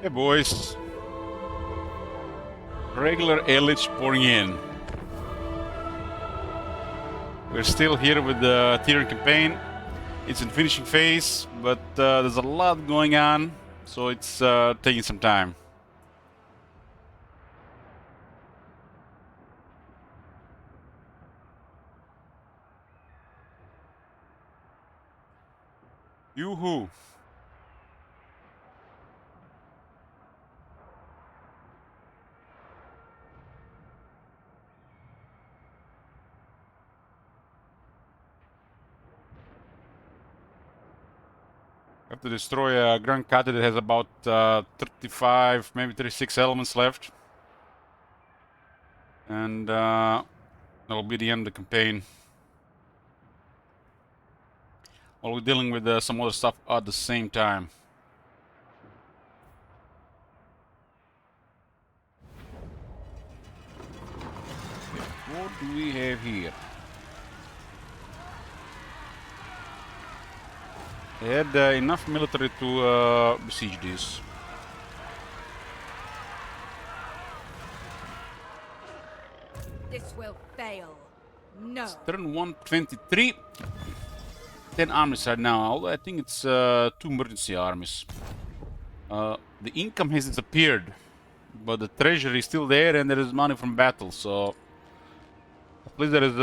Hey boys, regular Elich pouring in. We're still here with the Eataine campaign. It's in finishing phase, but there's a lot going on, so it's taking some time. Yoo-hoo! Have to destroy a Grand Kate that has about 35, maybe 36 elements left. And that'll be the end of the campaign. While we're dealing with some other stuff at the same time. What do we have here? They had enough military to besiege this. This will fail. No. It's turn 123. 10 armies right now, although I think it's 2 emergency armies. The income has disappeared, but the treasury is still there and there is money from battle, so at least there is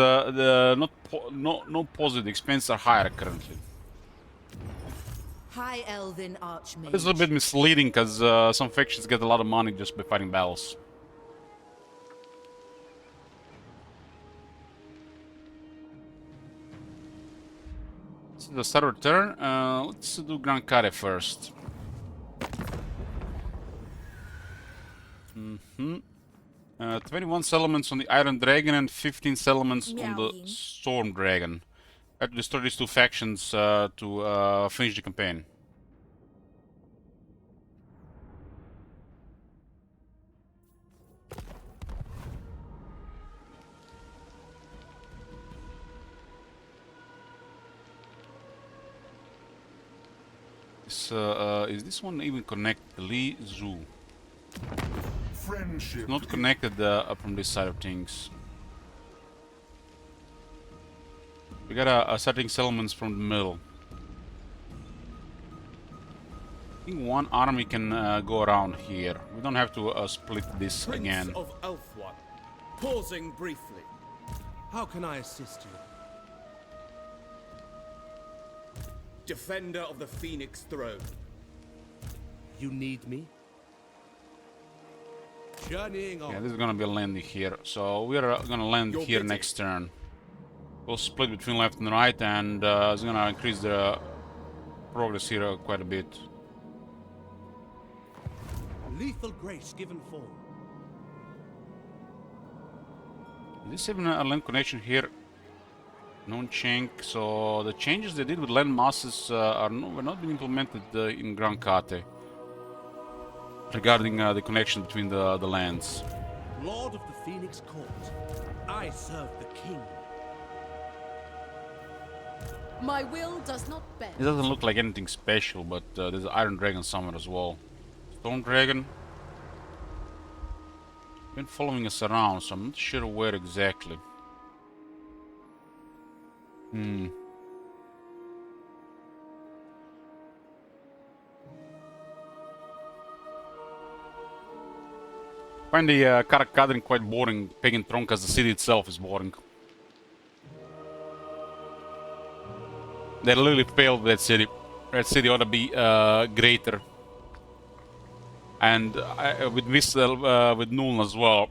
no positive. Expenses are higher currently. High Elven Archmage. It's a little bit misleading because some factions get a lot of money just by fighting battles. This is the start of turn. Let's do Grand Kate first. 21 settlements on the Iron Dragon and 15 settlements on the Storm Dragon. I have to destroy these two factions to finish the campaign. Is this one even connected? Li Zhu. Friendship. Not connected from this side of things. We got setting settlements from the middle. I think one army can go around here. We don't have to split this Prince again. of Elfwan, pausing briefly. How can I assist you? Defender of the Phoenix Throne. You need me? Journeying on. Yeah, this is gonna be a landing here. So we are gonna land here next turn. We'll split between left and right, and it's gonna increase the progress here quite a bit. Lethal grace given form. Is this even a land connection here? Non-chank. So the changes they did with land masses were not being implemented in Grand Kate regarding the connection between the lands. Lord of the Phoenix Court, I serve the king. My will does not bend. It doesn't look like anything special, but there's an Iron Dragon somewhere as well. Stone Dragon. Been following us around, so I'm not sure where exactly. Find the Karakadrin quite boring, Pagan Throne, because the city itself is boring. They literally failed that city. That city ought to be greater. And with this, with Nuln as well.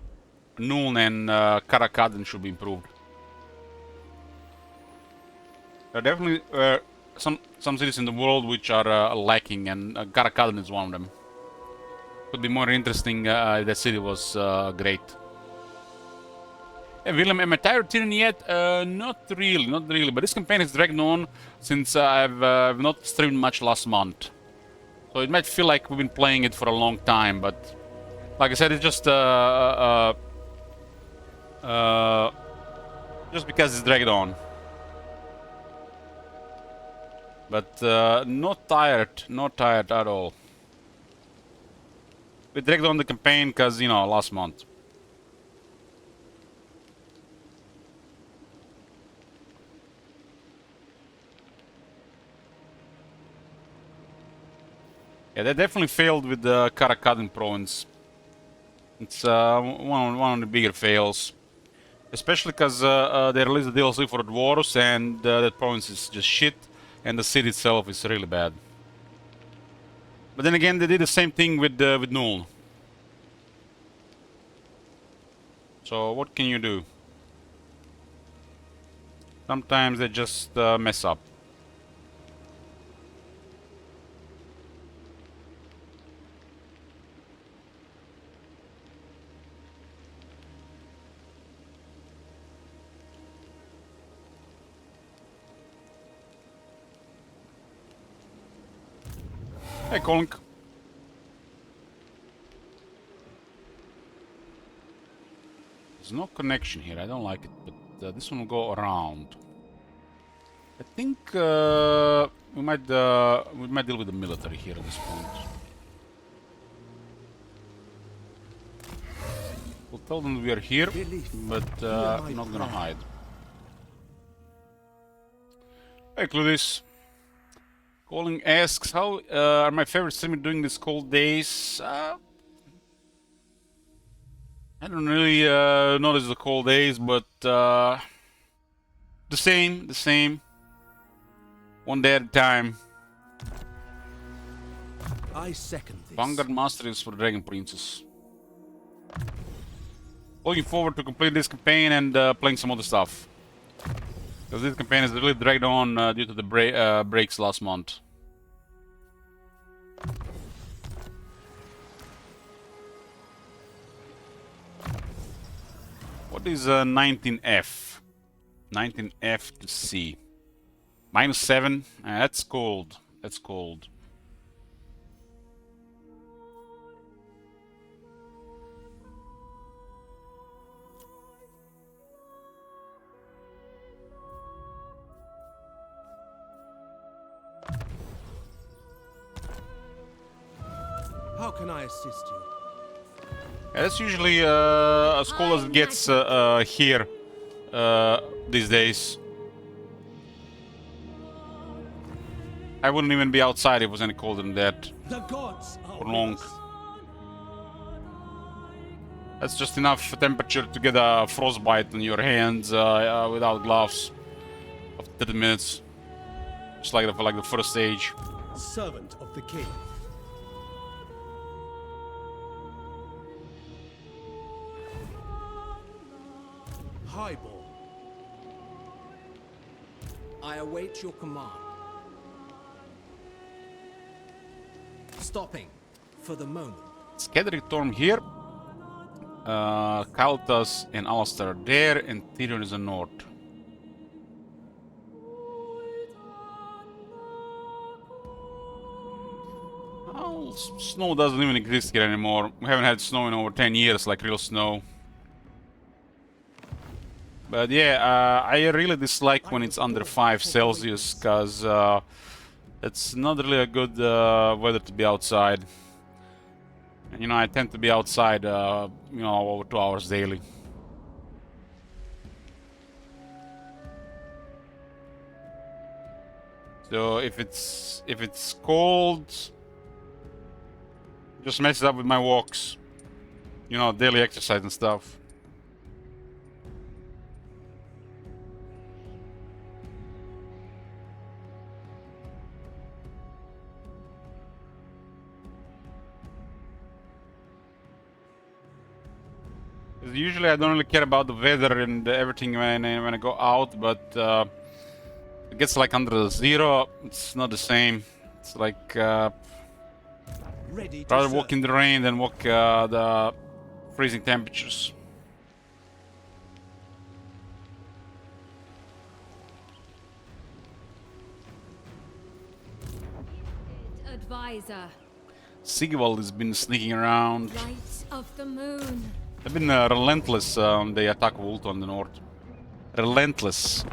Nuln and Karakadrin should be improved. There are definitely some cities in the world which are lacking, and Karakadrin is one of them. Would be more interesting if that city was great. Hey, Willem, am I tired of Eataine yet? Not really. But this campaign has dragged on since I've not streamed much last month. So it might feel like we've been playing it for a long time, but like I said, it's just because it's dragged on. But not tired at all. We dragged on the campaign because, you know, last month. Yeah, they definitely failed with the Karakadin province. It's one of the bigger fails. Especially because they released the DLC for Dwarves and that province is just shit. And the city itself is really bad. But then again, they did the same thing with Null. So what can you do? Sometimes they just mess up. Hey, Colin. There's no connection here. I don't like it, but this one will go around. I think we might deal with the military here at this point. We'll tell them we are here, but not gonna hide. Hey, Cludis. Calling asks, how are my favorite streamer doing these cold days? I don't really notice the cold days, but the same. One day at a time. I second this. Vanguard Master is for Dragon Princess. Looking forward to complete this campaign and playing some other stuff. Because this campaign is really dragged on due to the breaks last month. What is 19F? 19F to C. -7? That's cold. That's cold. How can I assist you? Yeah, that's usually as cold as it gets here these days. I wouldn't even be outside if it was any colder than that. The gods are For long. with us. That's just enough temperature to get a frostbite on your hands without gloves. After 30 minutes. Just like the first stage. Servant of the king. Highborn. I await your command. Stopping for the moment. Scattering Storm here. Kaltas and Alistair are there, and Tyrion is in the north. Oh, snow doesn't even exist here anymore. We haven't had snow in over 10 years, like real snow. But yeah, I really dislike when it's under 5 Celsius, because it's not really a good weather to be outside. And, you know, I tend to be outside, you know, over 2 hours daily. So if it's cold, just mess it up with my walks. You know, daily exercise and stuff. Usually I don't really care about the weather and everything when I go out, but it gets like under 0, it's not the same. It's like Ready to rather serve. walk in the rain than walk the freezing temperatures. Advisor, Sigvald has been sneaking around. light of the moon. They've been relentless on the attack of Ult on the north. Relentless.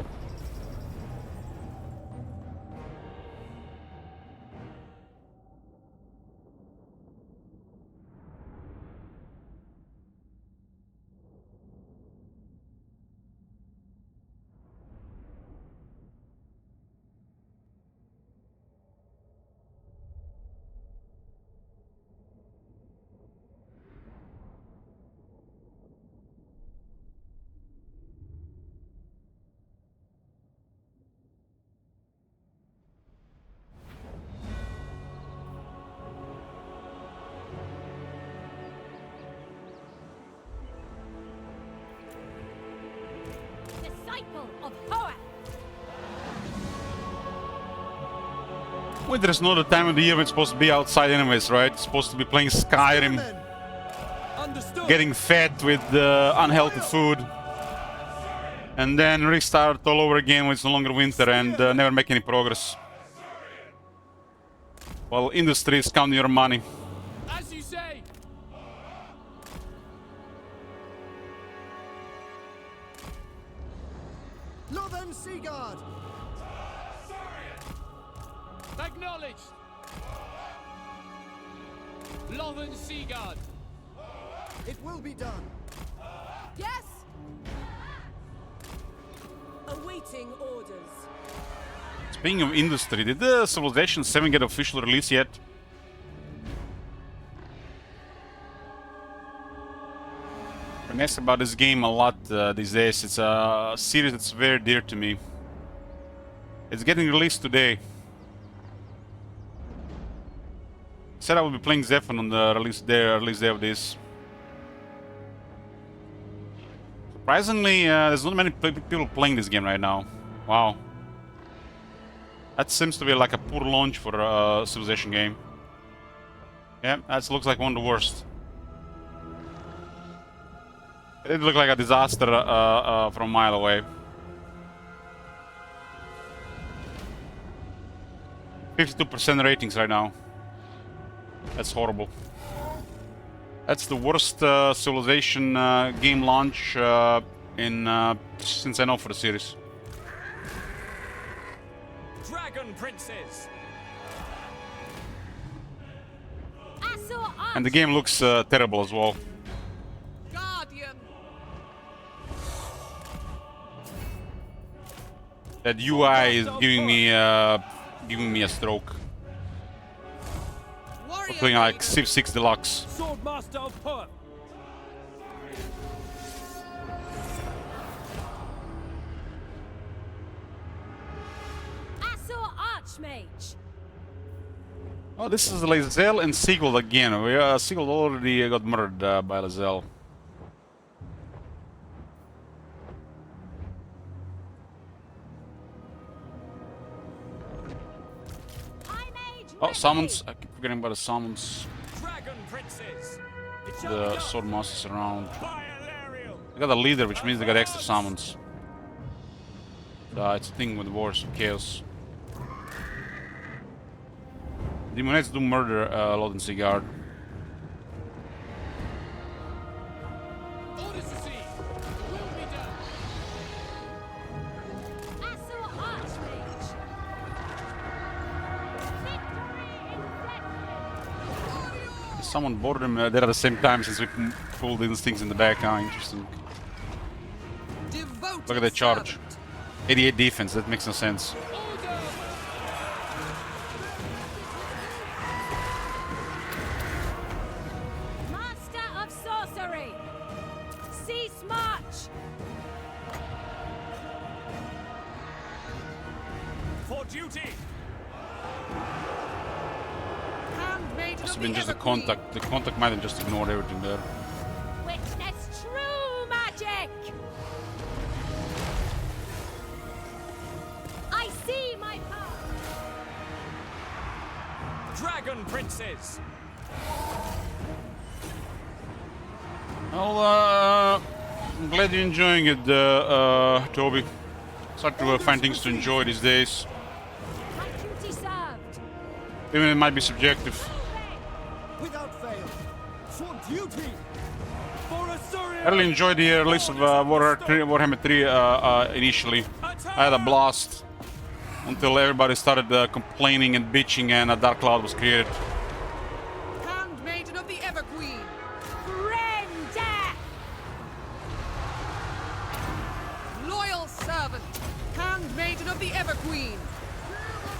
people of Hoeth. Winter is not the time of the year when it's supposed to be outside anyways, right? It's supposed to be playing Skyrim, Understood. getting fat with unhealthy food, and then restart all over again when it's no longer winter and never make any progress. While industry is counting your money. As you say. Lothern Seaguard! Acknowledged. Lothern Seaguard. It will be done. Yes? Awaiting orders. Speaking of industry, did the Civilization 7 get official release yet? I reminisce about this game a lot these days. It's a series that's very dear to me. It's getting released today. Said I will be playing Zephyr on the release day of this. Surprisingly, there's not many people playing this game right now. Wow. That seems to be like a poor launch for a Civilization game. Yeah, that looks like one of the worst. It looked like a disaster from a mile away. 52% ratings right now. That's horrible. That's the worst Civilization game launch since I know for the series. Dragon Princes. And the game looks terrible as well. Guardian. That UI is giving me a stroke. We're playing like Civ 6 Deluxe. Swordmaster of Hoeth. Archmage. Oh, this is Lae'zel and Sigurd again. Sigurd already got murdered by Lae'zel. Oh, summons. I keep forgetting about the summons. Dragon Princes. The sword masters around. Biolarial. They got a leader, which means they got extra summons. It's a thing with Wars of Chaos. Demonettes do murder Lothern Seaguard. Orders received. Will be done. Archmage. Someone boarded him there at the same time since we pulled these things in the back. Ah, interesting. Devoted Look at the charge. servant. 88 defense, that makes no sense. Master of Sorcery. Cease march. For duty. Handmaiden Must of have been the just the Everqueen. contact. The contact might have just ignored everything there. Witness true magic. I see my power. Dragon Princes. Well, I'm glad you're enjoying it, Toby. Start to find things to enjoy these days. My duty served. Even it might be subjective. Without fail. For duty! For Assyria. I really enjoyed the release of Warhammer 3 initially. I had a blast until everybody started complaining and bitching and a dark cloud was created. Handmaiden of the Everqueen. Brenda. Loyal servant. Handmaiden of the Everqueen.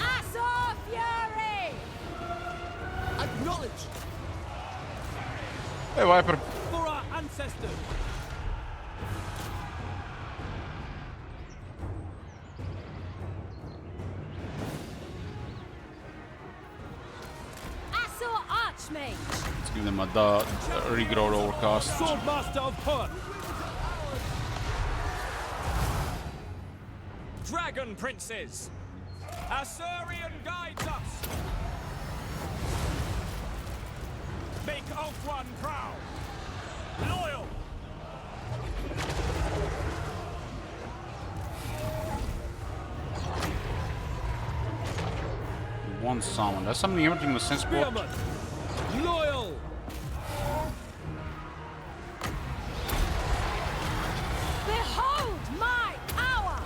Azor Fury. Acknowledged! Hey, Viper. For our ancestors. Azor Archmage. Let's give them a regrowth overcast. Swordmaster of Hoeth. dragon princes! Asurrian guides us! Make Ulthuan proud! Loyal! One summon. That's something everything in the sense board. Spearman! Loyal! Behold my power!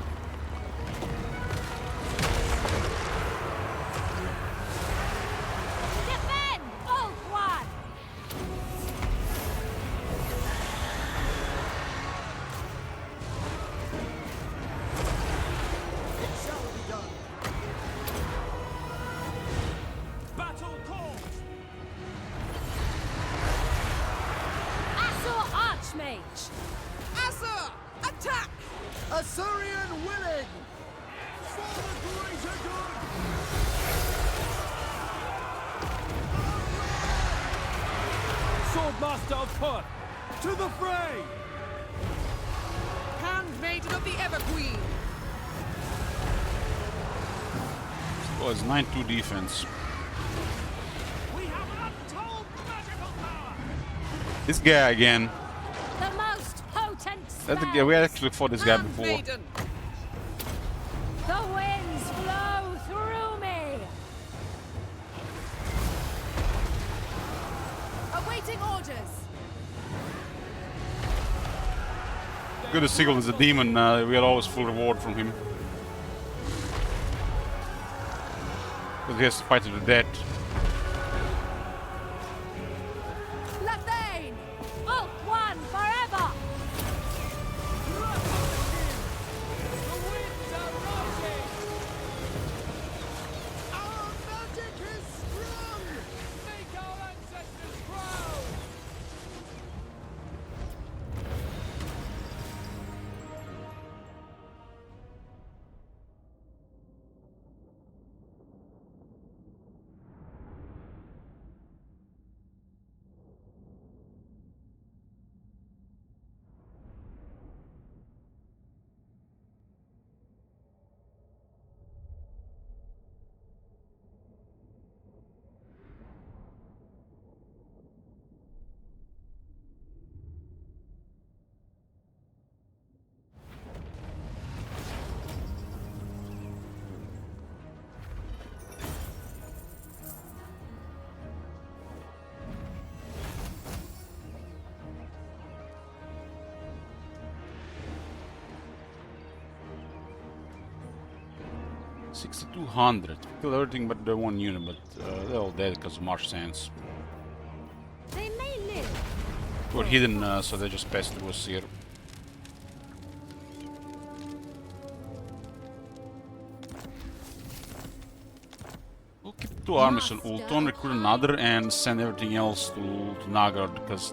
Defend, Old One! It shall be done. Battle calls! Asur Archmage! Asa! Attack! Asurrian willing! For the greater good! Swordmaster of Perth! To the fray! Handmaiden of the Everqueen! Was 9-2 defense. We have an untold magical power! This guy again. The most potent That's the guy. We spells. actually fought this guy before. Handmaiden! The winds blow through me! Awaiting orders! Good as Sigurd is a demon. We get always full reward from him. Because he has to fight to the death. Eataine! Old One forever! The winds are rising! Our magic is strong! Make our ancestors proud! $6,200. Kill everything but the one unit, but they're all dead because of marsh sands. They may live. We're hidden, so they just passed through us here. We'll keep 2 armies on Ulthuan, recruit another, and send everything else to Nagarad because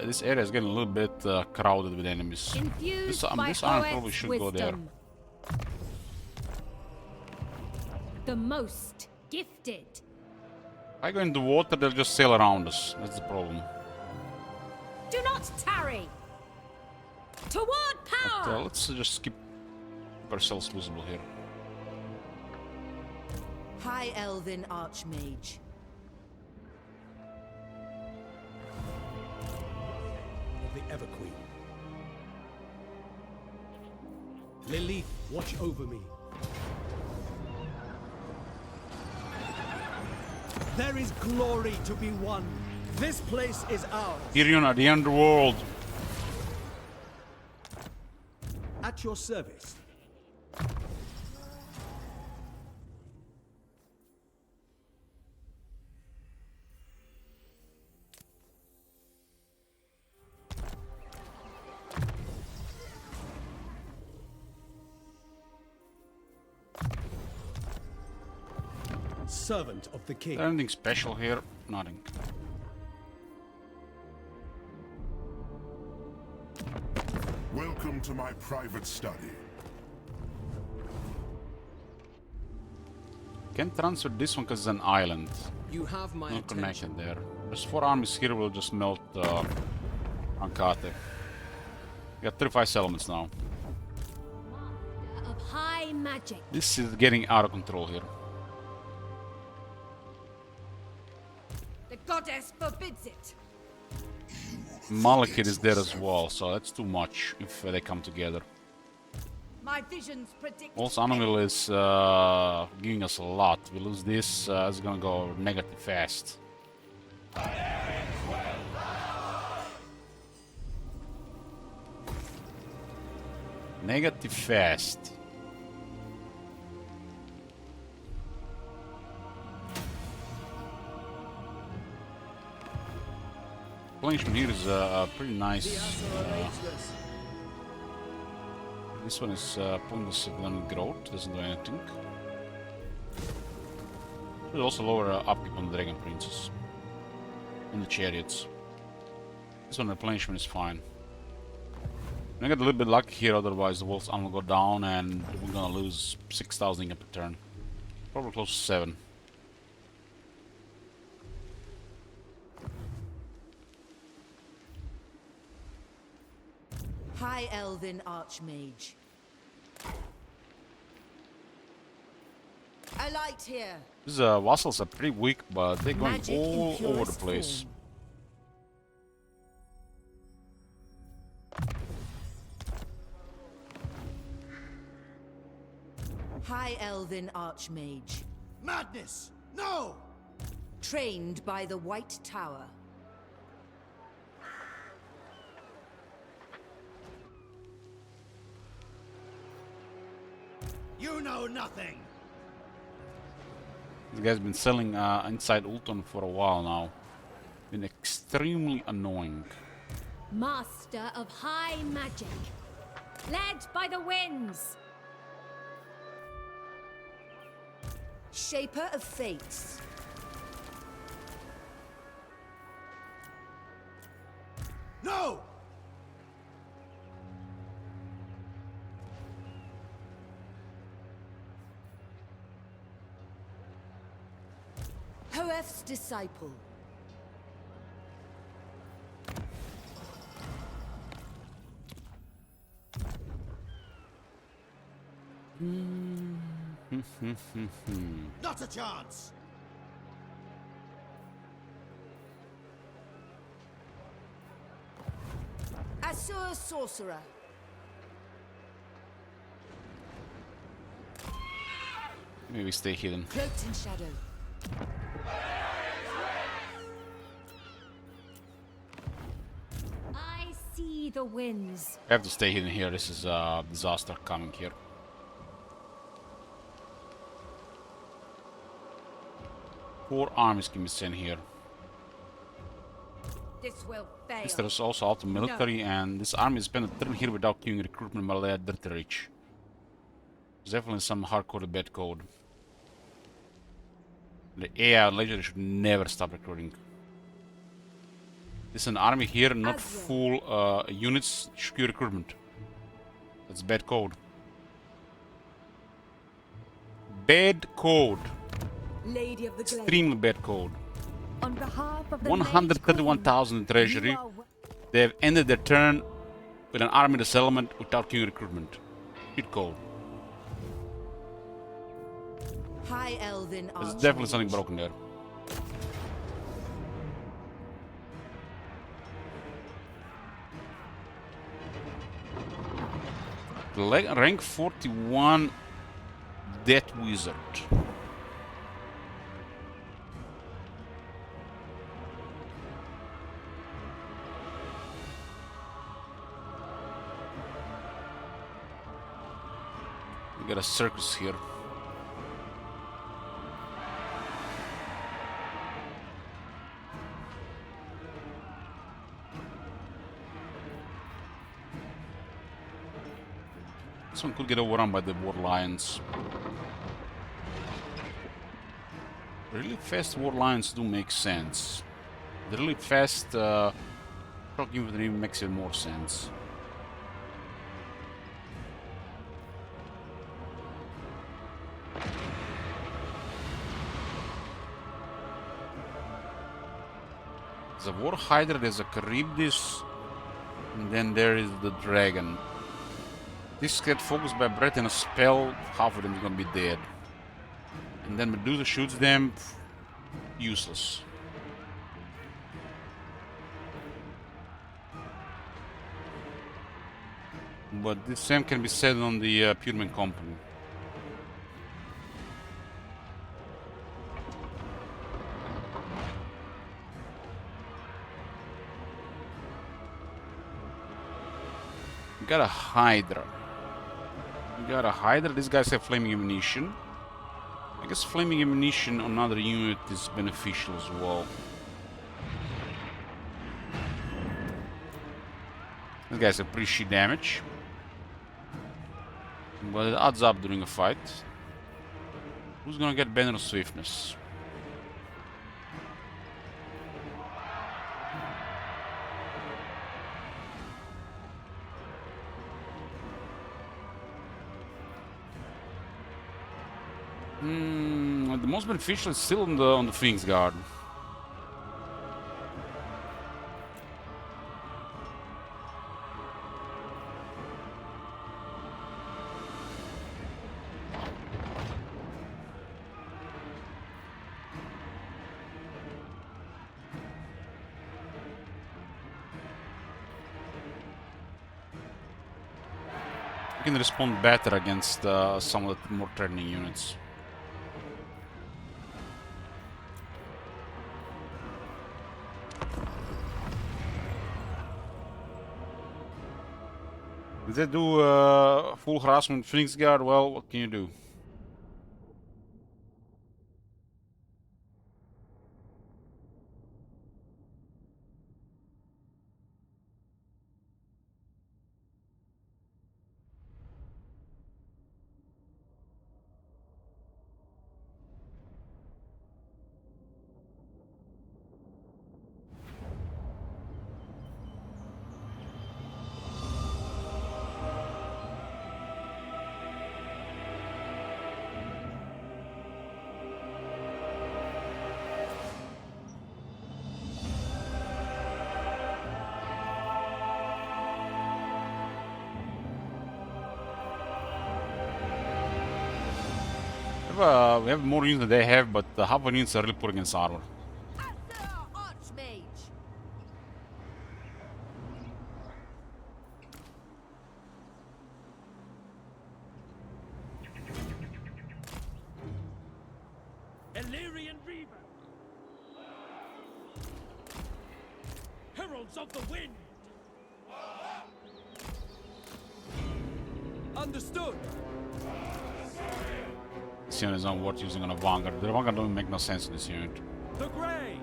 this area is getting a little bit crowded with enemies. Infused This, by this army probably Hoeth's should go there. wisdom. The most gifted. If I go into water, they'll just sail around us. That's the problem. Do not tarry. Toward But, power. let's just keep ourselves visible here. High Elven Archmage. Of the Everqueen. Lilith, watch over me. There is glory to be won. This place is ours. Tyrion at the underworld. At your service. Servant of the king. Anything special here? Nothing. Welcome to my private study. Can't transfer this one because it's an island. You have my Not attention. connected there. There's 4 armies here, we'll just melt Ankate. We got 35 settlements now. Of high high magic. This is getting out of control here. The goddess forbids it. Malekith is there as well, so that's too much if they come together. My visions predict. Also, Anvil is giving us a lot. We lose this, it's gonna go negative fast. Negative fast. Replenishment here is pretty nice. This one is pointless than growth, doesn't do anything. There's also lower upkeep on the Dragon Princess. And the chariots. This one replenishment is fine. I got a little bit lucky here, otherwise the Wolf's armor will go down and we're gonna lose 6,000 income per turn. Probably close to 7. High Elven Archmage. A light here. These vassals are pretty weak, but they're going Magic in all over the purest place. form. High Elven Archmage. Madness! No! Trained by the White Tower. You know nothing! This guy's been selling inside Ulton for a while now. Been extremely annoying. Master of high magic. Led by the winds. Shaper of Fates. No! Hoef's Disciple. Not a chance! Asur Sorcerer. Maybe stay hidden. Cloaked in Shadow. I see the winds. I have to stay hidden here. This is a disaster coming here. Four armies can be sent here. This will fail. Yes, there's also out military, and this army spent a turn here without queuing recruitment while they had Dirty Rich. There's definitely some hardcore bad code. The AI legendary should never stop recruiting. This is an army here, not full units, should queue recruitment. That's bad code. Bad code. Lady of the Glade. Extremely bad code. On behalf of the 131,000 in treasury. They have ended their turn with an army in the settlement without queuing recruitment. Good code. High Elven There's Archmage. definitely something broken there. Rank 41 Death Wizard. We got a circus here. This one could get overrun by the War Lions. Really fast War Lions do make sense. The really fast Shock Infantry makes even more sense. There's a War Hydra, there's a Charybdis, and then there is the Dragon. This get focused by breath and a spell, half of them is gonna be dead. And then Medusa shoots them, useless. But the same can be said on the Pureman Company. We got a Hydra. We got a Hydra. These guys have flaming ammunition. I guess flaming ammunition on another unit is beneficial as well. These guys have pretty shit damage. But it adds up during a fight. Who's gonna get Banner of Swiftness? The most beneficial is still on the Phoenix Guard. You can respond better against some of the more threatening units. Did they do full harassment Phoenix Guard? Well, what can you do? We have more units than they have, but the half of units are really poor against armor. Archmage. Illyrian Reaver. Heralds of the Wind. Understood. This unit is not worth using on a Vanguard. The Vanguard don't make no sense in this unit. The Grey.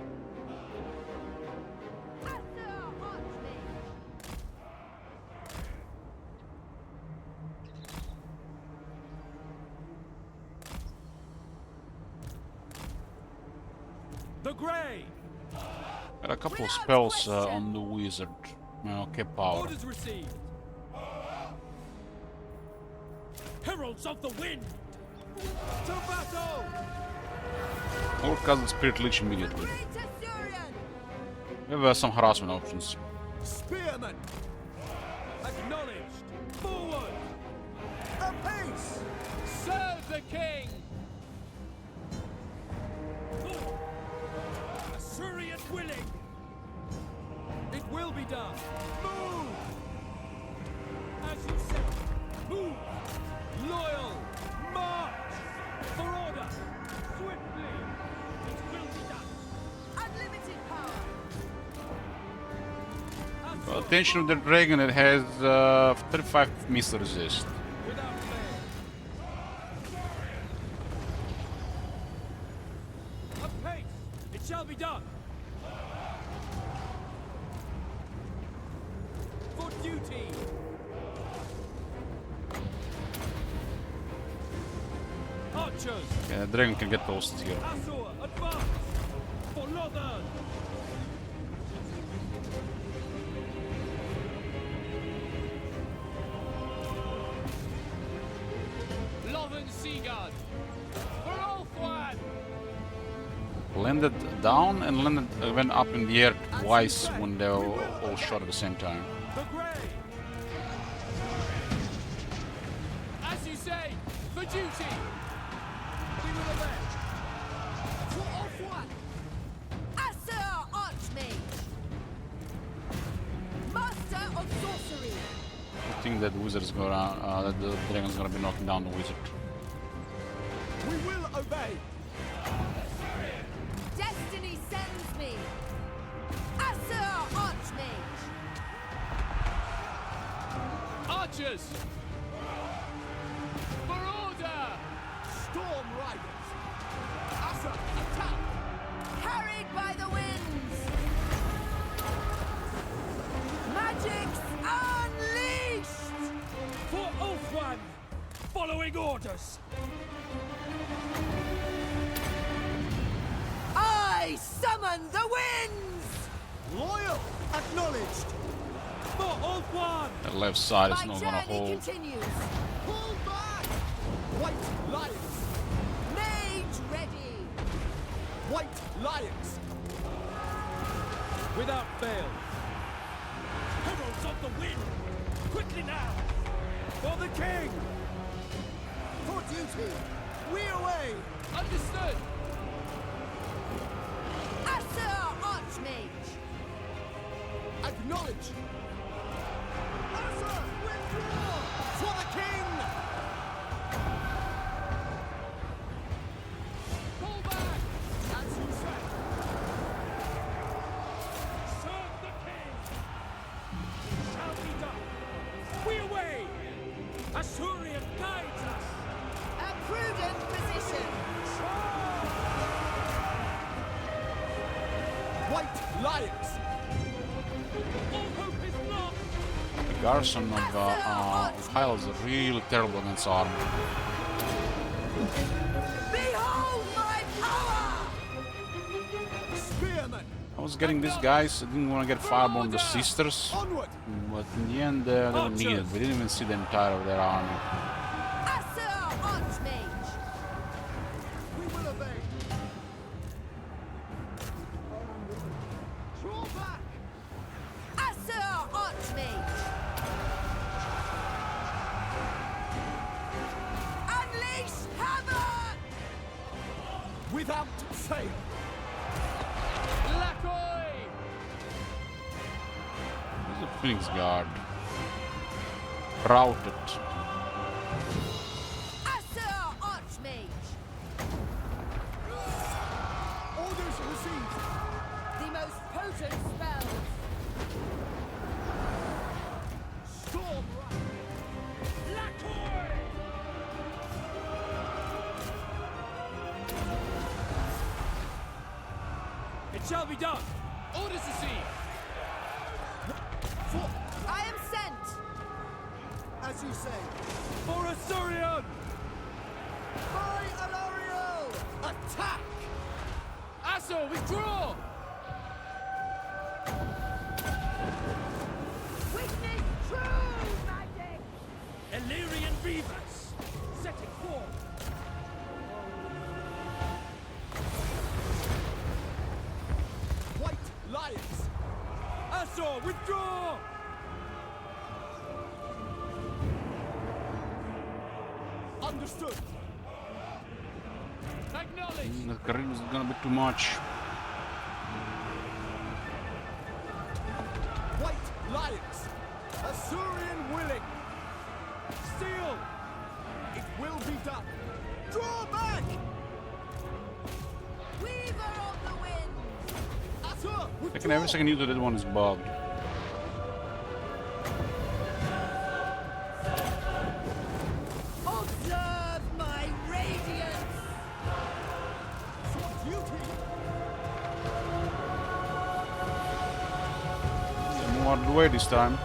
The Grey. Got a couple of spells on the wizard. Okay, power. Orders received. Heralds of the Wind. To battle. Or Cousin Spirit Leech immediately. We have some harassment options. Spearmen. Acknowledged. Forward. Apace. Serve the King. Assyrian willing. It will be done. Move. As you said. Move. Loyal. March. For order. Swiftly. It will be done. Unlimited power. Well, attention of the dragon, it has 35 missile resist. Without fail. Apace. It shall be done. For duty. Archers. Yeah, the dragon can get toasted here. Assur, advance. For Lothern. Lothern Seaguard. For Ulthwan. Landed down and went up in the air twice when they were all shot at the same time. The Grey. duty! We will obey! For Off-One! Asur Archmage! Master of Sorcery! I think that that the dragon's gonna be knocking down the wizard. We will obey! Destiny sends me! Asur Archmage! Archers! For order! Storm Riders! Asur, attack! Carried by the winds! Magics unleashed! For Oath-One! Following orders! I summon the winds! Loyal! Acknowledged! For Oath-One! The left side is My not gonna journey hold. continues! Pull back! White Lions! Mage ready! White Lions! Without fail! Heralds of the wind! Quickly now! For the king! For duty! We away! Understood! Asur Archmage! Acknowledge! Asur, withdraw! For the king! Pull back! As you say! Serve the king! Shall be done! We away! Asurian guides us! A prudent position! White Lions! All hope is lost! The garrison of Hyle is really terrible against armor. Behold my power! Spearmen! I was getting these guys, I didn't want to get Fireborn the Sisters, Onward! but in the end they were needed. We didn't even see the entire of their army. Asur Archmage! We will obey! Draw back! Asur Archmage! Unleash havoc! Without fail! Lacoy! The Phoenix Guard. Routed. Asur Archmage! Orders received! The most potent spells! Storm Riders! Lacoy! It shall be done! Orders received! For, I am sent! as you say! For Asurion! By Alariel! Attack! Asur, withdraw! Witness true magic! Illyrian beavers! Setting forth! White Lions! Asur, withdraw! Understood! Acknowledge! The Karim is gonna be too much. White Lions! Asurian willing! Steel! It will be done! Draw back! Weaver of the winds! Asur! Like every second you do that one is bugged. Observe my radiance! For duty! Move out of the way this time.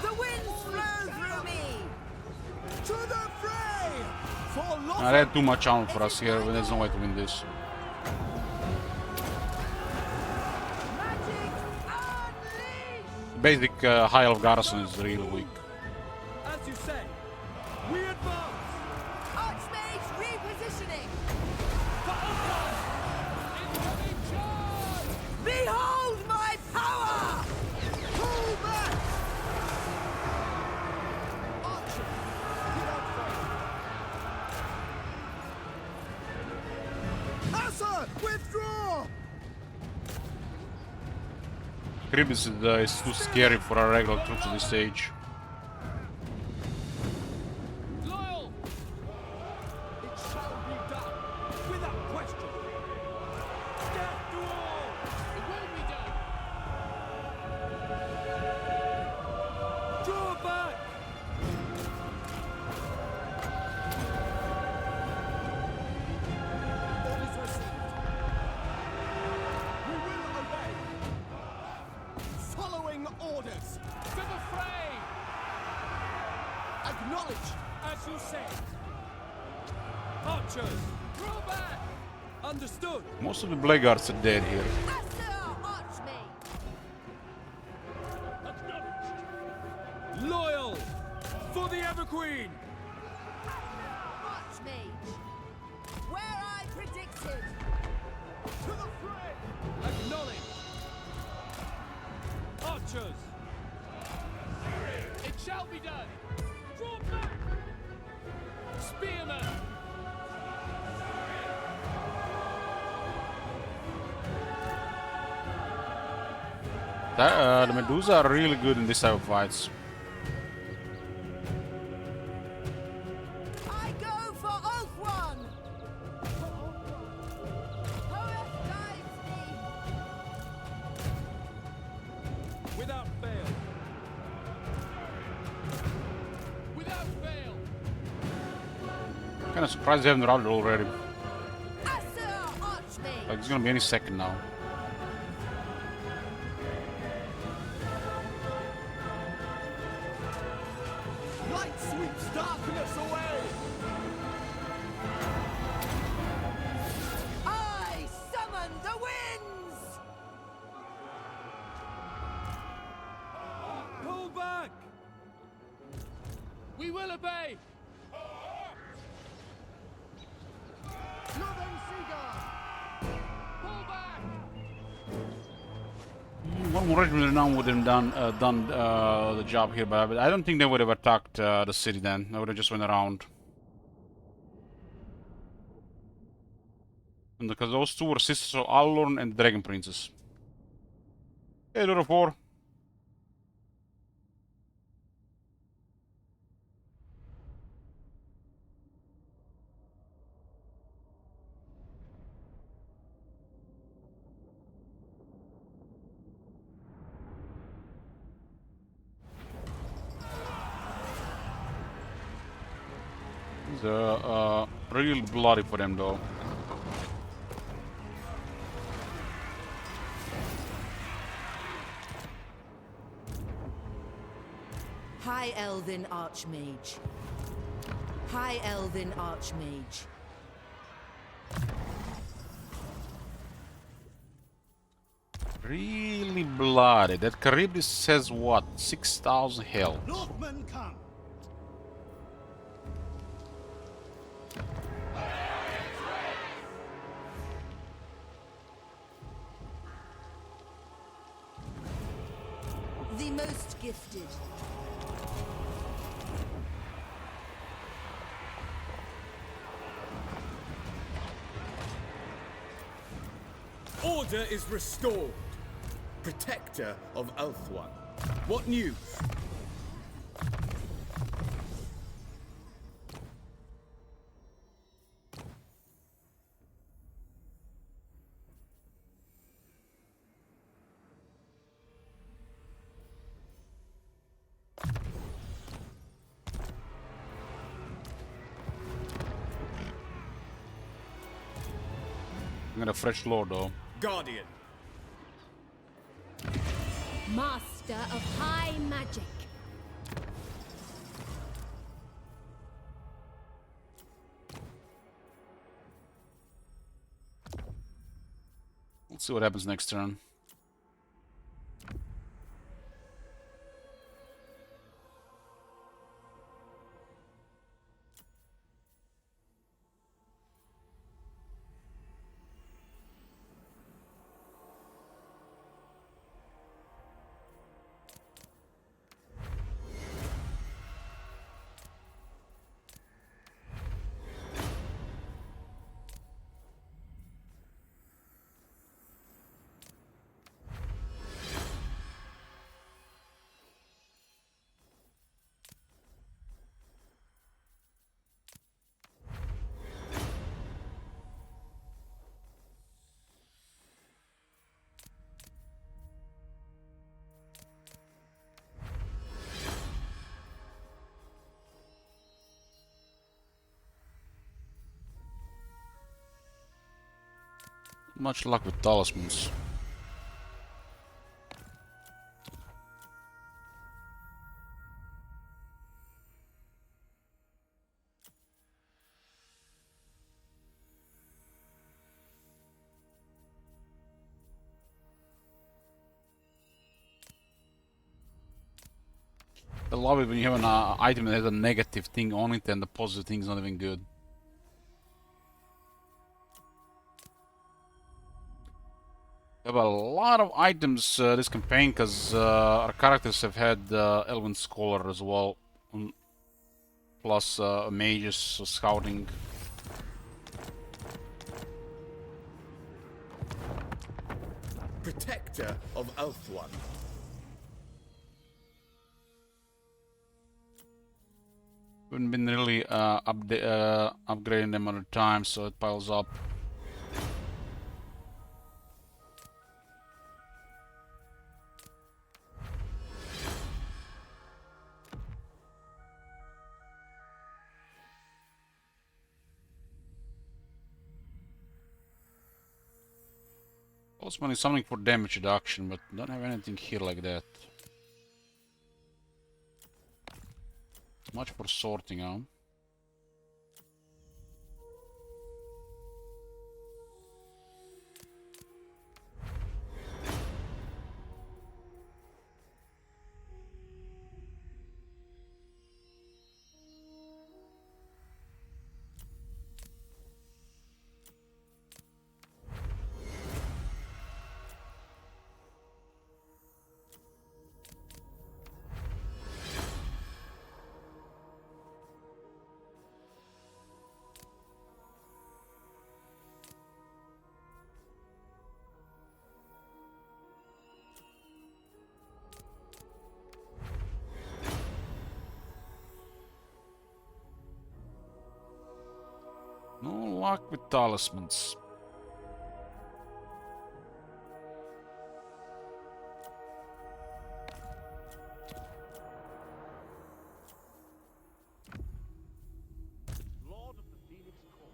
The winds flow through me! To the fray! For They loss! had too much armor for us here, but there's no way to win this. Magic unleashed! Basic High Elf Garrison is really weak. As you say, we advance! Archmage repositioning! For Oath-One! Incoming charge! Behold my power! Pull back! Withdraw! Charybdis is too scary for our regular troops at this stage. Loyal! It shall be done, without question. Death to all! It will be done! Draw back! Orders received. We will obey. Following orders. To the fray! Acknowledge, as you say. Archers, draw back! Understood. Most of the blackguards are dead here. As Sir Archmage. Acknowledged. Loyal! For the Everqueen! Archmage. Where I predicted. To the fray! Acknowledged. Archers! It shall be done! Draw back! Spearmen! The Medusa are really good in this type of fights. I go for Oath One! Poet guides me! Without fail! Without fail! Kinda surprised they haven't routed already. As Sir Archmage! Like, it's gonna be any second now. Light sweeps darkness away! I summon the winds! Pull back! We will obey! Northern Seagull! Pull back! One more regiment now would have done the job here, but I don't think they would have attacked the city then. They would have just went around. And because those two were sisters of Allorn and the Dragon Princess. Hey, Lord of War. It's real bloody for them though. High Elven Archmage. High Elven Archmage. Really bloody. That Charybdis says what? 6,000 health. Northmen come. The most gifted. Order is restored. Protector of Ulthuan. What news? I'm gonna fresh lord though. Guardian. Master of high magic. Let's see what happens next turn. Much luck with talismans. I love it when you have an item that has a negative thing on it and the positive thing is not even good. We have a lot of items this campaign because our characters have had Elven Scholar as well, plus mages, scouting. Protector of Elf-One. Haven't been really upgrading them at a time, so it piles up. Postman is something for damage reduction, but don't have anything here like that. Much for sorting, huh? No luck with talismans. Lord of the Phoenix Court.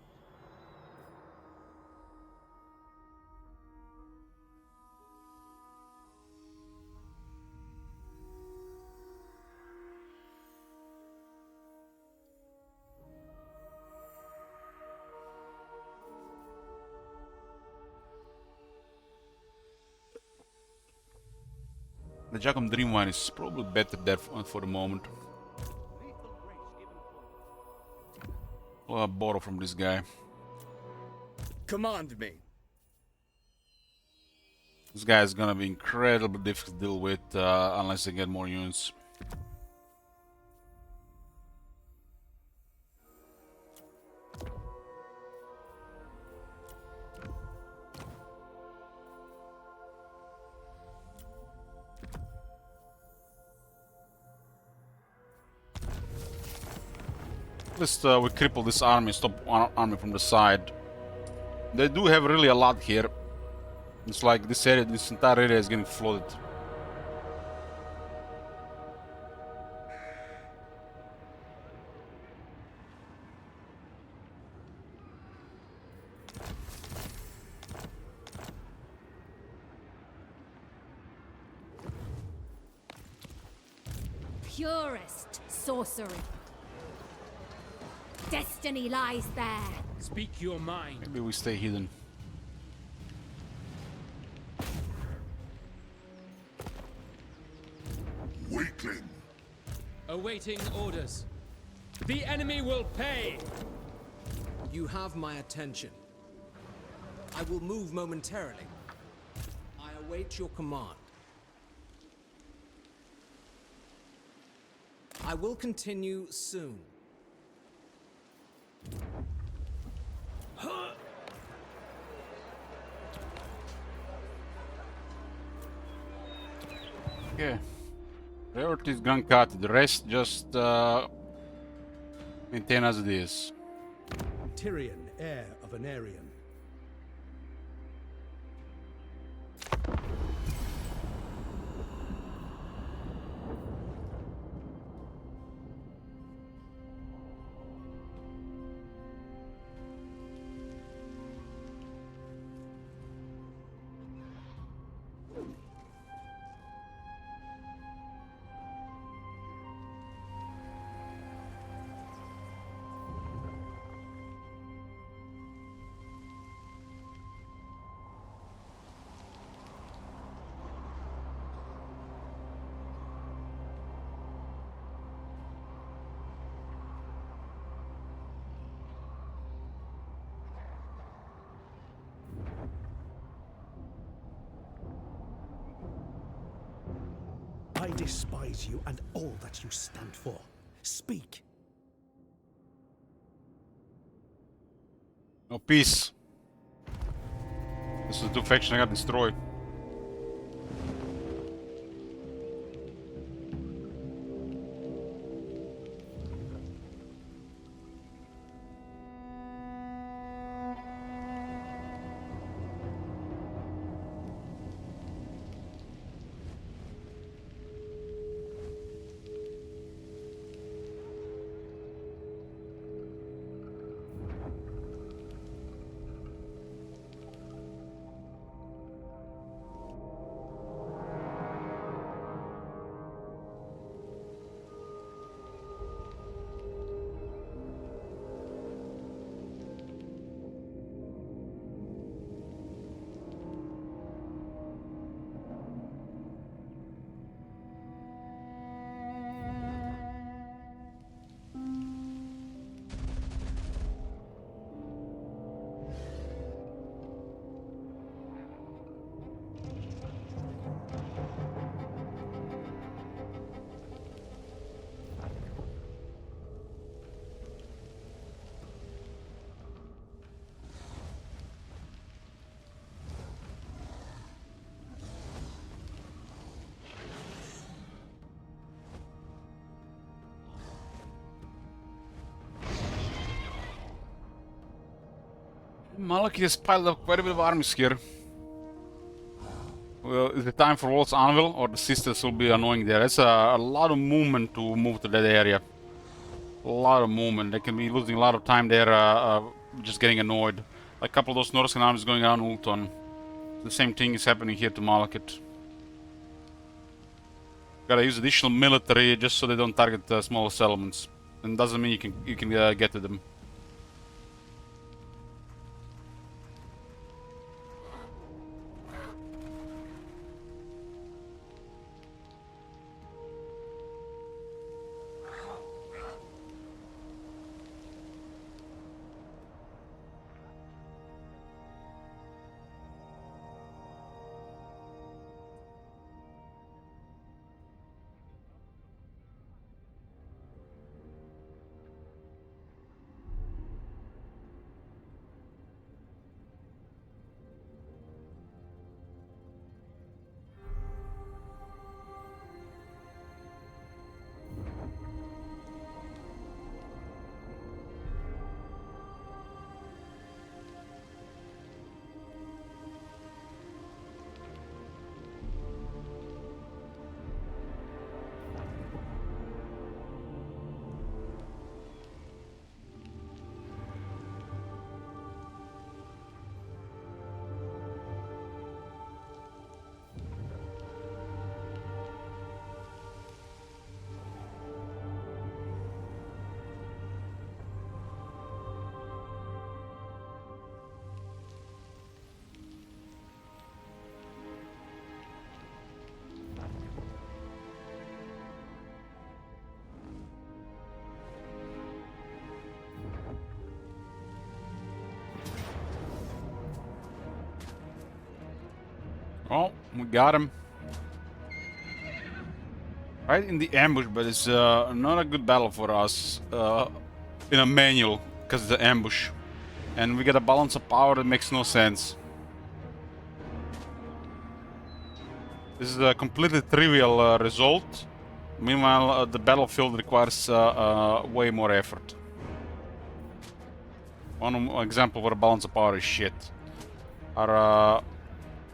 The Jackum Dreamwine is probably better there for the moment. Lethal grace given forth. Well, I'll borrow from this guy. Command me. This guy is gonna be incredibly difficult to deal with unless they get more units. At least we cripple this army, stop army from the side. They do have really a lot here. It's like this area, this entire area is getting flooded. Purest sorcery. Destiny lies there. Speak your mind. Maybe we stay hidden. Weakling. Awaiting orders. The enemy will pay! You have my attention. I will move momentarily. I await your command. I will continue soon. Okay. Priority is Grand Cut. The rest just maintain as it is. Tyrion, heir of an Aryan. I despise you and all that you stand for. Speak. No peace. This is the two factions I got destroyed. Malaki has piled up quite a bit of armies here. Well, is it time for Walt's Anvil, or the sisters will be annoying there? That's a lot of movement to move to that area. A lot of movement. They can be losing a lot of time there, just getting annoyed. Like a couple of those Northern armies going around Eataine. The same thing is happening here to Malakit. Gotta use additional military just so they don't target smaller settlements. And doesn't mean you can get to them. Oh, we got him. Right in the ambush, but it's not a good battle for us in a manual, because it's an ambush. And we get a balance of power that makes no sense. This is a completely trivial result. Meanwhile, the battlefield requires way more effort. One example for a balance of power is shit. Our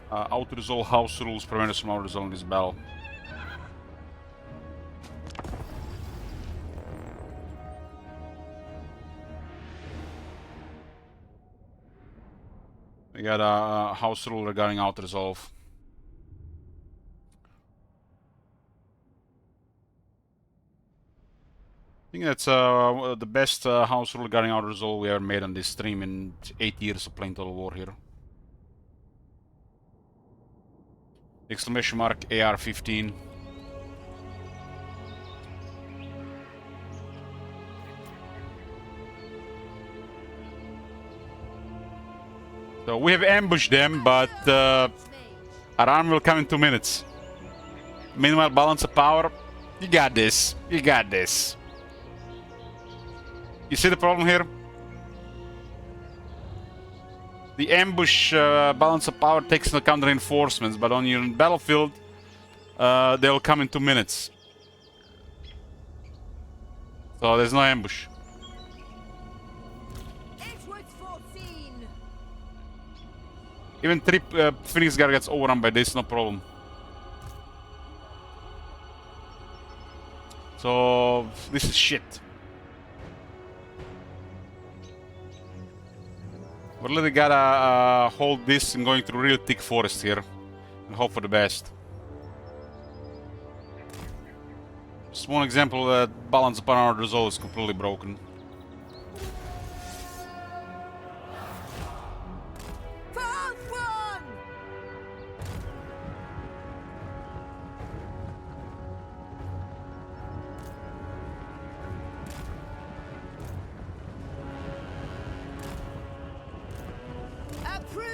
auto-resolve house rules prevent us from auto-resolving this battle. We got a house rule regarding auto-resolve. I think that's the best house rule regarding auto-resolve we ever made on this stream in 8 years of playing Total War here. Exclamation mark AR-15. So we have ambushed them, but our army will come in 2 minutes. Meanwhile, balance of power. You got this. You got this. You see the problem here? The ambush balance of power takes into account reinforcements, but on your battlefield, they'll come in 2 minutes. So there's no ambush. It was foreseen. Even 3 Phoenix Guard gets overrun by this, no problem. So this is shit. We really gotta hold this and going through real thick forest here and hope for the best. Just one example that balance upon our resolve is completely broken. Fourth one.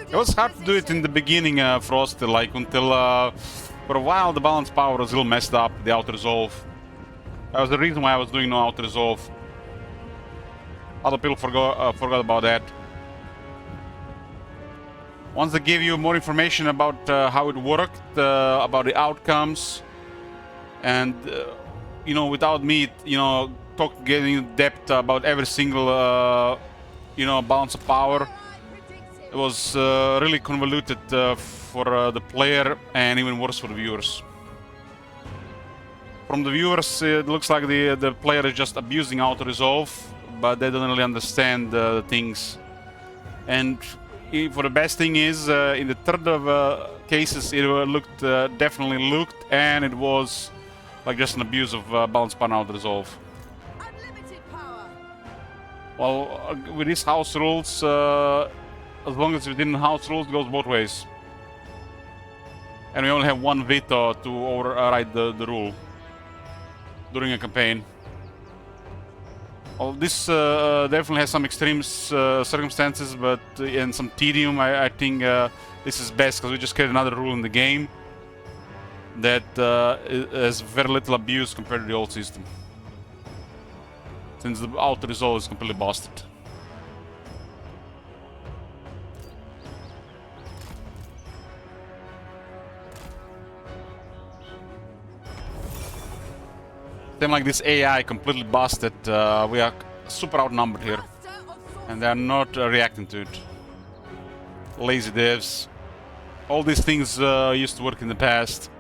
It was hard to do it in the beginning, Frost, like until for a while the balance power was a little messed up, the auto resolve. That was the reason why I was doing no auto resolve. Other people forgot about that. Once they give you more information about how it worked, about the outcomes, and you know, without me, you know, getting in depth about every single, you know, balance of power. It was really convoluted for the player and even worse for the viewers. From the viewers, it looks like the player is just abusing auto-resolve, but they don't really understand the things. And for the best thing is, in the third of cases, it looked definitely looked, and it was like just an abuse of balance pan auto-resolve. Unlimited power. Well, with these house rules, as long as within house rules, it goes both ways. And we only have one veto to override the rule during a campaign. Well, this definitely has some extreme circumstances, but and some tedium. I think this is best because we just create another rule in the game that has very little abuse compared to the old system, since the auto-resolve is completely busted. Same like this AI completely busted. We are super outnumbered here, and they are not reacting to it. Lazy devs. All these things used to work in the past,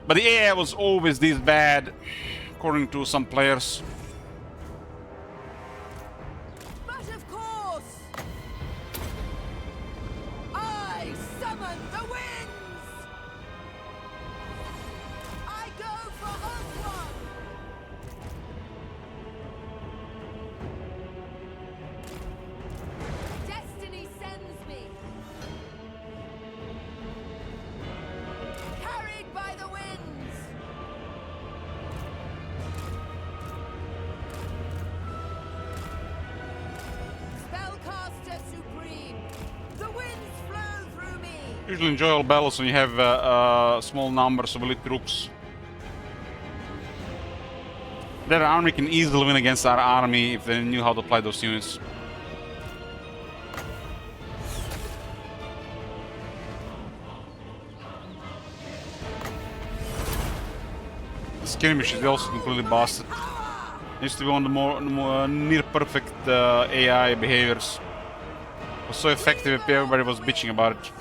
but the AI was always this bad, according to some players. But of course, I summon the winds. I go for Earth One. Destiny sends me. Carried by the winds. Spellcaster supreme. The winds flow through me. Usually enjoyable battles when you have small numbers of elite troops. Their army can easily win against our army if they knew how to apply those units. The skirmish is also completely busted. Used to be one of the more near perfect AI behaviors. It was so effective, everybody was bitching about it.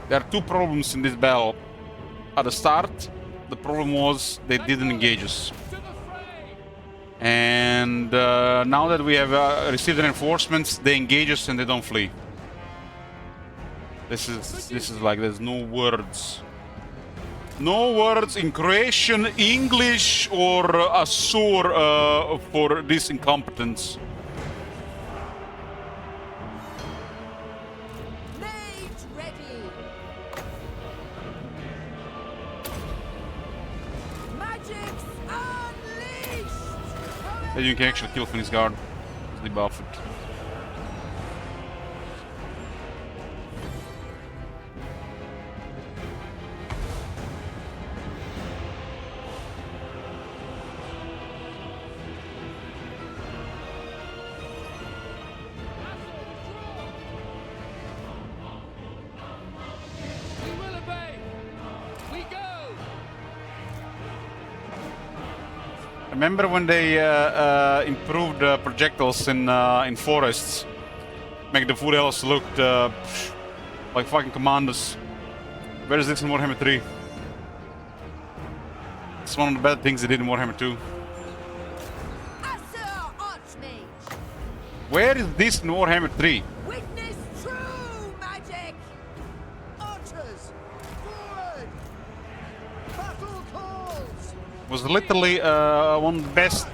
There are two problems in this battle. At the start, the problem was they didn't engage us. And now that we have received reinforcements, they engage us and they don't flee. This is like there's no words. No words in Croatian, English, or Asur for this incompetence. Mage ready. Then you can actually kill Finn's guard. Debuff it. We will obey. We go. Remember when they improved projectiles in forests? Make the food elves look like fucking commanders. Where is this in Warhammer 3? It's one of the bad things they did in Warhammer 2. Asur Archmage! Where is this in Warhammer 3? Witness true magic! Archers! Forward! Battle calls! Was literally one of the best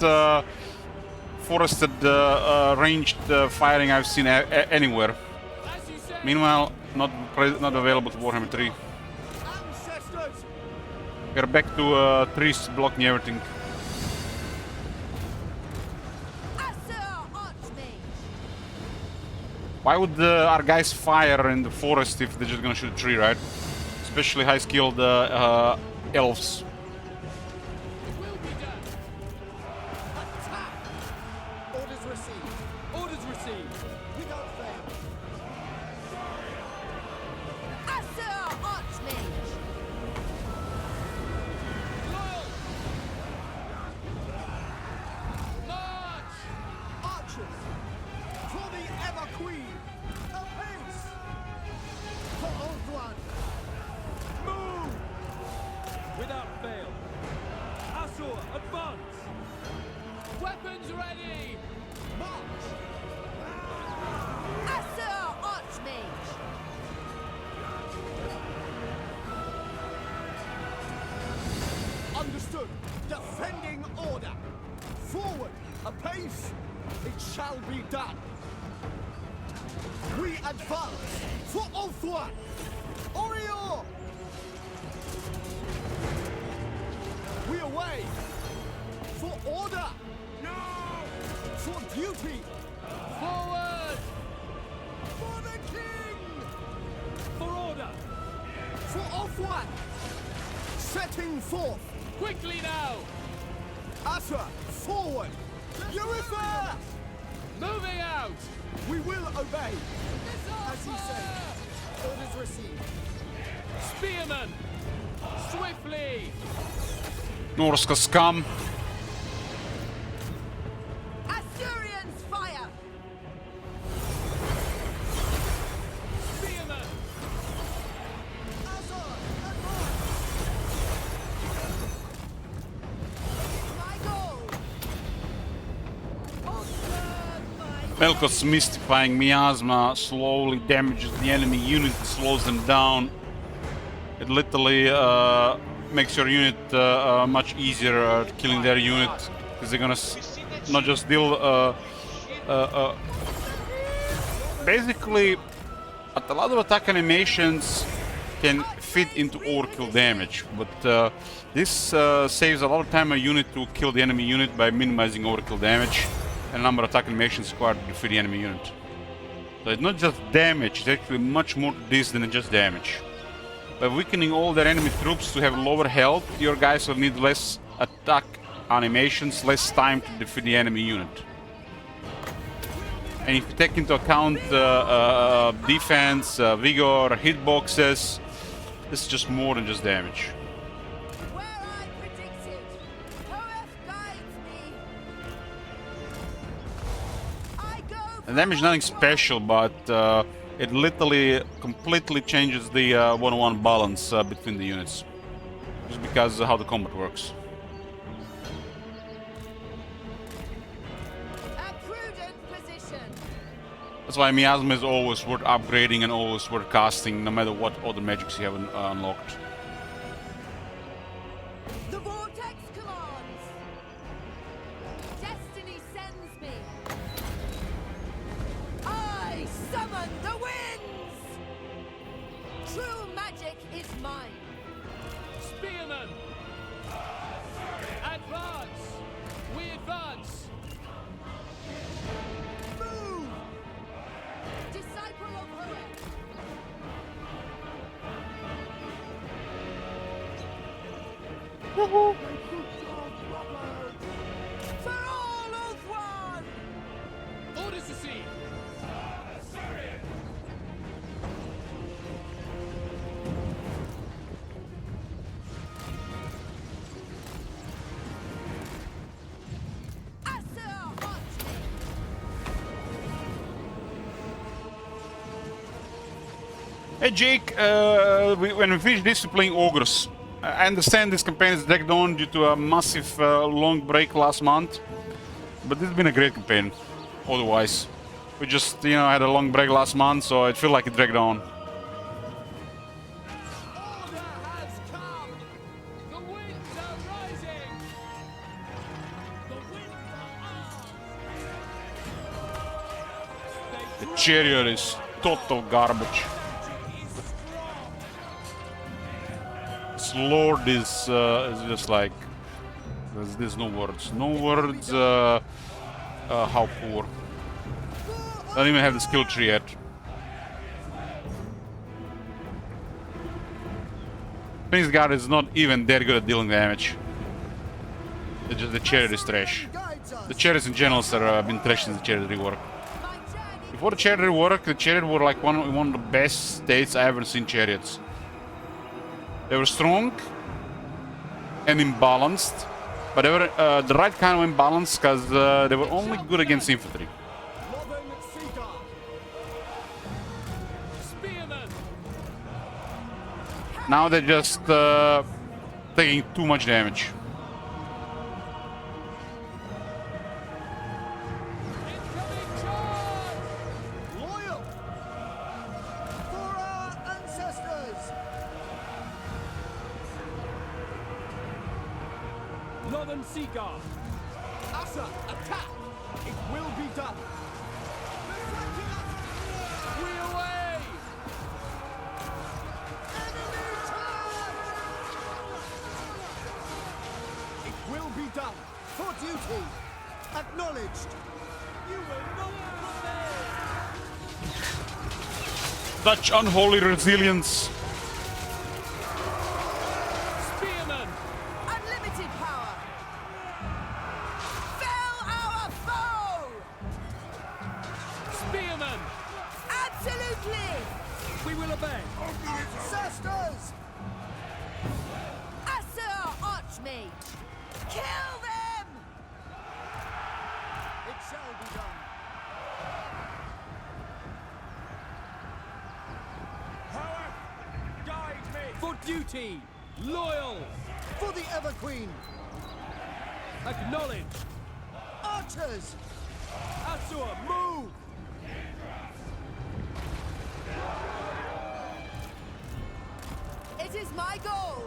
forested ranged firing I've seen anywhere. As you say. Meanwhile, not available to Warhammer 3. Ancestors! We're back to trees blocking everything. Asur Archmage! Why would our guys fire in the forest if they're just gonna shoot a tree, right? Especially high-skilled elves. It will be done. Attack! Orders received. Orders received. Without fail. Asur Archmage! Loyal. March. Archers! For the Ever Queen! Apace! For Old One! Move. Without fail. Asur, advance. Weapons ready. March! Asur Archmage! Understood. Defending order. Forward. Apace. It shall be done. We advance for Ulthwa. Orior. We away. For order. No. For duty. Forward. For the king. For order. For Ulthwa. Setting forth. Quickly now. Asur, forward! Eurythia! Moving out. We will obey! As you say. Orders received. Spearmen. Swiftly. Norska scum. Asturians fire! Spearmen. Asur, advance! My goal! Onward, my Melkos mystifying miasma slowly damages the enemy unit and slows them down. It literally makes your unit much easier at killing their unit because they're gonna not just deal basically a lot of attack animations can fit into overkill damage, but this saves a lot of time a unit to kill the enemy unit by minimizing overkill damage and number of attack animations required to defeat the enemy unit. So it's not just damage, it's actually much more to this than just damage. By weakening all their enemy troops to have lower health, your guys will need less attack animations, less time to defeat the enemy unit. And if you take into account defense, vigor, hitboxes, this is just more than just damage. Where I predicted. Hoeth guides me. I go And damage is nothing special, but it literally completely changes the one-on-one balance between the units. Just because of how the combat works. a prudent position. That's why Miasma is always worth upgrading and always worth casting, no matter what other magics you have unlocked. The vortex commands. Destiny sends me. I summon the winds. True magic is mine. Spearmen. Advance. We advance. Woohoo! For all of one! Orders received. Hey Jake, when we finish this, we're playing Ogres. I understand this campaign is dragged on due to a massive long break last month, but this has been a great campaign, otherwise. We just, you know, had a long break last month, so it feels like it dragged on. Order has come! The winds are rising. The winds are ours. The chariot is total garbage. This lord is just like... There's no words. No words, how poor. I don't even have the skill tree yet. Prince Guard is not even that good at dealing damage. The chariot is trash. The chariots in general have been trash since the chariot rework. Before the chariot rework, the chariot were like one of the best states I ever seen chariots. They were strong and imbalanced, but they were the right kind of imbalanced because they were only good against infantry. Spearmen. Now they're just taking too much damage. Incoming charge. Loyal! For our ancestors! Northern Sea Guard. Asa, attack! It will be done! We away. Enemy turn! It will be done! For duty! Acknowledged! You will not prevail. Such unholy resilience. Spearmen. Unlimited power! Fell our foe! Spearmen. Absolutely! We will obey. Ancestors! Assur Archmage! Kill them! It shall be done! Guide me. For duty. Loyal. For the Everqueen! Acknowledge. Archers! Assur, Move! It is my goal!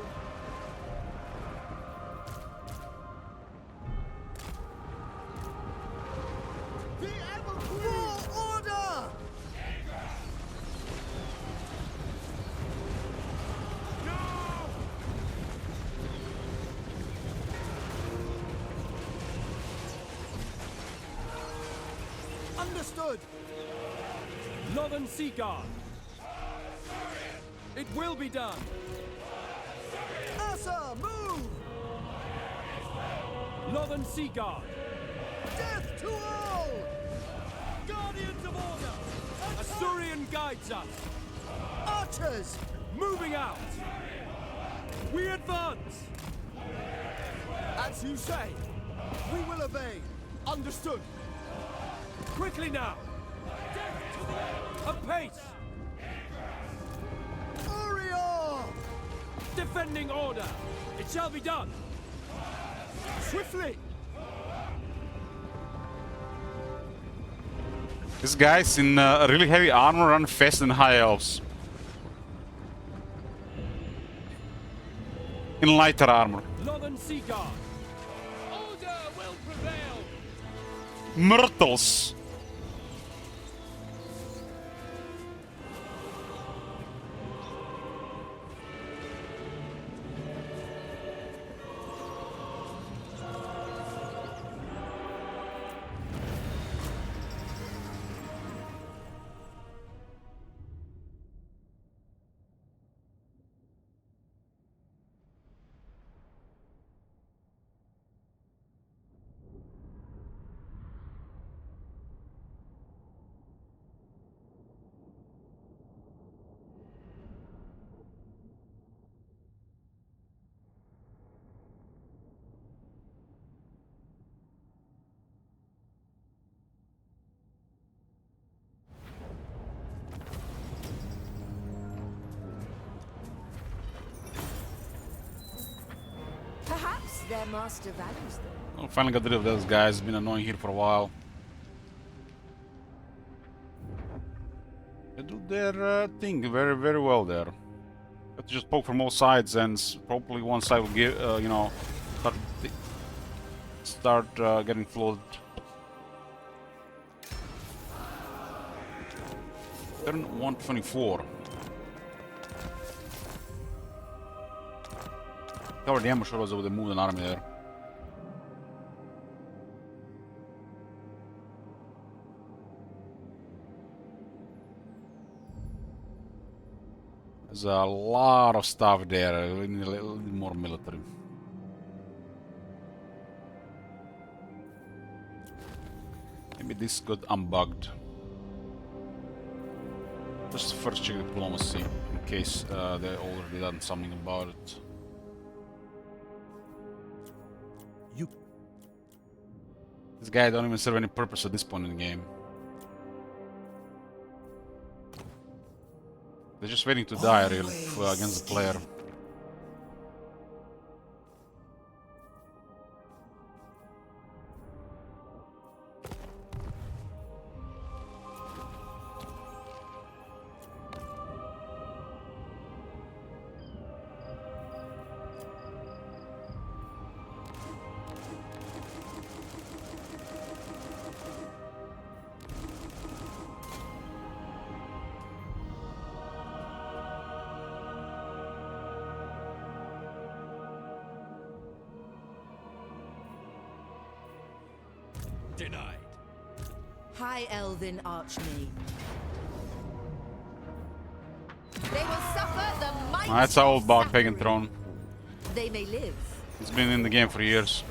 The Everqueen! For order! Understood! Northern Sea Guard. It will be done. Asa, move! Northern Sea Guard. Death to all! Guardians of Order. Assyrian guides us. Archers! Moving out. We advance. As you say, we will obey. Understood. Quickly now. Apace. Orior! Defending order. It shall be done. Swiftly! This guy's in really heavy armor, run fast and high elves. In lighter armor. Northern Sea Guard. Order will prevail. Myrtles. their master values them. Well, finally got rid of those guys. Been annoying here for a while. They do their thing very, very well there. Have to just poke from all sides, and probably one side will give, you know, start getting flooded. Turn 124. Cover the ambush roads over the moved an army there. There's a lot of stuff there. We need a little more military. Maybe this got unbugged. Just first check diplomacy in case they already done something about it. This guy don't even serve any purpose at this point in the game. They're just waiting to die, really, against the player. Denied. High Elven Archmage. They will suffer the might. That's our old bog pagan throne. They may live. It's been in the game for years.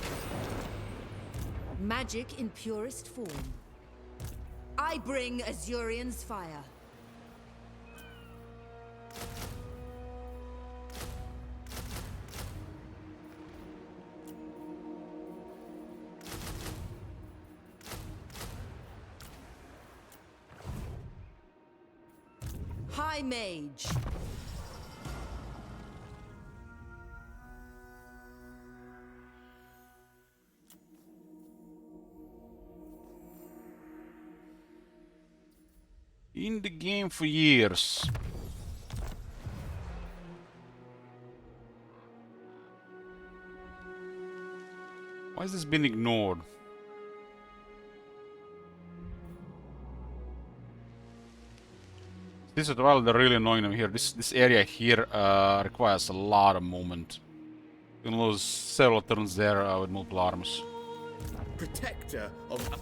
Magic in purest form. I bring Azurian's fire. High Mage. In the game for years. Why has this been ignored? This is while they're really annoying them here. This area here requires a lot of movement. You can lose several turns there with multiple arms. Protector of...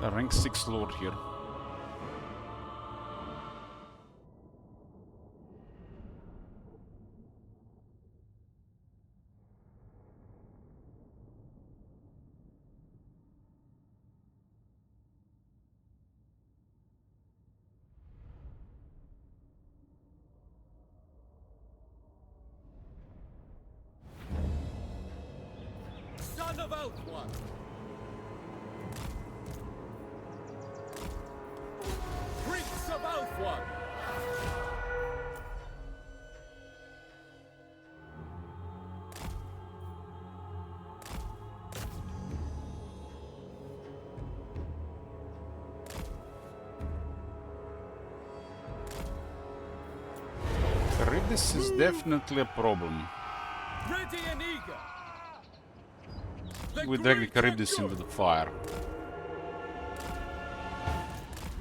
A rank 6 lord here. Son of Elfone! Prince of Elfone! This is definitely a problem. Ready and eager! The We directly great carried this and into good. the fire.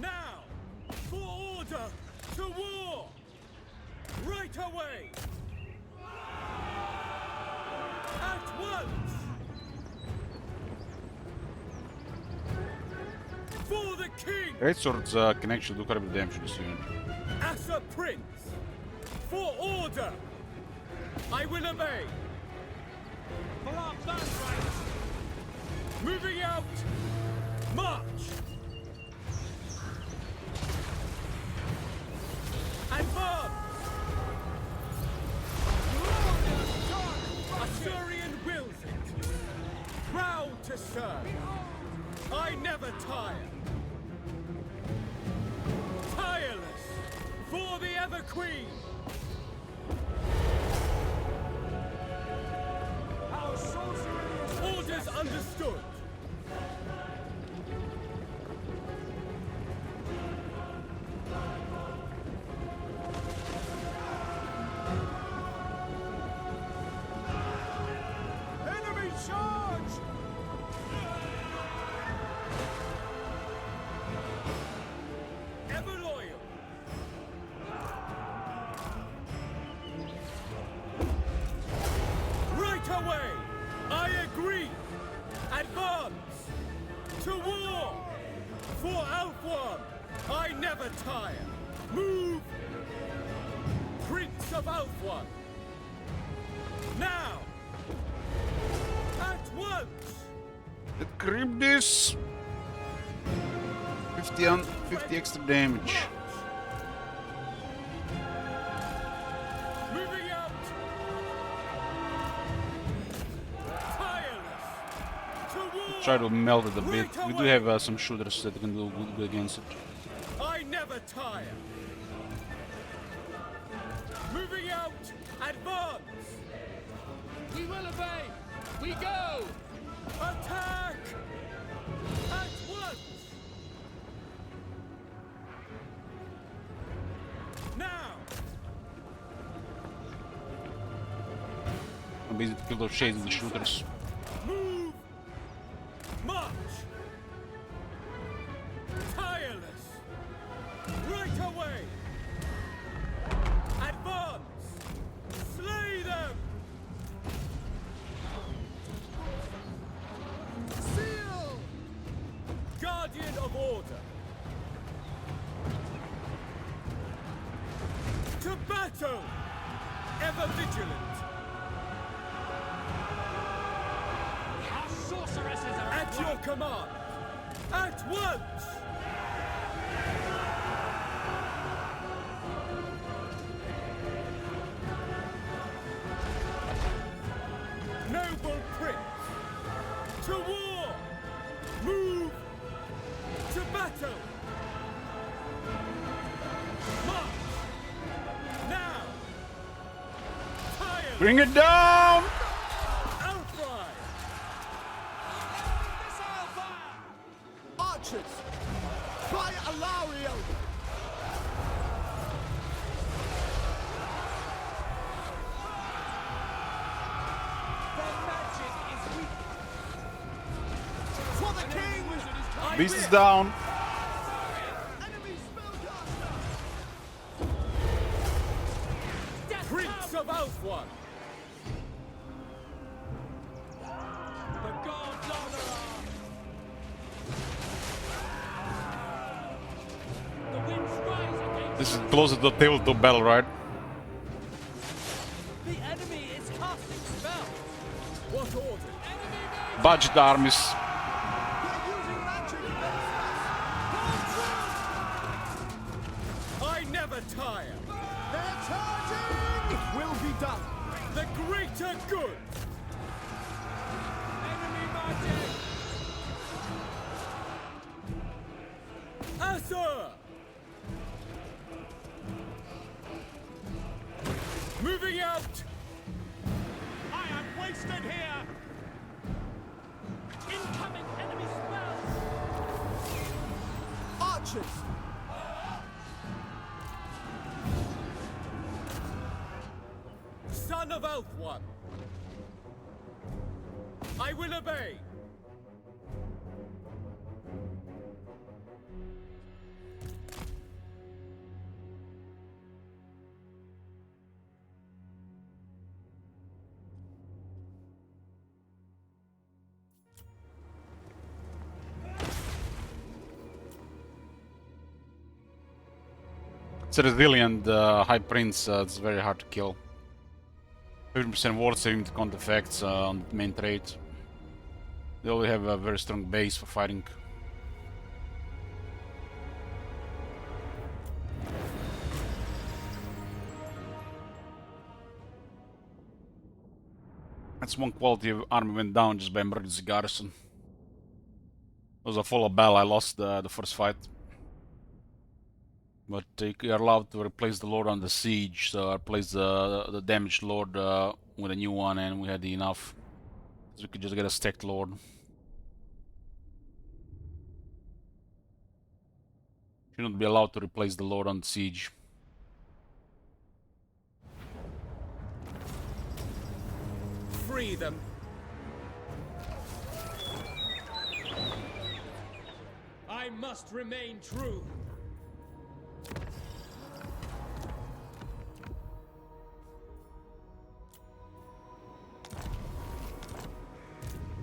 Now, for order to war! Right away! At once! For the king! Great swords can actually do quite a bit of damage to this unit. As a prince! For order! I will obey! For our birthright! Moving out! March! serve. I never tire. Tireless for the Ever Queen. Our sorcery is Orders understood. enemy charge! Ever loyal. Right away. I agree. Advance to war for Alfwan. I never tire. Move, Prince of Alfwan. Now, at once. Let's grip this. 50 extra damage. Moving out. Tireless to war. Try to melt it a bit. We do have some shooters that can do good against it. I never tire. Moving out. Advance. We will obey. We go. Attack. At once. Now. I'm busy to kill those shades with the shooters. Move. March. Tireless. Right away. Advance. Slay them. Seal. Guardian of order. To battle. Ever vigilant. Our sorceresses are At your command. At once. Noble Prince. To war. Move. To battle. March. Now. Bring it down! Outfly. Archers! By Alario! Their magic is weak. For the king! Beast is down. Enemy spellcaster! Prince of Alfwan. The gods honor us. The winds rise against This is closer to the tabletop battle, right? the enemy is casting spells. What order? Enemy Budget armies. They're using magic against I never tire. us! They're charging! It will be done! The greater good. enemy magic. Asur. Moving out. I am wasted here. Incoming enemy spells. Archers! Son of Alfwan. I will obey. It's a resilient High Prince, it's very hard to kill. 50% ward saving to count effects on the main trait. They only have a very strong base for fighting. That's one quality of army went down just by emergency garrison. It was a full of battle. I lost the first fight. But you're allowed to replace the Lord on the siege, so I replaced the damaged Lord with a new one, and we had enough. So we could just get a stacked Lord. Shouldn't be allowed to replace the Lord on the siege. Free them. I must remain true.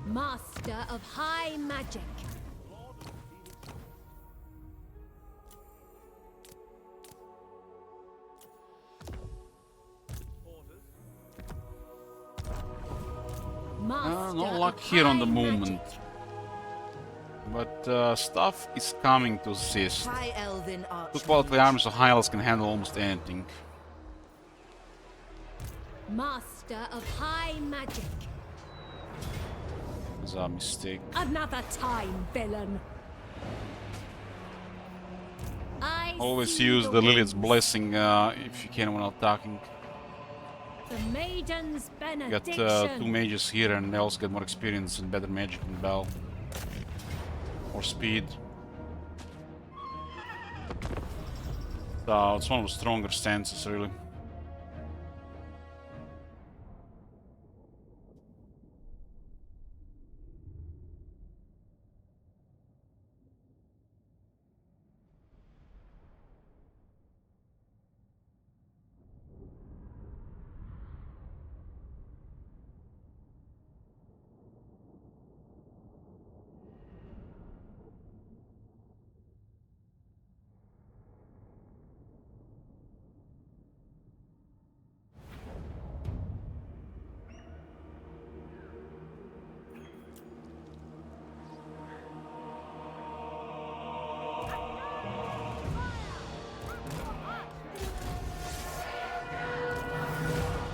Master of high magic. Master No of luck here on the high moment. magic. But stuff is coming to assist. High Elven Two Archmage. quality armies of high elves can handle almost anything. Master of high magic. That's a mistake. Another time, villain. I Always see use the Lilith's winds. blessing if you can when attacking. The maiden's You got benediction. two mages here, and they also get more experience and better magic in battle. Or speed. So it's one of the stronger stances, really.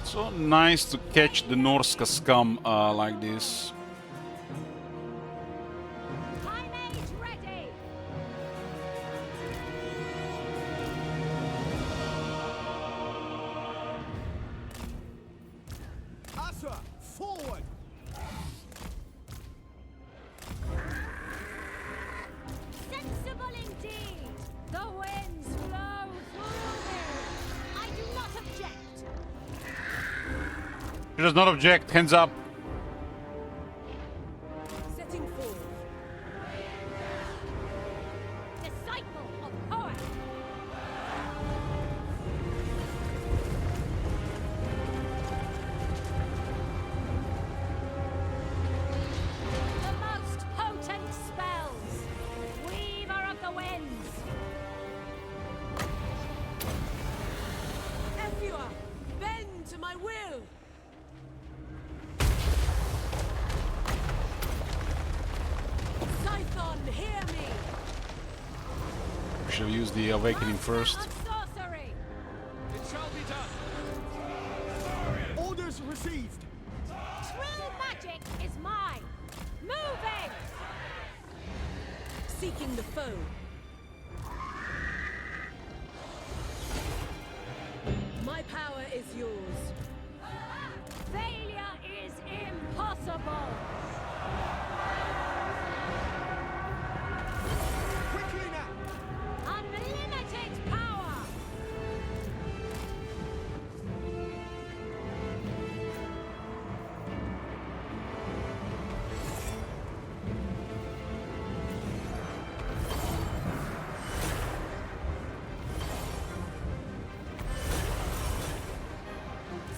So nice to catch the Norska scum like this. High mage ready. Asa, forward! Sensible indeed. The winds blow through me. I do not object. She does not object, hands up. Setting forth. Disciple of power. The most potent spells. Weaver of the winds. Everyone, bend to my will! Scython, hear me! We should use the awakening first. Of sorcery. It shall be done. Orders received! True magic is mine. Moving. Seeking the foe. My power is yours. Failure is impossible. Quickly now! Unlimited power.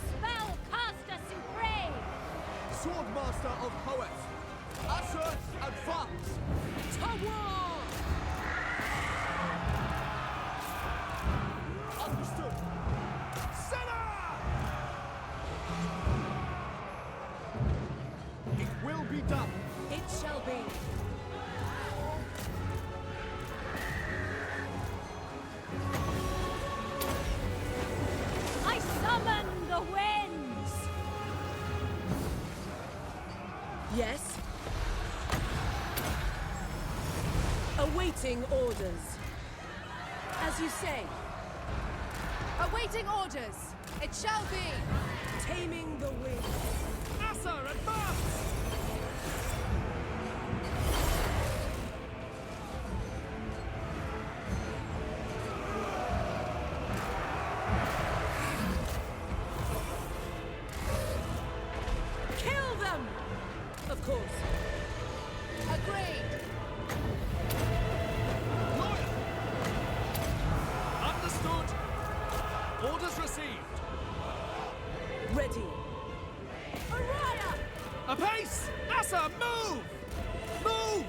Spellcaster supreme. Swordmaster of Hoeth! Asa, advance! To war! Understood! Senna! It will be done! It shall be. I summon the winds. Yes? Awaiting orders. As you say. Awaiting orders. It shall be. Taming the wind. Asa, advance! Kill them! Of course. Agreed. Loyal! Understood. Orders received. Ready. Araya! Apace! Asa, move! Move!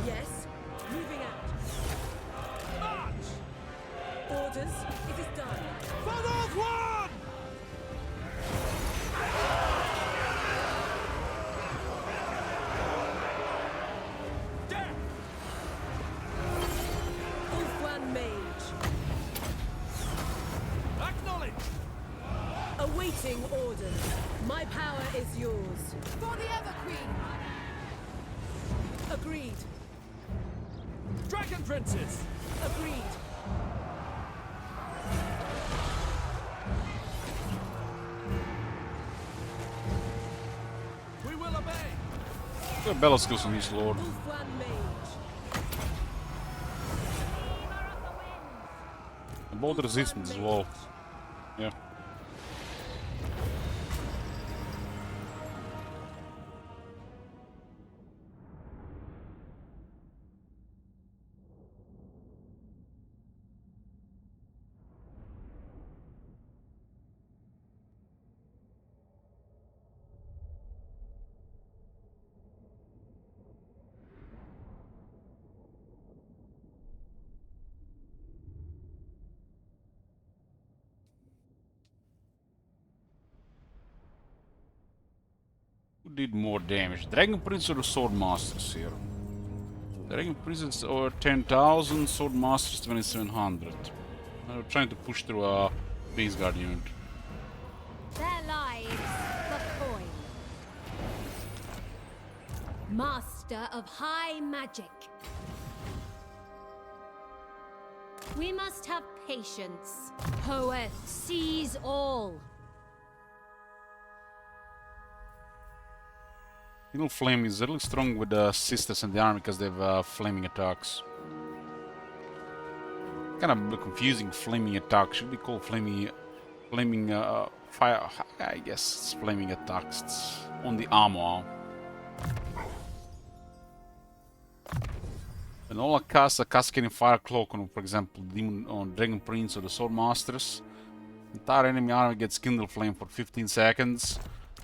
Yes. Moving out. March! Orders. It is done. Follow one! Death! Ulfwan Mage. Acknowledged! Awaiting orders. My power is yours. For the Ever Queen. Agreed. Dragon Princes! Agreed. We will obey! The Bella skills on his lord. Ulfwan Mage. And both resistance as well. Yeah. Who did more damage? Dragon Prince or the Sword Masters here? Dragon Prince over 10,000, Sword Masters 2700. I'm trying to push through a base guard unit. Their lives, the coin. Master of high magic. We must have patience. Poeth sees all. Little Flame is really strong with the sisters and the army because they have flaming attacks. Kind of a bit confusing, flaming attack. Should be called flaming fire. I guess it's flaming attacks. It's on the armor. And all I cast a cascading fire cloak on, for example, Demon on Dragon Prince or the Sword Masters. Entire enemy army gets kindle flame for 15 seconds.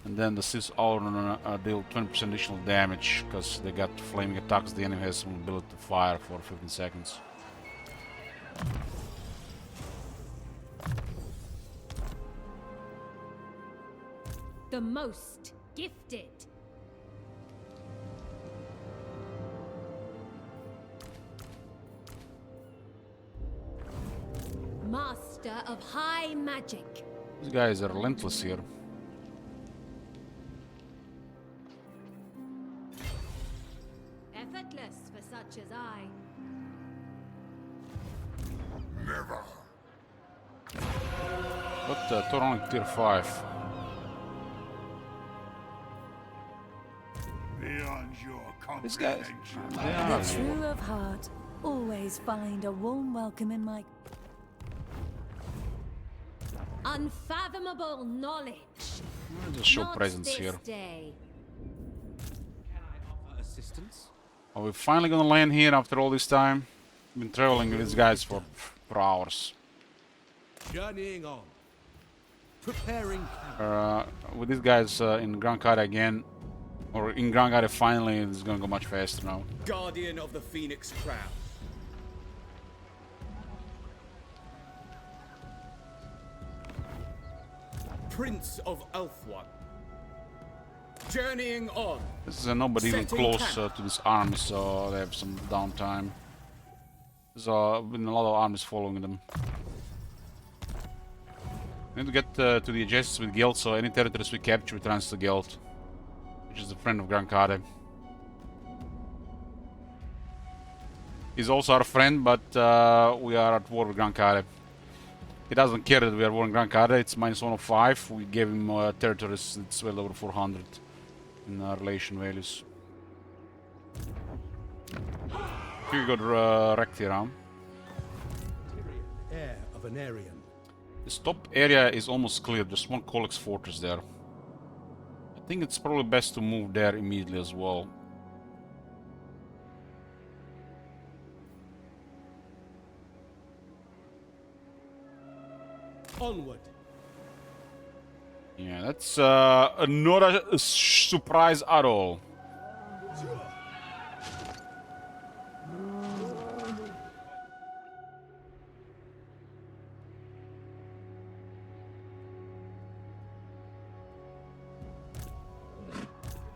And then the sis all deal 20% additional damage because they got flaming attacks. The enemy has some ability to fire for 15 seconds. The most gifted. Master of high magic. These guys are relentless here. Effortless for such as I. Never. But Thor only tier 5. Beyond your These guys, comprehension. they are. The true of heart always find a warm welcome in my... Unfathomable knowledge. Just show Not presence this here. day. Assistance? Are we finally gonna land here after all this time? Been traveling with these guys for hours. Journeying on. Preparing camp. With these guys in Grand Kara again, or in Grand Kara finally, it's gonna go much faster now. Guardian of the Phoenix Crown. Prince of Ulfwan. Journeying on. This is nobody even Setting close camp. to this army, so they have some downtime. There's been a lot of armies following them. We need to get to the adjacents with guild, so any territories we capture we transfer to guild, which is a friend of Grankade. He's also our friend, but we are at war with Grankade. He doesn't care that we are war with Grankade. It's -105. We gave him territories. It's well over 400 in relation values. Here we got wrecked here, huh? Heir of an Aryan. This top area is almost clear. Just one Colex fortress there. I think it's probably best to move there immediately as well. Onward. Yeah, that's not a surprise at all.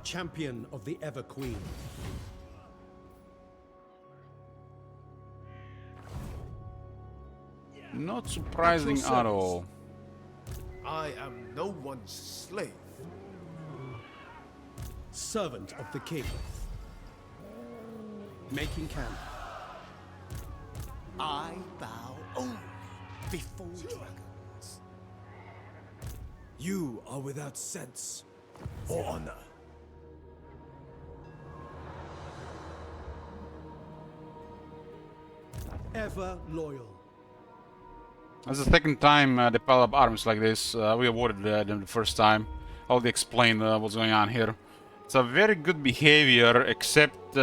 Champion of the Ever Queen. Not surprising at all. I am no one's slave. Servant of the king. Making camp. I bow only before dragons. You are without sense or honor. Ever loyal. That's the second time they pile up armies like this. We avoided them the first time. I'll already explain what's going on here. It's a very good behavior, except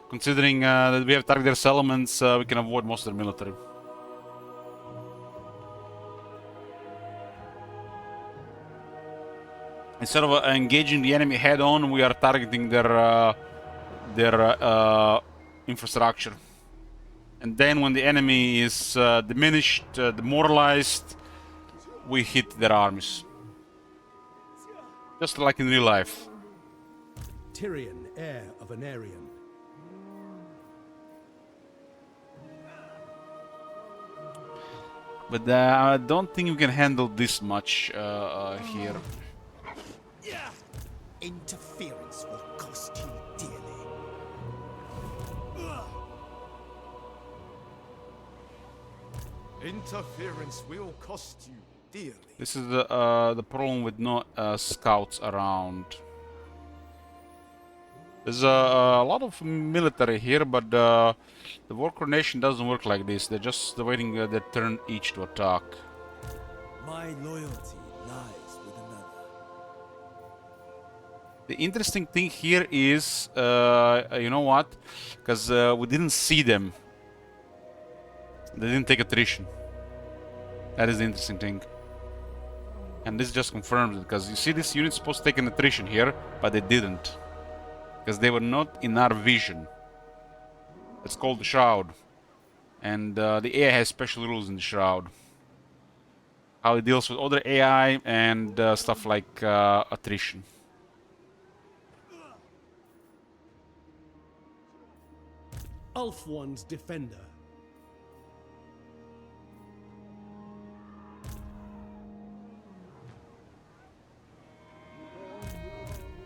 considering that we have targeted settlements, we can avoid most of the military. Instead of engaging the enemy head-on, we are targeting their infrastructure. And then when the enemy is diminished, demoralized, we hit their armies. Just like in real life. Tyrion, heir of an Aryan. But I don't think we can handle this much here. Interference will cost you dearly. Interference will cost you dearly. This is the problem with no scouts around. There's a lot of military here, but the war coordination doesn't work like this. They're just waiting their turn each to attack. My loyalty lies with another. The interesting thing here is, you know what? Because we didn't see them. They didn't take attrition. That is the interesting thing. And this just confirms it, because you see this unit's supposed to take an attrition here, but they didn't. Because they were not in our vision. It's called the Shroud. And the AI has special rules in the Shroud. How it deals with other AI and stuff like attrition. Ulfwan's defender.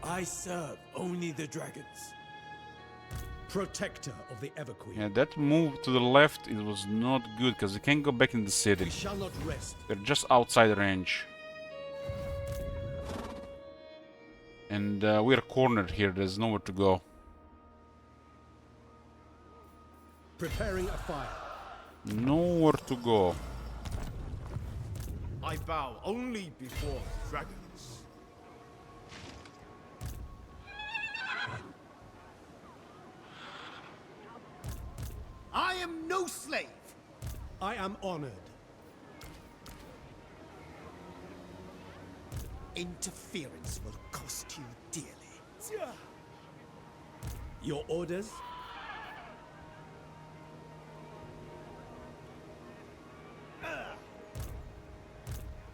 I serve only the dragons. Protector of the Ever Queen. Yeah, that move to the left, it was not good, because they can't go back in the city. We shall not rest. They're just outside range. And we're cornered here, there's nowhere to go. Preparing a fire. Nowhere to go. I bow only before dragons. I am no slave. I am honored. Interference will cost you dearly. Your orders?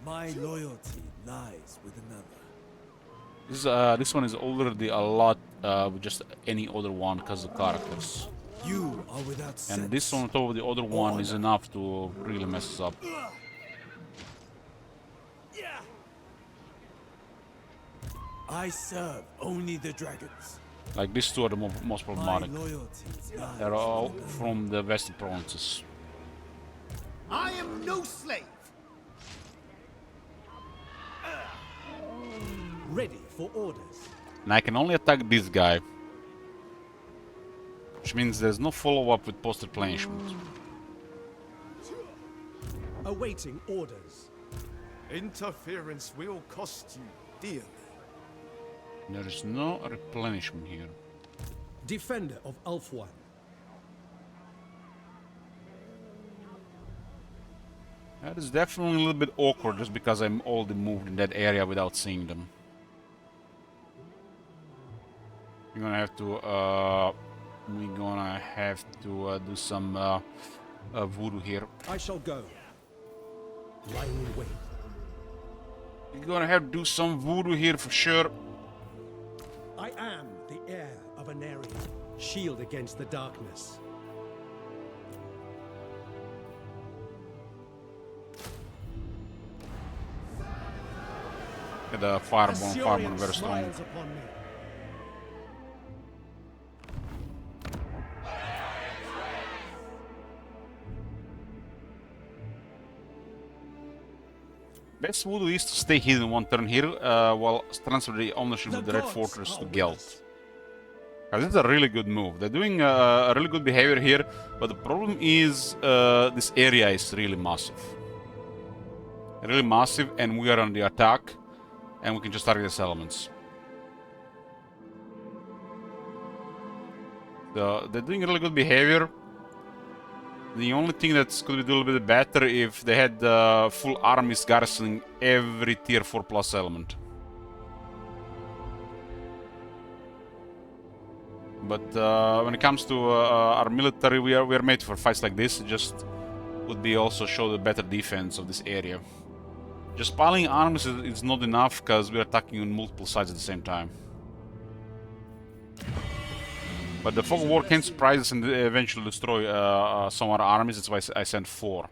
My loyalty lies with This another. this one is already a lot with just any other one because of characters. You are without sense. And this one on top of the other one is enough to really mess us up. I serve only the dragons. Like these two are the most problematic. Loyalty lies They're all from the western provinces. I am no slave. Ready for orders. And I can only attack this guy. Which means there's no follow-up with post-replenishment. Awaiting orders. Interference will cost you dearly. There is no replenishment here. Defender of Ulfuan. That is definitely a little bit awkward just because I'm already moved in that area without seeing them. We're gonna have to do some voodoo here. I shall go. Lying in wait. We're gonna have to do some voodoo here for sure. I am the heir of an area. Shield against the darkness. The fireborn Assyrian very strong. smiles upon me. Best voodoo is to stay hidden one turn here, while transfer the ownership of the Red Fortress to Geld. This is a really good move. They're doing a really good behavior here, but the problem is this area is really massive. Really massive, and we are on the attack, and we can just target the settlements. So they're doing really good behavior. The only thing that's could be do a little bit better if they had full armies garrisoning every tier 4+ element. But when it comes to our military, we are made for fights like this. It just would be also show the better defense of this area. Just piling armies is not enough because we are attacking on multiple sides at the same time. But the Fog of War can surprise us and eventually destroy some of our armies. That's why I sent 4.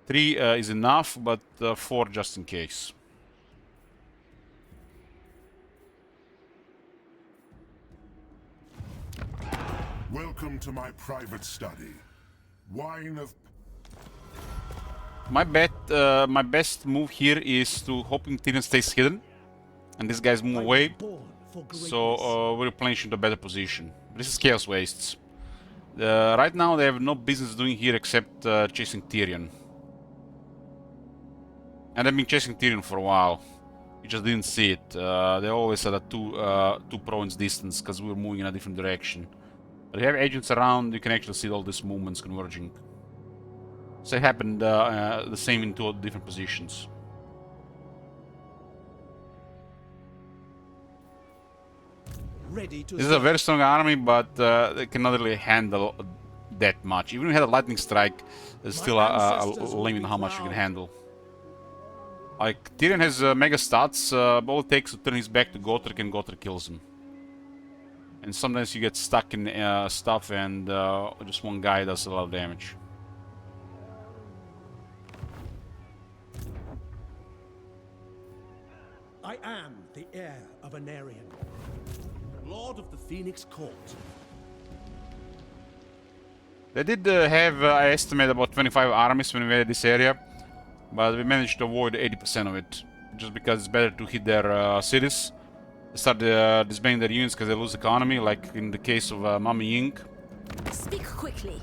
3 is enough, but 4 just in case. Welcome to my private study. Wine of... My best move here is to hoping Eataine stays hidden, and these guys move away. So we replenish into a better position. This is Chaos Wastes. Right now they have no business doing here except chasing Tyrion. And they've been chasing Tyrion for a while. You just didn't see it. They're always at a two province distance because we were moving in a different direction. But if you have agents around, you can actually see all these movements converging. So it happened the same in 2 different positions. This is a very strong army, but they cannot really handle that much. Even if you had a lightning strike, there's still a limit on how much you can handle. Like, Tyrion has mega stats, but all it takes to turn his back to Gotrek, and Gotrek kills him. And sometimes you get stuck in stuff, and just one guy does a lot of damage. I am the heir of an Aryan. Lord of the Phoenix Court. They did have, I estimate, about 25 armies when we invaded this area, but we managed to avoid 80% of it, just because it's better to hit their cities. They start disbanding their units because they lose economy, like in the case of Mama Ying. Speak quickly.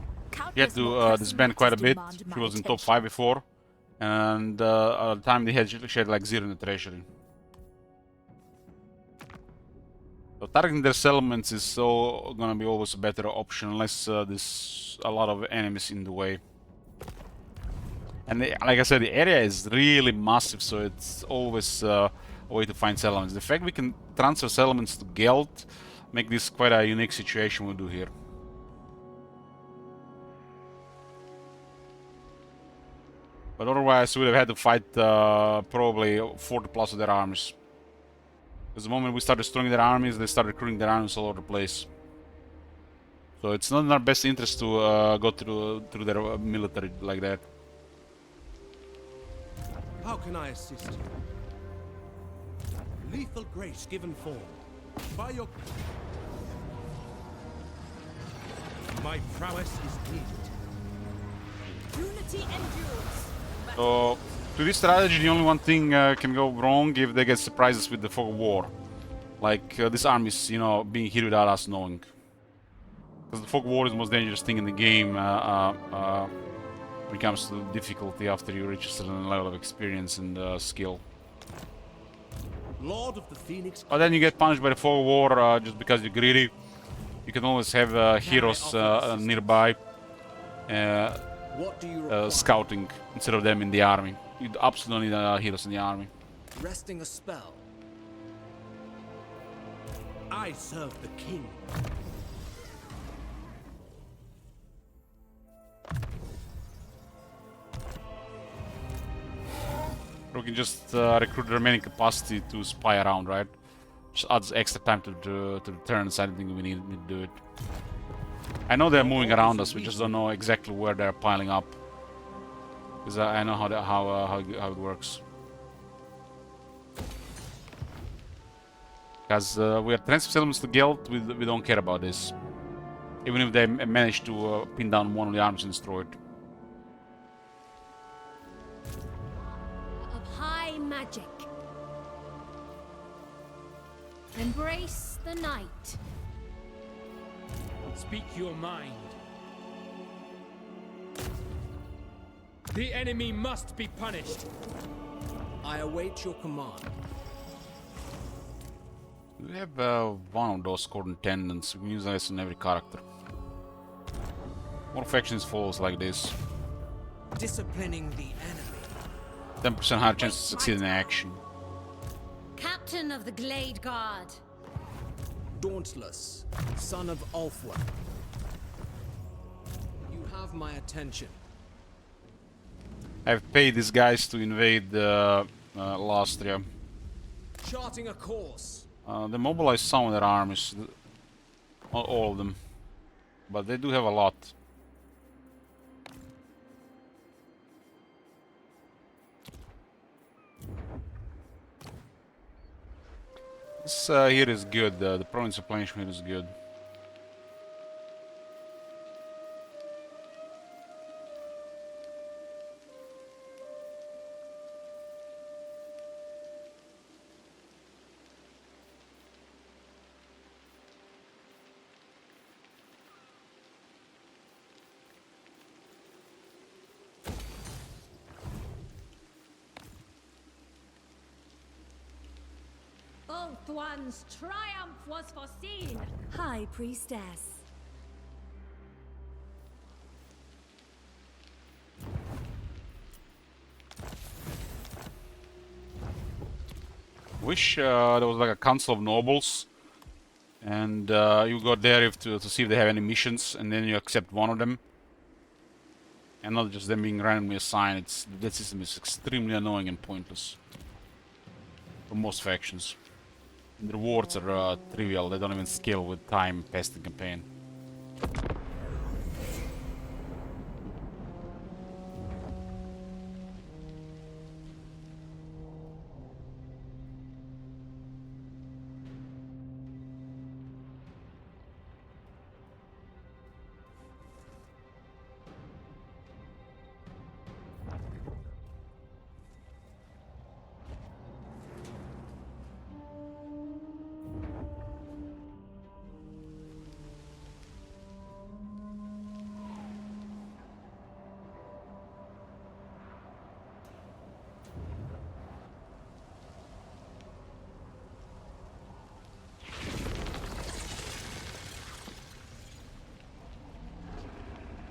He had to disband quite a bit. She was in top 5 before, and at the time she had like 0 in the treasury. So targeting their settlements is gonna be always a better option unless there's a lot of enemies in the way. And like I said, the area is really massive, so it's always a way to find settlements. The fact we can transfer settlements to Geld make this quite a unique situation we do here. But otherwise, we would have had to fight probably 40+ of their armies. Because the moment we start destroying their armies, they start recruiting their armies all over the place. So it's not in our best interest to go through their military like that. How can I assist you? Lethal grace given form. By your... My prowess is needed. Unity endures. So, to this strategy, the only one thing can go wrong if they get surprises with the fog of war. Like, this army is, you know, being hit without us knowing. Because the fog of war is the most dangerous thing in the game when it comes to difficulty after you reach a certain level of experience and skill. Lord of the Phoenix. But then you get punished by the fog of war just because you're greedy. You can always have heroes nearby What do you require? scouting instead of them in the army. You absolutely need heroes in the army. Resting a spell. I serve the king. We can just recruit the remaining capacity to spy around, right? Just adds extra time to the turns. I don't think we need to do it. I know they're moving around us. We just don't know exactly where they're piling up. Because I know how it works. Because we are transfer settlements to Guild, we don't care about this. Even if they manage to pin down one of the armies and destroy it. Of high magic. Embrace the night. Speak your mind. The enemy must be punished. I await your command. We have one of those cordon tendons. We can use this on every character. More factions falls like this. Disciplining the enemy. 10% higher chance to succeed in action. Captain of the Glade Guard. Dauntless, son of Ulfwyn. You have my attention. I've paid these guys to invade Lastria. Charting a course. They mobilize some of their armies. Not all of them. But they do have a lot. This here is good. The province replenishment is good. Ulthuan's triumph was foreseen. High Priestess. Wish there was like a council of nobles, and you go there to see if they have any missions, and then you accept one of them, and not just them being randomly assigned. That system is extremely annoying and pointless for most factions. And the rewards are trivial; they don't even scale with time past the campaign.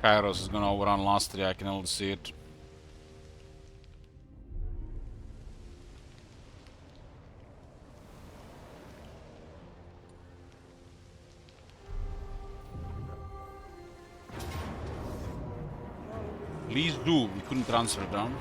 Kairos is gonna overrun Lastria, I can already see it. Please do, we couldn't transfer down.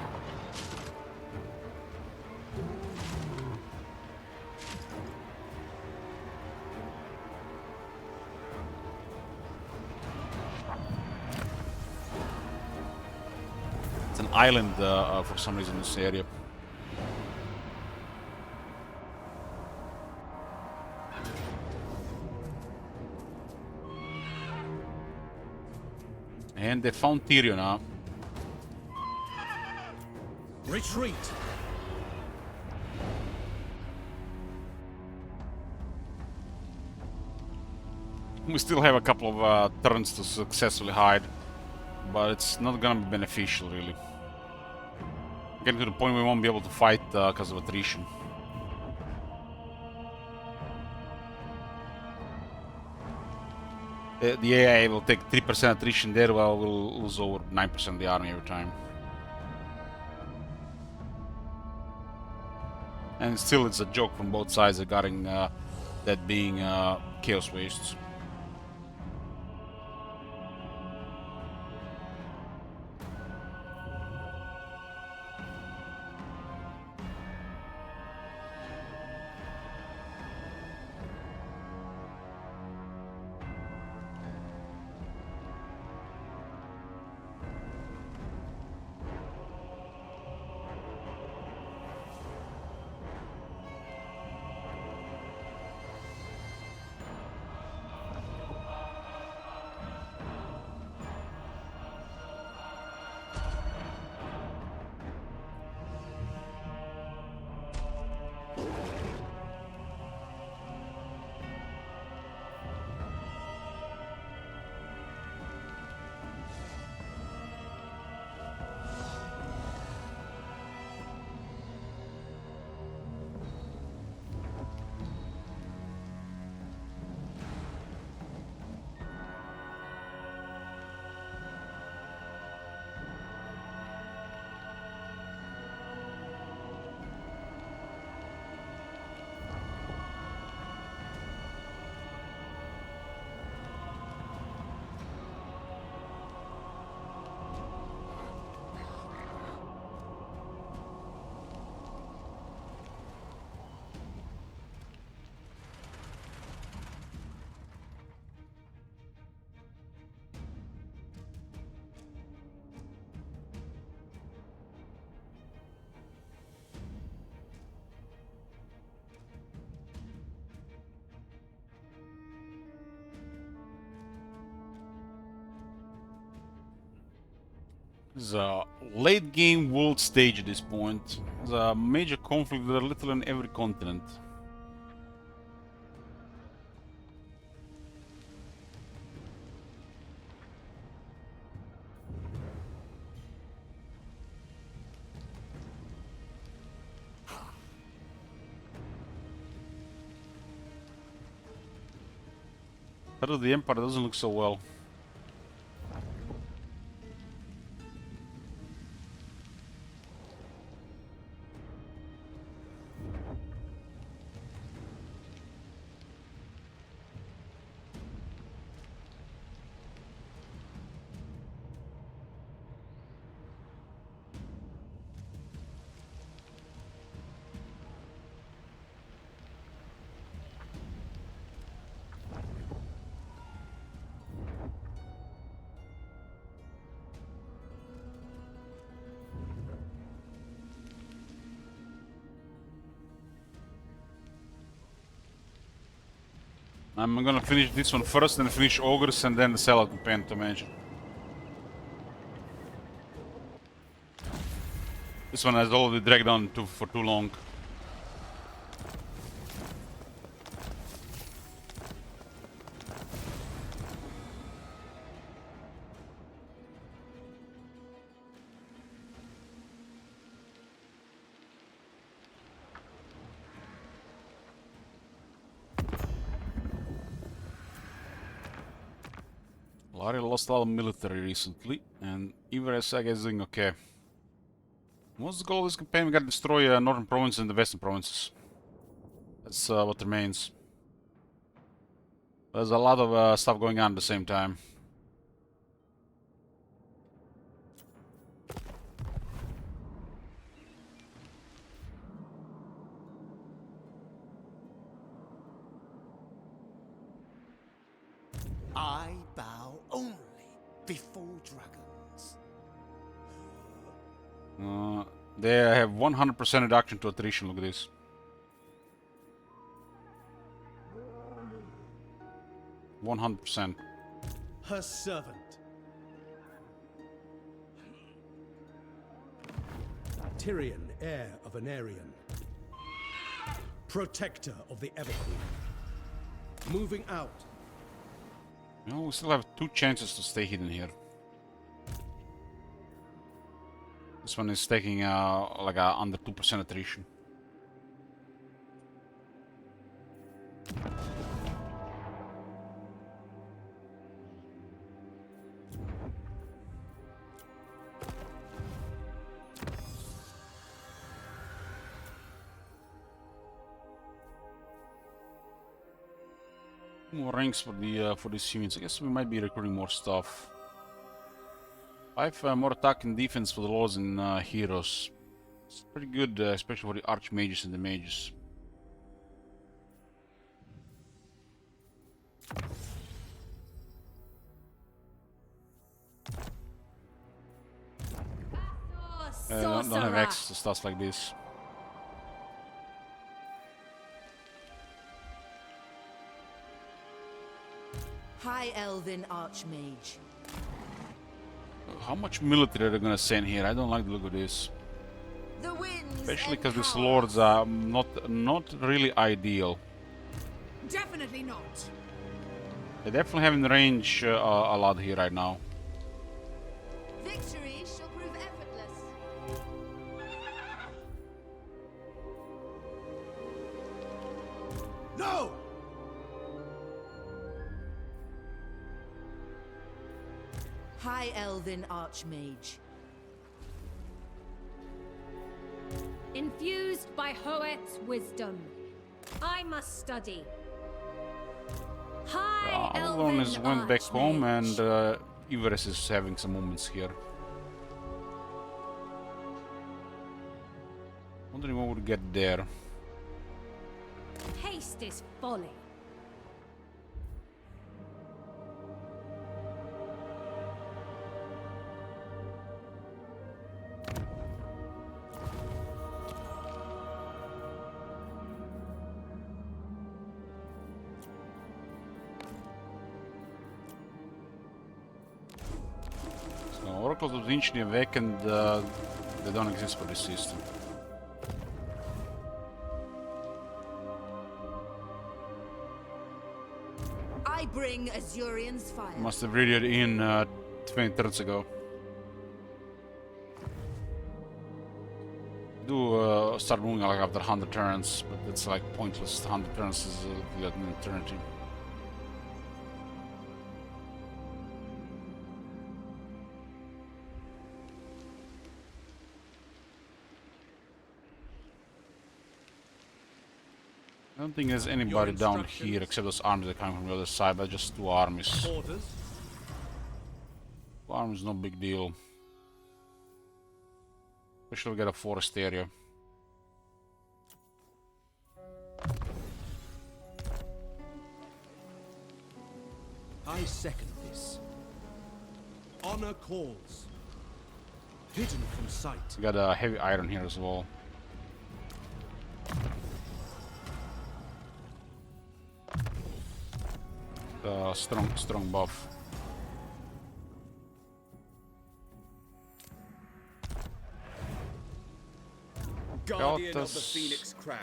It's an island for some reason in this area. And they found Tyrion now. Retreat! We still have a couple of turns to successfully hide, but it's not gonna be beneficial, really. Getting to the point we won't be able to fight because of attrition. The AI will take 3% attrition there, while we'll lose over 9% of the army every time. And still, it's a joke from both sides regarding that being chaos wastes. It's a late game world stage at this point. There's a major conflict with literally on every continent. That of the Empire doesn't look so well. I'm gonna finish this one first, then finish Ogres, and then the Sellout Campaign to mention. This one has already dragged on for too long. Lari lost a lot of military recently, and Iveres, I guess, is doing okay. What's the goal of this campaign? We gotta destroy northern provinces and the western provinces. That's what remains. There's a lot of stuff going on at the same time. I bow only before dragons. They have 100% reduction to attrition, look at this. %100%. Her servant. Tyrion, heir of Anarion. Protector of the Everqueen. Moving out. No, we still have 2 chances to stay hidden here. This one is taking like a under 2% attrition. More ranks for these units. I guess we might be recruiting more stuff. 5 more attack and defense for the lords and heroes. It's pretty good, especially for the archmages and the mages. Don't have access to stuff like this. High Elven Archmage. How much military are they gonna send here? I don't like the look of this. The winds Especially because these lords are not really ideal. Definitely not. They definitely have in range a lot here right now. Victory shall prove effortless. No! High Elven Archmage. Infused by Hoet's wisdom, I must study. High Alon is went back home and Archmage. Ivarys is having some moments here. Wondering what would get there. Haste is folly. So Oracles of Ancient Awakened, they don't exist for this system. I bring Azurian's fire. Must have read it in 20 turns ago. Do start moving like after 100 turns, but it's like pointless. 100 turns is like an eternity. I don't think there's anybody down here except those armies that are coming from the other side, but just 2 armies. Orders. 2 armies, no big deal. Especially we get a forest area. I second this. Honor calls. Hidden from sight. We got a heavy iron here as well. Strong buff. Guardian of the us. Phoenix Crown.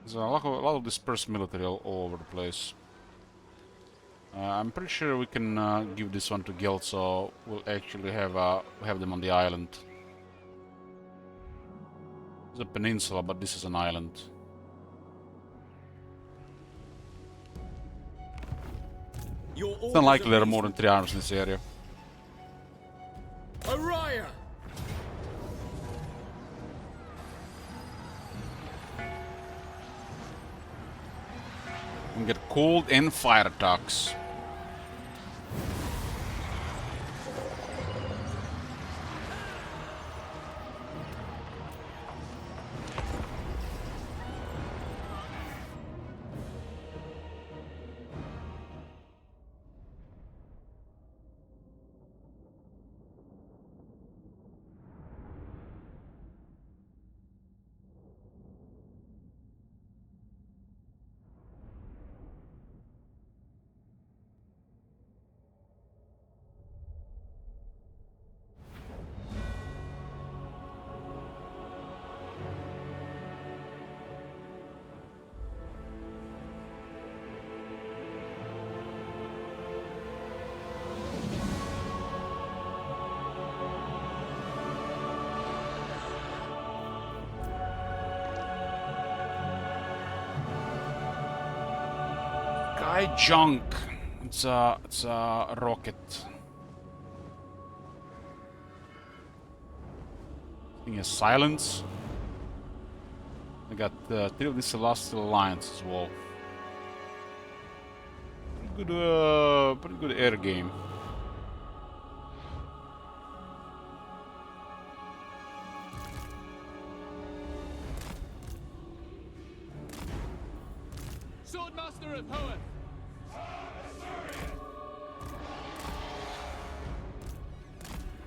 There's a lot of dispersed military all over the place. I'm pretty sure we can give this one to Gelt, so we'll actually have them on the island. It's a peninsula, but this is an island. It's unlikely there are more than 3 armies in this area. Araya! We get cold and fire attacks. Sky junk. It's a rocket. I think it's silence. I got 3 of these Celestial Alliance as well. Pretty good air game. Swordmaster of Hoeth.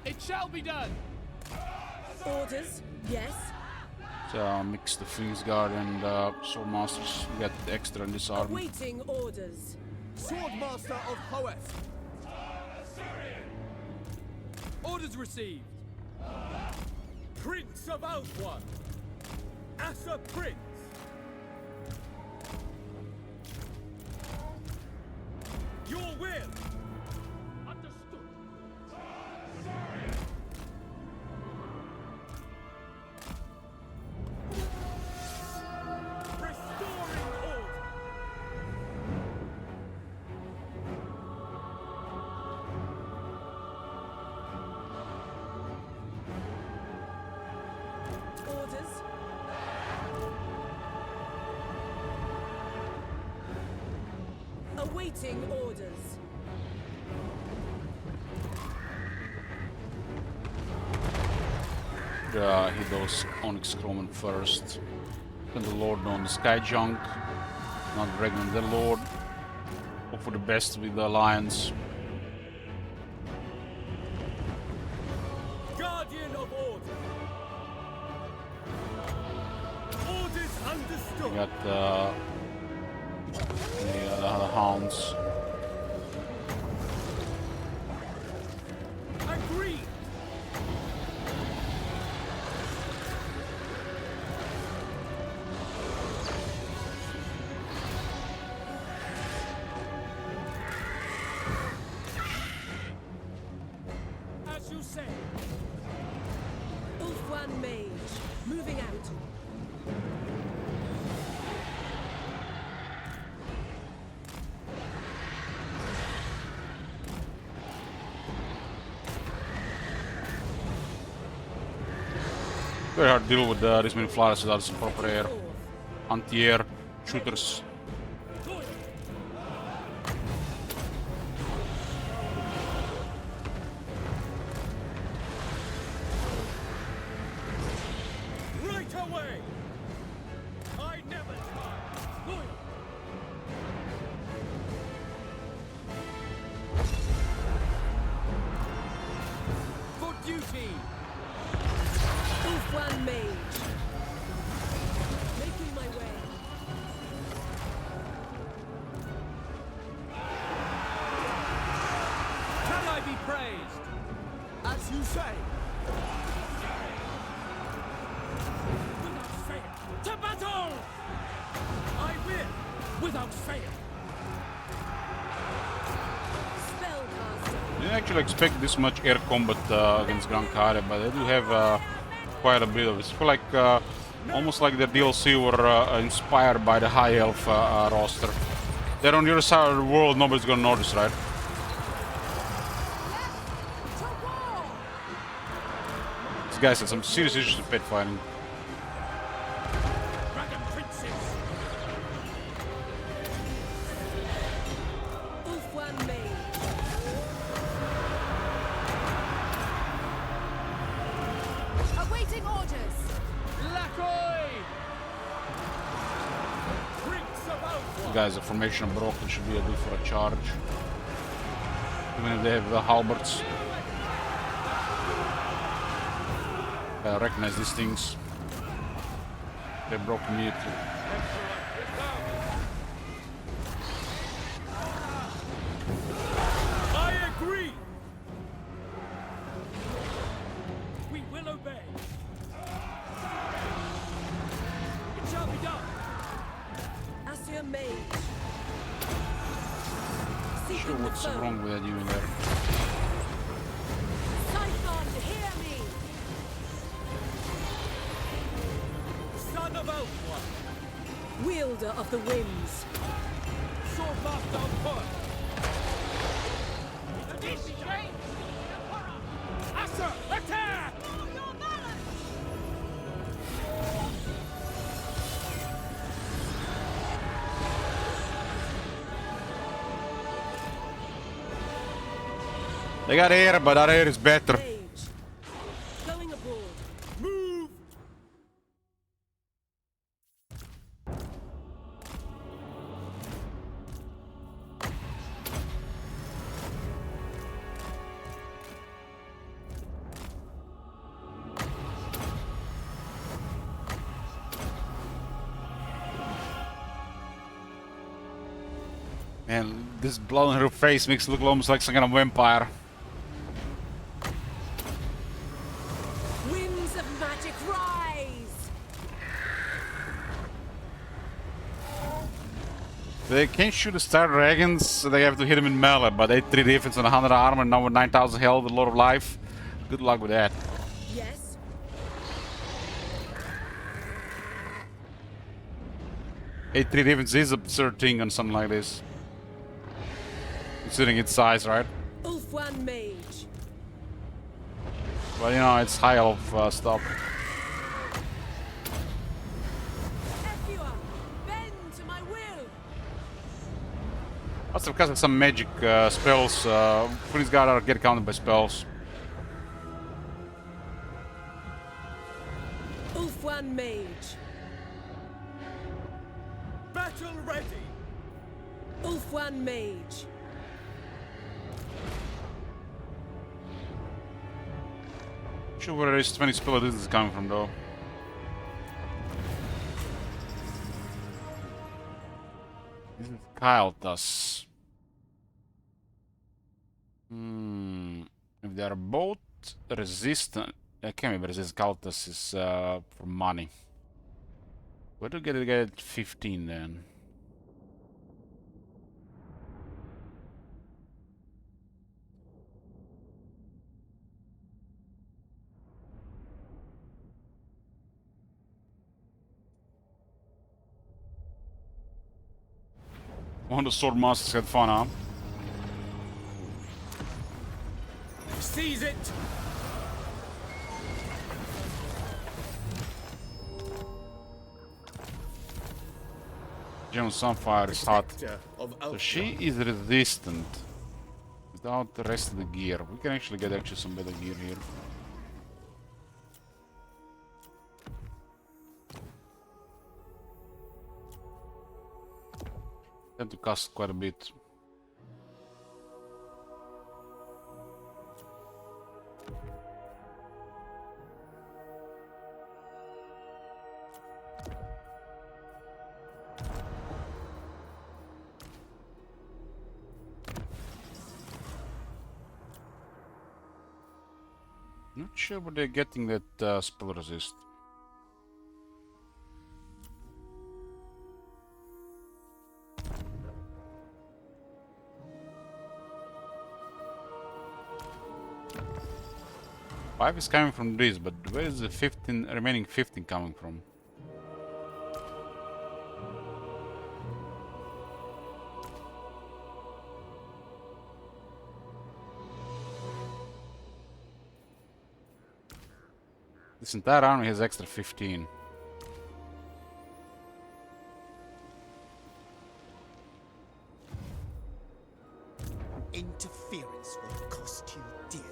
It shall be done. Orders, yes. Mix the Fiends Guard and Swordmasters. We got the extra in this army. Awaiting orders. Swordmaster of Hoeth. Orders received. Prince of Outward. Asa Prince. Your will. Understood. Restoring order. Orders. Awaiting orders. Hit those Onyx Chromen first. Then the Lord on the Sky Junk. Not Regnant the Lord. Hope for the best with the Alliance. Guardian of order. Orders We understood. got the Hounds. Agreed. As you say. Ulfwan Mage. Moving out. Very hard to deal with this many flyers without some proper air. Anti-air shooters. Right away. I never tire. Loyal. For duty. Ulfwan Mage. Making my way. Can I be praised? As you say. Without fail. To battle! I will. Without fail. Spellcaster. I didn't actually expect this much air combat against Gran Kare, but they do have quite a bit of it. It's like almost like the DLC were inspired by the High Elf roster. They're on the other side of the world, nobody's gonna notice, right? These guys had some serious issues with pit fighting. Dragon Princess. Ulfwan Mage. Awaiting orders. Lacoy! Prince of Outward. You guys, the formation of broken should be able for a charge. Even if they have halberds. I recognize these things. They're broken immediately. I agree. We will obey. It shall be done. Asir Mage. Sure, Seeking the what's foe. wrong with that unit there? Scython, hear me! Son of Outward. Wielder of the winds. sword blast down put. Asa, attack! They got air, but our air is better. Mage. Going aboard. Move! Man, this blood on her face makes it look almost like some kind of vampire. Winds of magic rise. They can't shoot the star dragons, so they have to hit them in melee, but 8-3 defense and 100 armor, now with 9,000 health, a lot of life. Good luck with that. Yes. 8-3 defense is absurd thing on something like this. Considering its size, right? Ulfwan Mage. But you know, it's high elf stuff. Efua, bend to my will. Also because of some magic spells, Queen's Guard get counted by spells. Ulfwan Mage. Battle ready! Ulfwan Mage. Sure where this 20 spell this is coming from though. This is Kyltas. If they are both resistant, I can't be resistant. Kyltas is for money. Where do you get 15 then? One of the sword masters had fun, huh? Seize it! Gem Sunfire is hot. Spectre of So Ulfwan. she is resistant without the rest of the gear. We can actually get some better gear here. Tend to cost quite a bit. Not sure where they're getting that spell resist. Five is coming from this, but where is the 15 remaining 15 coming from? This entire army has extra 15. Interference will cost you dearly.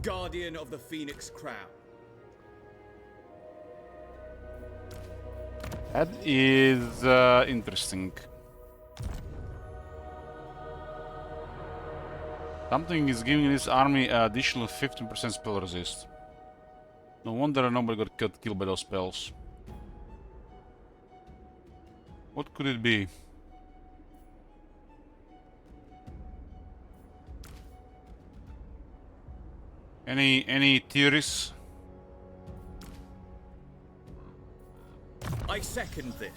Guardian of the Phoenix Crown. That is interesting. Something is giving this army additional 15% spell resist. No wonder nobody got killed by those spells. What could it be? Any theories? I second this.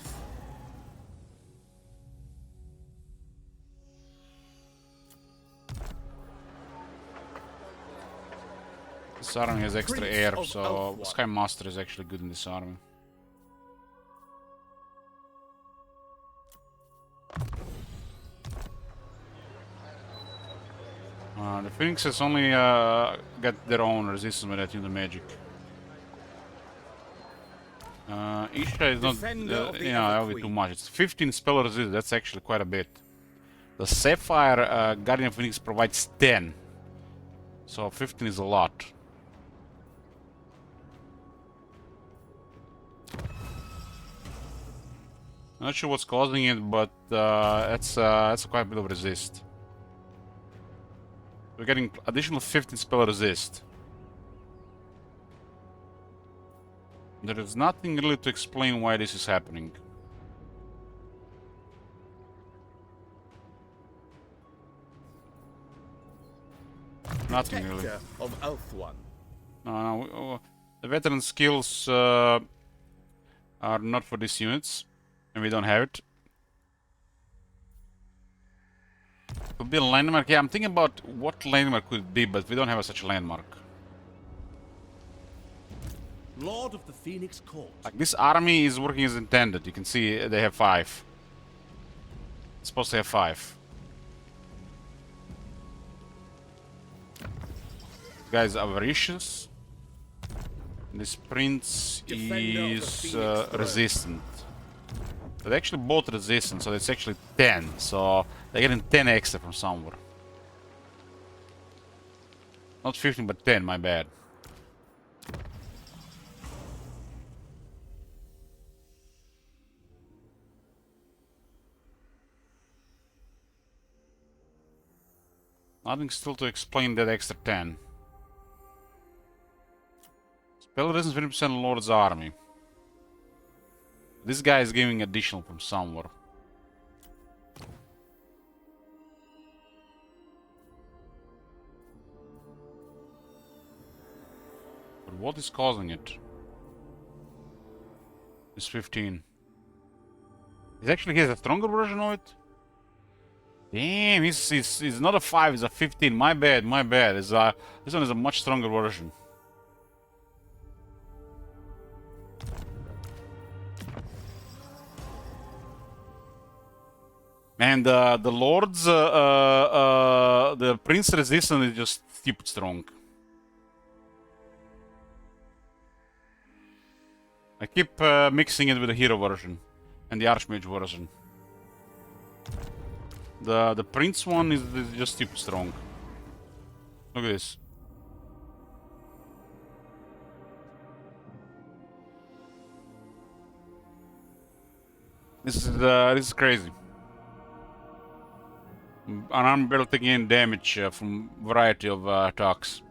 This army has extra Prince air, of so Elfwine. Sky Master is actually good in this army. The Phoenixes only got their own resistance when they the magic. Isha is not, Defender of the you know, that'll be Ever too Queen. much. It's 15 spell resist, that's actually quite a bit. The Sapphire Guardian Phoenix provides 10. So 15 is a lot. Not sure what's causing it, but that's quite a bit of resist. We're getting additional 15 spell resist. There is nothing really to explain why this is happening. Nothing really. Protector of Elfwine. No, the veteran skills are not for these units, and we don't have it. Could be a landmark. Yeah, I'm thinking about what landmark could it be, but we don't have such a landmark. Lord of the Phoenix Court. Like this army is working as intended. You can see they have 5. It's supposed to have 5. This guy is avaricious. This prince is resistant. They're actually both resistant, so it's actually 10. So they're getting 10 extra from somewhere. Not 15, but 10, my bad. Nothing still to explain that extra 10. Spell resistance 50% Lord's army. This guy is giving additional from somewhere. But what is causing it? It's 15. He actually has a stronger version of it? Damn, he's not a 5, he's a 15. My bad, my bad. This one is a much stronger version. And the Lord's, the Prince Resistance is just stupid strong. I keep mixing it with the Hero version and the Archmage version. The Prince one is just stupid strong. Look at this. This is crazy. And I'm barely taking any damage from variety of attacks.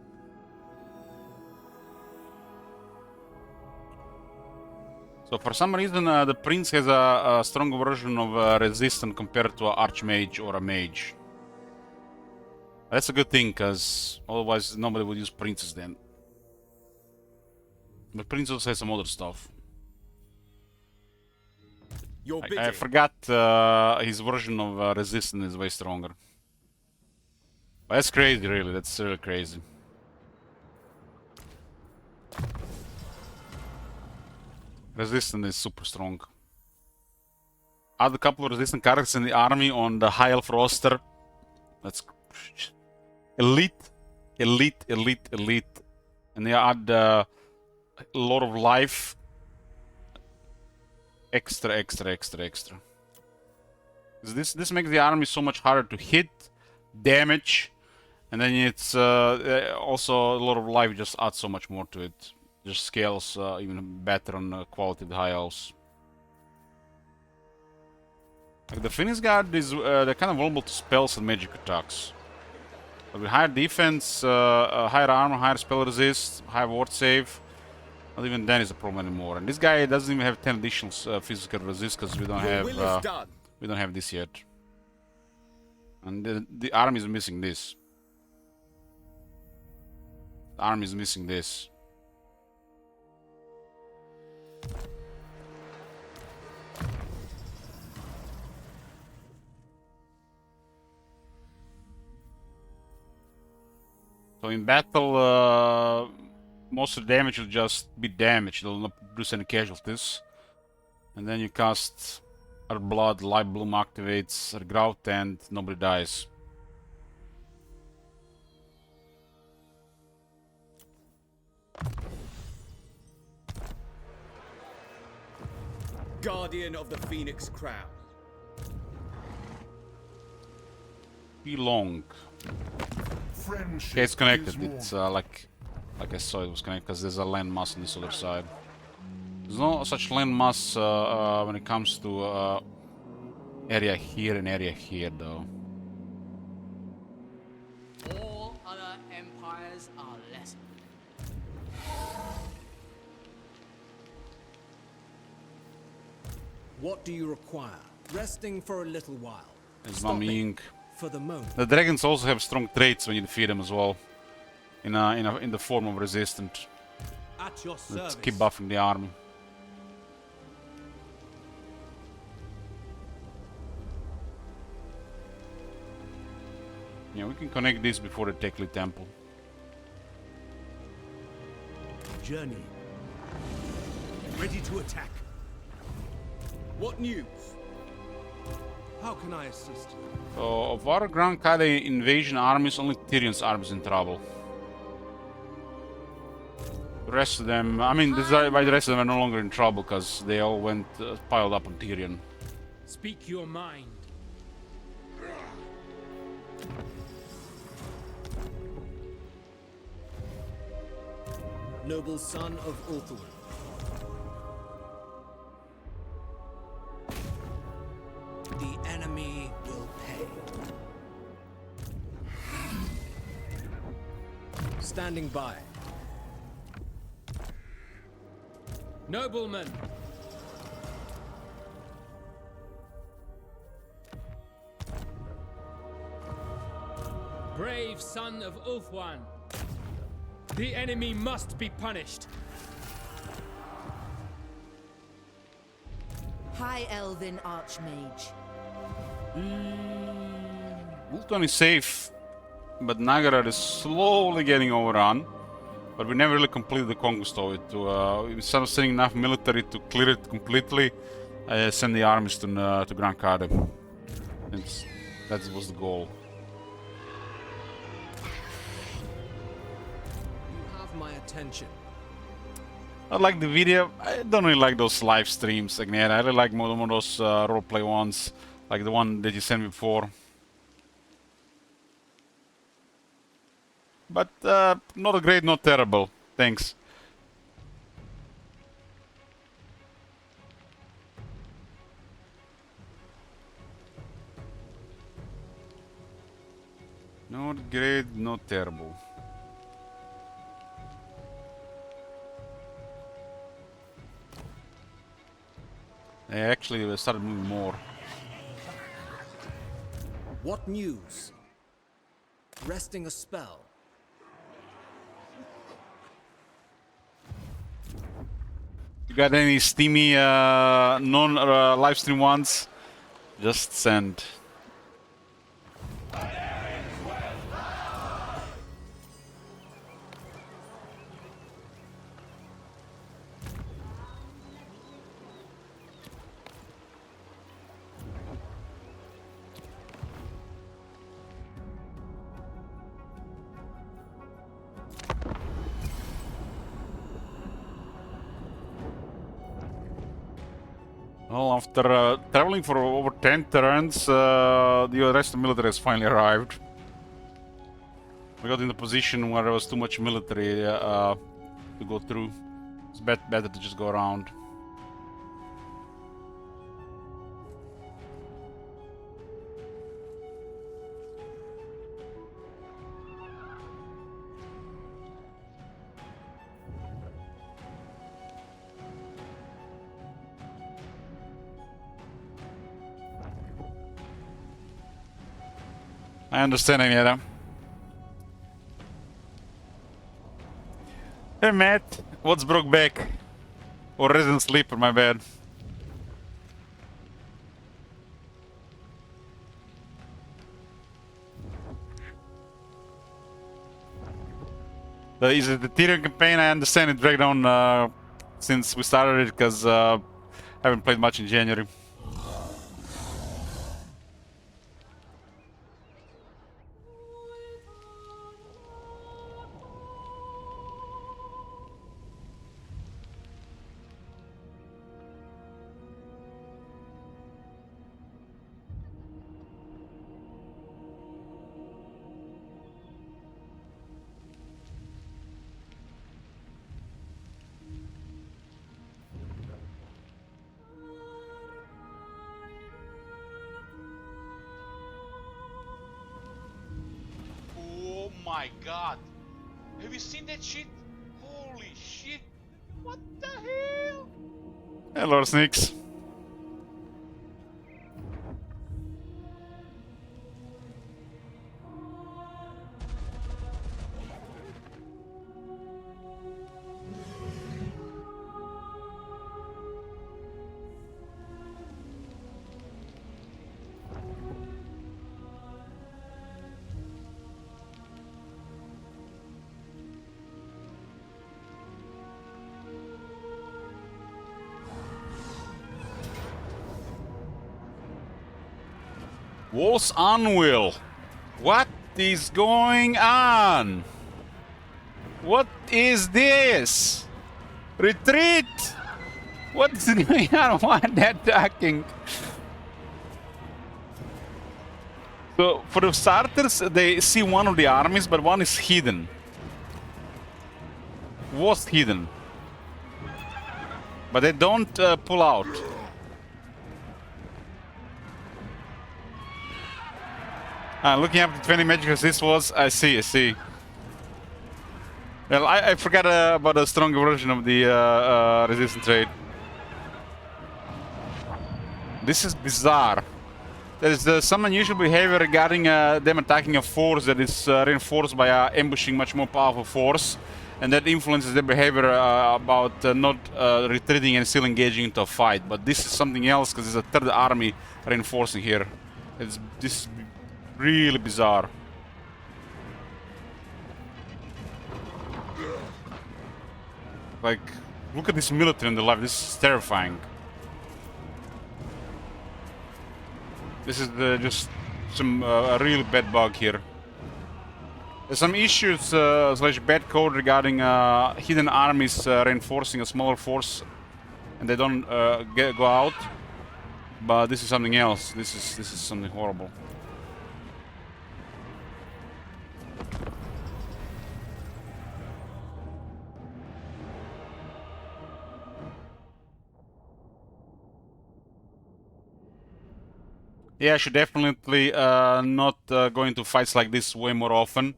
So for some reason the Prince has a stronger version of resistance compared to an Archmage or a Mage. That's a good thing, because otherwise nobody would use Princes then. But Prince also has some other stuff. I forgot his version of resistance is way stronger. But that's crazy, really. That's really crazy. Resistance is super strong. Add a couple of resistant characters in the army on the high elf roster. That's elite, elite, elite, elite. And they add a lot of life. Extra, extra, extra, extra. This makes the army so much harder to hit, damage, and then it's also a lot of life just adds so much more to it. Just scales even better on the quality of the high elves. Like the Phoenix Guard is they're kind of vulnerable to spells and magic attacks. But with higher defense, higher armor, higher spell resist, higher ward save, not even then is a problem anymore. And this guy doesn't even have 10 additional physical resist because we don't have this yet. And the army is missing this. The army is missing this. So in battle, most of the damage will just be damage. It'll not produce any casualties. And then you cast Her Blood, Light Bloom activates Her Grout, and nobody dies. Guardian of the Phoenix Crown. Belong. Friendship Okay, it's connected. is It's like I saw it was connected because there's a landmass on this other side. There's no such landmass when it comes to area here and area here, though. All other empires are lesser. What do you require? Resting for a little while. It's Stopping Mummy for the moment. The dragons also have strong traits when you defeat them as well, in the form of resistant. At your Let's service. keep buffing the army. Yeah, we can connect this before the Tekli Temple. Journey. Ready to attack. What news? How can I assist you? So, of our Grand Kade invasion armies, only Tyrion's army is in trouble. The rest of them, I mean, by the rest of them are no longer in trouble because they all went piled up on Tyrion. Speak your mind. Noble son of Ulthuan. The enemy will pay. Standing by. Noblemen. Brave son of Ulthuan. The enemy must be punished. High Elven Archmage. Ulthuan is safe, but Nagarad is slowly getting overrun. But we never really completed the conquest of it. Instead of sending enough military to clear it completely, send the armies to Grand Kade. That was the goal. You have my attention. I like the video. I don't really like those live streams, Agneta. I really like more of those roleplay ones, like the one that you sent me before. But not great, not terrible. Thanks. Not great, not terrible. They actually started moving more. What news? Resting a spell. You got any steamy non-live stream ones? Just send. Well, after traveling for over 10 turns, the rest of the military has finally arrived. We got in the position where there was too much military to go through. It's better to just go around. I understand, Agneta. Hey, Matt. What's broke back? Or resident sleeper, my bad. Is it the Eataine campaign? I understand it dragged on since we started it because I haven't played much in January. Oh my god! Have you seen that shit? Holy shit! What the hell? Hello, Sneaks. Walls Unwill. What is going on? What is this? Retreat! What is going on? Why are they attacking? So, for the starters, they see one of the armies, but one is hidden. Was hidden. But they don't pull out. Looking up to 20 magic as this was, I see. Well, I forgot about a stronger version of the resistance trade. This is bizarre. There is some unusual behavior regarding them attacking a force that is reinforced by ambushing much more powerful force. And that influences their behavior about not retreating and still engaging into a fight. But this is something else because there's a third army reinforcing here. This is really bizarre. Like, look at this military on the left. This is terrifying. This is just some a really bad bug here. There's some issues slash bad code regarding hidden armies reinforcing a smaller force, and they don't go out. But this is something else. This is something horrible. Yeah, I should definitely not go into fights like this way more often.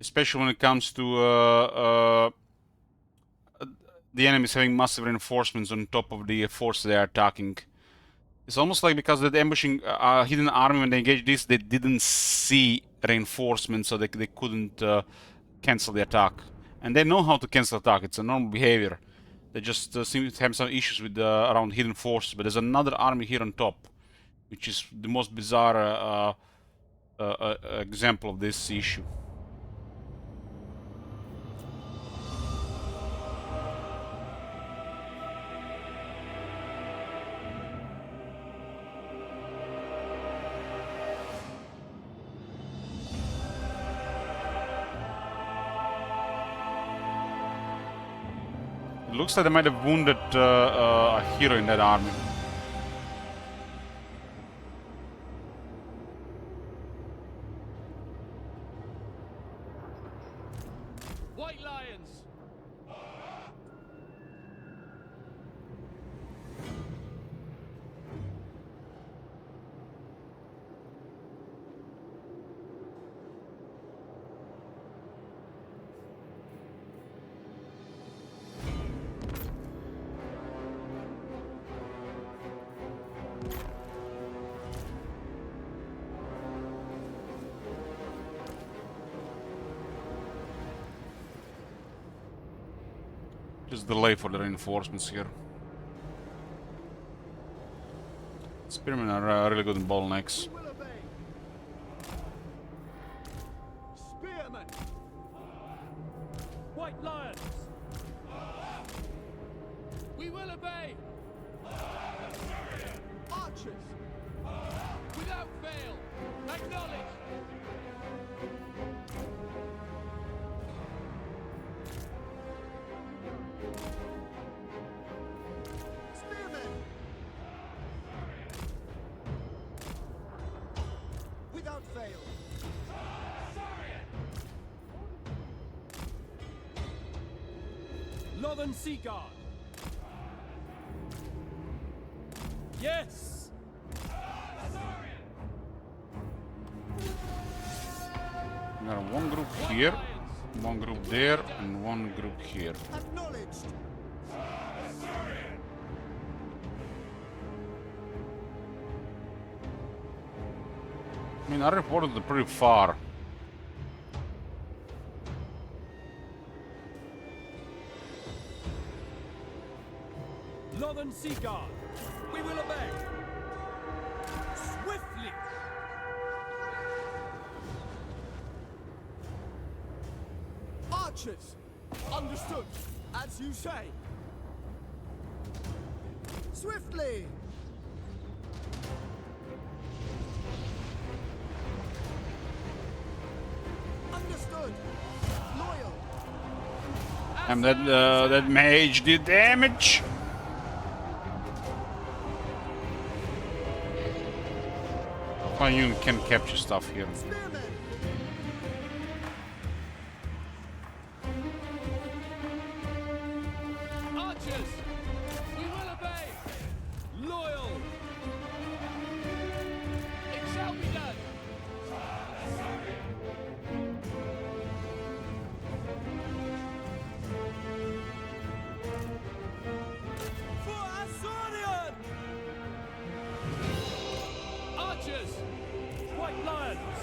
Especially when it comes to the enemies having massive reinforcements on top of the force they are attacking. It's almost like because they're ambushing a hidden army when they engage this, they didn't see reinforcements, so they couldn't cancel the attack. And they know how to cancel attack. It's a normal behavior. They just seem to have some issues with around hidden forces. But there's another army here on top, which is the most bizarre example of this issue. It looks like they might have wounded a hero in that army. White Lions! Just delay for the reinforcements here. Spearmen are really good in bottlenecks. Spearmen! White lions! We will obey! Archers! Without fail! Acknowledge! Spearmen! Without fail! Northern Sea Guard! Yes! We got one group here, one group there, and one group here. Acknowledged! I mean, our reported are pretty far. Northern Sea Guard! We will obey! Swiftly! Archers! Understood! As you say! Swiftly! Understood! Loyal! And that mage did damage. Fine, you can capture stuff here. Spearmen! Archers! We will obey! Loyal! It shall be done! For Azorian! Archers! White lions!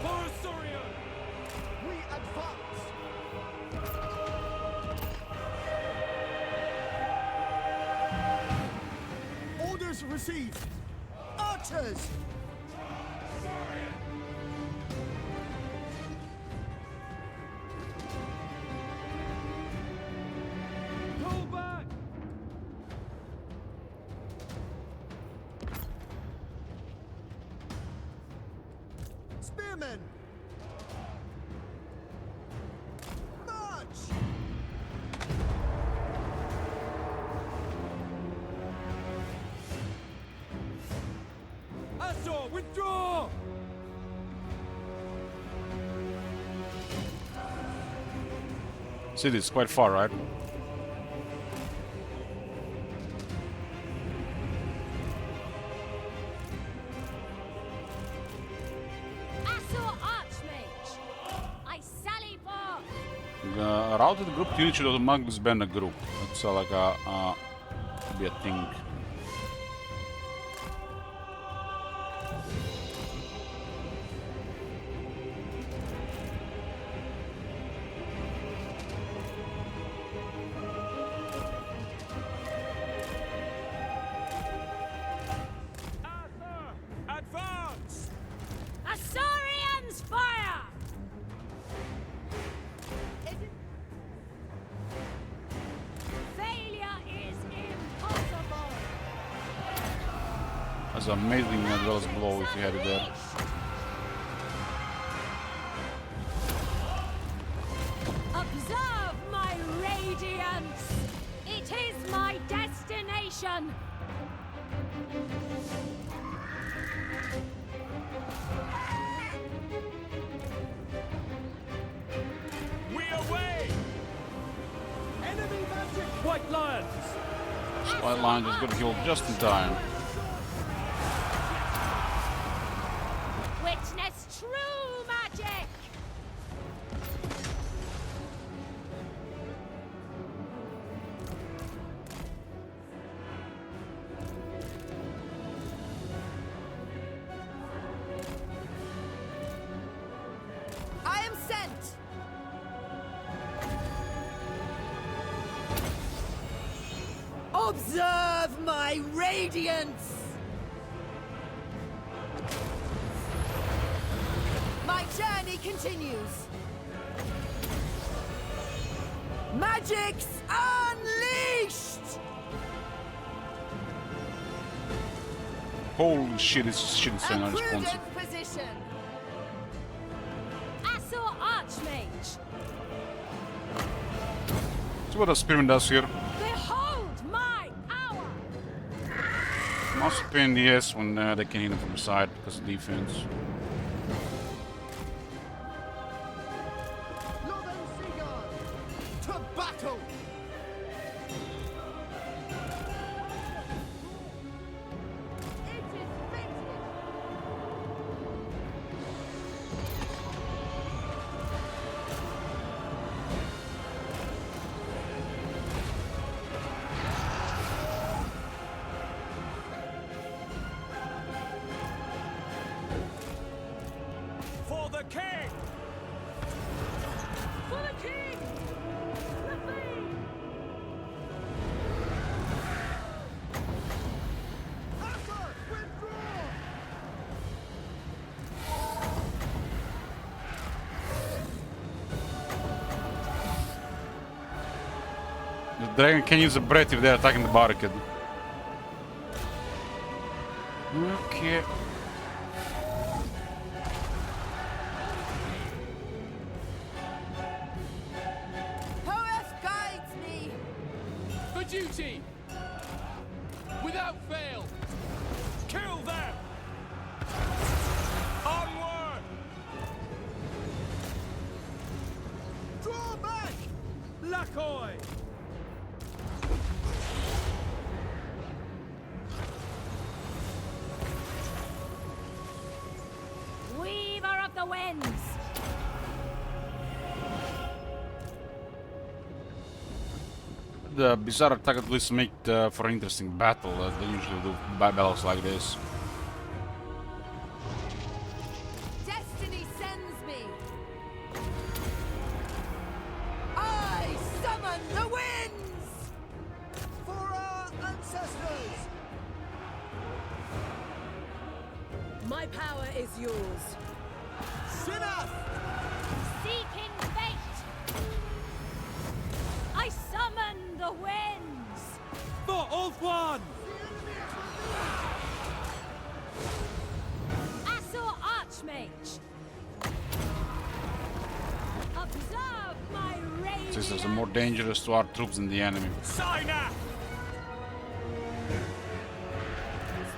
For Azorian! We advance! Orders received! Archers! Pull back! Spearmen! March! Azor, withdraw! City is quite far, right? Azor Archmage! I sally forth! Routed group unit should automatically ban a group. It's like be a thing. Azor, advance! Azorians fire! Failure is impossible! That's amazing as well as blow if you had it there. Observe my radiance! It is my destination! We away! Enemy magic! White lions! White line just got healed just in time. Witness true magic! I am sent! Observe my radiance! My journey continues! Magic's unleashed! Holy shit, this shit is so A unresponsive. prudent position. Assault Archmage. See what the Spearman does here. Behold my power. Must be in the S when they can hit him from the side because of defense. To battle! It is fated. For the king! For the king. The thing. Papa, withdraw! The dragon can use a breath if they're attacking the barricade. Okay. Poeth guides me. For duty! Without fail! Kill them! Onward! Draw back! Lakoy! Weaver of the winds. The bizarre attack at least make for an interesting battle, as they usually do battles like this. Destiny sends me. I summon the winds. For our ancestors! My power is yours. Sinaf! Seeking fate. I summon the winds. For Ulthuan! Assault Archmage. Observe my radiance. This is more dangerous to our troops than the enemy. Sinaf!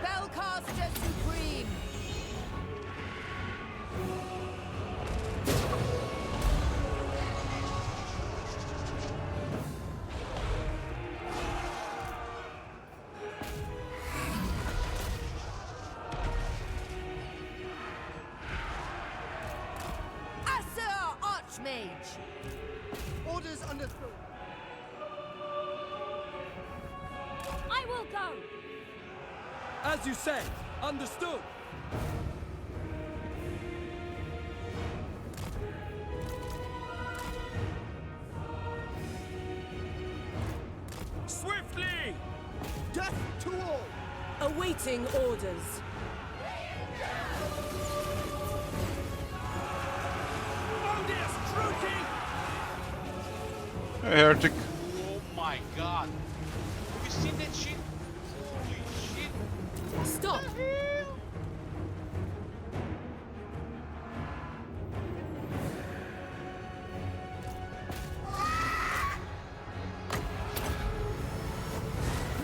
Spellcaster supreme. Assault Archmage. Orders understood. I will go. As you say, understood. Swiftly! Death to all! Awaiting orders. Odious Druki! Hey, heretic. Oh my god! Have you seen that shit? Holy shit! Stop.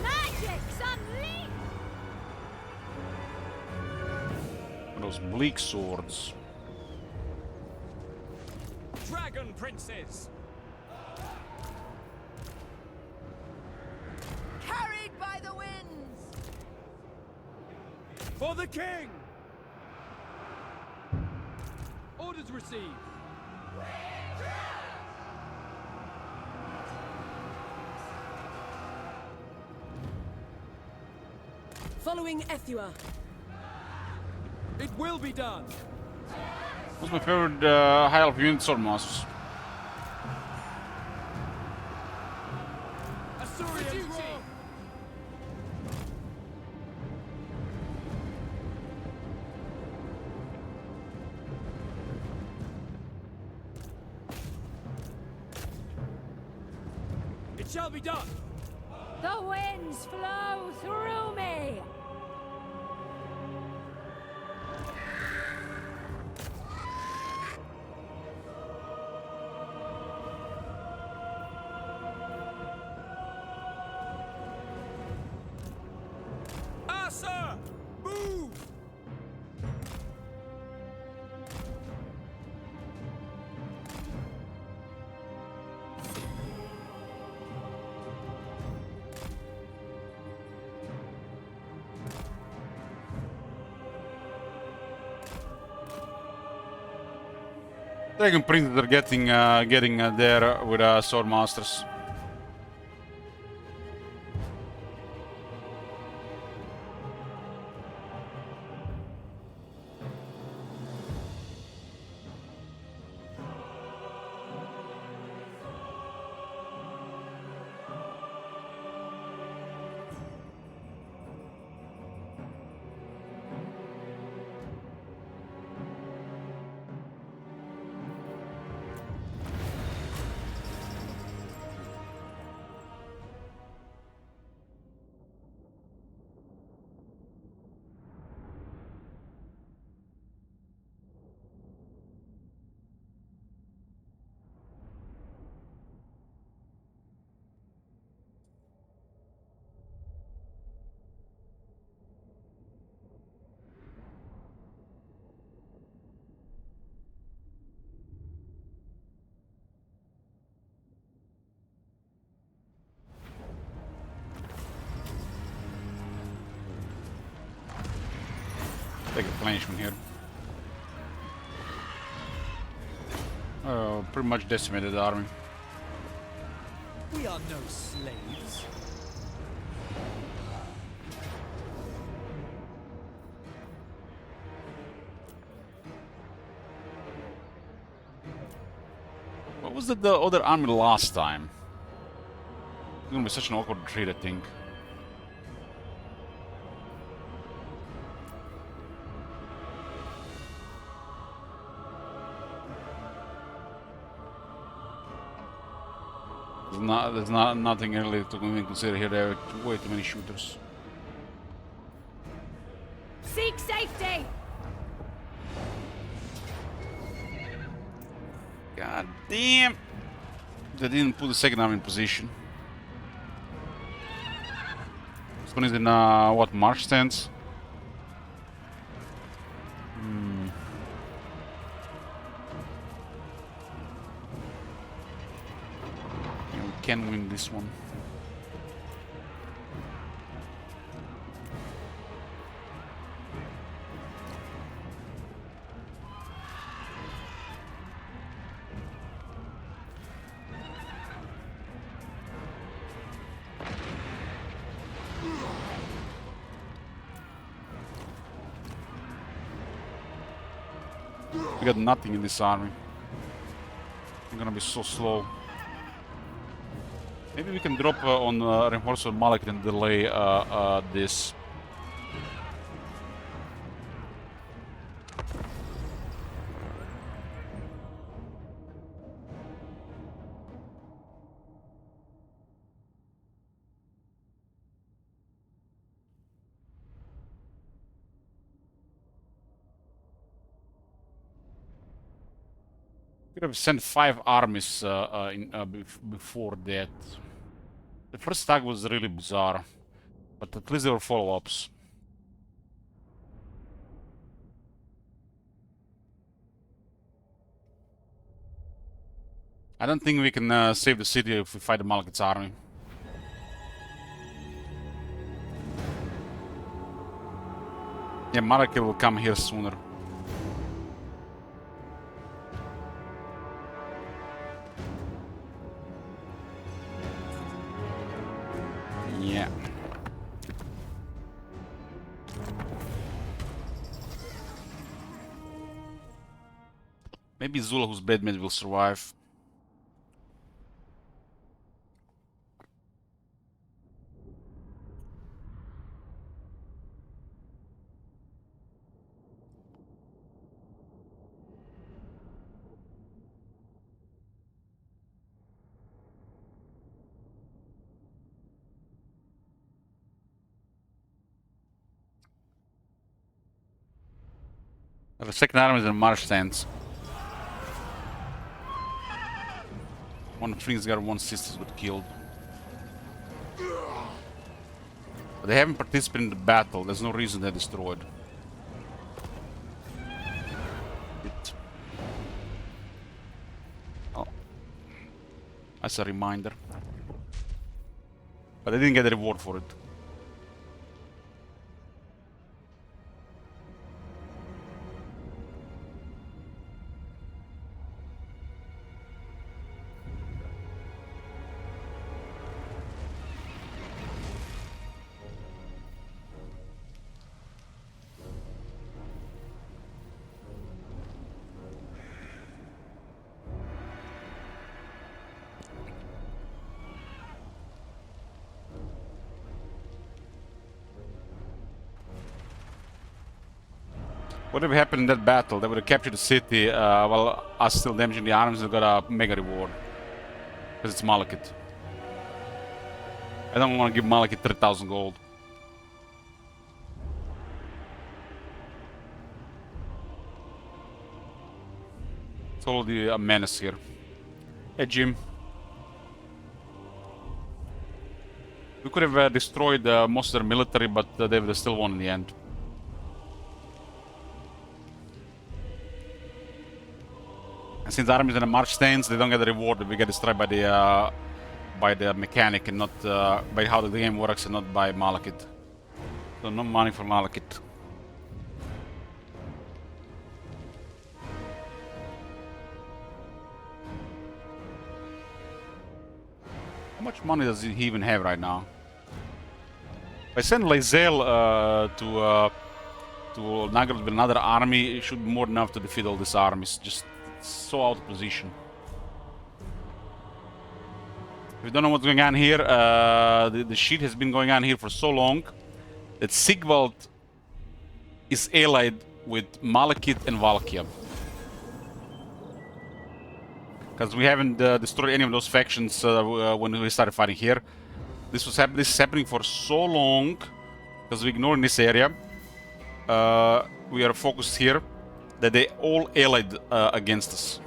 Magic's unleashed. Those bleak swords. Dragon Princes! Carried by the winds. For the king! Orders received! Following Ethua. It will be done! What's my favorite high elf unit? Swordmasters. Assyrian roar! It shall be done. The winds flow through me. Ah, sir! Move! Dragon Princes are getting there with Sword Masters. Take a replenishment here. Pretty much decimated the army. We are no slaves. What was the other army last time? It's gonna be such an awkward retreat, I think. There's nothing really to even consider here. There are way too many shooters. Seek safety. God damn! They didn't put the second army in position. This one is in what, march stance? Yeah, we can win this one. We got nothing in this army. I'm gonna be so slow. Maybe we can drop on Reinforcement Malek and delay this. Could have sent 5 armies before that. The first attack was really bizarre, but at least there were follow-ups. I don't think we can save the city if we fight the Malekith's army. Yeah, Malekith will come here sooner. Yeah. Maybe Zula, who's Bedmate, will survive. The second army is in marsh stance. One Frings got one sister got killed. But they haven't participated in the battle. There's no reason they're destroyed. Oh. That's a reminder. But they didn't get a reward for it. Whatever happened in that battle, they would have captured the city while us still damaging the arms and got a mega reward. Because it's Malekith. I don't want to give Malekith 3,000 gold. It's already a menace here. Hey Jim. We could have destroyed most of their military, but they would have still won in the end. And since the army is in a march stance, they don't get the reward. We get destroyed by the mechanic and not by how the game works, and not by Malekith. So no money for Malekith. How much money does he even have right now? If I send Lae'zel to Nagrod with another army, it should be more than enough to defeat all these armies. Just so out of position. If you don't know what's going on here, the shit has been going on here for so long that Sigvald is allied with Malekith and Valkia. Because we haven't destroyed any of those factions when we started fighting here. This is happening for so long because we ignored this area. We are focused here. That they all allied against us.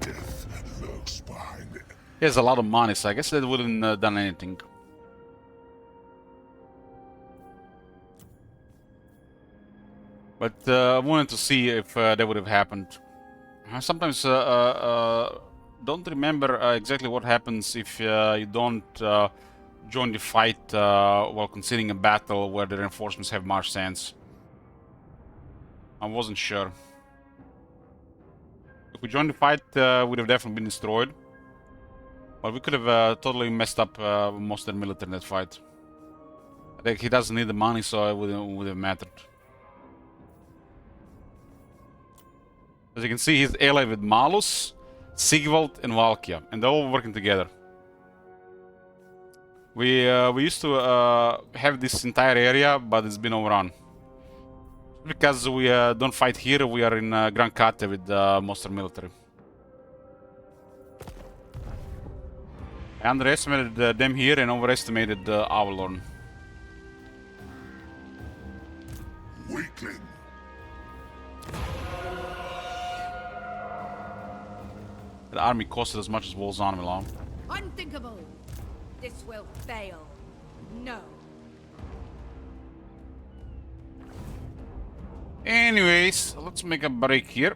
Death lurks behind it. He has a lot of money, so I guess that wouldn't done anything. But I wanted to see if that would have happened. I sometimes don't remember exactly what happens if you don't join the fight while considering a battle where the reinforcements have march stance. I wasn't sure. If we joined the fight, we'd have definitely been destroyed. But we could have totally messed up most of the military in that fight. I think he doesn't need the money, so it would have mattered. As you can see, he's allied with Malus, Sigvald, and Valkia, and they're all working together. We used to have this entire area, but it's been overrun. Because we don't fight here, we are in Grand Kate with most of the military. I underestimated them here and overestimated Avalon. Weakling. The army costed as much as Wol's army long. Unthinkable. This will fail. No. Anyways, let's make a break here.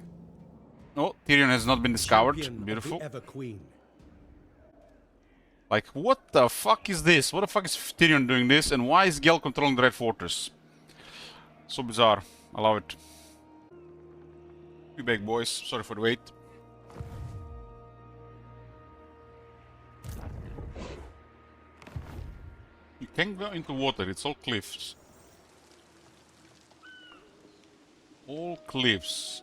Oh, Tyrion has not been discovered. Champion Beautiful. of the Ever Queen. Like, what the fuck is this? What the fuck is Tyrion doing this? And why is Gel controlling the Red Fortress? So bizarre. I love it. Be back, boys. Sorry for the wait. You can't go into water. It's all cliffs. All cliffs.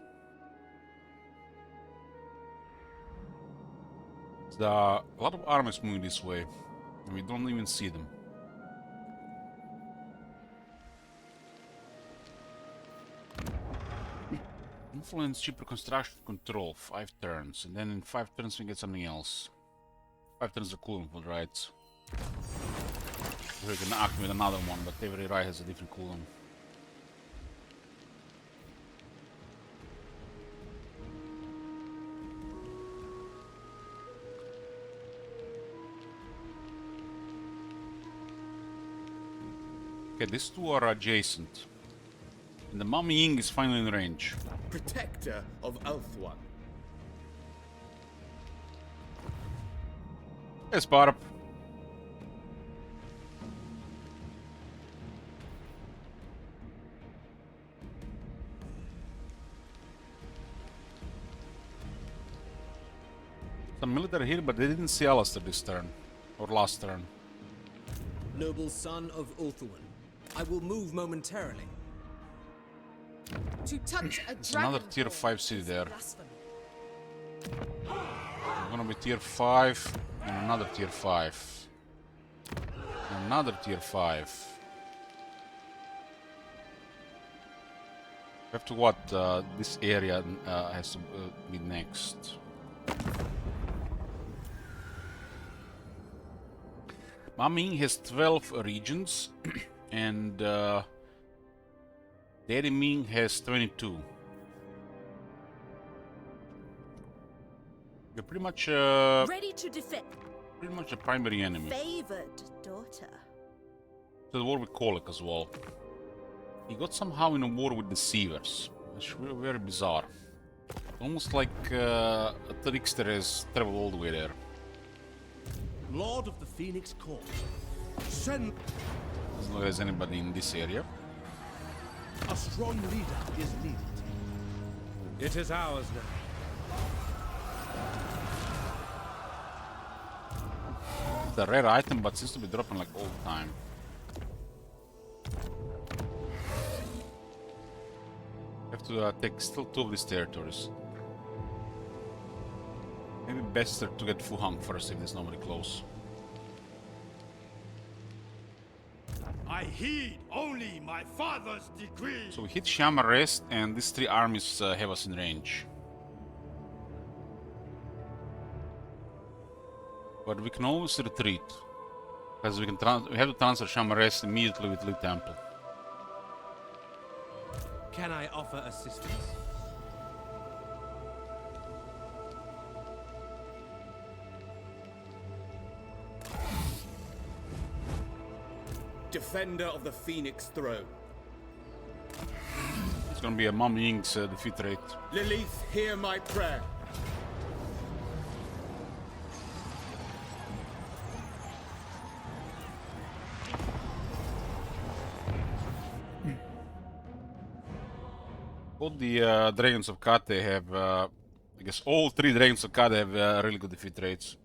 There's a lot of armies moving this way. And we don't even see them. Influence cheaper construction control, 5 turns, and then in 5 turns we get something else. 5 turns of cooldown for rights. We can activate another one, but every right has a different cooldown. Okay, these two are adjacent. And the Mummy Ying is finally in range. Protector of Ulthuan. Yes, Barb. Some military here, but they didn't see Alistair this turn. Or last turn. Noble son of Ulthuan, I will move momentarily. To touch a It's another dragon tier 5 city there. blasphemy. Gonna be tier 5 and another tier 5. And another tier 5. We have to what this area has to be next. Mummy has 12 regions and Daddy Ming has 22. You're pretty much Ready to defend. pretty much a primary enemy. Favored daughter. To the war with Kolek as well. He got somehow in a war with Deceivers. It's really very bizarre. Almost like a trickster has traveled all the way there. Lord of the Phoenix Court. Send Doesn't look like there's anybody in this area. a strong leader is needed. It is ours now. It's a rare item, but seems to be dropping like all the time. Have to take still 2 of these territories. Maybe best to get Fu Hang first if there's nobody close. I heed only my father's decree. So we hit Shama Rest, and these 3 armies have us in range. But we can always retreat, because we have to transfer Shama Rest immediately with Lee Temple. Can I offer assistance? Defender of the Phoenix Throne. It's gonna be a Mum Ying's defeat rate. Lilith, hear my prayer. All the Dragons of Kate have, I guess all 3 Dragons of Kate have really good defeat rates.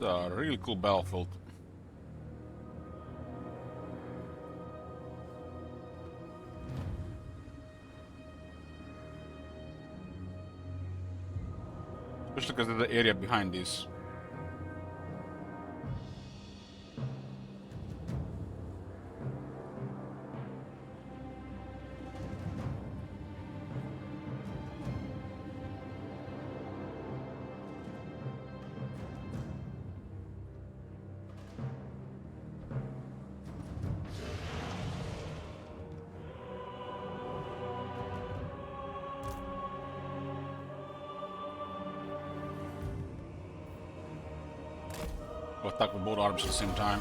A really cool battlefield. Especially because of the area behind this. attack with both arms at the same time.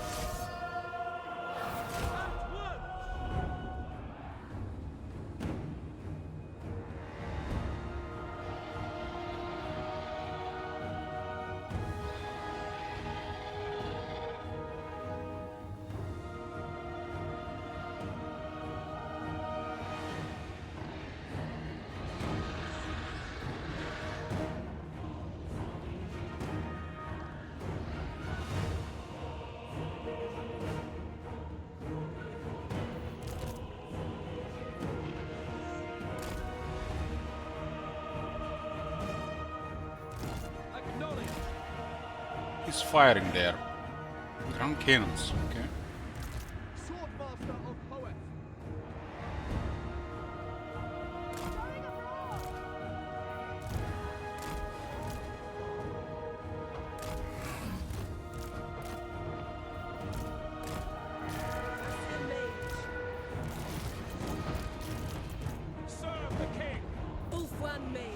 He's firing there. Ground cannons, okay. Swordmaster of poets. Serve the king! Ulfwan Mage.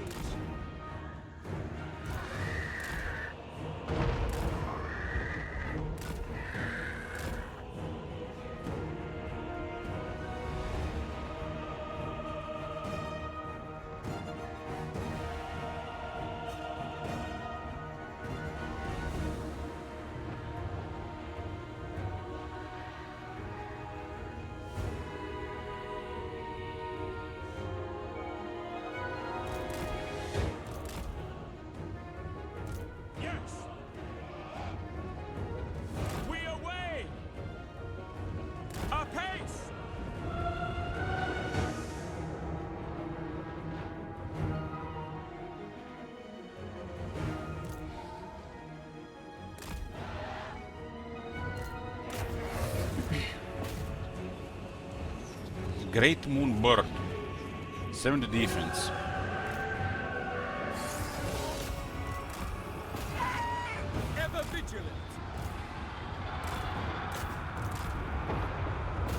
Yes! We away! Apace! Great Moon Bird. 70 defense. Ever vigilant!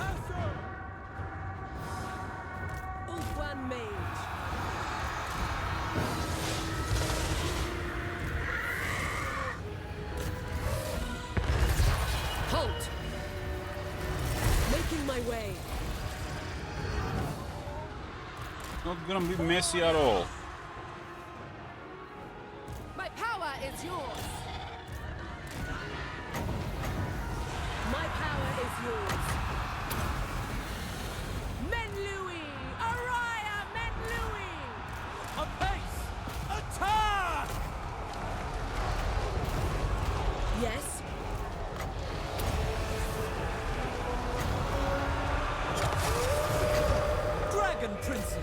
Answer! Ulfwan Mage. Halt! Making my way. Not gonna be messy at all. My power is yours. My power is yours. Menlui! Araya Menlui! Apace! Attack! Yes? Dragon princes!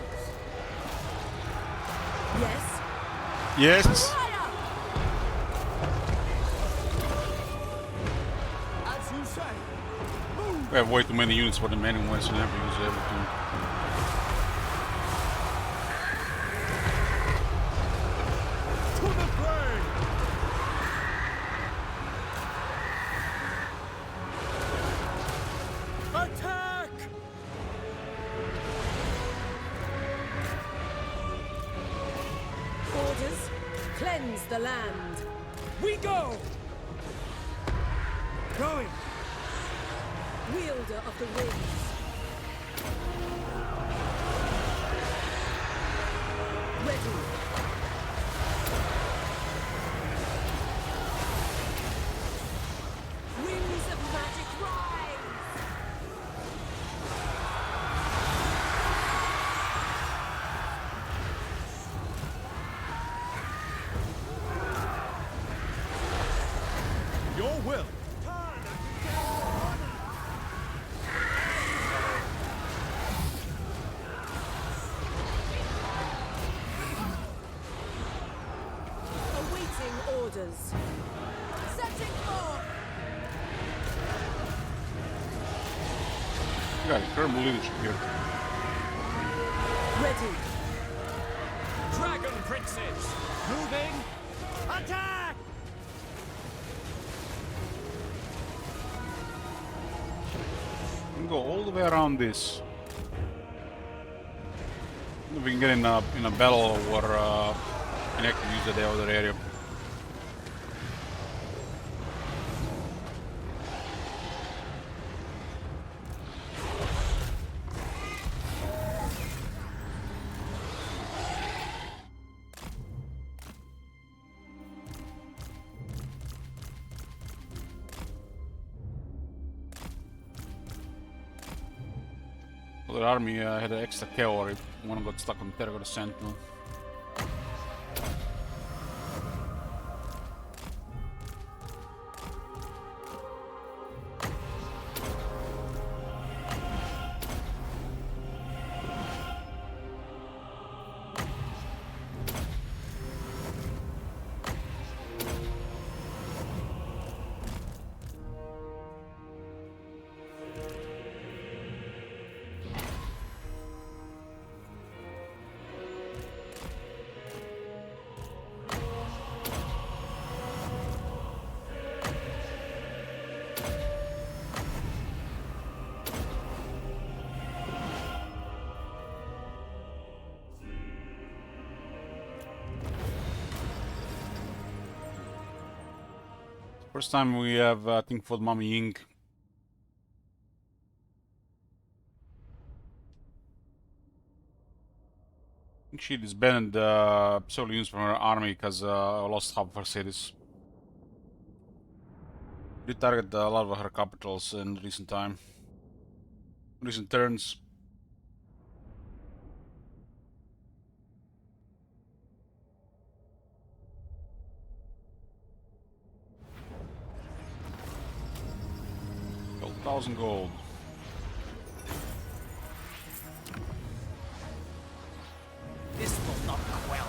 Yes? Yes. As you say. Move. We have way too many units for the men and West and have to use everything. To the fray. Attack! Orders, cleanse the land. We go! Going. Wielder of the winds. Ready. Winds of magic rise. Your will. Awaiting orders. Setting forth. You got incredible leadership here. Ready. Dragon princes! Moving. Attack. We can go all the way around this. If we can get in a battle or can actually use the other area. Other army had an extra cavalry. One got stuck on Terracotta Sentinel. First time we have, I think, fought Mami Ying. I think she disbanded several units from her army because lost half of her cities. Did target a lot of her capitals in recent time, recent turns. $12,000 gold. This will not quell.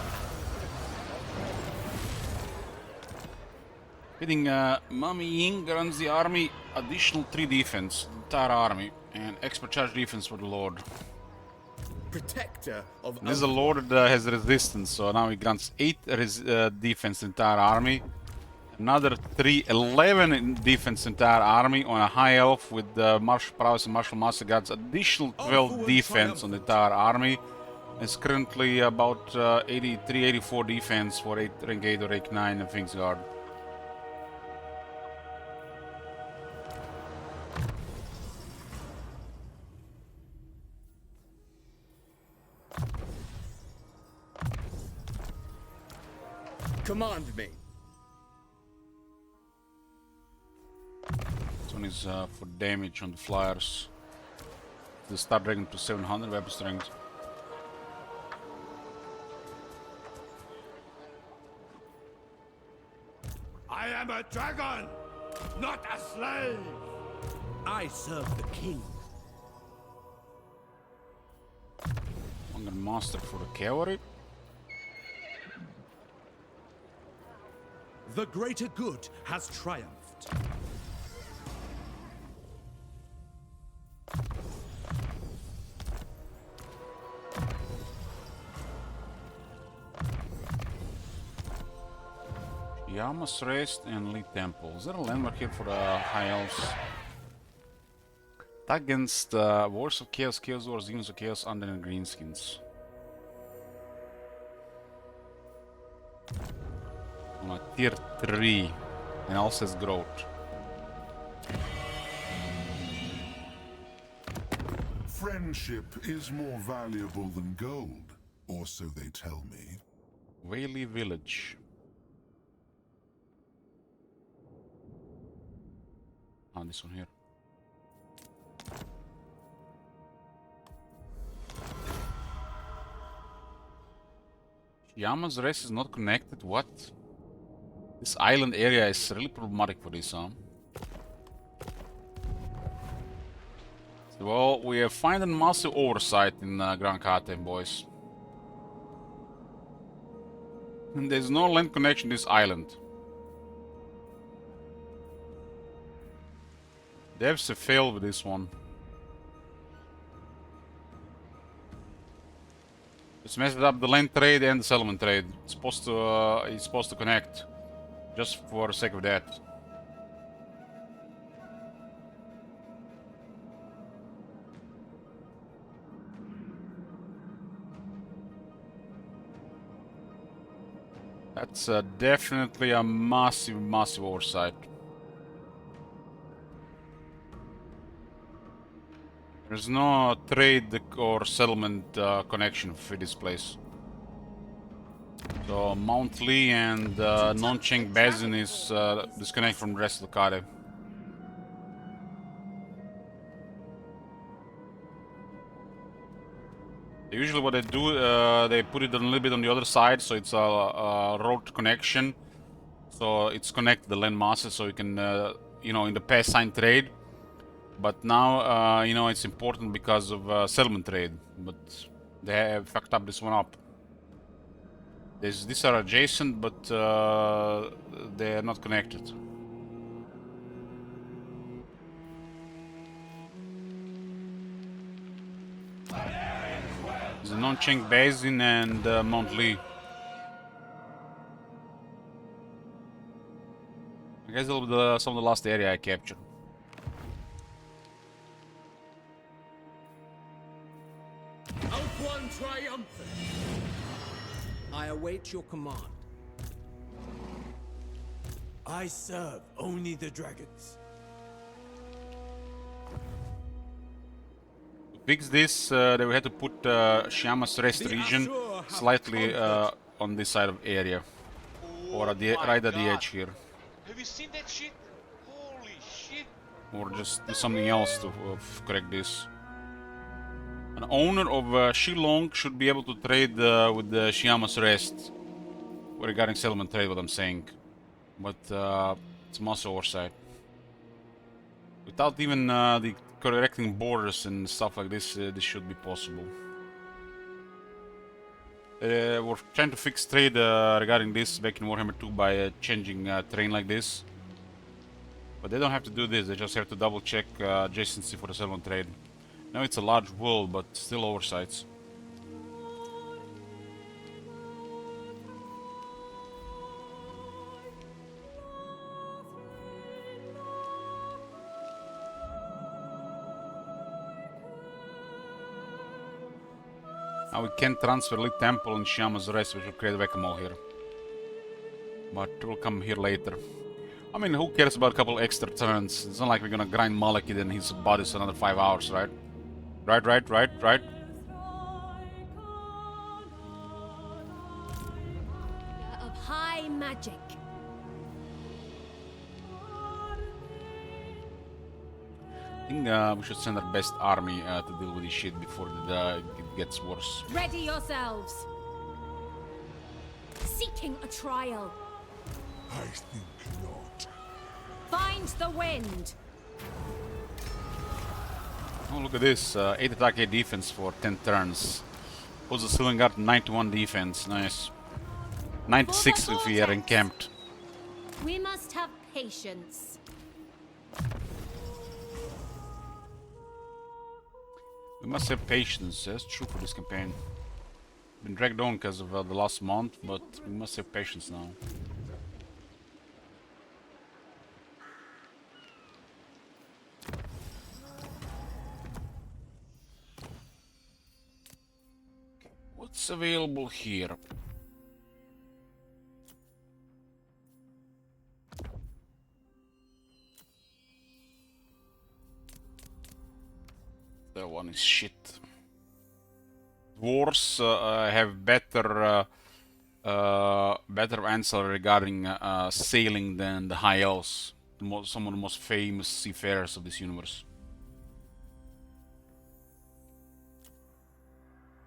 Hitting Mami Ying runs the army additional 3 defense, entire army, and expert charge defense for the Lord. Protector of. This is a Lord that has resistance, so now he grants 8 defense entire army. Another 3, 11 in defense entire army on a high elf with martial prowess and martial master guards. Additional 12 defense on the entire army. It's currently about 83, 84 defense for 8 rank 8 or rank 9 and Things Guard. Command me. This one is for damage on the flyers. The Star Dragon to 700 weapon strength. I am a dragon, not a slave. I serve the king. I'm gonna master for the cavalry. The greater good has triumphed. Yama's Rest and Lee Temple. Is there a landmark here for the High Elves? Attack against Wars of Chaos, Chaos Wars, Demons of Chaos, Undead and Greenskins. On a tier 3. And also has growth. Friendship is more valuable than gold, or so they tell me. Whaley Village. Ah, this one here. Yama's Rest is not connected? What? This island area is really problematic for this, huh? Well, we have found a massive oversight in Grand Khaten, boys. And there's no land connection to this island. Devs have failed with this one. It's messed up the land trade and the settlement trade. It's supposed to connect, just for the sake of that. That's definitely a massive, massive oversight. There's no trade or settlement connection for this place. So Mount Lee and Non-Cheng Basin is disconnected from the rest of the Kade. Usually what they do, they put it a little bit on the other side, so it's a road connection. So it's connected the land masses, so you can, you know, in the past sign trade. But now, you know, it's important because of settlement trade. But they have fucked up this one up. These are adjacent, but they are not connected. The Non-Cheng Basin and Mount Lee. I guess it'll be some of the last area I captured. Alcuin triumphant. I await your command. I serve only the dragons. To fix this, they will have to put Shyama's rest region slightly on this side of area. Or at the, right at the edge here. Have you seen that shit? Holy shit! Or just do something else to correct this. An owner of Shillong should be able to trade with the Shyama's rest. Regarding settlement trade, what I'm saying. But it's a massive oversight. Without even the correcting borders and stuff like this, this should be possible. We're trying to fix trade regarding this back in Warhammer 2 by changing terrain like this. But they don't have to do this, they just have to double check adjacency for the settlement trade. Now it's a large world, but still oversights. Now we can transfer Lit Temple and Shyama's Rest, which will create whack-a-mole here. But we'll come here later. I mean, who cares about a couple extra turns? It's not like we're gonna grind Malekith and his bodies another 5 hours, right? Right. Of high magic. I think we should send our best army to deal with this shit before it gets worse. Ready yourselves. Seeking a trial. I think not. Find the wind. Oh, look at this. 8 attack, 8 defense for 10 turns. Pulls the ceiling guard 91 defense. Nice. 96 if we are encamped. We must have patience. We must have patience. That's true for this campaign. Been dragged on because of the last month, but we must have patience now. What's available here? That one is shit. Dwarves have better answer regarding sailing than the High Elves, some of the most famous seafarers of this universe.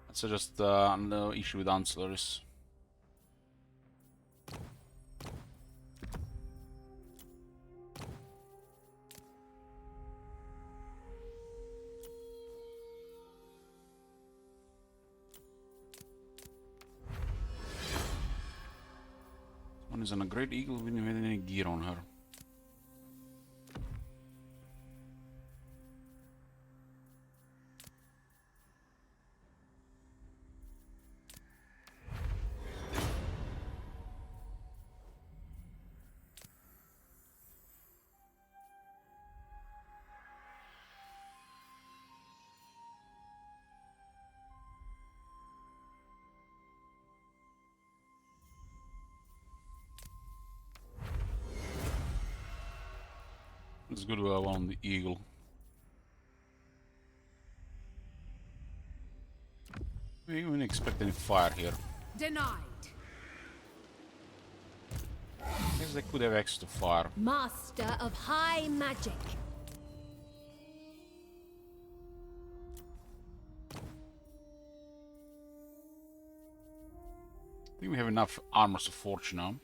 That's just another issue with ancillaries. One is on a Great Eagle, we didn't have any gear on her. Let's go to one on the Eagle. We didn't expect any fire here. Denied. I guess they could have access to fire. Master of high magic. I think we have enough armors of fortune now.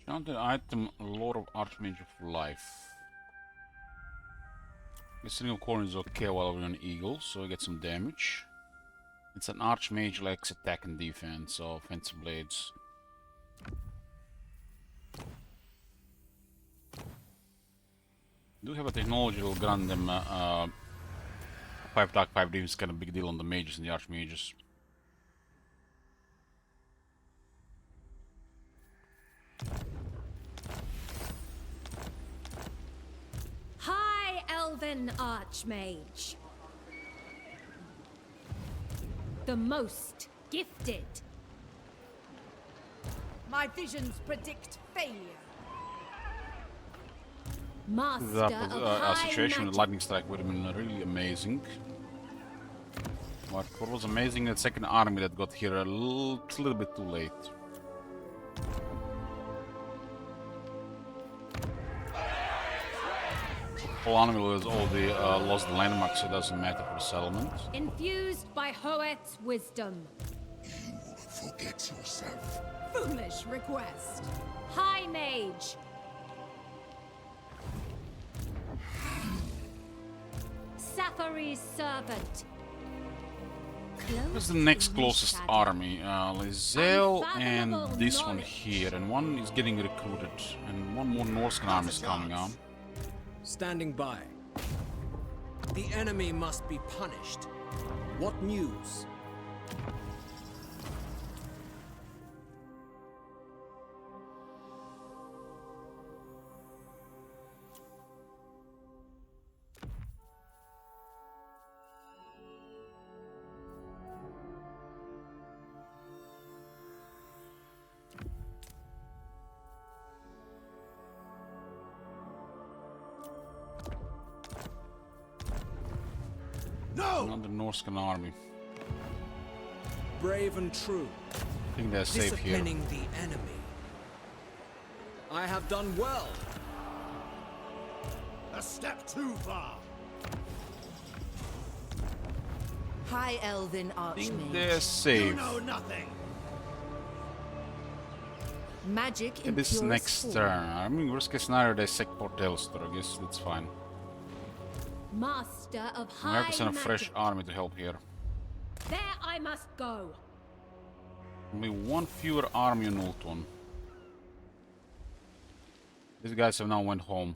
Enchanted item, Lord of Archmage of Life. Listening of Corn is okay while we're on Eagle, so I get some damage. It's an Archmage, likes attack and defense, so offensive blades. Do have a technology that will grant them 5 attack, 5 defense, kind of big deal on the mages and the Archmages. High Elven Archmage. The most gifted. My visions predict failure. Master The of high situation with magic. lightning strike would have been really amazing. But what was amazing, that second army that got here a little bit too late. Whole army was all the lost the landmarks, so it doesn't matter for the settlement. Infused by Hoeth's wisdom. Forget yourself. Foolish request. High Mage. Safari's servant. Where's the next closest army? Lizelle and Unfathomable this one knowledge. here, and one is getting recruited, and one more Norscan army is coming on. Standing by. The enemy must be punished. What news? Another Norscan army. Brave and true. I think they're safe here. Disciplining the enemy. I have done well. A step too far. High Elven I think Archmage. they're safe. You know nothing. Magic in And this purest next form. turn. I mean, worst case scenario, they sack Port Elster. I guess that's fine. Master of We have high to send a fresh magic. army to help here. There I must go. Only one fewer army on Ultron. These guys have now went home.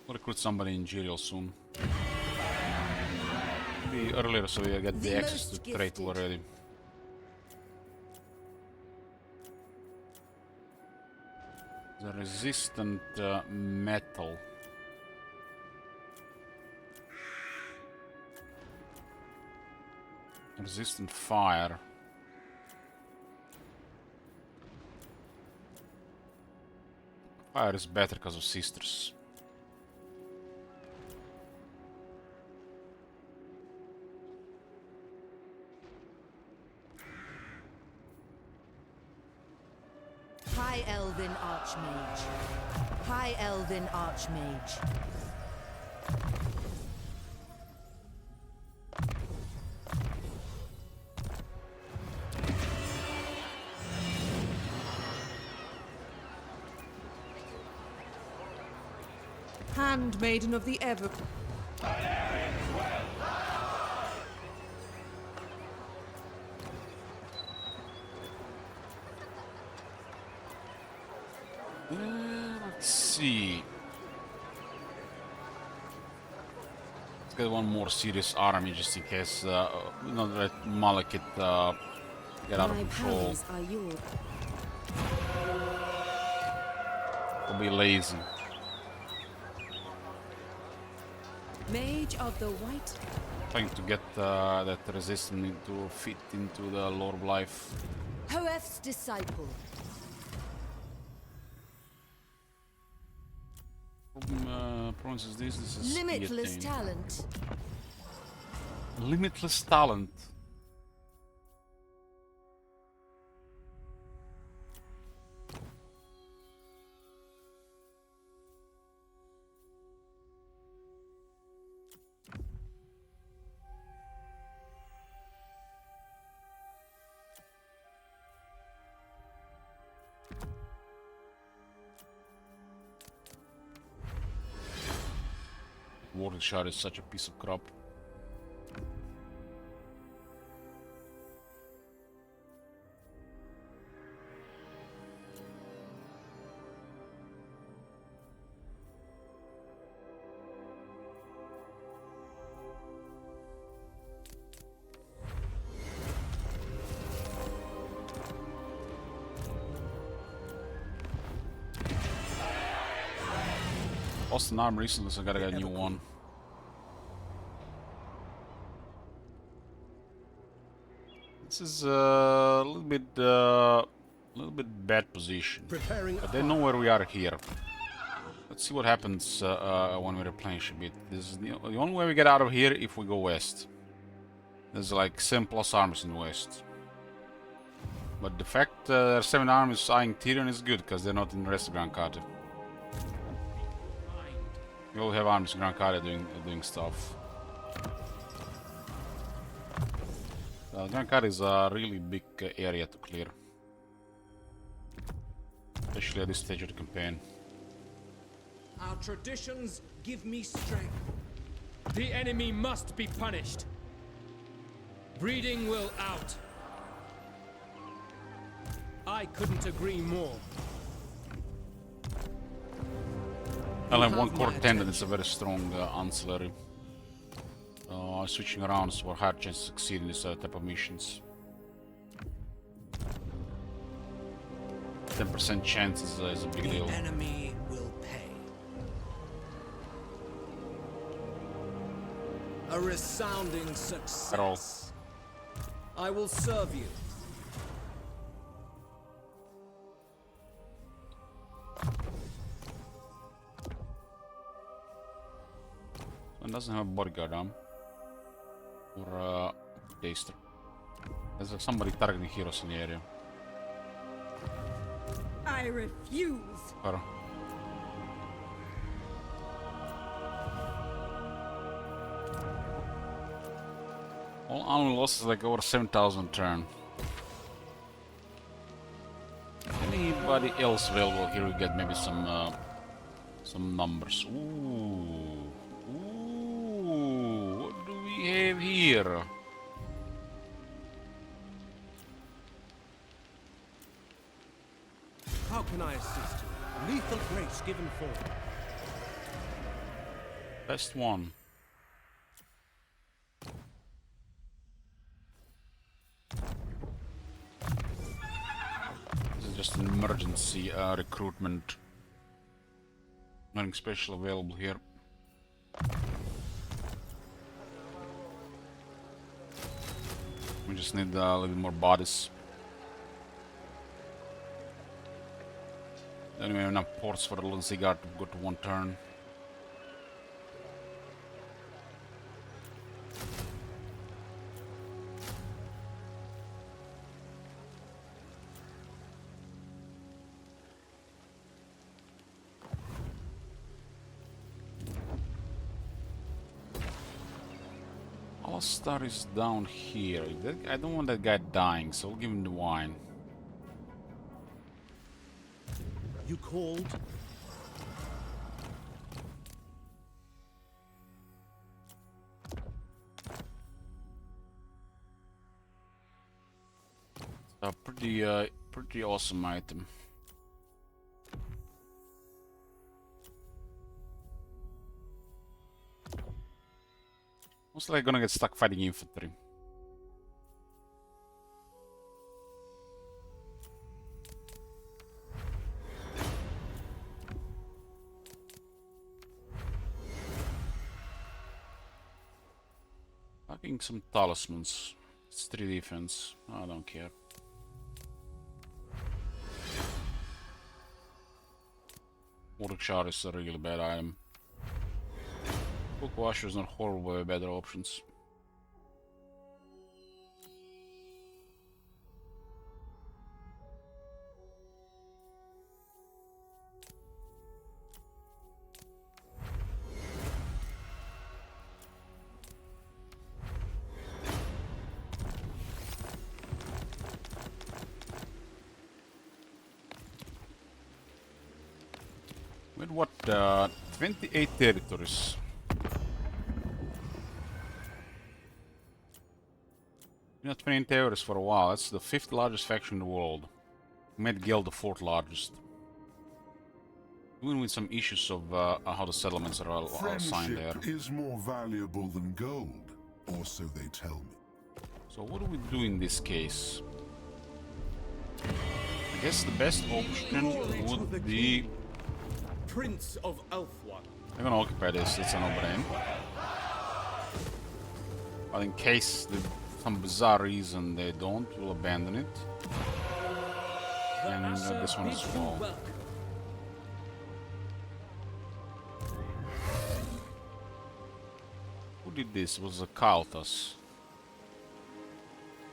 We'll recruit somebody in Imperial soon. Maybe earlier so we get the The access to most trade gifted. already. The resistant metal. Resistant fire. Fire is better because of sisters. High Elven Archmage. High Elven Archmage. Handmaiden of the Ever. Let's see. Let's get one more serious army just in case not let Malekith get out of My control. powers are yours. We'll be lazy. Mage of the White. Trying to get that resistance to fit into the Lord of Life. province is this? This is Limitless Eataine. talent. Limitless talent. Water shard is such a piece of crap. Lost an arm recently, so I gotta get a new one. This is a little bit bad position. But they know where we are here. Let's see what happens when we replenish a bit. This is the only way we get out of here if we go west. There's like 7+ armies in the west. But the fact there are 7 armies eyeing Tyrion is good, because they're not in the rest of Grand Carter. We all have armies in Grand Carter doing stuff. Grand Carter is a really big area to clear. Especially at this stage of the campaign. Our traditions give me strength. The enemy must be punished. Breeding will out. I couldn't agree more. LM1 Core 10, and it's a very strong ancillary. Switching around for higher chance to succeed in this type of missions. 10% chance is a big deal. The enemy will pay. A resounding success. At all. I will serve you. One doesn't have a bodyguard arm. Or taster. There's somebody targeting heroes in the area. I refuse. Or all army losses like over 7,000 turn. Anybody else available here? We get maybe some numbers. Ooh. What do we have here? How can I assist you? Lethal grace given forth. Best one. This is just an emergency recruitment. Nothing special available here. We just need a little bit more bodies. Then we have enough ports for the little cigar to go to 1 turn. Star is down here. I don't want that guy dying, so I'll give him the wine. You called? A pretty awesome item. Most likely gonna get stuck fighting infantry. Packing some talismans. It's 3 defense. I don't care. Orc Shard is a really bad item. Book Washer is not horrible, but better options. With what, 28 territories. You know, 28 territories for a while. That's the 5th largest faction in the world. Made Guild the 4th largest. Even with some issues of how the settlements are assigned there. Friendship is more valuable than gold, or so they tell me. So what do we do in this case? I guess the best option would be... Prince of Elfwan. I'm gonna occupy this, it's a no-brainer. But in case some bizarre reason they don't, we'll abandon it. And this one as well. Who did this? It was a Kaltas.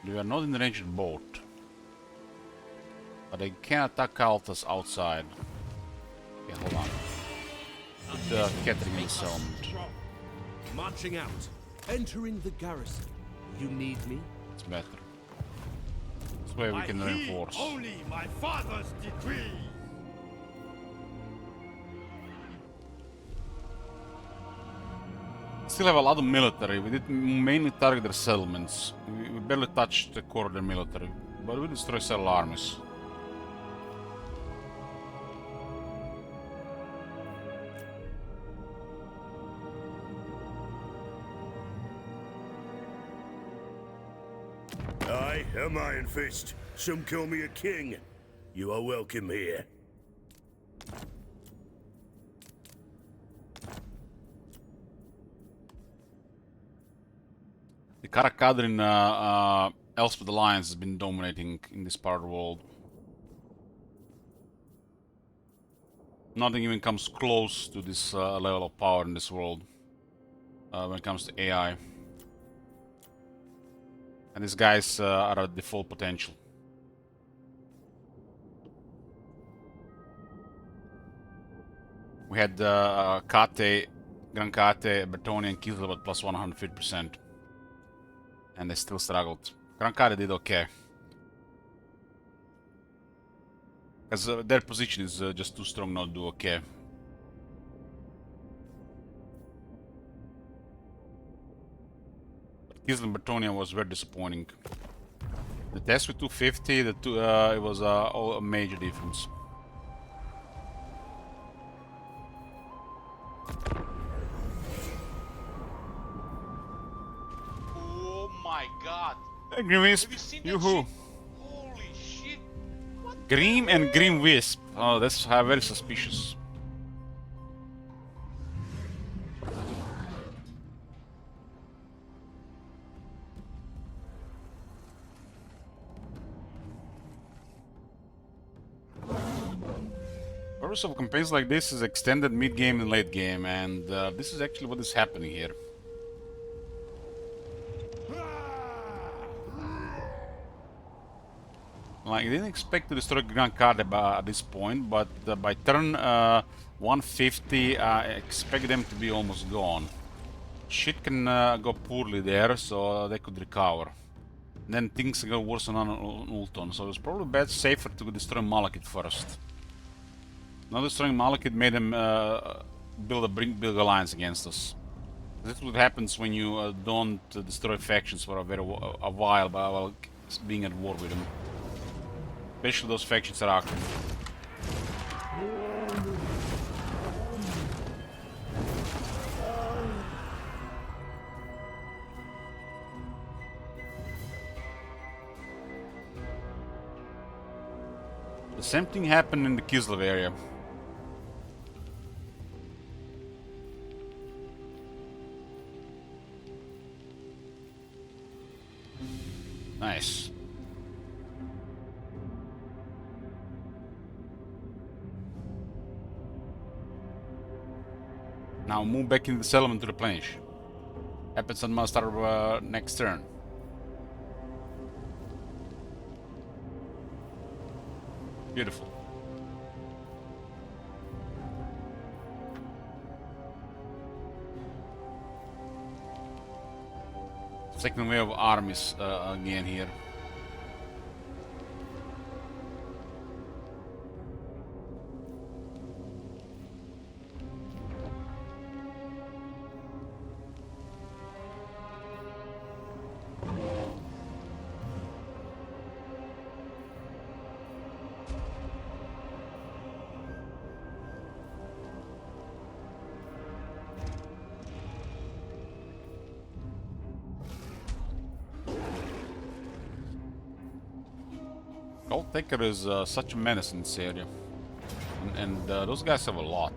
They are not in the range of boat. But they can attack Kaltas outside. Okay, hold on. The catering is settlement. Marching out. Entering the garrison. You need me? It's better. This way we can reinforce. Only my father's decree. Still have a lot of military. We did mainly target their settlements. We barely touched the core of their military. But we destroy several armies. I am Iron Fist. Some call me a king. You are welcome here. The Karakadrin Elspeth Alliance has been dominating in this part of the world. Nothing even comes close to this level of power in this world when it comes to AI. And these guys are at the full potential. We had Kate, Gran Kate, Bertoni and Kislev at plus 150%. And they still struggled. Gran Kate did okay. Because their position is just too strong not to do okay. Kislev and Bertonia was very disappointing. The test with 250, it was a major difference. Oh my god! Hey, Green Wisp, yoo-hoo! Holy shit! Grim and Grim Wisp. Oh, that's very suspicious. The purpose of campaigns like this is extended mid-game and late game, and this is actually what is happening here. Like, I didn't expect to destroy Gran Card at this point, but by turn 150, I expect them to be almost gone. Shit can go poorly there, so they could recover. And then things go worse on Ulton, so it's probably safer to destroy Malekith first. Not destroying Malekith made them build a big alliance against us. This is what happens when you don't destroy factions for a while while being at war with them. Especially those factions that are active. The same thing happened in the Kislev area. Nice. Now move back into the settlement to replenish. Happens on Master next turn. Beautiful. Second wave of armies again here. Gold Taker is such a menace in this area. And those guys have a lot.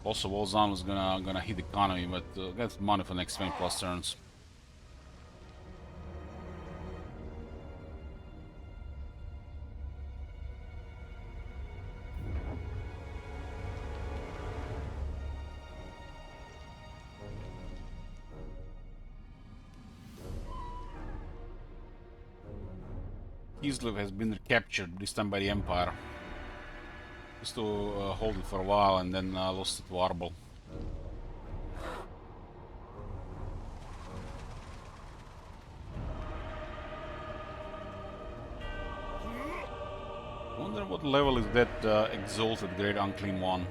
Also, Walzan is gonna hit economy, but get money for next 20+ turns. Kislev has been recaptured, this time by the Empire. Used to hold it for a while and then lost it to Arbol. Wonder what level is that exalted Great Unclean One.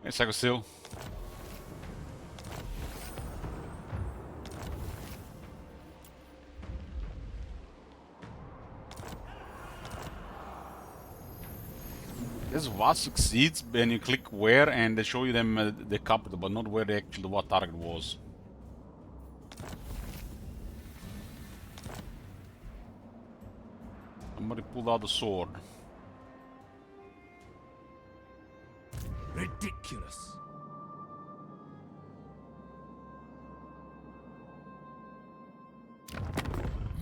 Hey, Psycho Steel. This what succeeds when you click where and they show you them the capital, but not where the actual what target was. Somebody pulled out the sword. Ridiculous.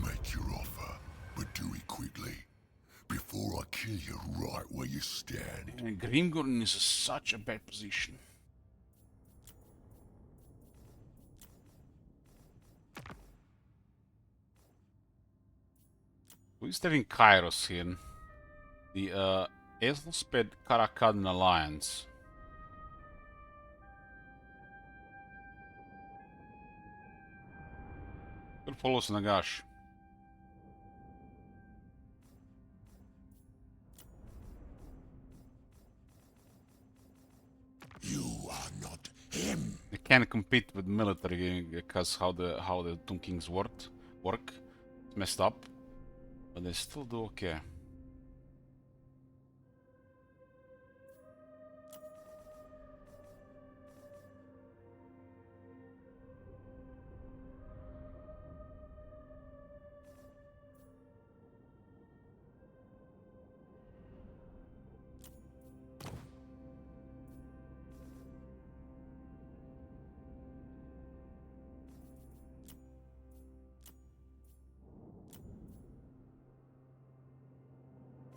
Make your offer, but do it quickly, before I kill you right where you stand. And Grimgorn is such a bad position. Who's there in Kairos here? The Ezelsped Karakadan Alliance. Good follow Nagash. You are not him. They can't compete with military because how the Tomb Kings work. It's messed up. But they still do okay.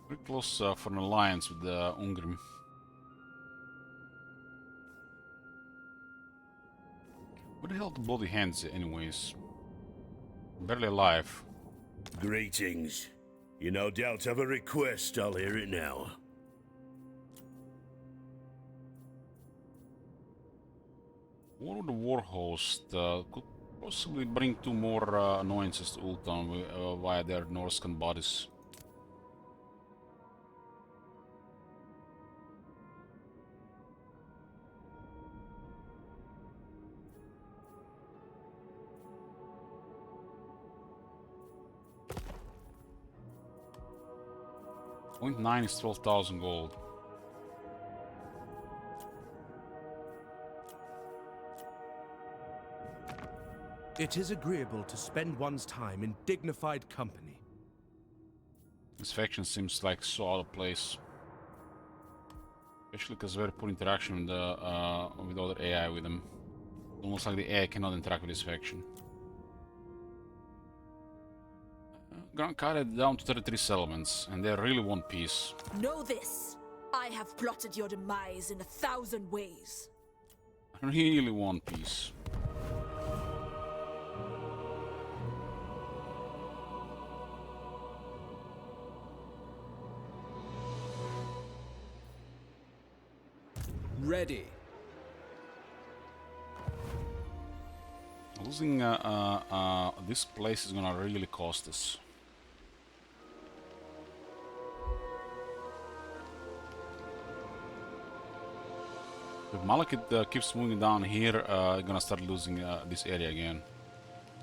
Very close for an alliance with Ungrim. Where the hell the bloody hands, anyways? Barely alive. Greetings. You no doubt have a request, I'll hear it now. War of the Warhost could possibly bring 2 more annoyances to Eataine via their Norscan bodies. Point 9 is 12,000 gold. It is agreeable to spend one's time in dignified company. This faction seems like so out of place. Especially because very poor interaction with other AI with them. Almost like the AI cannot interact with this faction. Grand Khaled down to 33 settlements, and they really want peace. Know this. I have plotted your demise in 1,000 ways. I really want peace. Ready. Losing this place is gonna really cost us. If Malekith keeps moving down here, gonna start losing this area again.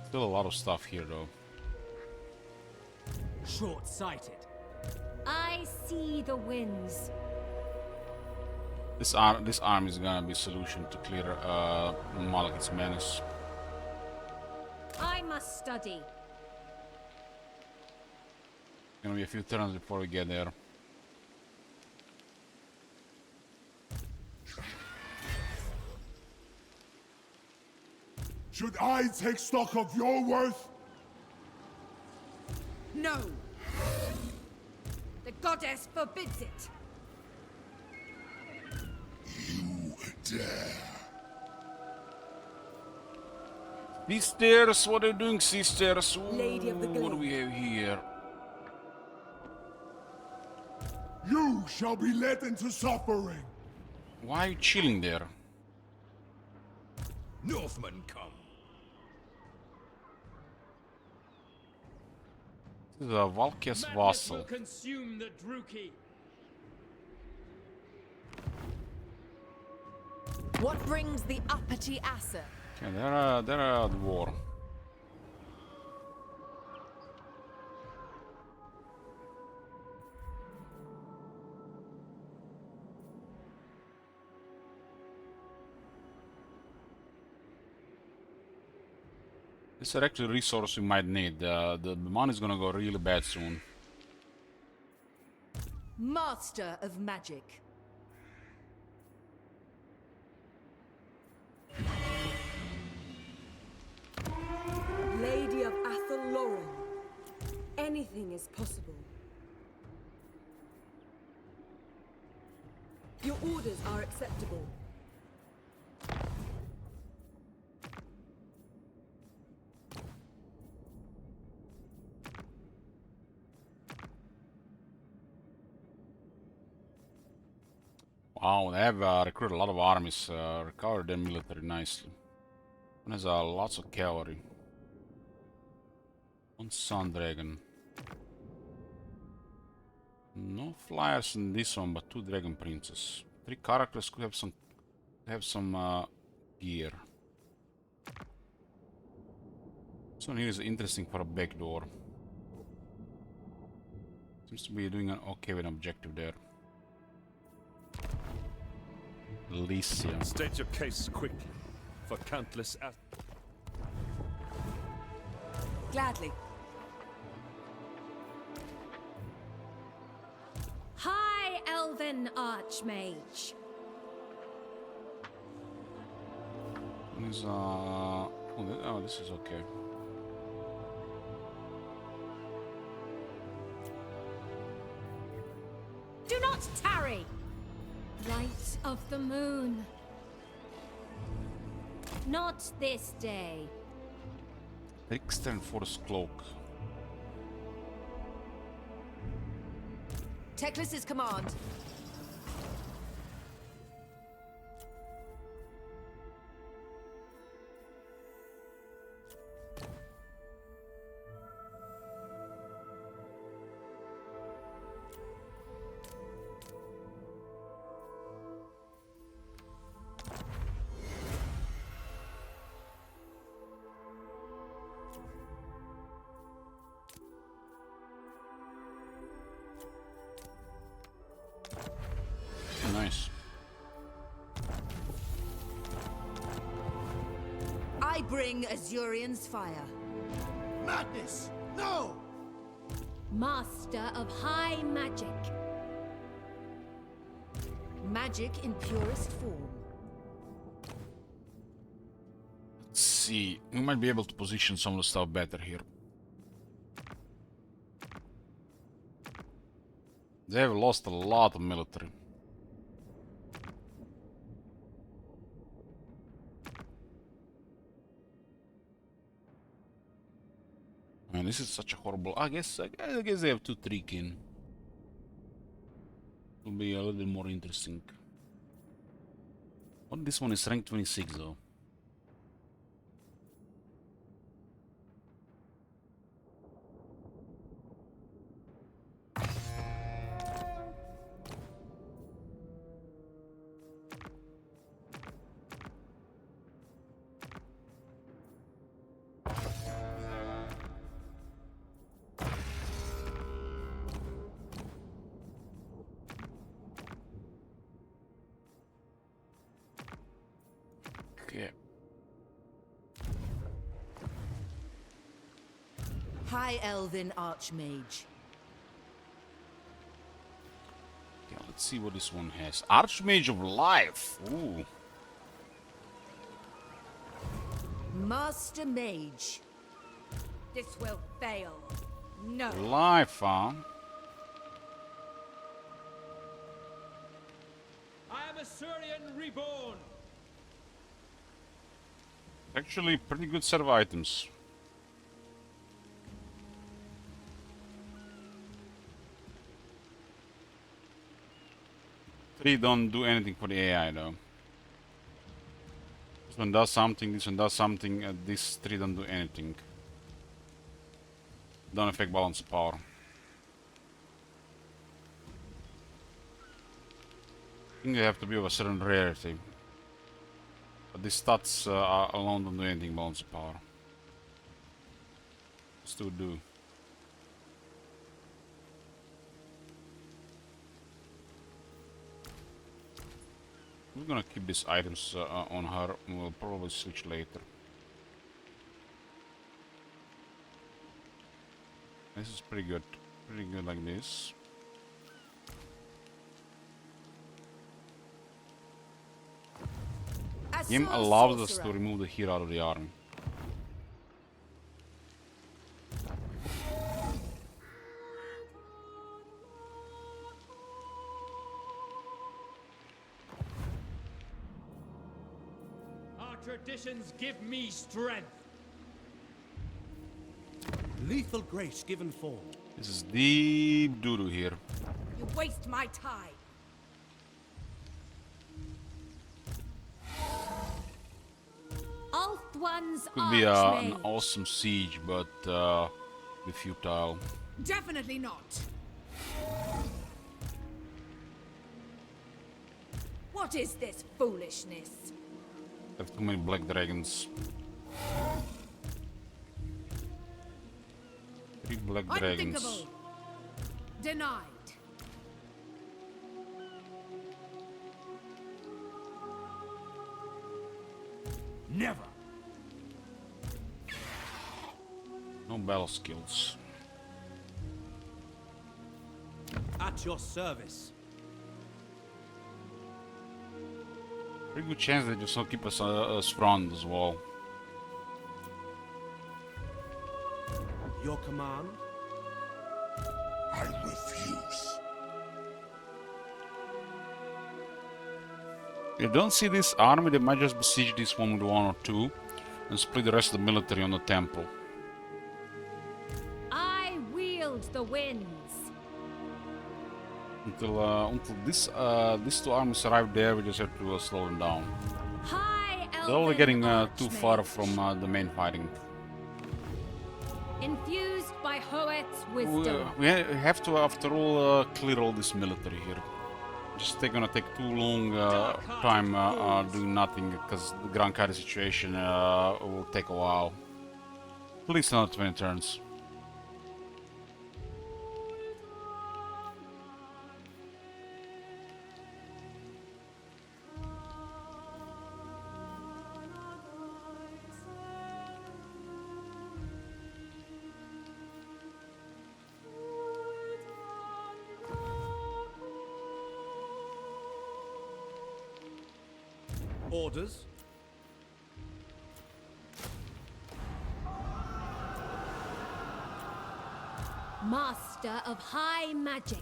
Still a lot of stuff here, though. Short-sighted. I see the winds. This army is gonna be a solution to clear Malekith's menace. I must study. Gonna be a few turns before we get there. Should I take stock of your worth? No! The goddess forbids it! You dare. Sisters, what are you doing, sisters? Ooh, Lady of the what do we have here? You shall be led into suffering. Why are you chilling there? Northmen come. This is a Valkia's vassal. Consume the Druki. What brings the uppity Asa? Okay, they're at war. This is actually a resource we might need. The money's gonna go really bad soon. Master of magic. Lady of Athelloren. Anything is possible. Your orders are acceptable. Wow, they have recruited a lot of armies, recovered their military nicely. One has lots of cavalry. One Sun Dragon. No flyers in this one, but 2 Dragon Princes. 3 characters could have some gear. This one here is interesting for a back door. Seems to be doing an okay with an objective there. Lycia. State your case quickly, for countless Gladly. High Elven Archmage. Is oh, this is okay. Do not tarry! Light of the moon. Not this day. Trickster and Force Cloak. Teclis's command. Nice. I bring Azurian's fire. Madness! No! Master of high magic. Magic in purest form. Let's see. We might be able to position some of the stuff better here. They have lost a lot of military. Man, this is such a horrible. I guess they have 2-3 kin. Will be a little bit more interesting. Oh, this one is rank 26 though. Okay. High Elven Archmage. Okay, let's see what this one has. Archmage of Life. Ooh. Master Mage. This will fail. No. Life, huh? I am a Surian reborn. Actually, pretty good set of items. Three don't do anything for the AI though. This one does something, this one does something, these three don't do anything. Don't affect balance of power. I think they have to be of a certain rarity. But these stats alone don't do anything balance of power. Still do. We're gonna keep these items on her. We'll probably switch later. This is pretty good. Pretty good like this. Game allows us to remove the hero out of the army. Our traditions give me strength. Lethal grace given form. This is deep doo-doo here. You waste my time. One's Could be an awesome siege, but be futile. Definitely not. What is this foolishness? Have too many black dragons. 3 black dragons. Unthinkable. Denied. Never. No battle skills. At your service. Pretty good chance they just don't keep us front as well. Your command? I refuse. You don't see this army, they might just besiege this one with 1 or 2 and split the rest of the military on the temple. I wield the winds. Until these 2 armies arrive there, we just have to slow them down. High They're only getting too Archmage. far from the main fighting. Infused by Hoet's wisdom. We have to, after all, clear all this military here. Just gonna take too long time doing nothing, because the Grand Cardi situation will take a while. At least another 20 turns. Orders? Master of high magic.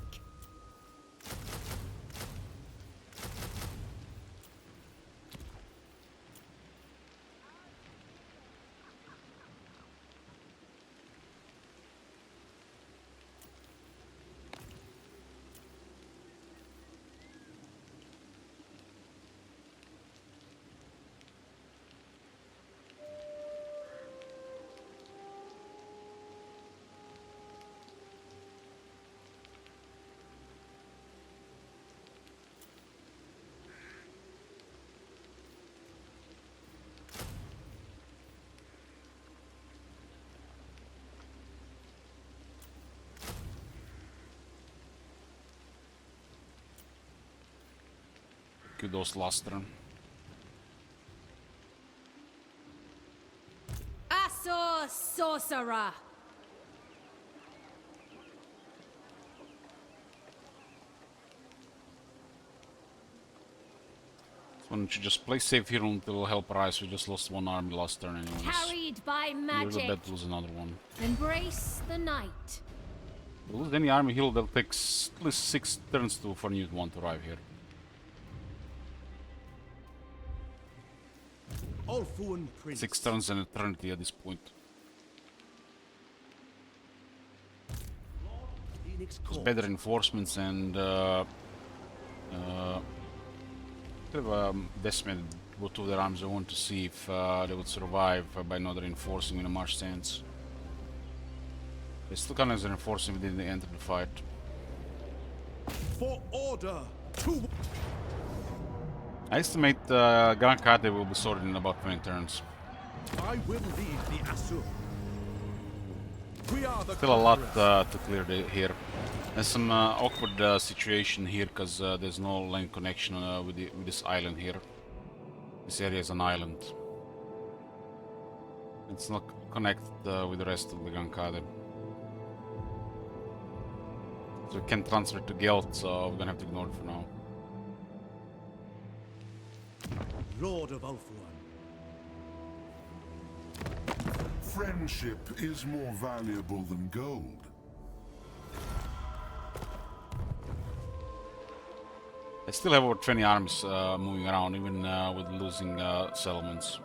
Kudos last turn. Asor Sorcerer. So why don't you just play safe here until help arrives? We just lost 1 army last turn anyways. Carried by You're magic. bet to lose another one. Embrace the night. If we lose any army heal, they'll take at least 6 turns for new one to arrive here. Ulfuan Prince. 6 turns and eternity at this point. Phoenix It's Court. better reinforcements and could have decimated both of their arms. I want to see if they would survive by not reinforcing in a march stance. They still kind of reinforcing within the end of the fight. For order! To I estimate Grand Cardi will be sorted in about 20 turns. I will lead the Asur. We are the Still a lot conquerors. to clear here. There's some awkward situation here because there's no lane connection with this island here. This area is an island. It's not connected with the rest of the Grand Cardi. So we can transfer to Gelt, so we're gonna have to ignore it for now. Lord of Ulfuan. Friendship is more valuable than gold. I still have over 20 armies moving around, even with losing settlements.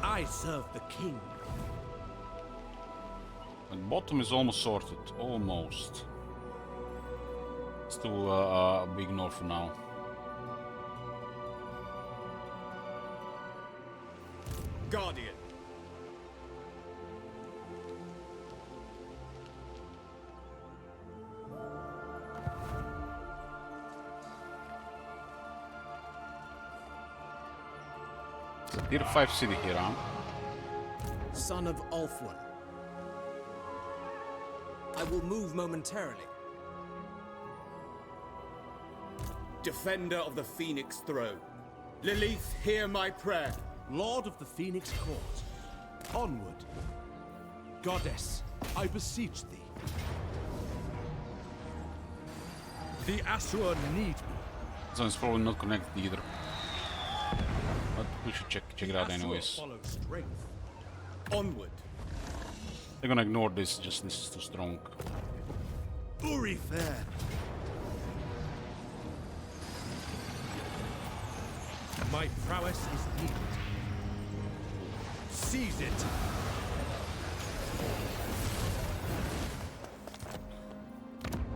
I serve the king. And bottom is almost sorted, almost. Still a big north for now. Guardian. It's a tier 5 city here, huh? Son of Ulfuan. I will move momentarily. Defender of the Phoenix throne. Lilith, hear my prayer. Lord of the Phoenix Court. Onward. Goddess, I beseech thee. The Asura need me. This one's probably not connected either. But we should check it out anyways. Follow strength. Onward. They're gonna ignore this, just this is too strong. Uri fair. My prowess is needed. Seize it.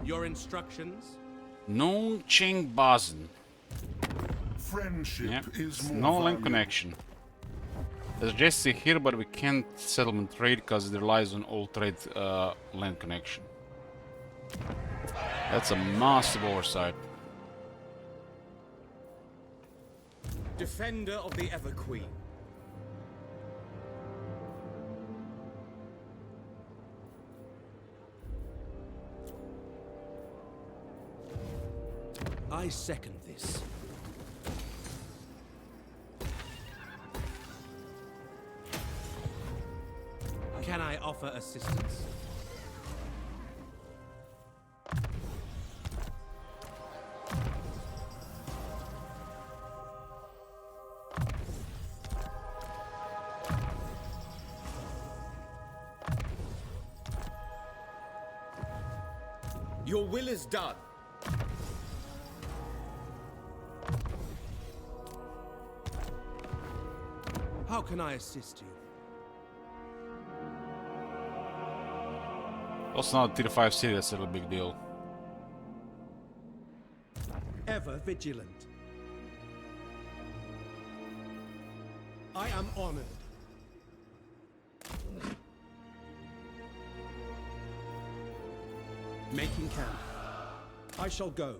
Your instructions? No Cheng Bazen. Friendship Yep, is more no land valuable. connection. There's Jesse here, but we can't settlement trade because it relies on all trade land connection. That's a massive oversight. Defender of the Ever Queen. I second this. Can I offer assistance? Your will is done. How can I assist you? Also not a tier 5 city, that's a little big deal. Ever vigilant. I am honored. Making camp. I shall go.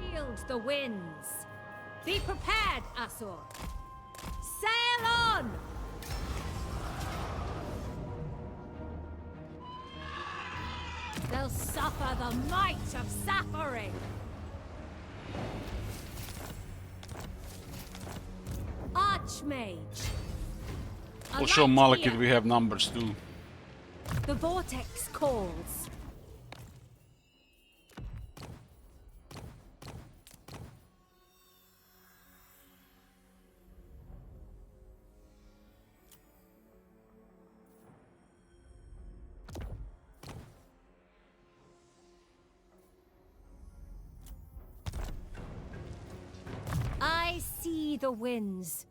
Wield the winds. Be prepared, Asur. Sail on! They'll suffer the might of suffering. Archmage. A We'll show light Malekith here. we have numbers too. The vortex calls. I see the winds.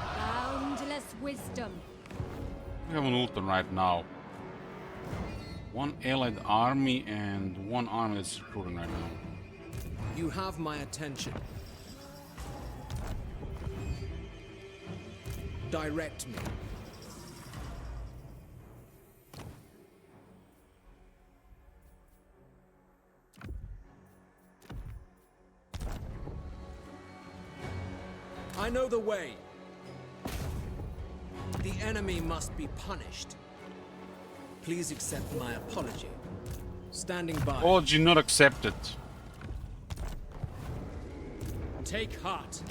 Boundless wisdom. We have an Ultan right now. One allied army and one army that's recruiting right now. You have my attention. Direct me. I know the way. The enemy must be punished. Please accept my apology. Standing by. Apology not accepted. Take heart.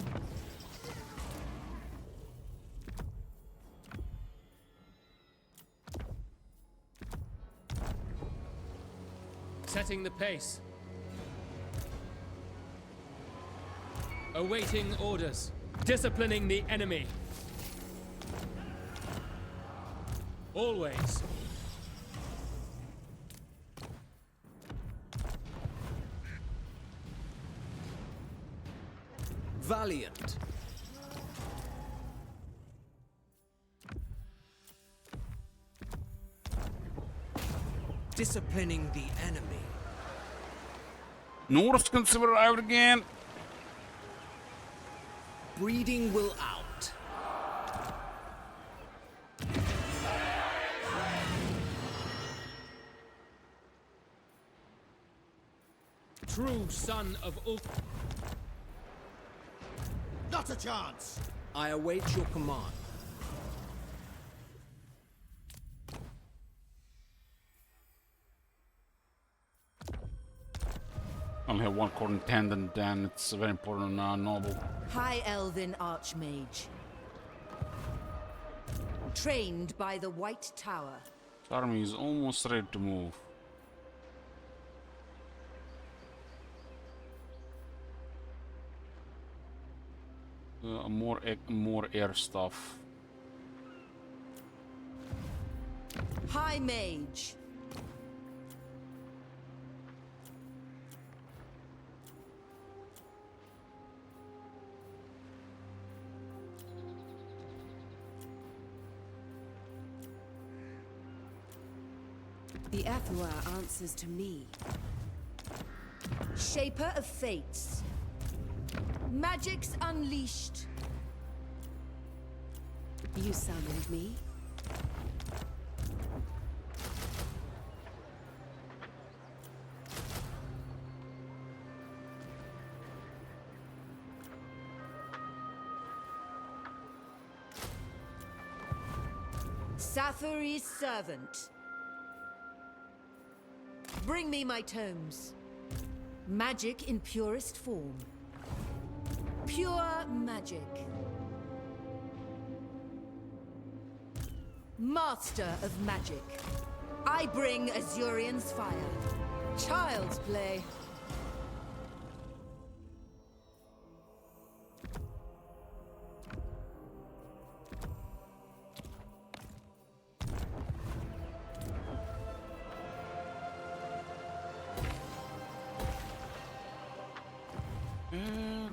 Setting the pace. Awaiting orders. Disciplining the enemy. Always. Valiant. Disciplining the enemy. Norskans have arrived again. Breeding will out. True son of Ulf. Not a chance. I await your command. Only have one core intendant, and it's a very important noble. High Elven Archmage. Trained by the White Tower. The army is almost ready to move. More air stuff. High Mage. The Eataine answers to me. Shaper of Fates. Magics unleashed. You summoned me? Sathari's servant. Bring me my tomes. Magic in purest form. Pure magic. Master of magic. I bring Azurian's fire. Child's play.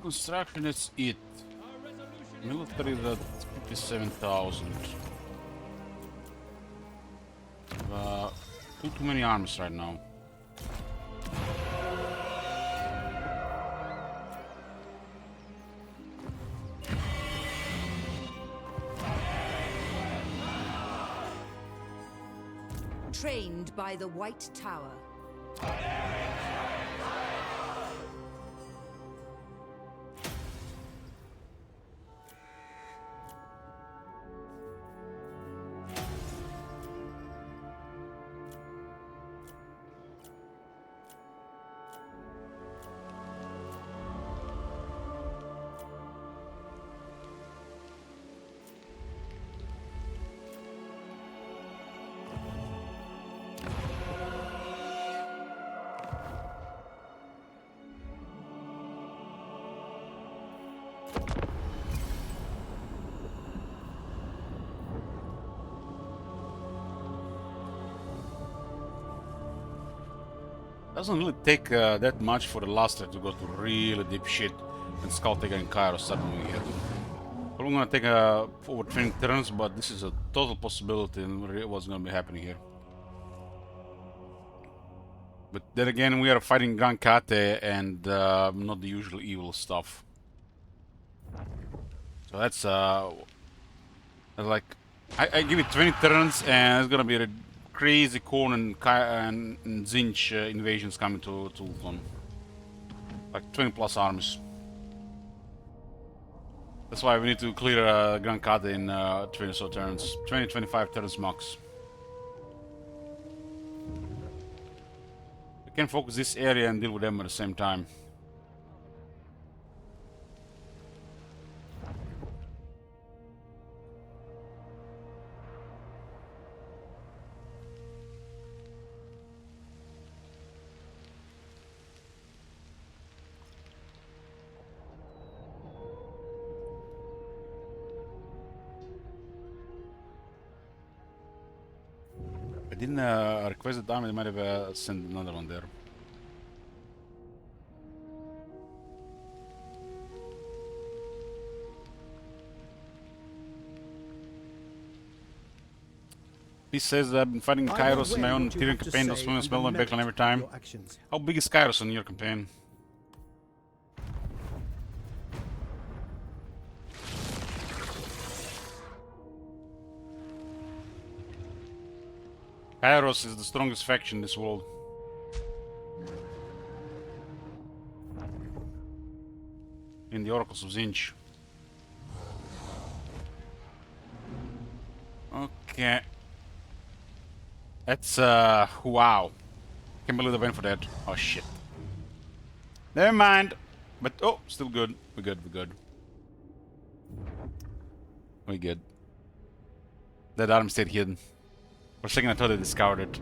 Construction is it. Military that's 57,000. Too many armies right now. Trained by the White Tower. Doesn't really take that much for the Luster to go to really deep shit and Skulltaker and Kairos suddenly hit. Probably gonna take over 20 turns, but this is a total possibility and what's gonna be happening here. But then again, we are fighting Grand Kate and not the usual evil stuff. So that's like I give it 20 turns and it's gonna be a crazy Korn and Zinch invasions coming to Ultron. Like 20 plus armies. That's why we need to clear Grand Kate in 20 so turns. 20-25 turns max. We can focus this area and deal with them at the same time. I didn't request the diamond, I might have sent another one there. He says I've been fighting Kairos in my own Tyrion campaign, those women smell my backline every time. How big is Kairos in your campaign? Kairos is the strongest faction in this world. In the Oracles of Zinch. Okay. That's, wow. Can't believe I went for that. Oh, shit. Never mind. But, oh, still good. We're good, we're good. We're good. That arm stayed hidden. For a second I thought I discovered it.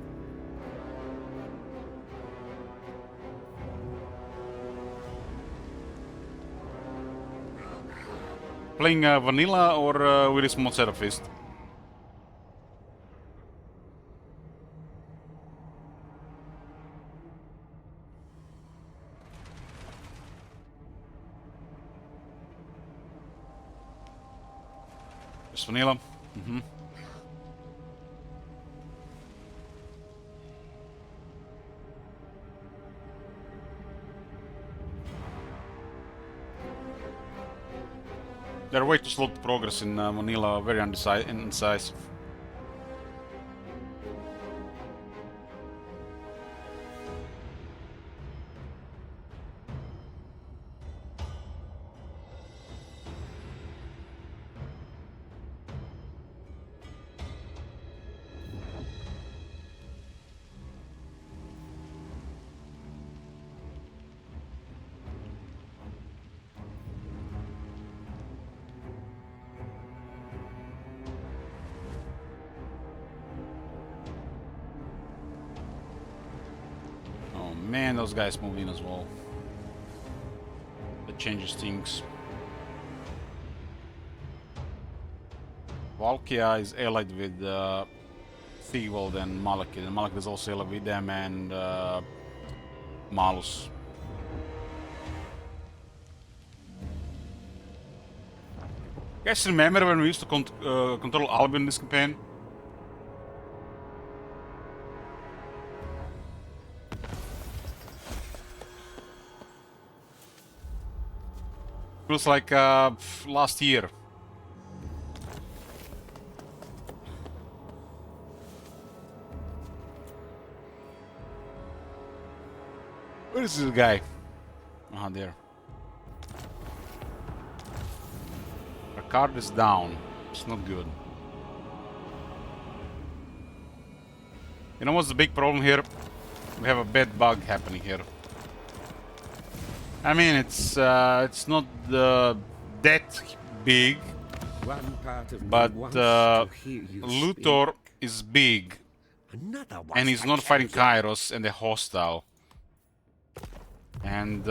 Playing vanilla or with a small set of fist? Just vanilla. Mm-hmm. They're way too slow to progress in vanilla, very indecisive. Man, those guys move in as well. That changes things. Valkia is allied with Thewald and Malekith. And Malekith is also allied with them and Malus. You guys remember when we used to control Albion in this campaign? Feels like last year. Where is this guy? Ah, there. Our card is down. It's not good. You know what's the big problem here? We have a bad bug happening here. I mean, it's not that big, but Luthor is big, and he's not fighting Kairos and they're hostile, and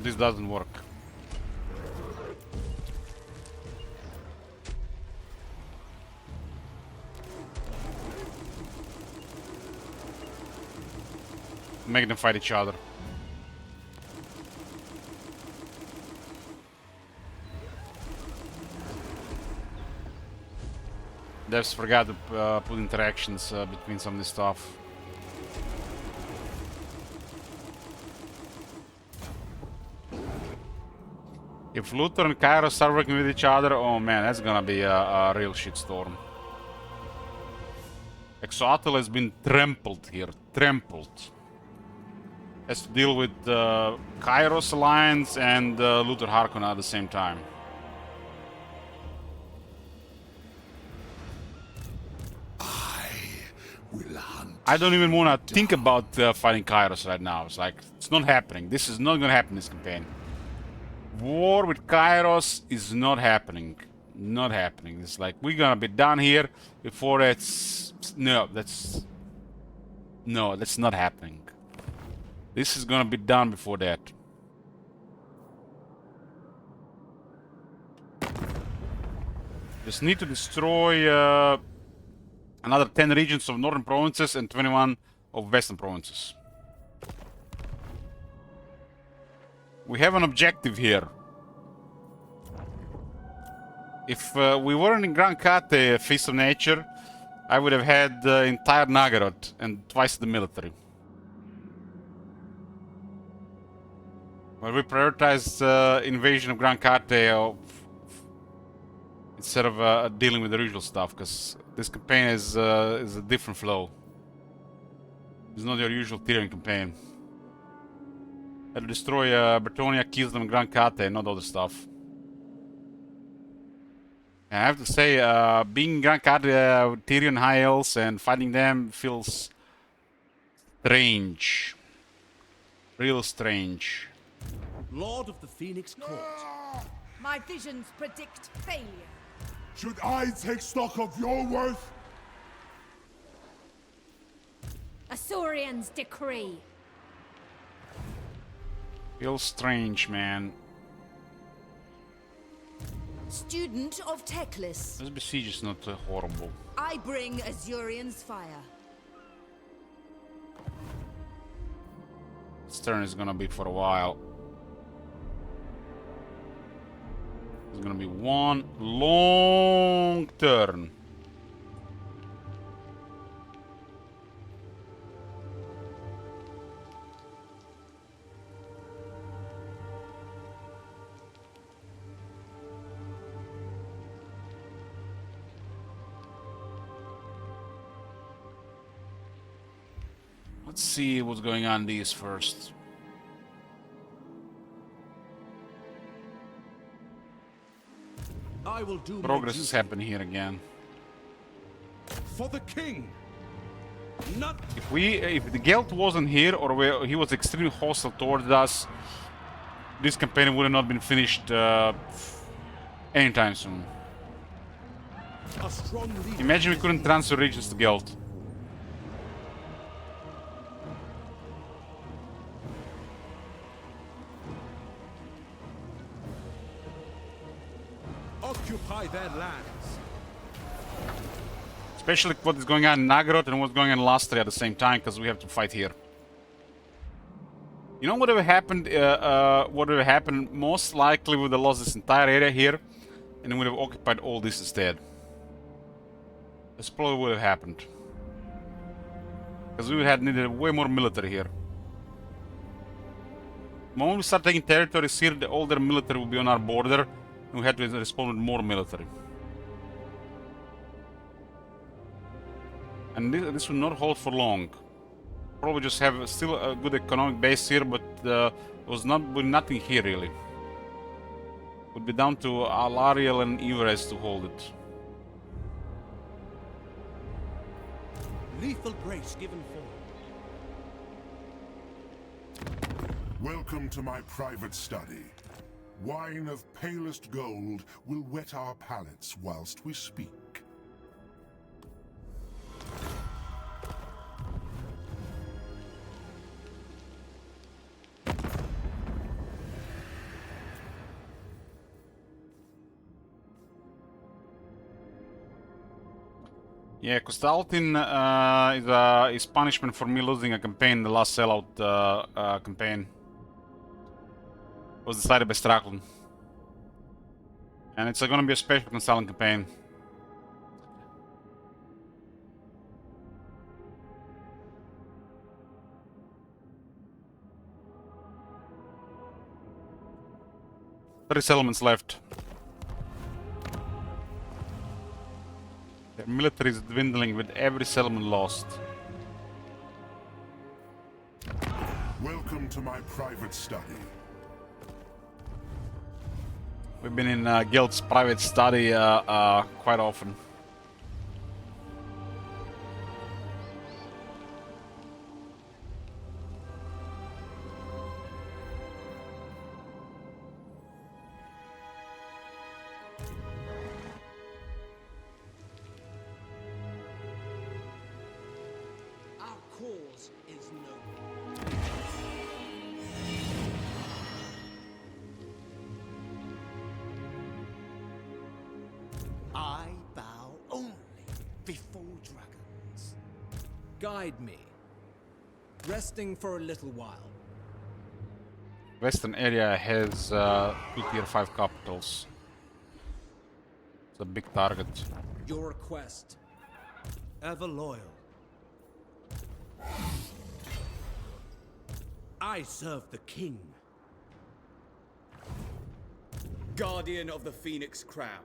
this doesn't work. Make them fight each other. Devs forgot to put interactions between some of this stuff. If Luthor and Kairos start working with each other, oh man, that's gonna be a real shitstorm. Exoatl has been trampled here, trampled. Has to deal with Kairos Alliance and Luthor Harkonnen at the same time. I don't even want to think about fighting Kairos right now. It's like, it's not happening. This is not going to happen in this campaign. War with Kairos is not happening. Not happening. It's like, we're going to be done here before it's... No, that's not happening. This is going to be done before that. Just need to destroy... another 10 regions of northern provinces and 21 of western provinces. We have an objective here. If we weren't in Grand Kate, Feast of Nature, I would have had the entire Nagaroth and twice the military. But we prioritized invasion of Grand Kate instead of dealing with the usual stuff, because this campaign is a different flow. It's not your usual Tyrion campaign. Had to destroy Bretonia, Kislev, and Grand Kate, not other stuff. I have to say, being Grand Card with Tyrion High Elves and fighting them feels strange. Real strange. Lord of the Phoenix Court. My visions predict failure. Should I take stock of your worth? Asaurian's decree. Feels strange, man. Student of Teclis. This besiege is not horrible. I bring Azurian's fire. This turn is gonna be for a while. It's gonna be one long turn. Let's see what's going on these first. I will do Progress is happening here again. for the king. Not If the Gelt wasn't here, or he was extremely hostile towards us, this campaign would have not been finished anytime soon. a strong leader. Imagine we couldn't transfer regions to Gelt. Occupy their lands. Especially what is going on in Nagrod and what's going on in Lastria at the same time, because we have to fight here. You know what would have happened? What would have happened? Most likely we would have lost this entire area here, and we would have occupied all this instead. That's probably what would have happened. Because we would have needed way more military here. The moment we start taking territories here, all their military will be on our border, and we have to respond with more military. And this will not hold for long. Probably just have still a good economic base here, but was nothing here really. Would be down to Alariel and Ivarez to hold it. Lethal grace given forward. Welcome to my private study. Wine of palest gold will wet our palates whilst we speak. Yeah, Costaltin is punishment for me losing a campaign, the last sellout campaign. Was decided by Strachan. And it's gonna be a special Costaltin campaign. Three settlements left. Their military is dwindling with every settlement lost. Welcome to my private study. We've been in Guild's private study quite often. Our cause is noble. I bow only before dragons. Guide me. Resting for a little while. Western area has 2 tier 5 capitals. It's a big target. Your request. Ever loyal. I serve the king. Guardian of the Phoenix Crown.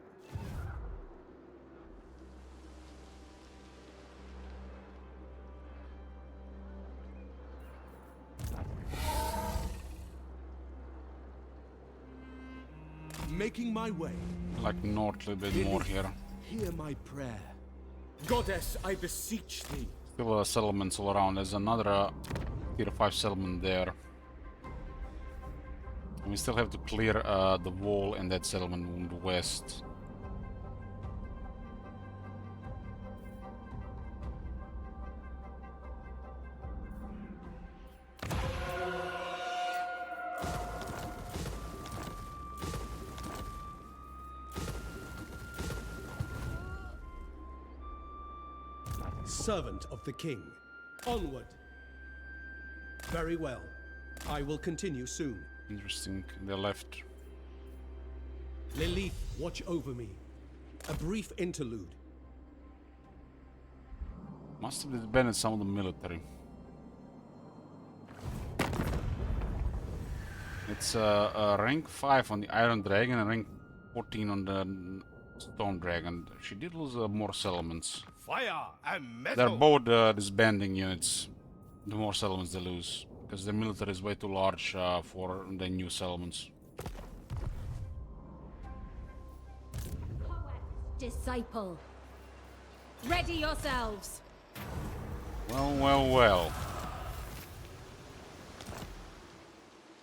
Making my way. like north a little bit more here. Hear my prayer. Goddess, I beseech thee. Still settlements all around. There's another tier 5 settlement there. And we still have to clear the wall and that settlement on the west. Servant of the king. Onward. Very well. I will continue soon. Interesting, they left. Lilith, watch over me. A brief interlude. Must have disbanded some of the military. It's rank 5 on the Iron Dragon and rank 14 on the Stone Dragon. She did lose more settlements. Fire and metal. They're both disbanding units. The more settlements they lose, because the military is way too large for the new settlements. Disciple, ready yourselves. Well, well, well.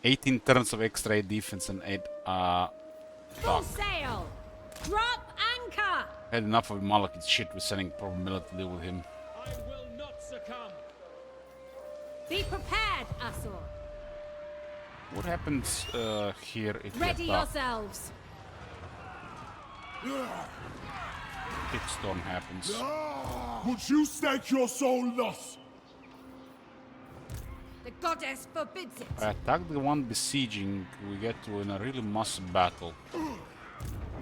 18 turns of extra 8 defense and 8 Full sail. Drop anchor. Had enough of Malekith's shit with sending proper military to deal with him. I will not succumb. Be prepared, Asur. What happens here if Ready we attack? yourselves. Kickstorm happens. Would you stake your soul thus? The goddess forbids it. If I attack the one besieging, we get to in a really massive battle.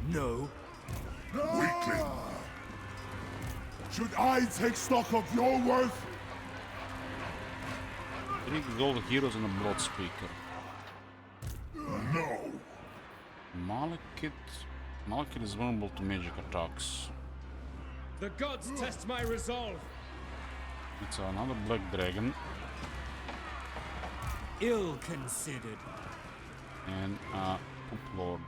No. Weakling. Should I take stock of your worth? 3 gold heroes and a blood speaker. No. Malekith is vulnerable to magic attacks. The gods test my resolve. It's another black dragon. Ill considered. And Poop Lord.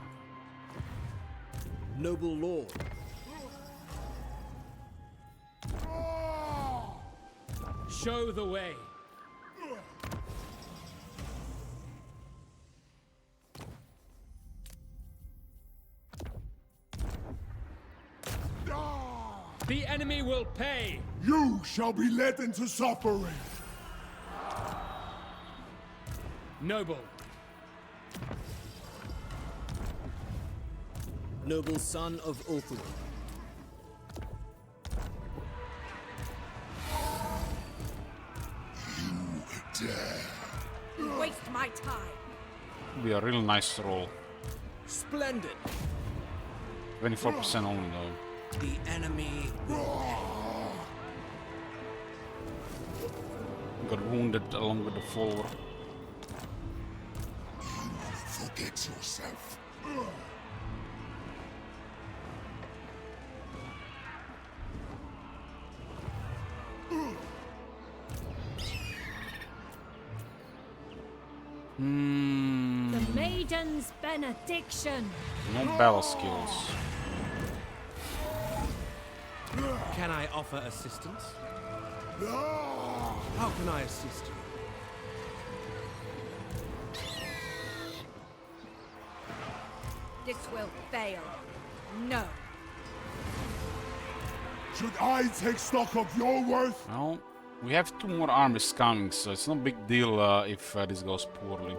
Noble lord. Show the way. The enemy will pay. You shall be led into suffering. Noble. Noble son of Ulthuan. You dare. Waste my time. Be a real nice roll. Splendid. 24% only though. The enemy Got wounded along with the follower. Forget yourself. The maiden's benediction. No battle skills. Can I offer assistance? How can I assist you? This will fail. No. Should I take stock of your worth? Well, we have 2 more armies coming, so it's no big deal if this goes poorly.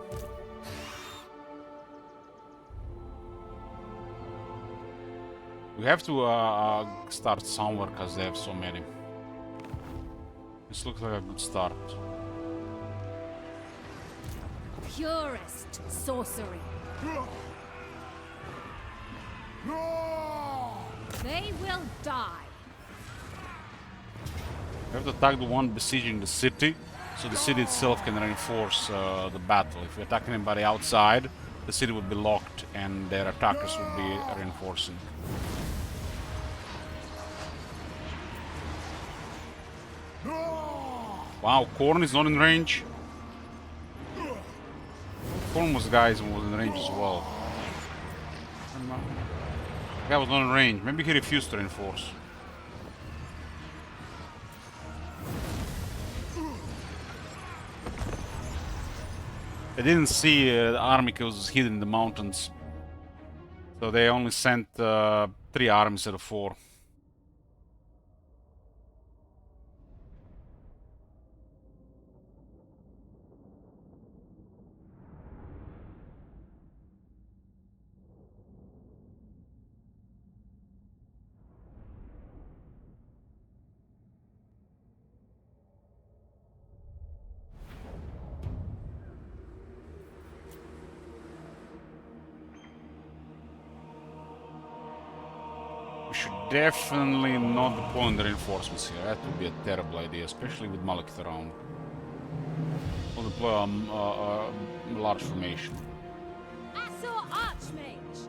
We have to start somewhere because they have so many. This looks like a good start. Purest sorcery. They will die. We have to attack the one besieging the city, so the city itself can reinforce the battle. If we attack anybody outside, the city would be locked and their attackers would be reinforcing. Wow, Korn is not in range. Korn was guys was in range as well. The guy was not in range. Maybe he refused to reinforce. They didn't see the army was hidden in the mountains. So they only sent 3 armies instead of 4. We should definitely not deploy the reinforcements here. That would be a terrible idea, especially with Malekith around. We'll deploy a large formation. Assault Archmage!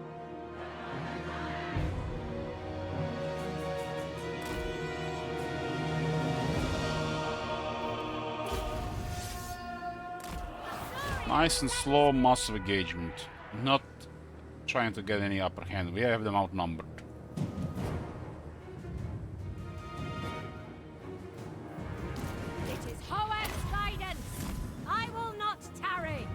Nice and slow, massive engagement. Not trying to get any upper hand. We have them outnumbered. It is Hoed's guidance! I will not tarry!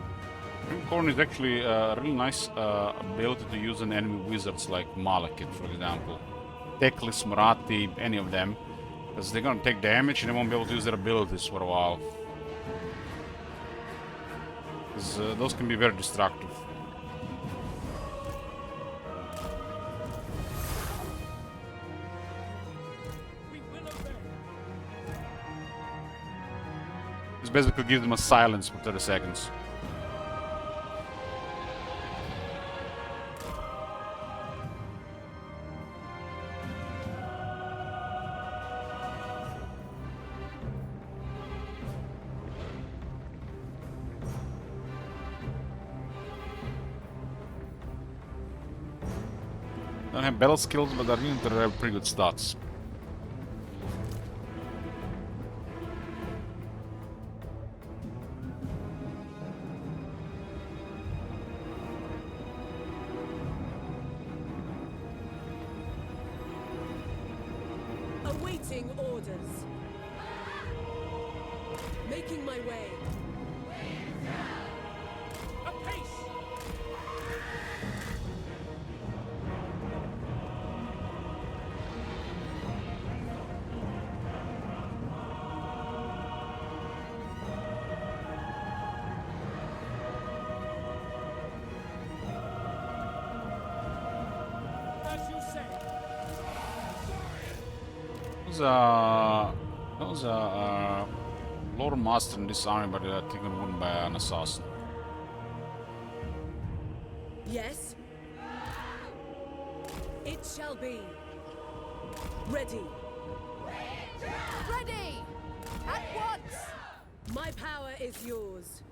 Corn is actually a really nice ability to use on enemy wizards like Malekith, for example. Teklis, Marathi, any of them. Because they're gonna take damage and they won't be able to use their abilities for a while. Because those can be very destructive. This basically gives them a silence for 30 seconds. Don't have battle skills, but I think they have pretty good stats. Awaiting orders. Making my way. A pace! As you say. Those are Lord Master in this army, but I think it wouldn't by an assassin. Yes. It shall be. Ready. Ready! At once! My power is yours.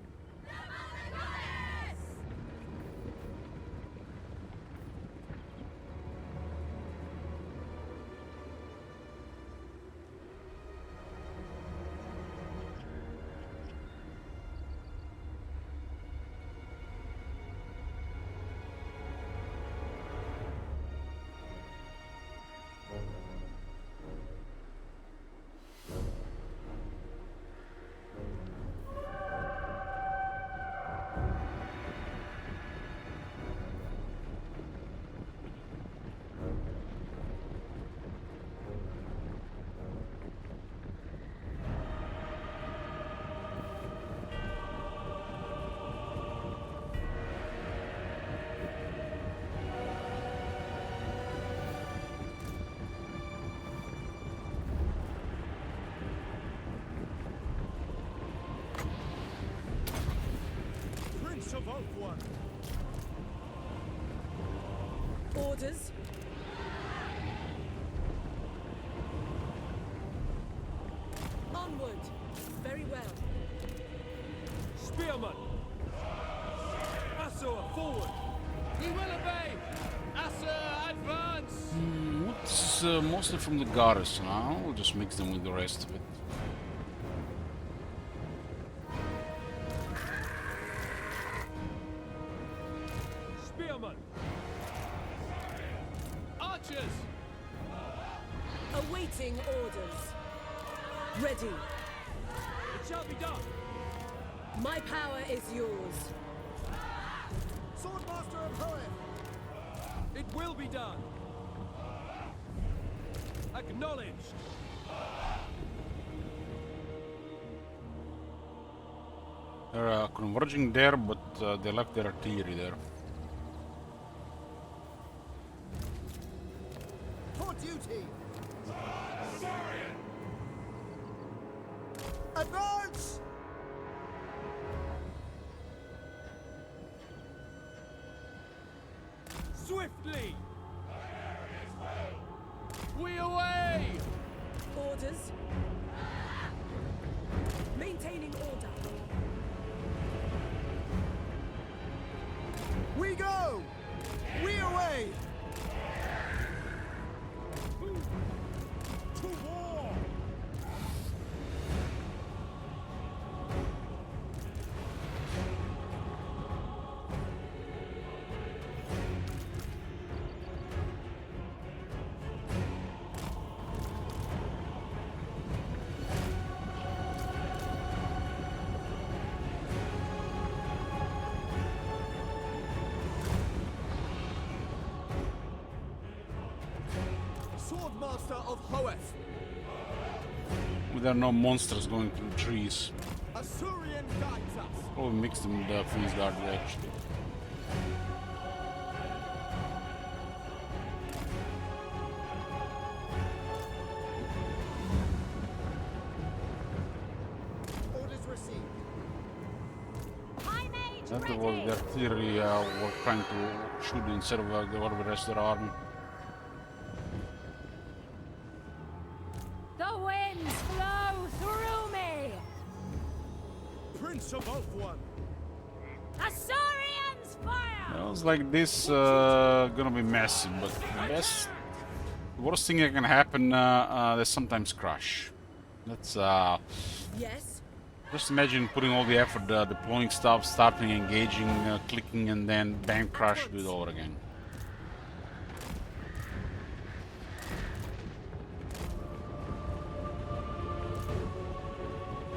Prince of Oakwood. Orders. Onward. Very well. Spearman! Assault, forward! We will obey! Assa, advance! It's mostly from the garrison now. We'll just mix them with the rest of it. Spearman! Awaiting orders. Ready. It shall be done. My power is yours. Swordmaster of Hoeth! It will be done. Acknowledged. They're converging there, but they left their artillery there. For duty! Advance! Swiftly. We away. Orders. Maintaining order. We go! We away! To war! Swordmaster of Hoeth! There are no monsters going through trees. Assyrian guides us! Oh, we mixed them with the freeze guard actually. Orders received. That was the artillery were trying to shoot instead of the rest of their army. The winds flow through me! Prince of Oath One! Assyrians fire! It was like this gonna be messy, but the worst thing that can happen, they sometimes crash. That's Yes. just imagine putting all the effort, deploying stuff, starting engaging, clicking, and then bang, crash, do it all again.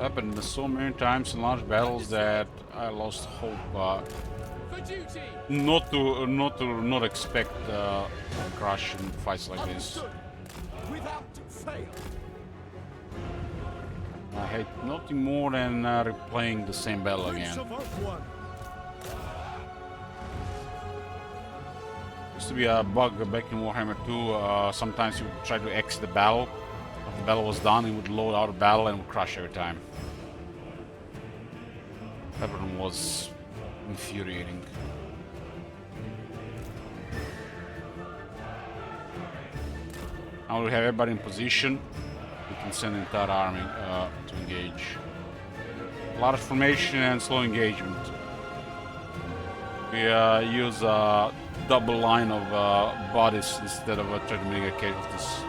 Happened so many times in large battles that I lost hope. For duty. Not expect a crash in fights like this. Understood. Without fail. I hate nothing more than replaying the same battle Prince again. of Oath One! Used to be a bug back in Warhammer 2. Sometimes you would try to exit the battle. After the battle was done, it would load out of battle and would crash every time. That one was infuriating. Now we have everybody in position. We can send the entire army to engage. Large formation and slow engagement. We use a double line of bodies instead of trying to make casualties.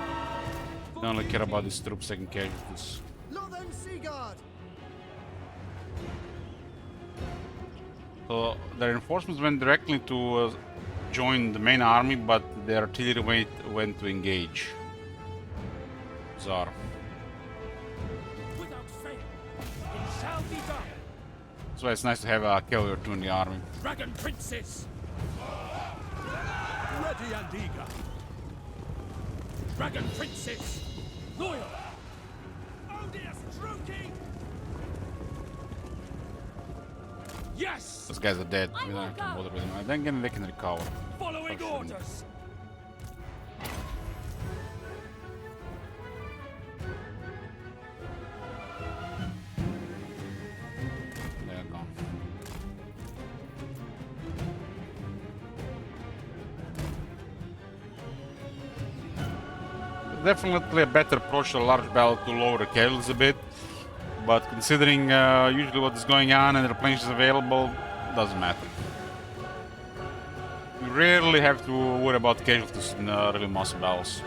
They only care about these troops taking casualties. Lothen Seaguard! So the reinforcements went directly to join the main army, but their artillery went to engage. Bizarre. Without fail. It shall be done. That's why it's nice to have a cavalry or two in the army. Dragon Princess. Ready and eager. Dragon Princess. Loyal. Odious Druki! Yes. Those guys are dead. We don't have to bother with them. And then again, they can recover. Following Or shouldn't. orders. They're gone. Definitely a better approach to a large battle to lower the casualties a bit, but considering usually what is going on and the replenishment is available, doesn't matter. You rarely have to worry about casualties in really massive battles.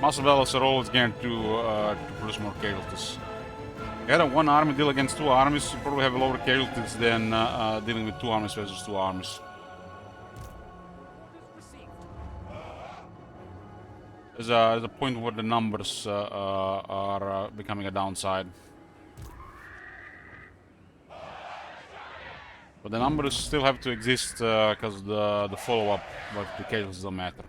Massive battles are always guaranteed to produce more casualties. If you had one army deal against two armies, you probably have lower casualties than dealing with two armies versus two armies. There's a point where the numbers are becoming a downside. But the numbers still have to exist because the follow-up multiplications don't matter.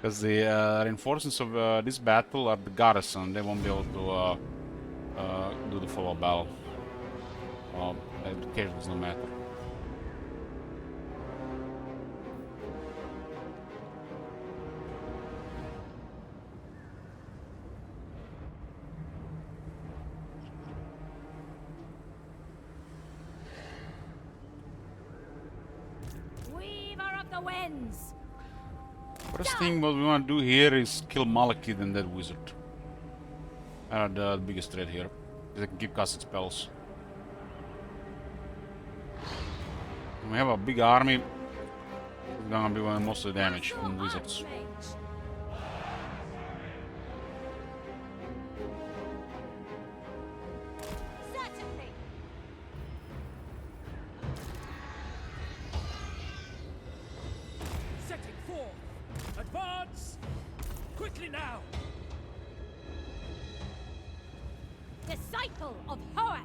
Because the reinforcements of this battle are the garrison, they won't be able to do the follow-up battle. Multiplications don't matter. Weaver of the winds. First thing what we want to do here is kill Malekith and that wizard. The biggest threat here. They can keep casting spells. And we have a big army. It's gonna be one most of the damage from wizards. Certainly. Setting forth. Advance! Quickly now! Disciple of Hoeth.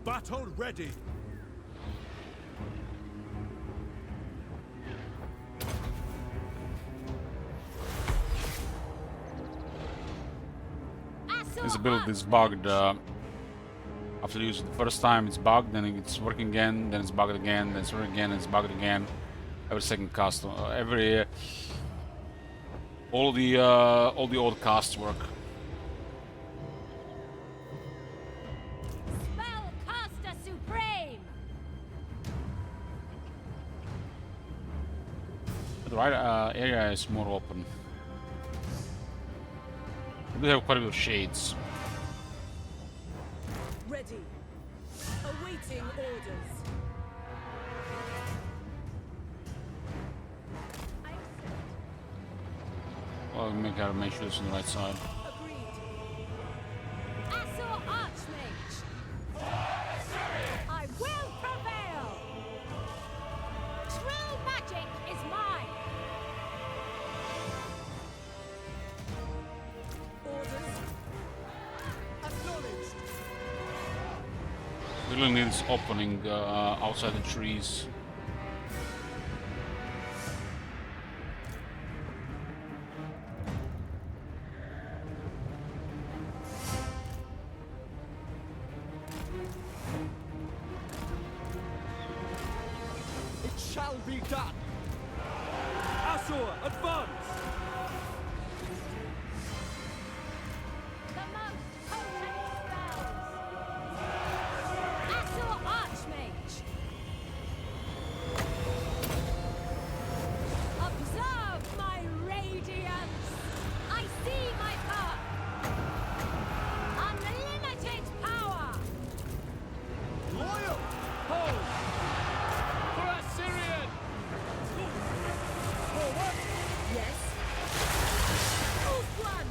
Battle ready. This build is bugged. After you use it the first time, it's bugged, then it's working again, then it's bugged again, then it's working again, it's bugged again. Every second cast, all the old casts work. Spellcaster supreme. The right area is more open. We do have quite a bit of shades. Ready. Awaiting orders. Well, make sure it's on the right side. Asur Archmage. I will prevail. True magic is mine. Orders. Acknowledged. We really need this opening outside the trees. It shall be done. Asur, advance. The most potent spells. Asur Archmage. Observe my radiance. I see my path. Unlimited power. Loyal. Hold! For Assyrian! Forward. Yes. Ulflan.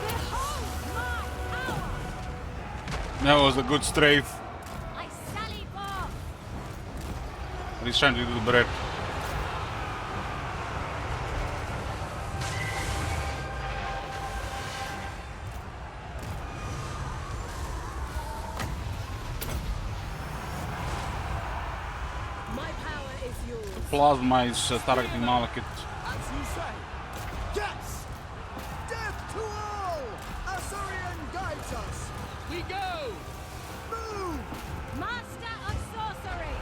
Behold my power. That was a good strafe. I sally forth. But he's trying to do the bread. My power is yours. Plasma is targeting Malekith. As you say. Yes. Death to all. Assyrian guides us. We go! Move. Master of sorcery.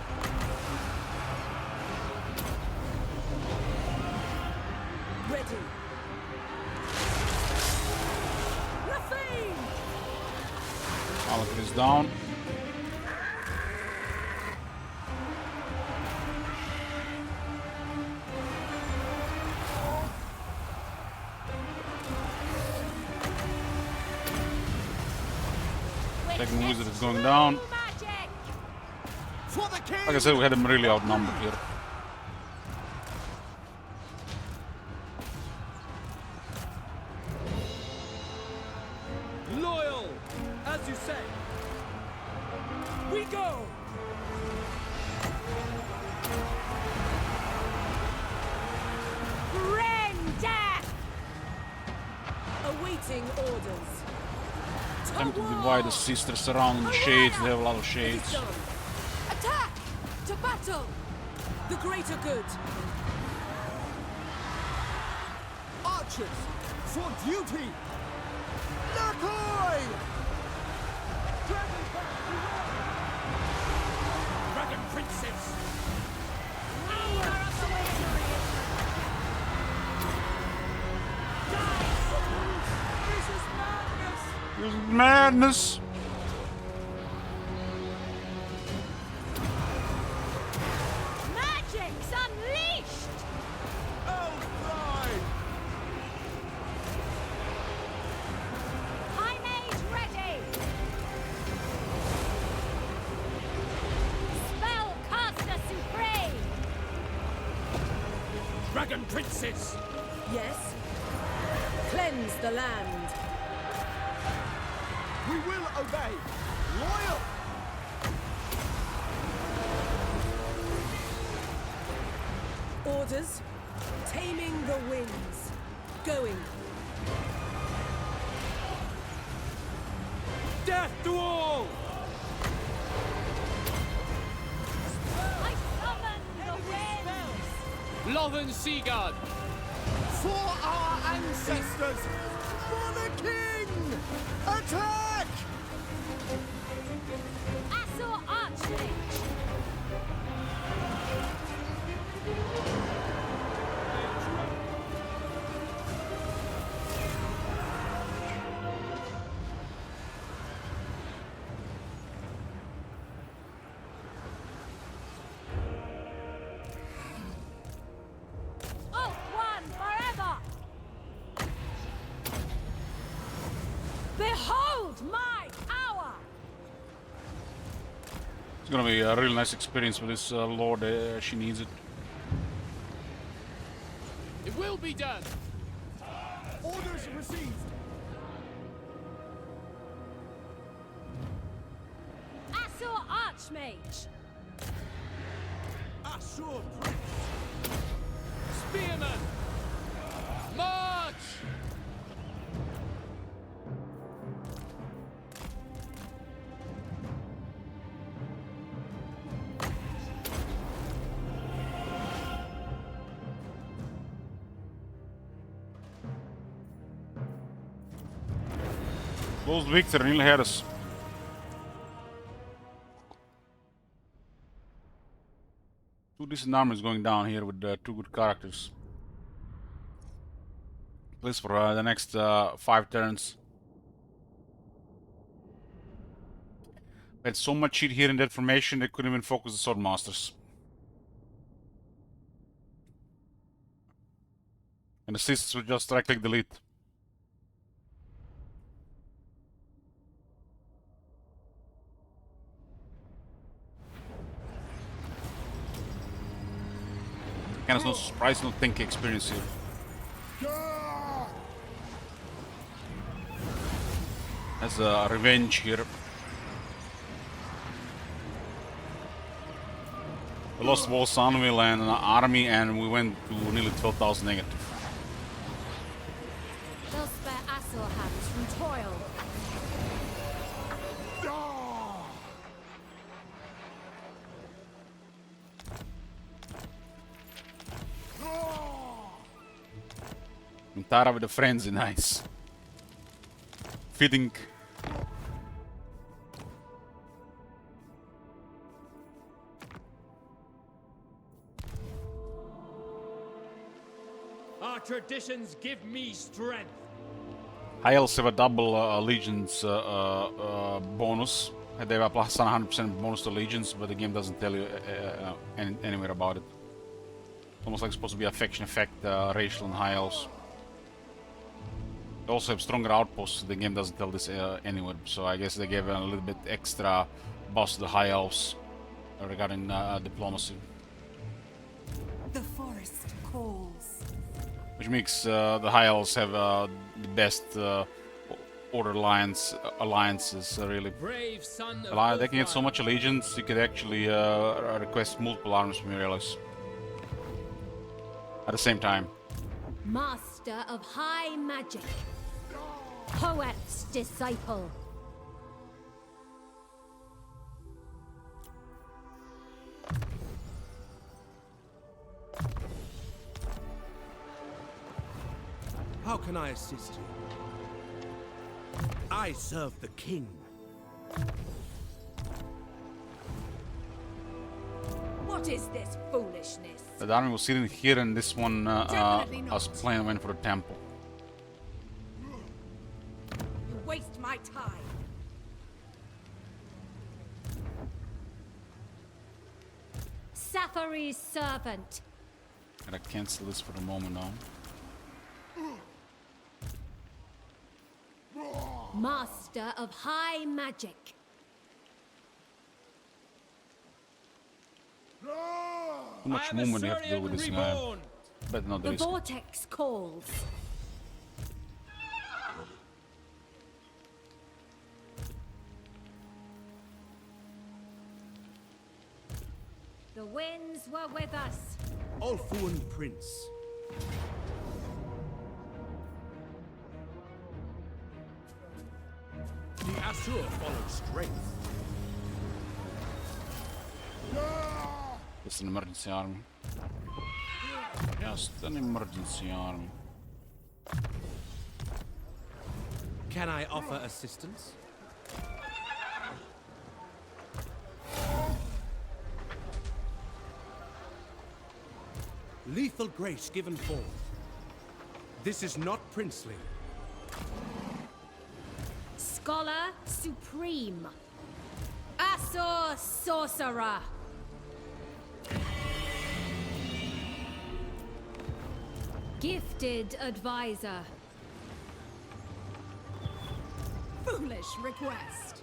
Ready. Rafine. Malekith is down. Second wizard is going down. Magic. For the king. Like I said, we had them really outnumbered here. you say. We go! Bring death! Awaiting orders. Time to divide the sisters around the shades. They have a lot of It is shades. done. Attack! To battle! The greater good. Archers, for duty! Nakoi! Dragon Princess! This is madness. Magic's unleashed! Oh, pride! High mage ready! Spellcaster supreme! Dragon Princess! Yes. Cleanse the land. We will obey! Loyal! Orders. Taming the winds. Going. Death to all! I summon the winds! Lothern Seaguard! For our ancestors! For the king! Attack! Assault Archmage! Oath one forever! Behold my power! It's gonna be a really nice experience with this lord. She needs it. It will be done! Orders received! Assault Archmage! Assure Prince! Spearman! March! Close Victor nearly had us. Two decent armies going down here with two good characters. Please for the next 5 turns. We had so much shit here in that formation they couldn't even focus the sword masters. And the sisters would just right click delete. Kind of no surprise, no think experience here. As a revenge here. We lost Wolsanville and an army and we went to nearly 12,000 negative. They'll spare Assault hands from toil. Tara with the frenzy, nice. Fitting. Our traditions give me strength. High elves have a double allegiance bonus. They have a plus 100% bonus to allegiance, but the game doesn't tell you anywhere about it. Almost like it's supposed to be a faction effect, racial and high elves. They also have stronger outposts. The game doesn't tell this anywhere, so I guess they gave a little bit extra boost to the high elves regarding diplomacy. The forest calls. Which makes the high elves have the best order alliances really. Brave son of They can get so much allegiance, you could actually request multiple armies from your allies at the same time. Master of high magic. Hoeth's disciple. How can I assist you? I serve the king. What is this foolishness? The army was sitting here, and this one Definitely not. was playing went for the temple. You waste my time. Safari's servant. Gotta cancel this for the moment now. Master of high magic. Too much movement you have to do with this guy. But not The risk. vortex calls. The winds were with us. Ulfuan Prince. The Asur follow strength. Just an emergency army. Just an emergency army. Can I offer assistance? Lethal grace given forth. This is not princely. Scholar supreme. Asur sorcerer. Gifted advisor. Foolish request.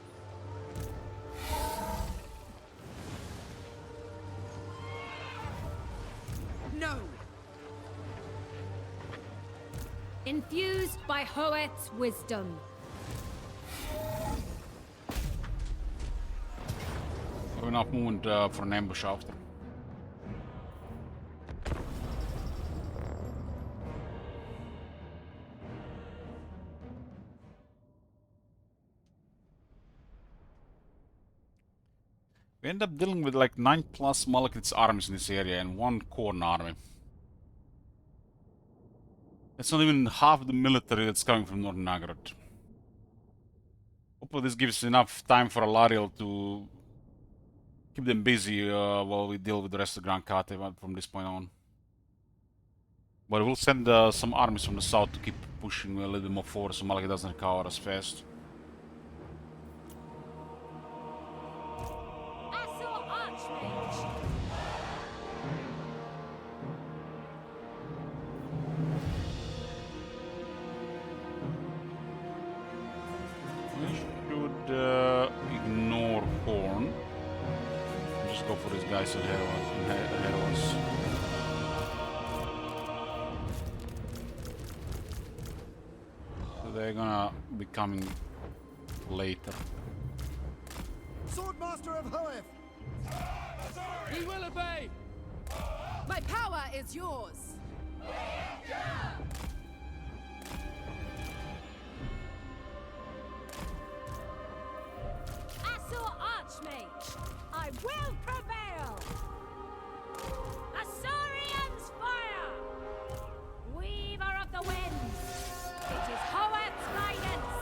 No. Infused by Hoeth's wisdom. Have enough movement for an ambush after. We end up dealing with like 9+ Malekith's armies in this area and 1 Khorne army. That's not even half the military that's coming from Northern Nagarad. Hopefully this gives enough time for Alariel to keep them busy while we deal with the rest of Grand Khate from this point on. But we'll send some armies from the south to keep pushing a little bit more forward so Malekith doesn't recover as fast. Ignore Khorne. Just go for these guys ahead of us. So they're gonna be coming later. Swordmaster of Hoeth! We will obey! My power is yours. Asur Archmage, I will prevail! Asurian's fire! Weaver of the winds, it is Hoeth's guidance!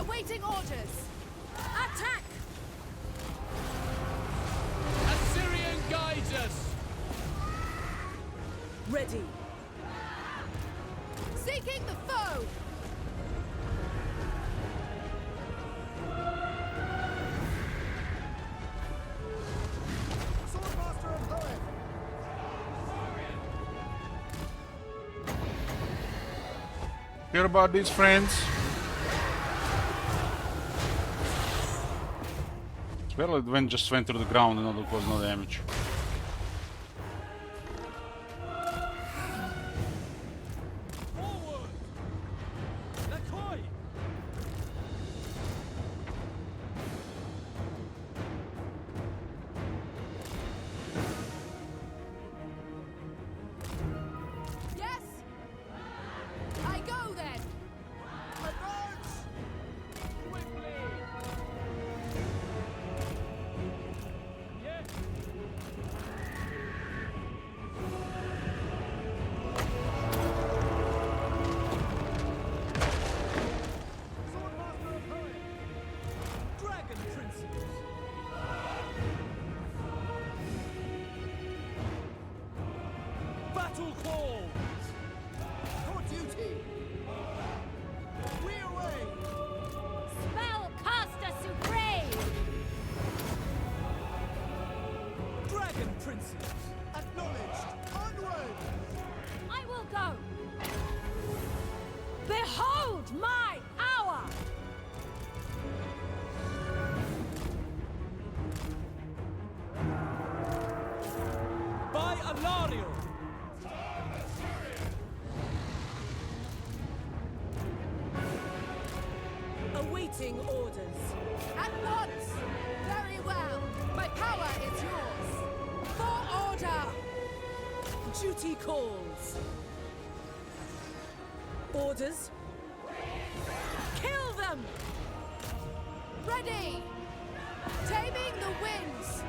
Awaiting orders. Attack! Assyrian guides us! Ready. Seeking the foe! Swordmaster and poet! Hear about these friends? Well, it just went through the ground and not caused no damage. Forward! Lakoi! Yes? I go then! Advance! Quickly! Yes! Swordmaster and poet! Dragon princes! Battle calls! For duty! We away! Spellcaster supreme! Dragon princes! Acknowledged! Onward! I will go! Behold my hour! By Alario! Awaiting orders. At once! Very well. My power is yours. For order! Duty calls. Orders? Kill them! Ready! Taming the winds!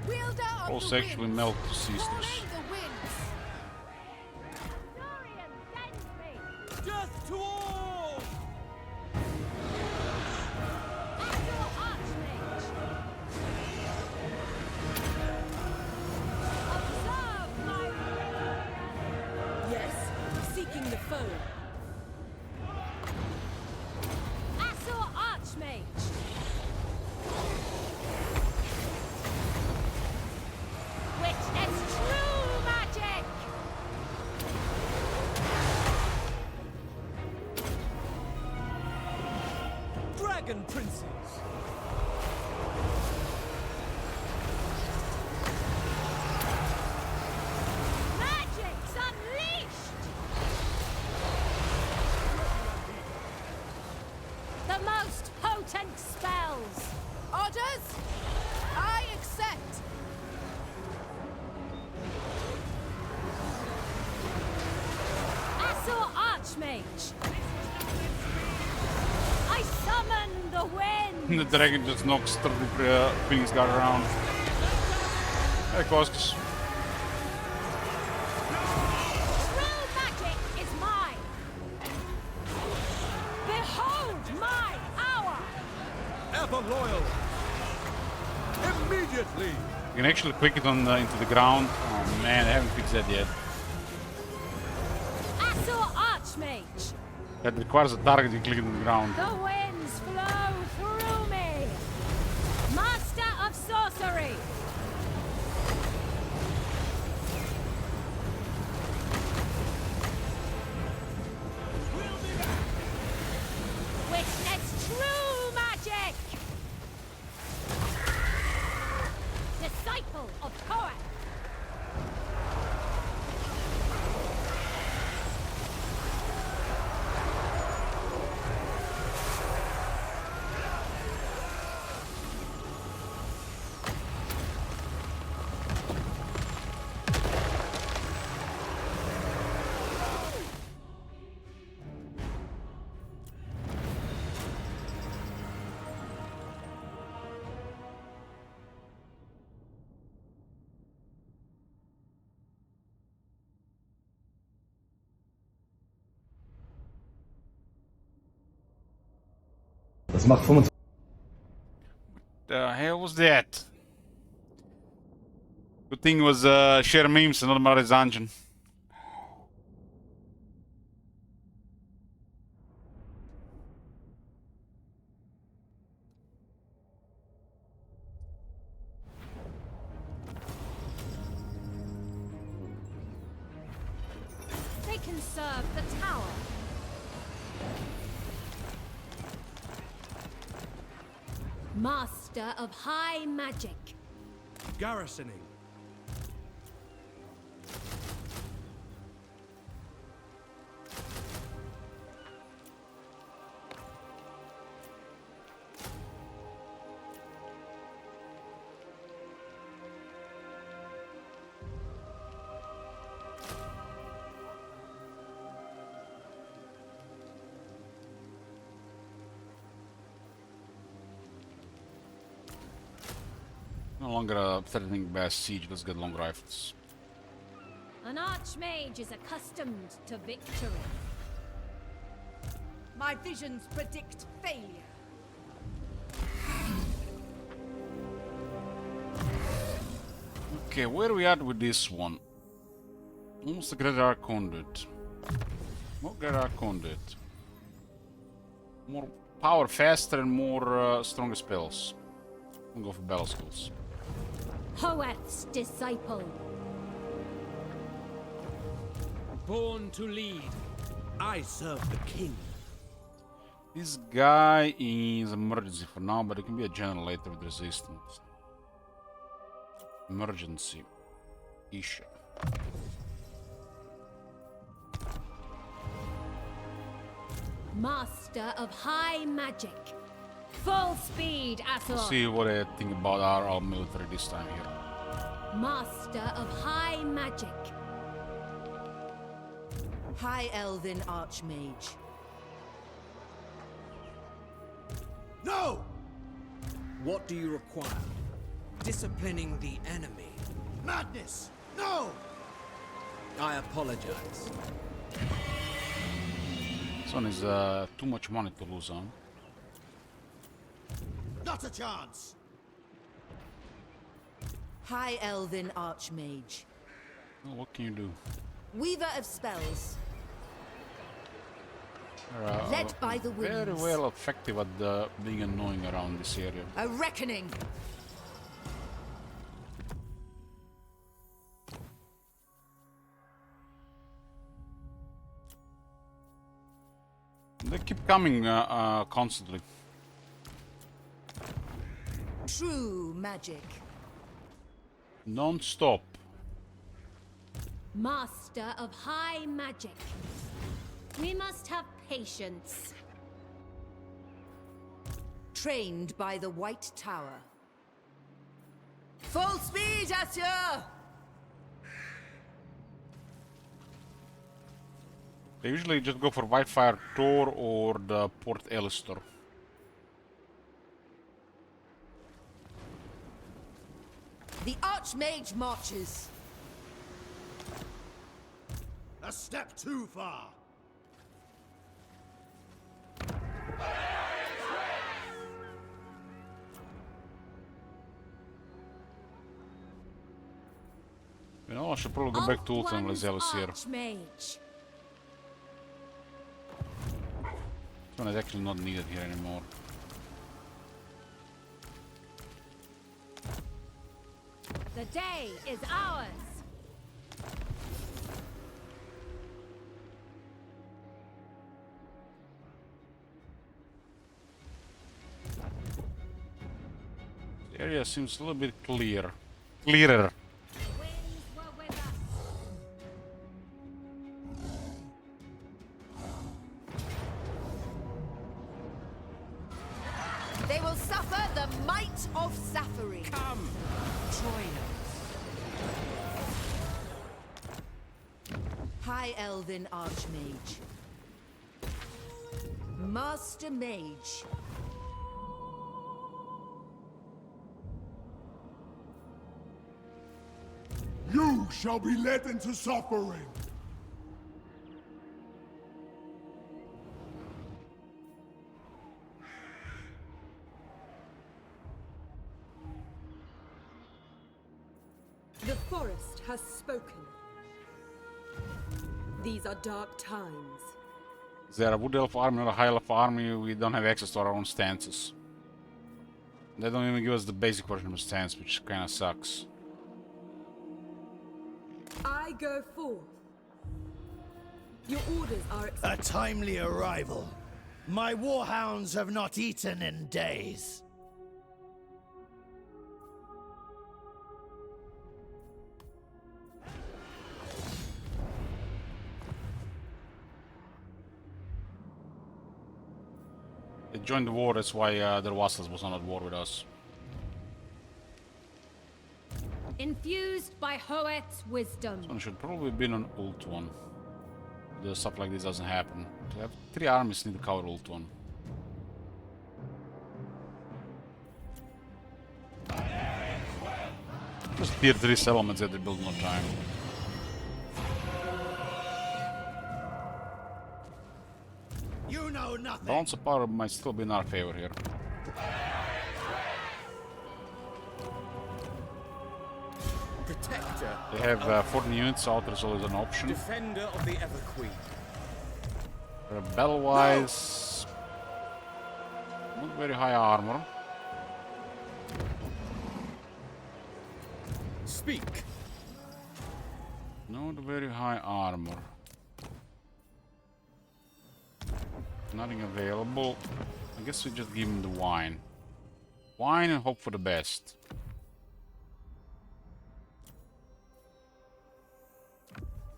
Wielder of All the sexually winds! melt the sisters. Calling the winds! Dorian sends me! Death to all! Battle Archmage! Observe my Yes, seeking the foe. Assault Archmage! Witness true magic! Dragon princes! Magic's unleashed! The most potent spells! Orders? I accept! Assault Archmage! I summon the wind! The dragon just knocks 30 Phoenix Guard around. Hey, Koskas. True magic is mine! Behold my hour! Ever loyal! Immediately! You can actually quick it on into the ground. Oh man, I haven't fixed that yet. Assault Archmage! That requires a target you click it on the ground. The winds flow through me! Master of sorcery! Witness true magic! Disciple of Koath! Das macht 25. The hell was that? Good thing it was share memes and not Maris Dungeon. They can serve the tower. Master of high magic. Garrisoning. No longer threatening best siege, let's get long rifles. An archmage is accustomed to victory. My visions predict failure. Okay, where are we at with this one? Almost a Great Arc Conduit. More Great Arc Conduit. More power, faster, and more stronger spells. I'll go for battle skills. Hoeth's disciple. Born to lead. I serve the king. This guy is emergency for now, but it can be a general later with resistance. Emergency. Issue. Master of high magic. Full speed, Asor. Let's see what I think about our military this time here. Master of high magic. High Elven Archmage. No! What do you require? Disciplining the enemy. Madness! No! I apologize. This one is too much money to lose on. Not a chance! High Elven Archmage. Well, what can you do? Weaver of spells. They're, Led by the winds. very well effective at being annoying around this area. A reckoning. They keep coming constantly. True magic. Non-stop. Master of high magic. We must have patience. Trained by the White Tower. Full speed, Asur! They usually just go for Whitefire Tor or the Port Elister. The Archmage marches. A step too far. You know, I should probably go back to Ultim and Zealous here. Archmage. This one is actually not needed here anymore. The day is ours. The area seems a little bit clearer. Clearer. Winds were with us. They will suffer the might of Safari. Come, join us. High Elven Archmage. Master Mage. You shall be led into suffering. has spoken. These are dark times. Is there a wood elf army or a high elf army? We don't have access to our own stances. They don't even give us the basic version of a stance, which kinda sucks. I go forth. Your orders are A timely arrival. My warhounds have not eaten in days. They joined the war, that's why their vassals was not at war with us. Infused by Hoet's wisdom. So it should probably be an ult one. The stuff like this doesn't happen. To have 3 armies need to cover ult one. Just tier 3 settlements that they build in no time. You know nothing. Balance of power might still be in our favor here. Protector. They have 14 units out, there's always an option. Defender of the Everqueen. Battle-wise, not very high armor. Speak. Not very high armor. Nothing available. I guess we just give him the wine. Wine and hope for the best.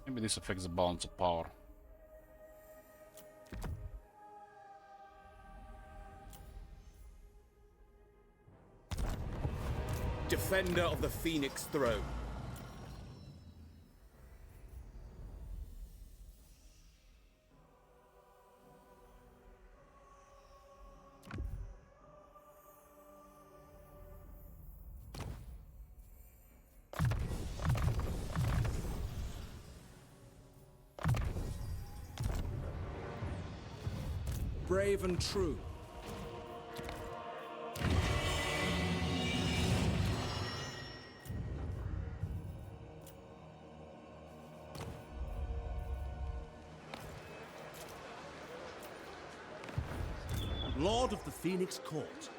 Maybe this affects the balance of power. Defender of the Phoenix Throne. Brave and true. Lord of the Phoenix Court.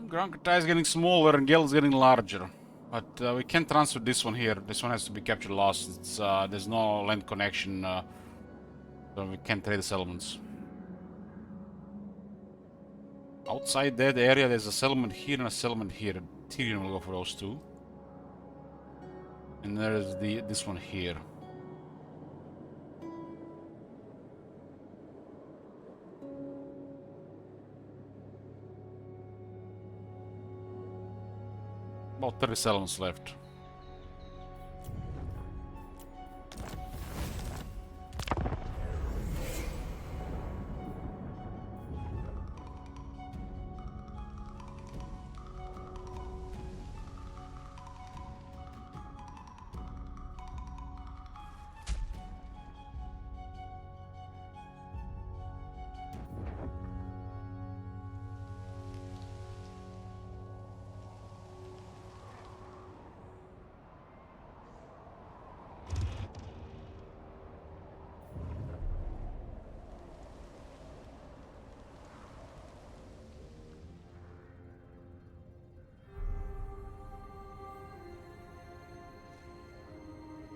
Grankatai is getting smaller and Gale is getting larger. But we can't transfer this one here. This one has to be captured lost. It's, there's no land connection, so we can't trade the settlements. Outside that area, there's a settlement here and a settlement here. Tyrion will go for those two. And there's this one here. About 30 settlements left.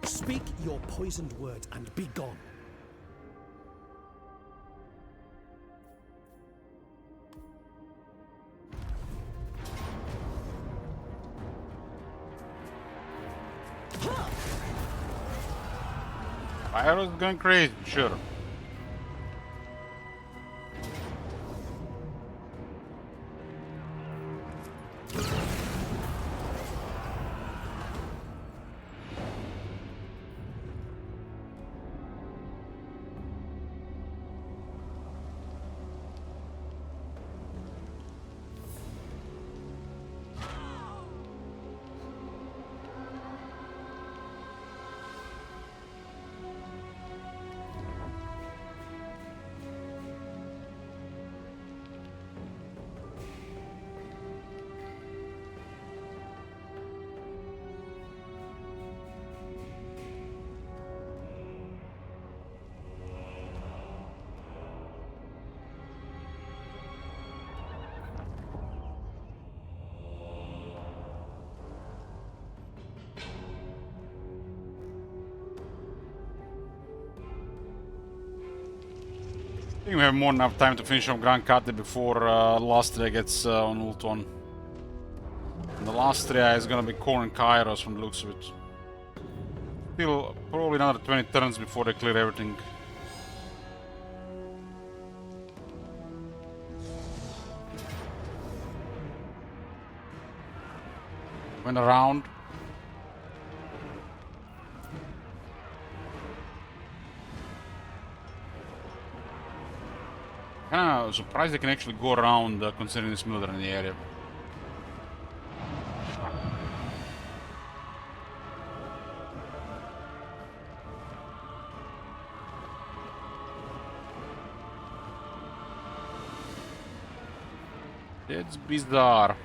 Speak your poisoned word and be gone. Fire is going crazy, sure. I think we have more than enough time to finish off Grand Kate before Lastria gets on ult on. And the Lastria is gonna be Core and Kairos from the looks of it. Still probably another 20 turns before they clear everything. Went around. Kinda surprised they can actually go around considering this military in the area. It's bizarre.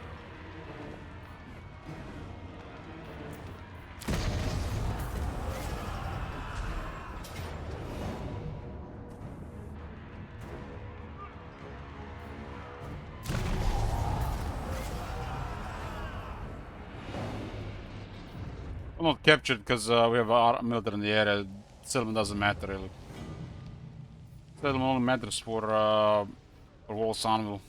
I'm not captured because we have our military in the area. Settlement doesn't matter really. Settlement only matters for Wall Sunville.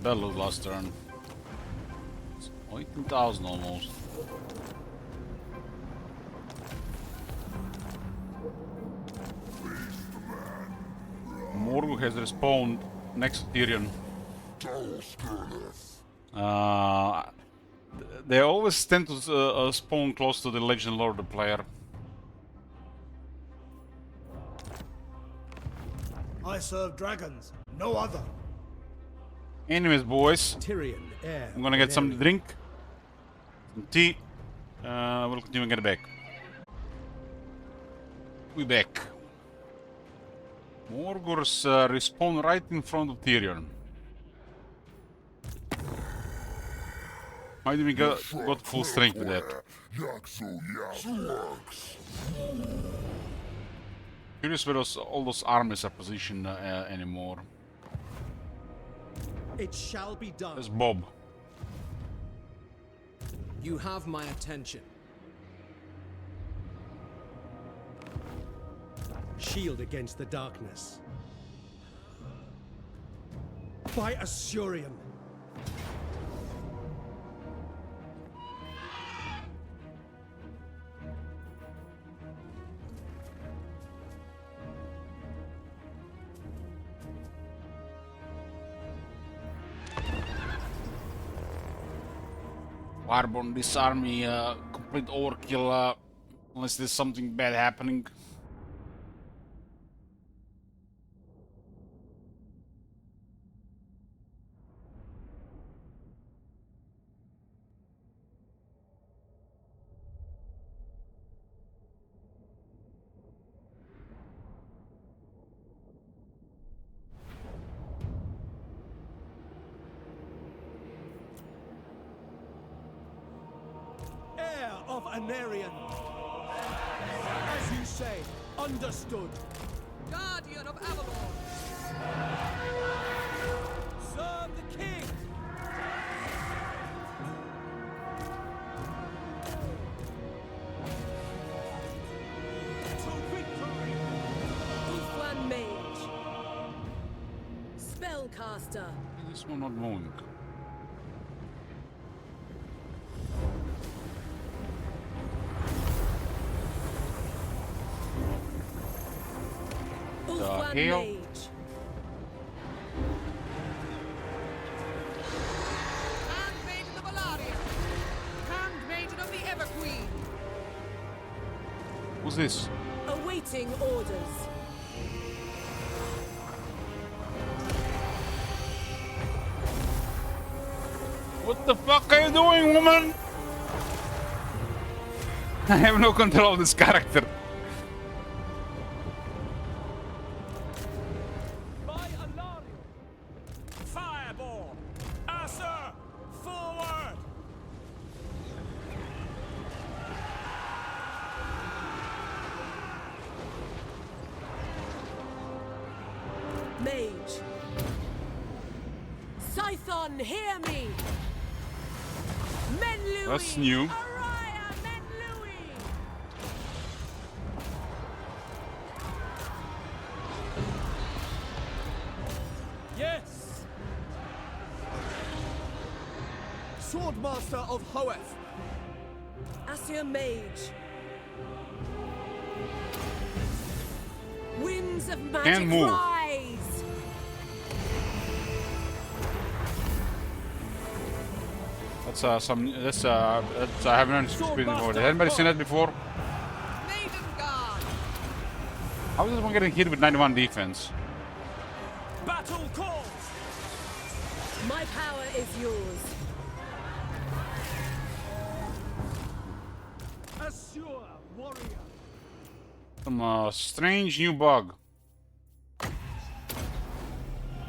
Battle last turn. It's 18,000 almost. Morgul has respawned next to Tyrion. They always tend to spawn close to the Legend Lord, the player. I serve dragons, no other. Anyways, boys, Tyrion, heir I'm gonna get some to drink, some tea. We'll continue and get back. We back. Morgurs respawn right in front of Tyrion. How did we got full strength with that? Curious where all those armies are positioned anymore. It shall be done. There's Bob. You have my attention. Shield against the darkness. By Asurion. Fireborn, this army, complete overkill, unless there's something bad happening. Anarian. As you say, understood. Guardian of Avalon! Serve the king! To victory! Ulfwan Mage. Spellcaster. This one not moving. Ulfwan hell? Mage. Handmaiden of Alaria! Handmaiden of the Everqueen! Who's this? Awaiting orders. What the fuck are you doing, woman? I have no control of this character. By Alario! Fireball! Asser! Forward! Mage. Scython, hear me! Menlui! That's new. Araya, Menlui! Yes! Swordmaster of Hoeth! Asir Mage. Winds of magic Can't move. rise! That's I haven't experienced before. Has anybody seen that before? Maiden Guard! How is this one getting hit with 91 defense? Battle calls! My power is yours. Assure, warrior! Some strange new bug.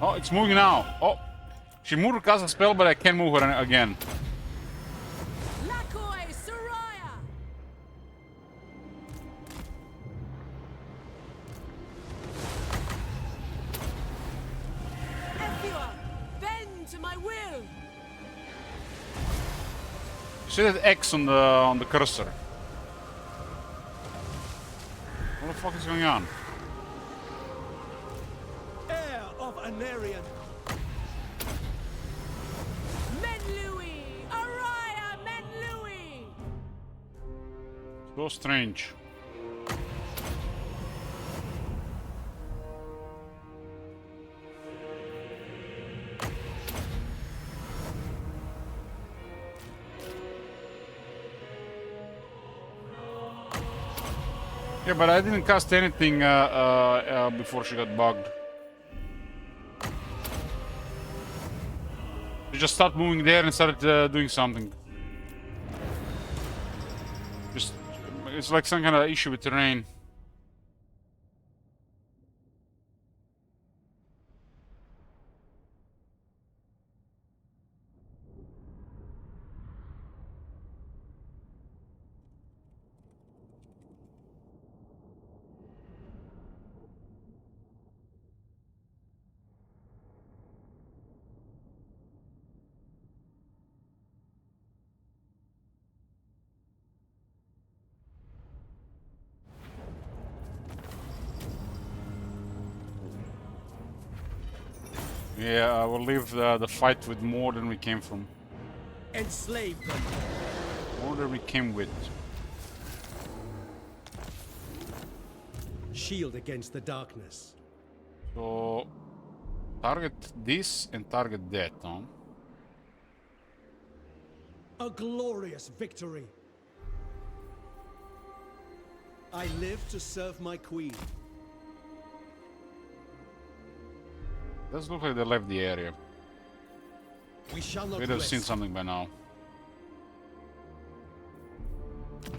Oh, it's moving now. Oh, she moved to cast a spell, but I can't move her again. Lakoi, Soraya! Ephua, bend to my will! You see that X on the cursor? What the fuck is going on? Heir of Anarian! Menlui! Araya, Menlui! So strange. Yeah, but I didn't cast anything before she got bugged. She just started moving there and started doing something. Just, it's like some kind of issue with terrain. Yeah, I will leave the fight with more than we came from. Enslave them! More than we came with. Shield against the darkness. So, target this and target that, huh? A glorious victory! I live to serve my queen. Does look like they left the area. We shall not We'd have rest. seen something by now.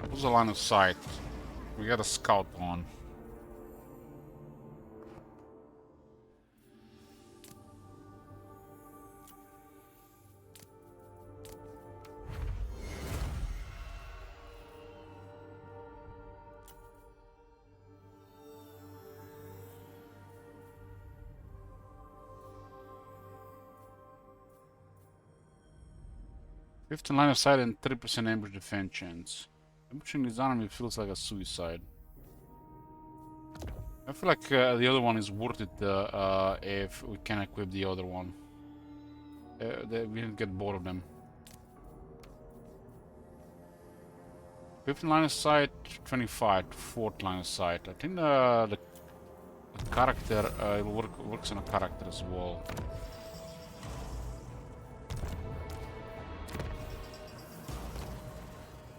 What's the line of sight? We got a scout on. 15 line of sight and 30% ambush defense chance. Ambushing his army feels like a suicide. I feel like the other one is worth it if we can equip the other one. We didn't get both of them. 15 line of sight, 25, 4th line of sight. I think the character it works on a character as well.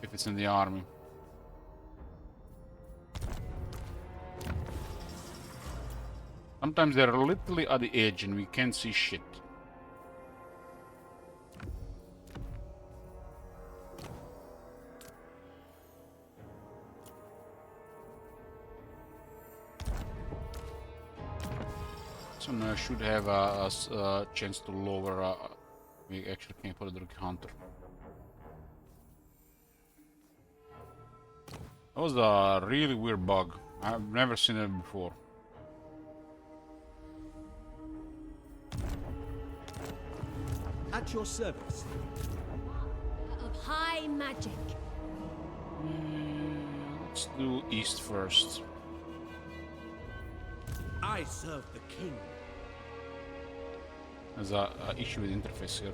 If it's in the army. Sometimes they're literally at the edge and we can't see shit. So now I should have a chance to lower. We actually can put a Drug Hunter. That was a really weird bug. I've never seen it before. At your service. Of high magic. Let's do east first. I serve the king. There's a issue with interface here.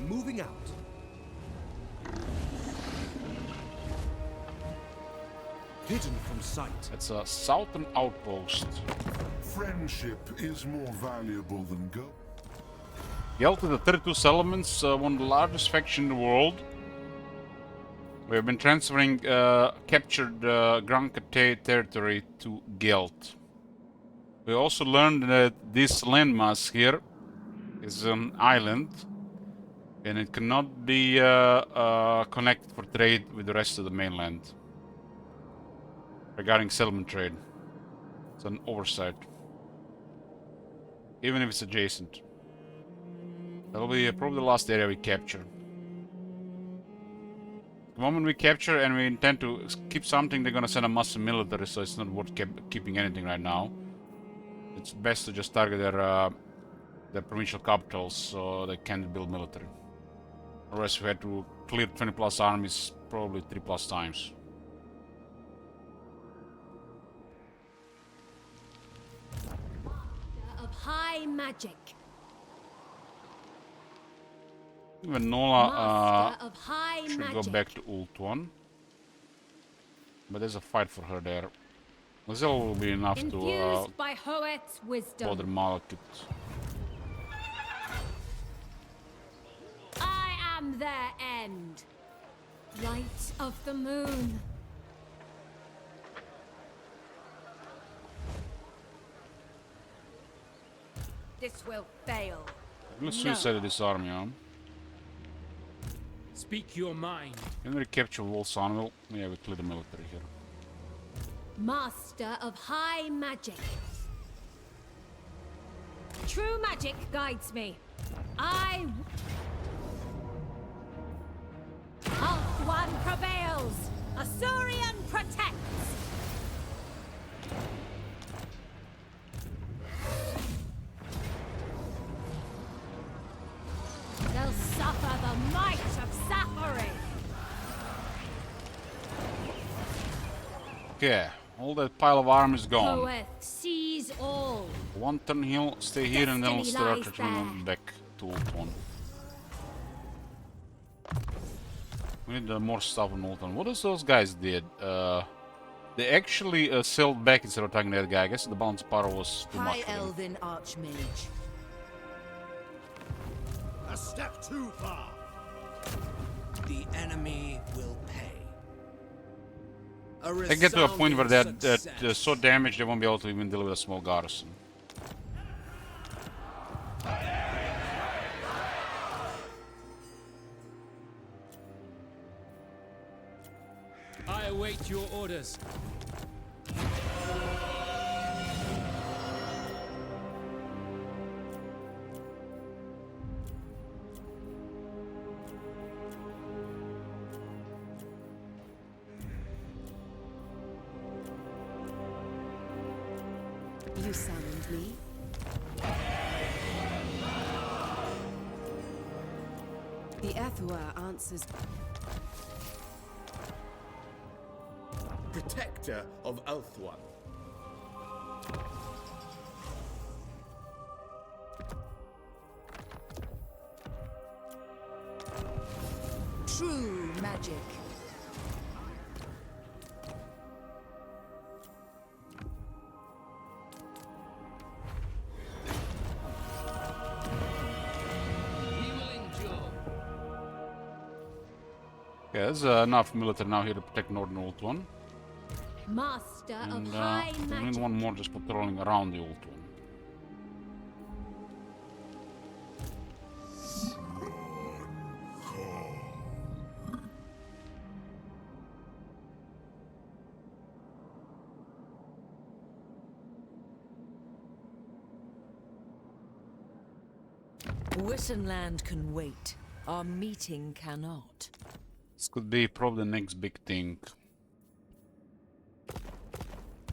Moving out. Hidden from sight. It's a southern outpost. Friendship is more valuable than gold. Guild with the 32 settlements, one of the largest factions in the world. We have been transferring captured Granka territory to Guild. We also learned that this landmass here is an island and it cannot be connected for trade with the rest of the mainland. Regarding settlement trade. It's an oversight. Even if it's adjacent. That'll be probably the last area we capture. The moment we capture and we intend to keep something, they're gonna send a massive military, so it's not worth keeping anything right now. It's best to just target their provincial capitals so they can't build military. Otherwise we had to clear 20 plus armies probably 3 plus times. Of high magic. Even Nola Of high should magic. go back to Ult 1. But there's a fight for her there. Gazelle will be enough to Infused by Hoet's wisdom. bother Malekith. I am their end. Light of the moon. This will fail. Let's suicide this army, huh? Speak your mind. Can we capture Wolsanville? Yeah, we clear the military here. Master of high magic. True magic guides me. Half one prevails. Asuryan protects. They'll suffer the might of Sapphire. Okay, all that pile of arms is gone. Hoeth sees all. One turn heal, stay here, and then we'll Destiny start lies returning back to Ult 1. We need more stuff on Ult 1. What else those guys did? They actually sailed back instead of attacking that guy. I guess the balance power was too much High for them. Elven Archmage. A step too far. The enemy will pay. They get to a point where they're so damaged they won't be able to even deal with a small garrison. I await your orders. You summoned me? The Ethua answers. Protector of Ulthuan. True magic. Okay, there's enough military now here to protect Northern Ulthuan. Master And of high we need magic. one more just patrolling around the Ulthuan. Wittenland can wait. Our meeting cannot. This could be probably the next big thing.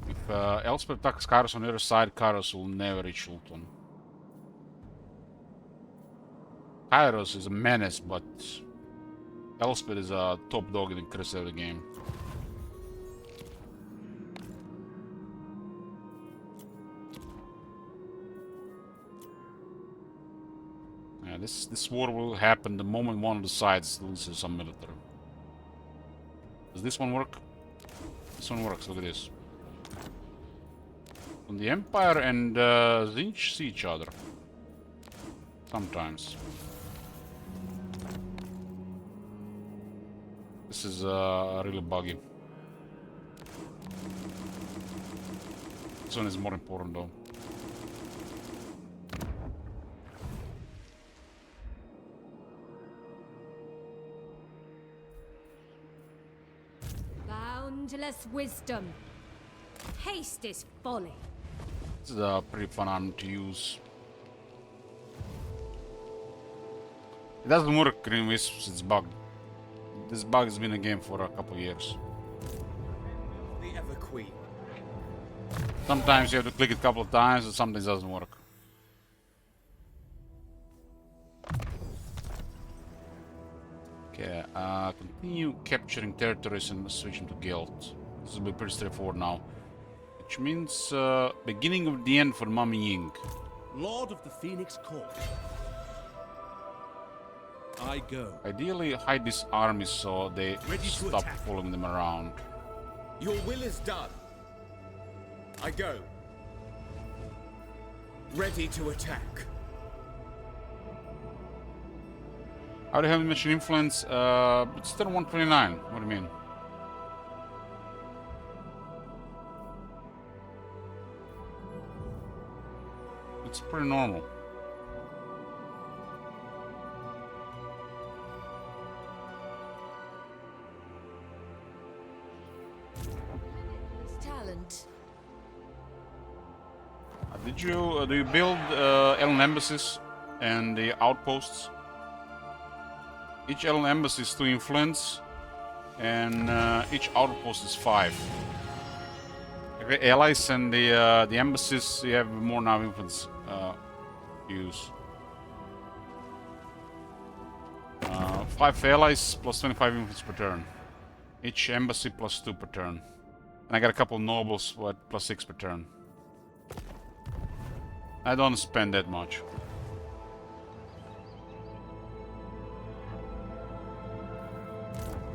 If Elspeth attacks Kairos on the other side, Kairos will never reach Ulthuan. Kairos is a menace, but Elspeth is a top dog in the Crusader of the game. Yeah, this war will happen the moment one of the sides loses some military. Does this one work? This one works, look at this. When the Empire and Zinch see each other. Sometimes. This is really buggy. This one is more important though. Boundless wisdom. Haste is folly. This is a pretty fun arm to use. It doesn't work, Green Wisps, it's bugged. This bug has been a game for a couple years. The Ever Queen. Sometimes you have to click it a couple of times and something doesn't work. Okay, continue capturing territories and switching to guild. This will be pretty straightforward now. Which means beginning of the end for Mummy Ying. Lord of the Phoenix Court. I go. Ideally hide these armies so they stop following them around. Your will is done. I go. Ready to attack. How do you have much influence? It's still 129. What do you mean? It's pretty normal. Talent. Do you build Ellen embassies and the outposts? Each Ellen embassy is 2 influence, and each outpost is 5. Okay, allies and the embassies, you have more now influence use. 5 allies plus 25 influence per turn. Each embassy plus 2 per turn. And I got a couple nobles plus 6 per turn. I don't spend that much.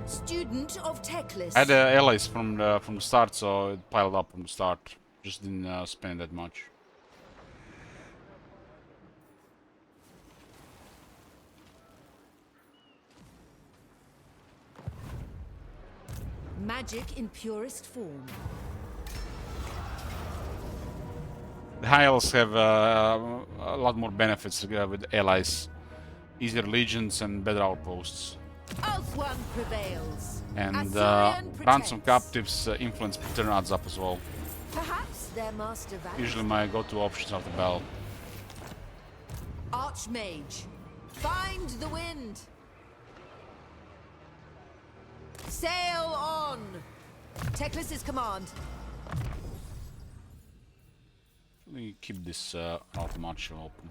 Student of Teclis. I had allies from the start, so it piled up from the start. Just didn't spend that much. Magic in purest form. The high elves have a lot more benefits with allies. Easier legions and better outposts. Ulthuan prevails. And Azurian ransom protects. captives influence per turn adds up as well. Perhaps their master values. Usually my go-to options after battle. Archmage. Find the wind. Sail on. Teclis' command. me keep this out march open.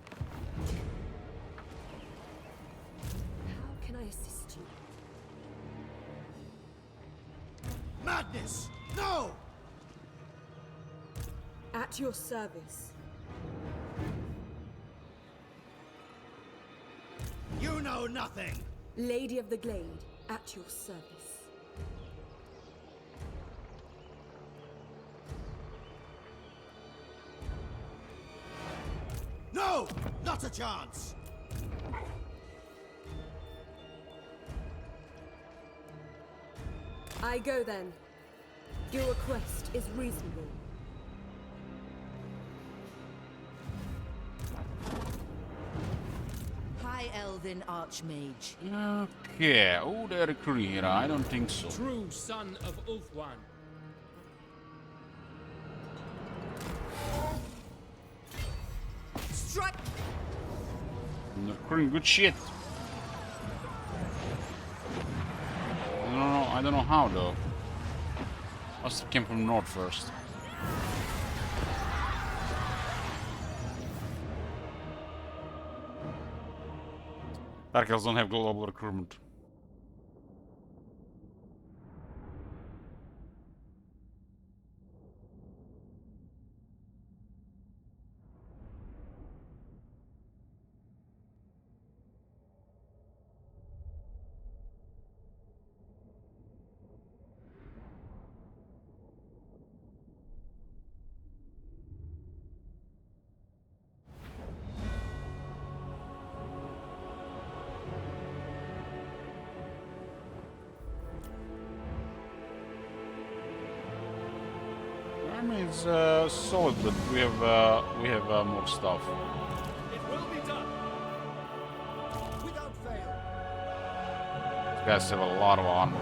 How can I assist you? Madness! No! At your service. You know nothing! Lady of the Glade, at your service. No! Not a chance! I go then. Your request is reasonable. High Elven Archmage. Okay, oh, they're a career. I don't think so. True son of Ulthuan. Strike! They're recruiting good shit. I don't know how though. Must have came from north first. Dark Elves don't have global recruitment. Army is solid, but we have more stuff. It will be done! Without fail! These guys have a lot of armor.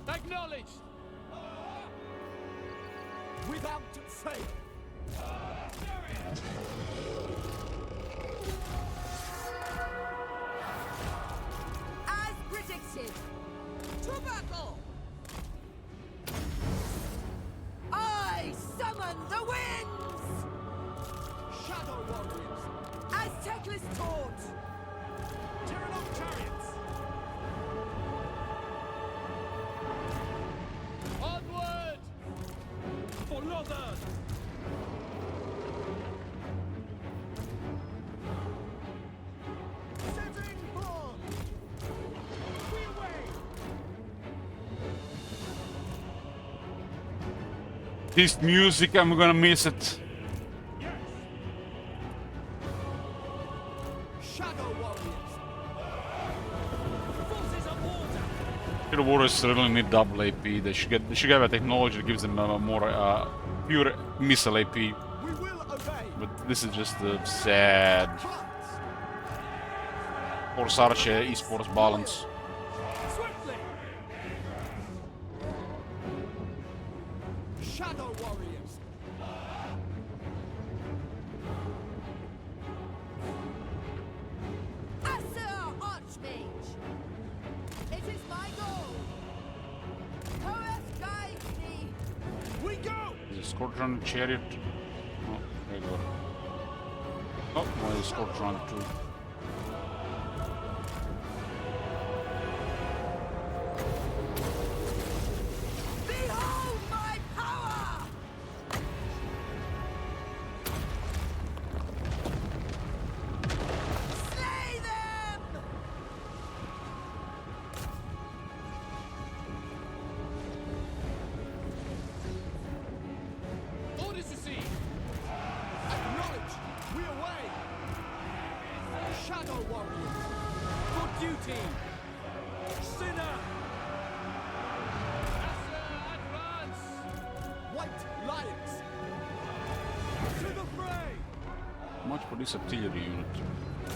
Acknowledged! Without fail! As predicted! To battle! I summon the winds! Shadow warriors! Aztecless taunt! Tyrannoc chariots! Onward! For Lothar! Setting forth! We away! This music, I'm gonna miss it. Yes! Shadow warriors! Forces of order! Shadow Warriors certainly need double AP. They should have a technology that gives them more pure missile AP. We will obey! But this is just a sad Force Archer esports balance. Swiftly! Shadow warriors! Asur Archmage! It is my goal! Poeth guides me! We go! Is it Scorpion Chariot? Oh, there you go. Oh, well, it's Scorpion too. Behold my power! Slay them! Orders received! Acknowledge! We away! Shadow warriors! For duty! Sinner! Asser, advance! White lions! To the fray! Much for this artillery unit.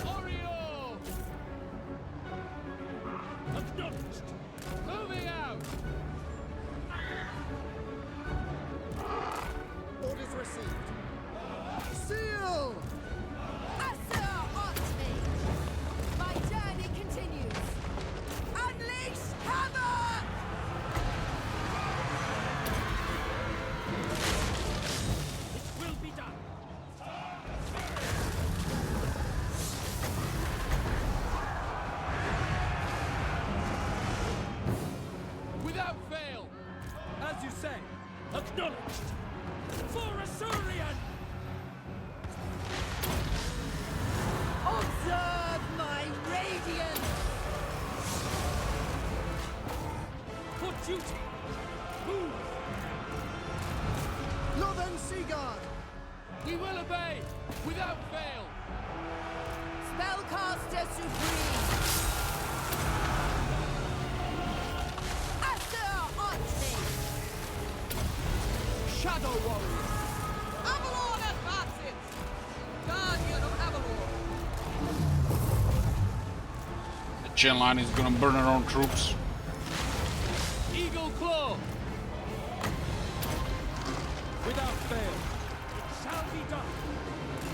Oriole! Acknowledged! Moving out! Orders received! Seal! Asur Archmage! without fail. As you say, acknowledged. For Assyrian! Observe my radiance! For duty! Move! Northern Seaguard! We will obey, without fail. Spellcaster Supreme! Asur Archme! Shadow Warrior. Avalon advances! Guardian of Avalon! The chain line is gonna burn our own troops. Eagle Claw. Without fail. It shall be done.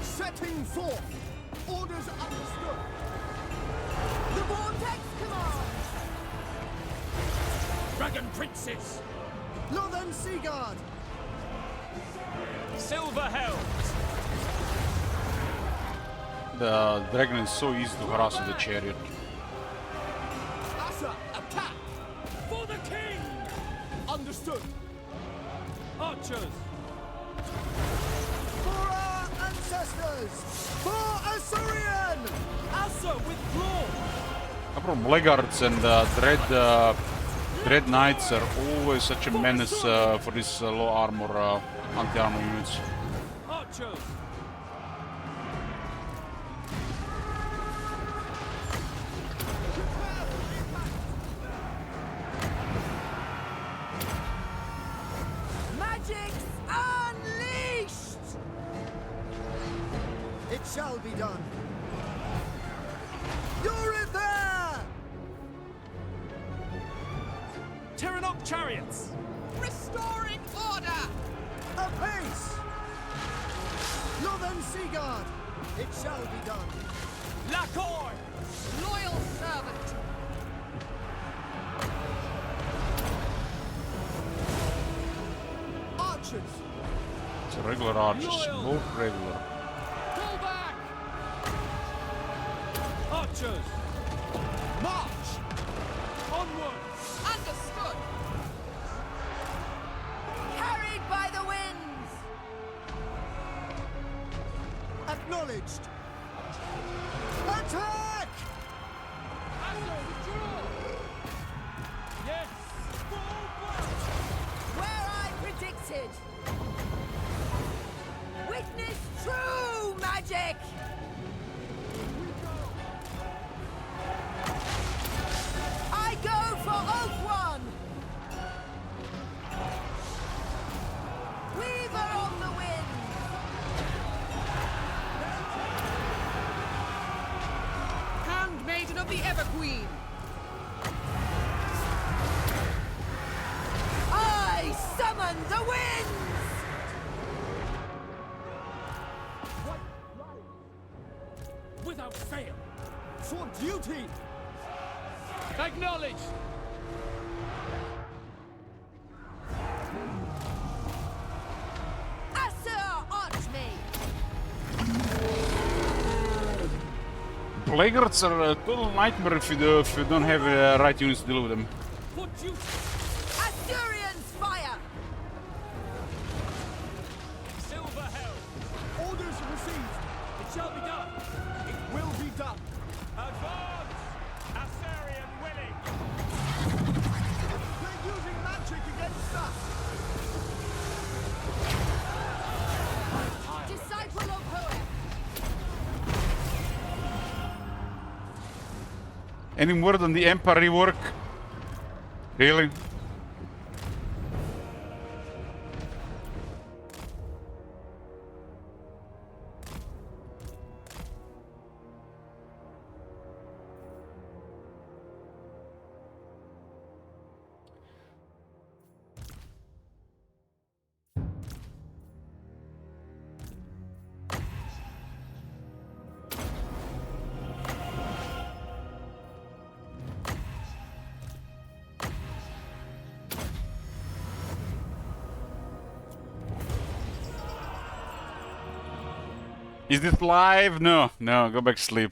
Setting forth! Orders understood! The Vortex commands! Dragon Princes! Northern Seaguard! Silver Helms! The dragon is so easy to harass with the chariot. Asa, attack! For the king! Understood! Archers! For our ancestors! For Assyrian! Asa, withdraw! Apart Blackguards and Dread Knights are always such a menace for these low armor anti-armor units. Archers! Magic's unleashed! It shall be done! You're it there! Terranok chariots! Restoring order! Apace! Northern Seaguard! It shall be done! Lacoy! Loyal servant! Archers! It's a regular archers, Loyal. both regular. Pull back! Archers! March! Onward! Understood! Carried by the winds! Acknowledged! Attack! Asur, withdraw! Yes! Forward! Where I predicted! Witness true magic! I go for Oak One! Weaver of the wind! Handmaiden of the Everqueen! I summon the winds! Without fail! For duty! Acknowledged! Asur Archme! Blackguards are a total nightmare if you don't have right units to deal with them. For duty! Assyrian's fire! Silver Helm! Orders received! It shall be done! It will be done! Advance! Assyrian winning! They're using magic against us! Disciple of Hoeth! Any word on the Empire rework? Really? Is this live? No, no, go back to sleep.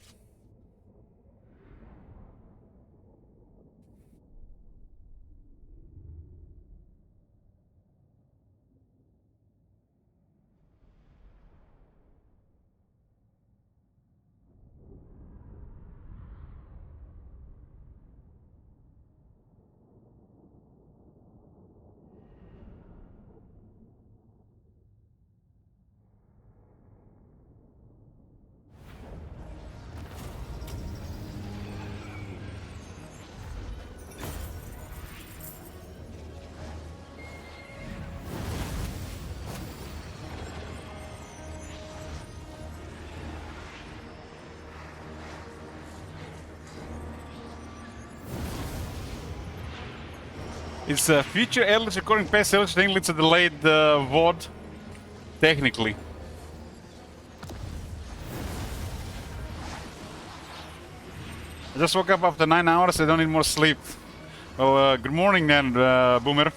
It's a future Eldritch recording past Eldritch. I think it's a delayed VOD. Technically. I just woke up after 9 hours. I don't need more sleep. Well, good morning then, Boomer.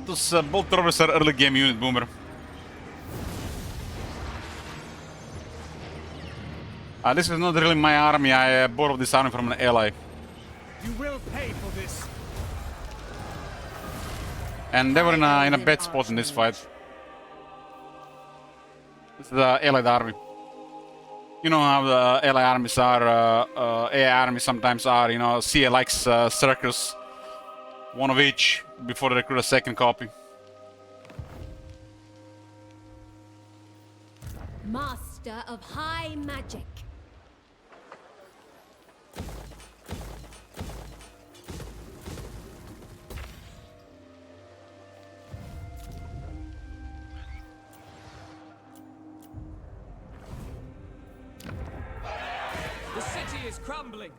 Those bolt throwers are early game unit, Boomer. This is not really my army. I borrowed this army from an ally. You will pay for this. And they were in a bad spot in this fight. It's the allied army. You know how the ally armies are, AI armies sometimes are, you know, CLX circus. One of each before they recruit a second copy. Master of high magic. The city is crumbling.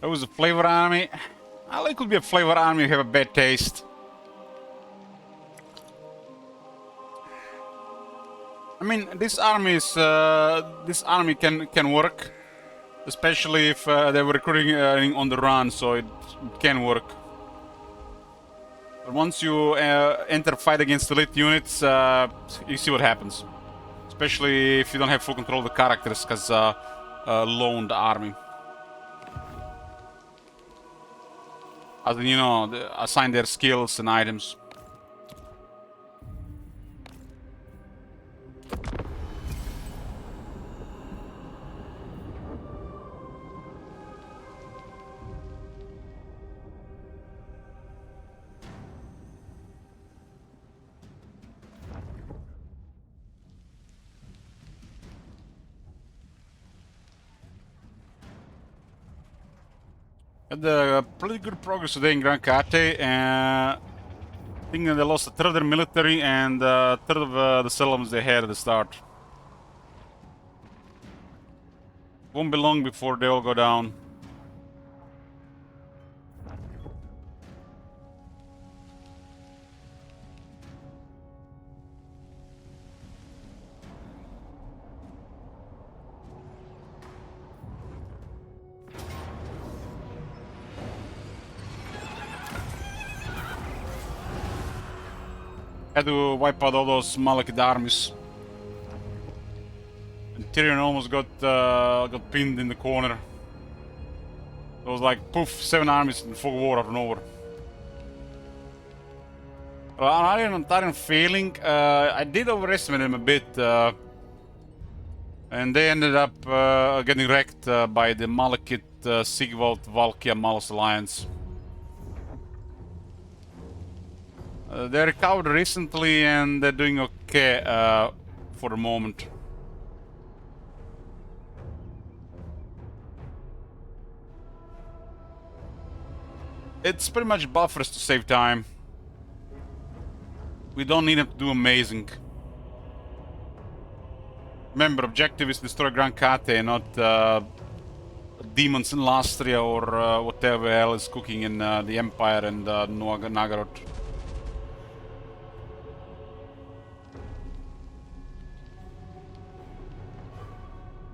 That was a flavor army. Well, it could be a flavor army if you have a bad taste. I mean, this army can work, especially if they were recruiting on the run, so it can work. But once you enter a fight against elite units, you see what happens. Especially if you don't have full control of the characters, because loaned army. As in, you know, assign their skills and items. Had pretty good progress today in Grand Kate. I think they lost a third of their military and a third of the settlements they had at the start. Won't be long before they all go down. Had to wipe out all those Malekith armies. And Tyrion almost got pinned in the corner. It was like poof, 7 armies in full war out of nowhere. Well, Tyrion failing, I did overestimate him a bit, and they ended up getting wrecked by the Malekith Sigvald Valkia Malus alliance. They recovered recently and they're doing okay for the moment. It's pretty much buffers to save time. We don't need them to do amazing. Remember, objective is to destroy Grand Kate, not demons in Lastria or whatever hell is cooking in the Empire and Nagaroth.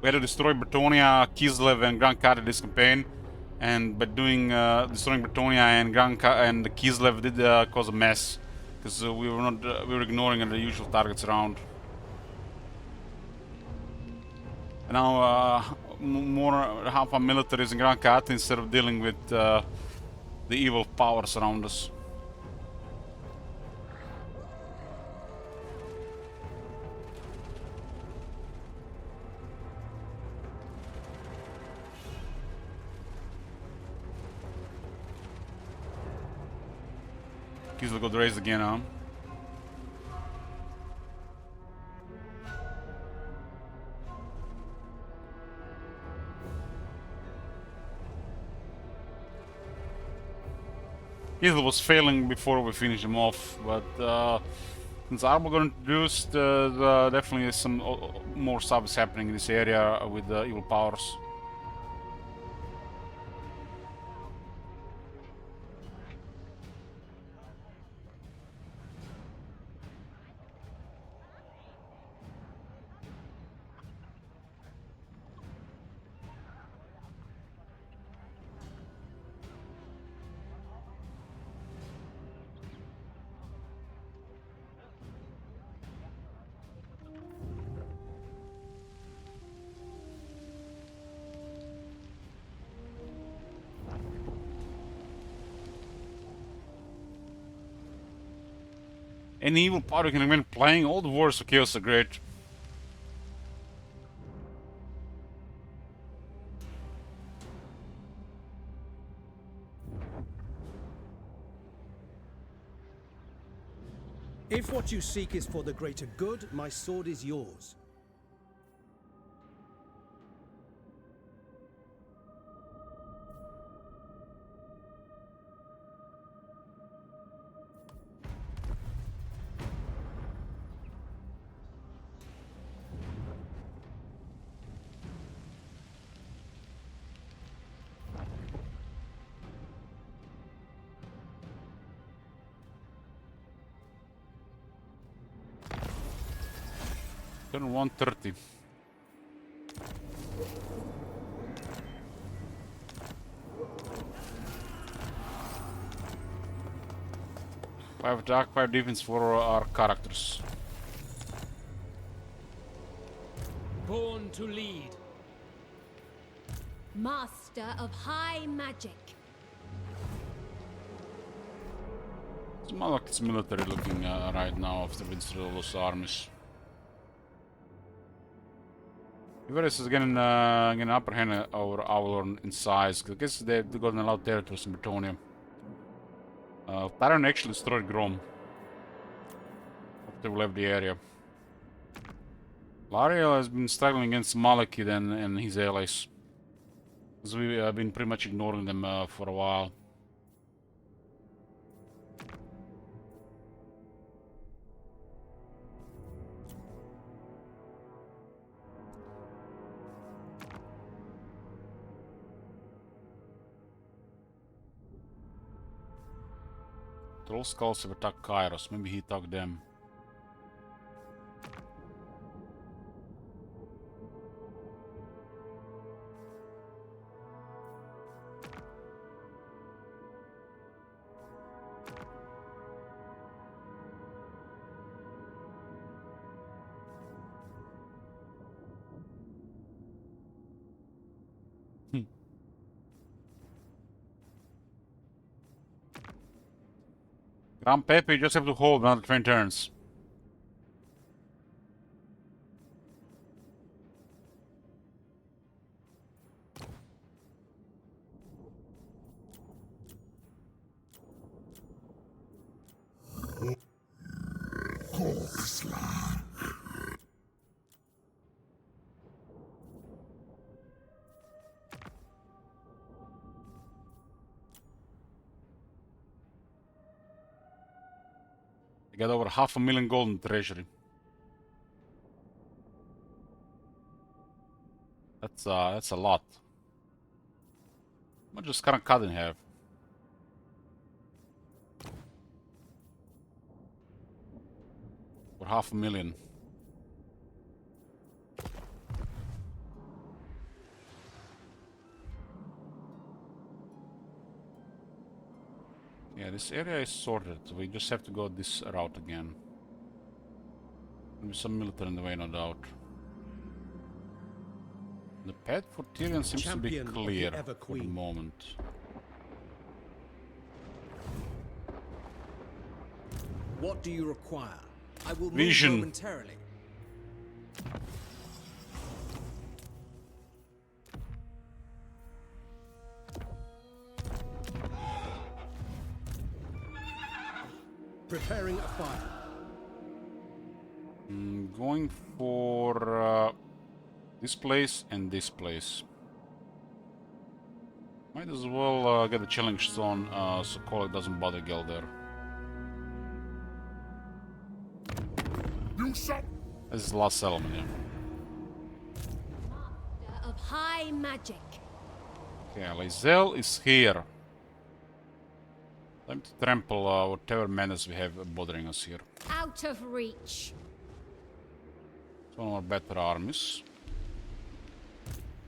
We had to destroy Bretonia, Kislev, and Grand Kate this campaign, and by doing destroying Bretonia and Kislev did cause a mess, because we were ignoring the usual targets around. And now half our military is in Grand Kate instead of dealing with the evil powers around us. Kislev got raised again, huh? Heal was failing before we finished him off, but since armor got introduced, definitely some more stuff is happening in this area with evil powers. Any evil power you can win playing, all the wars of chaos are great. If what you seek is for the greater good, my sword is yours. Turn 130. Five attack, 5 defense for our characters. Born to lead. Master of high magic. It's more like it's military looking right now after we destroyed all those armies. Everest is getting an upper hand over Avalon in size. I guess they've gotten a lot of territories in Bretonia. Tyrion actually destroyed Grom after we left the area. Lariel has been struggling against Malekith and his allies, because we've been pretty much ignoring them for a while. Troll skulls have attacked Kairos. Maybe he attacked them. Grand Pepe, you just have to hold another 20 turns. I got over 500,000 gold in the treasury. That's a lot. I'm just kind of cut in half. For 500,000. Yeah, this area is sorted. We just have to go this route again. There'll be some military in the way, no doubt. The path for Tyrion seems to be clear for the moment. What do you require? I will move Vision. momentarily. Preparing a fire. Going for this place and this place. Might as well get the chilling stone so Colic doesn't bother Gelder. This is the last settlement, yeah. Master of high magic. Okay, Lae'zel is here. Time to trample whatever menace we have bothering us here. Out of reach. It's one of our better armies.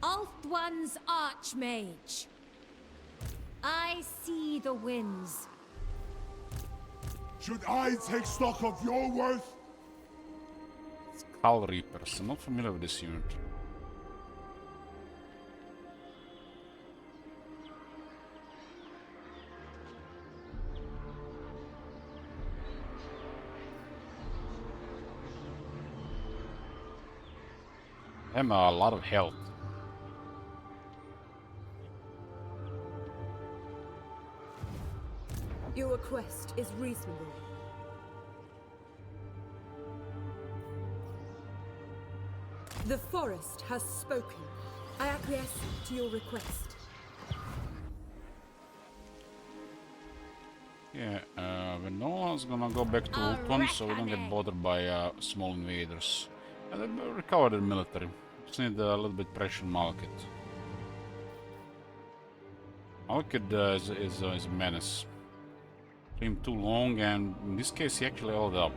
Ulthuan's Archmage. I see the winds. Should I take stock of your worth? Skull Reapers. I'm not familiar with this unit. They have a lot of health. Your request is reasonable. The forest has spoken. I acquiesce to your request. Yeah, Venola's gonna go back to Ulthuan so we don't get bothered by small invaders. And they recovered the military. Just need a little bit pressure on Malekith. Malekith is a menace. Took him too long, and in this case he actually held up.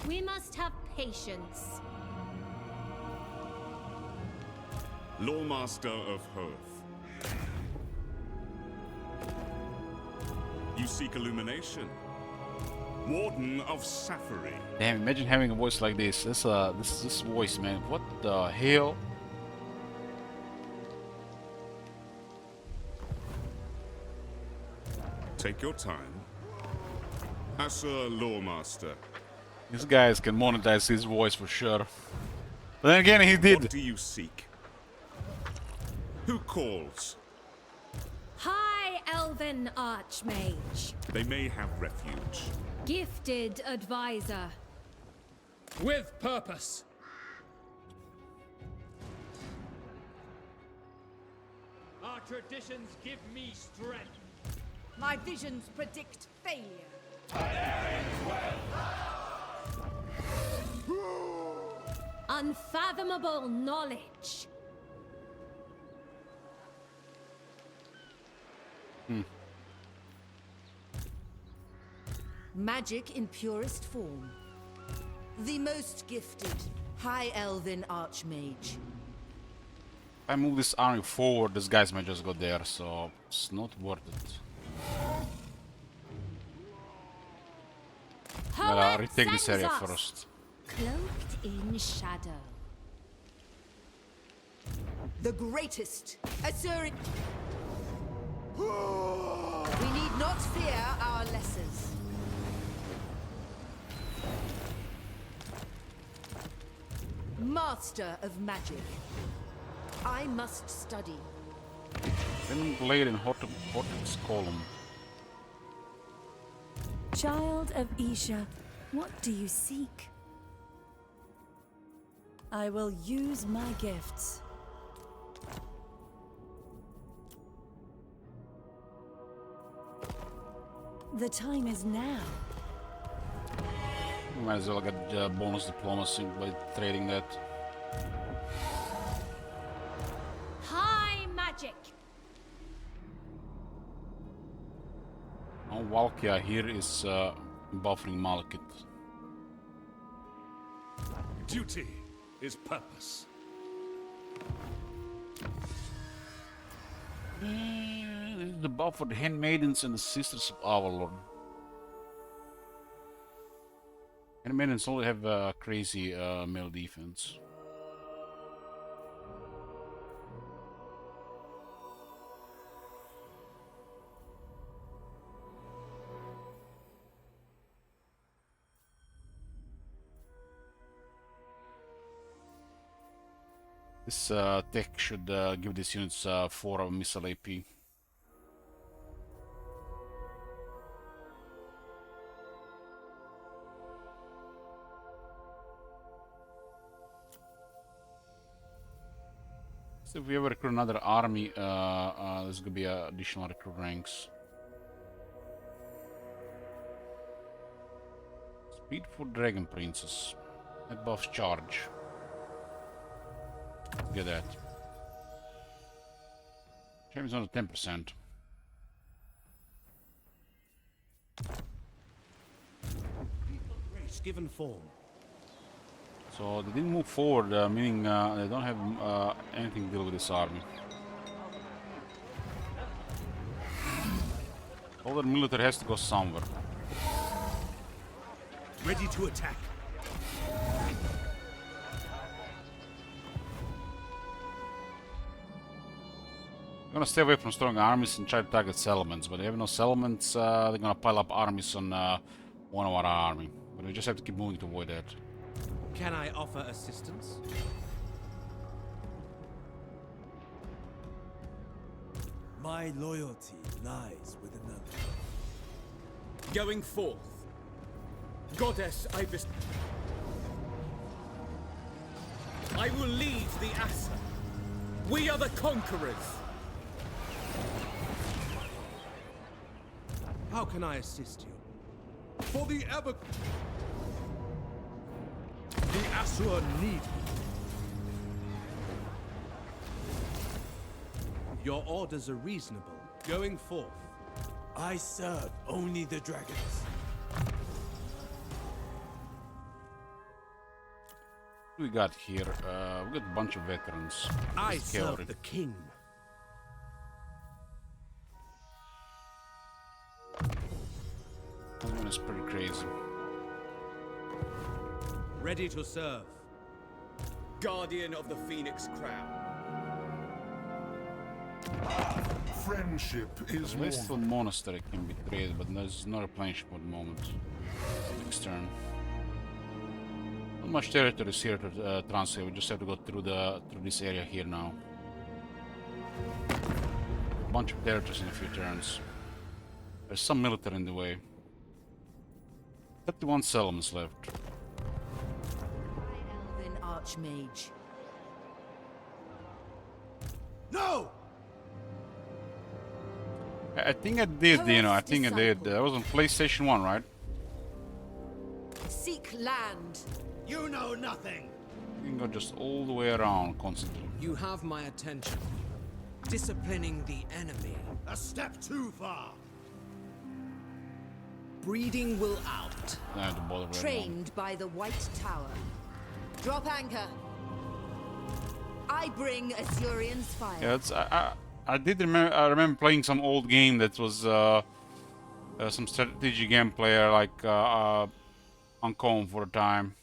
We must have patience. Lawmaster of Hearth. You seek illumination. Warden of Safari. Damn, imagine having a voice like this. This voice, man. What the hell? Take your time. As a Lawmaster. These guys can monetize his voice for sure. But then again, he did. What do you seek? Who calls? High Elven Archmage. They may have refuge. Gifted advisor. With purpose. Our traditions give me strength. My visions predict failure. Unfathomable knowledge. Magic in purest form. The most gifted, High Elven Archmage. If I move this army forward, these guys might just go there, so it's not worth it. I'll retake this area first. Cloaked in shadow. The greatest Assyrian. We need not fear our lessers. Master of magic. I must study. Then blade in Horton's column. Child of Isha, what do you seek? I will use my gifts. The time is now. Might as well get bonus diplomacy by trading that. High magic. Now Valkia here is buffering Malekith. Duty is purpose. This is the buff for the handmaidens and the sisters of Avalon. Handmaidens only have crazy melee defense. This tech should give these units 4 of missile AP. So if we ever recruit another army, there's gonna be additional recruit ranks. Speed for Dragon Princess. That buffs charge. Get that. Shame it's only 10%. Grace given form. So they didn't move forward, meaning they don't have anything to deal with this army. All their military has to go somewhere. Ready to attack. I'm gonna stay away from strong armies and try to target settlements, but if they have no settlements, they're gonna pile up armies on one of our army. But we just have to keep moving to avoid that. Can I offer assistance? My loyalty lies with another. Going forth. Goddess Ibis. I will lead the Asa. We are the conquerors. How can I assist you? For the ever... The Asura need me. Your orders are reasonable. Going forth. I serve only the dragons. What we got here? We got a bunch of veterans. I Just serve cavalry. the king. That one is pretty crazy. Ready to serve. Guardian of the Phoenix Crown. Friendship is The more... Westfall Monastery can be traded, but there's no replenishment at the moment. Next turn. Not much territory is here to transfer. We just have to go through this area here now. A bunch of territories in a few turns. There's some military in the way. 31 settlements left. Elven Archmage. No! I think I did, you know, I think I did. That was on PlayStation 1, right? Seek land. You know nothing. You can go just all the way around constantly. You have my attention. Disciplining the enemy. A step too far. Breeding will out. I have to bother right now. Trained by the White Tower. Drop anchor. I bring Azurian's fire. Yeah, it's, I did remember. I remember playing some old game that was some strategy gameplay, like uncommon for a time.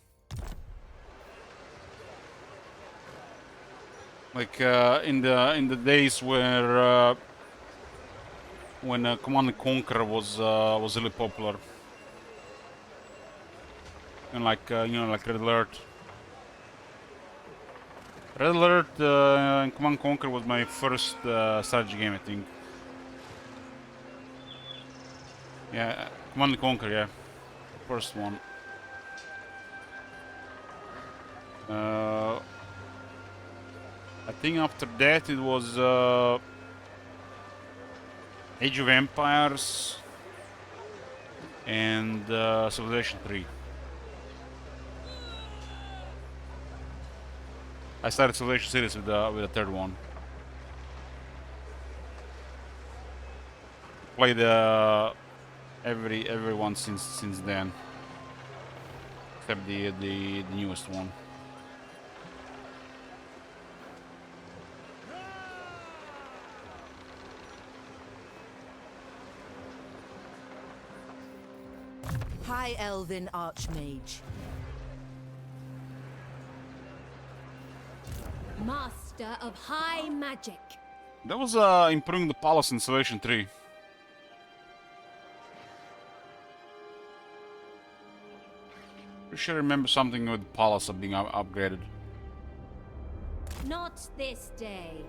Like in the days where when Command and Conquer was really popular, and like you know, like Red Alert. Red Alert and Command & Conquer was my first strategy game, I think. Yeah, Command & Conquer, yeah. First one. I think after that it was Age of Empires and Civilization 3. I started Civilization series with the third one. Played every one since then, except the newest one. High Elven Archmage. Master of high magic. That was improving the palace in Civilization 3. Pretty sure I remember something with the palace being upgraded. Not this day.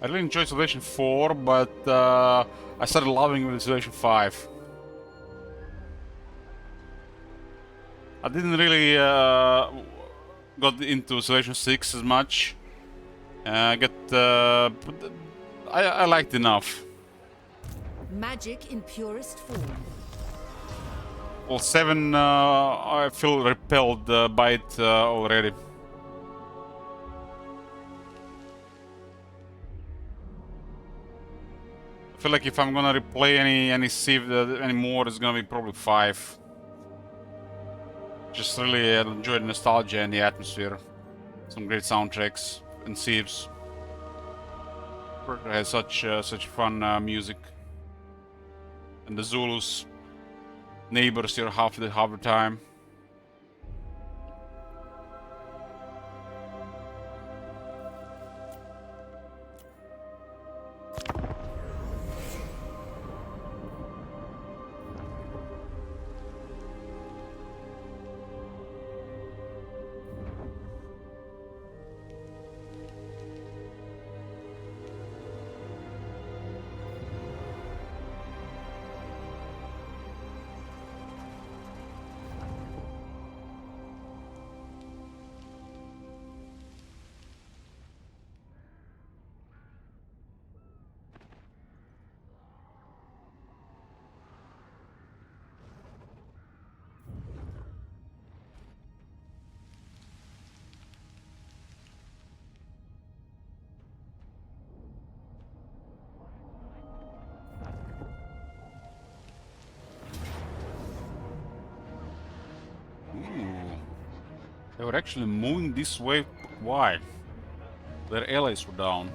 I really enjoyed Civilization 4, but I started loving it with Civilization 5. I didn't really got into Civilization 6 as much. I liked enough. Magic in purest form. Well, 7, I feel repelled by it already. I feel like if I'm gonna replay any Civ anymore, it's gonna be probably 5. Just really enjoy the nostalgia and the atmosphere. Some great soundtracks and Civs. It has such fun music. And the Zulus neighbors here half the time. They were actually moving this way. Why? Their allies were down.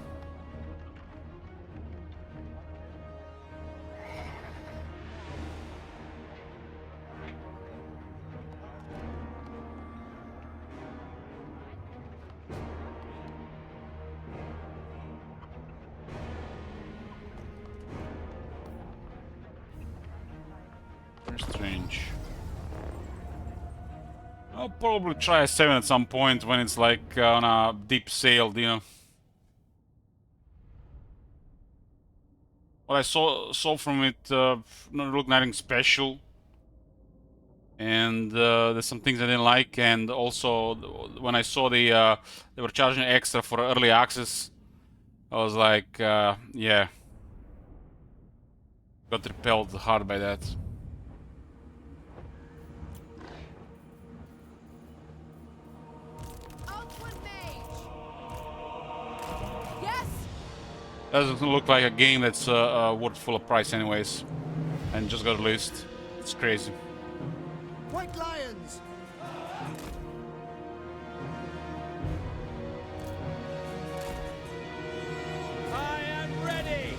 Very strange. I'll probably try a 7 at some point when it's like on a deep sail, you know. What I saw from it, looked nothing special, and there's some things I didn't like. And also, when I saw they were charging extra for early access, I was like, yeah, got repelled hard by that. Doesn't look like a game that's worth full of price anyways, and just got released. It's crazy. White Lions! I am ready!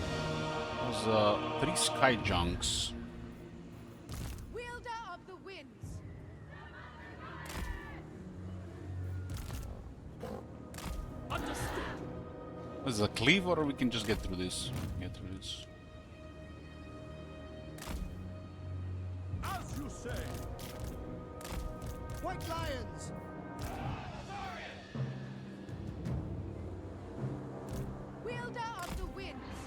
There's 3 sky junks. Wielder of the winds. Understood. Is a cleave, or we can just get through this? Get through this. As you say. White Lions! Wielder of the winds.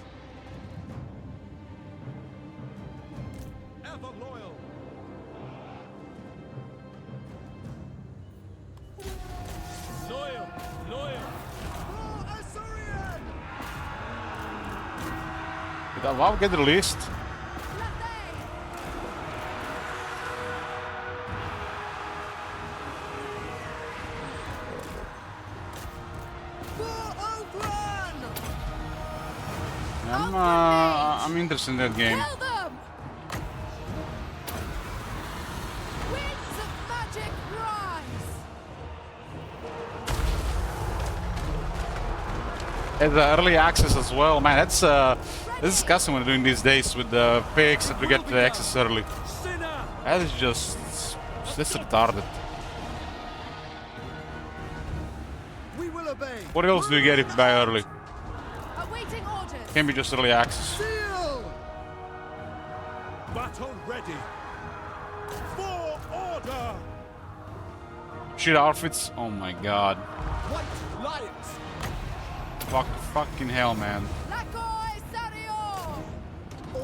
Ever loyal. Loyal, loyal. Did that WoW get released? I'm interested in that game. Kill them! Winds of magic rise! It's early access as well, man. That's this is custom we're doing these days with the pigs that we get the access early. That is just that's retarded. We will obey. What else do you get if you buy early? Awaiting orders. Can't be just early access. Seal! Battle ready. For order. Shit outfits. Oh my god. White Lions. Fucking hell, man.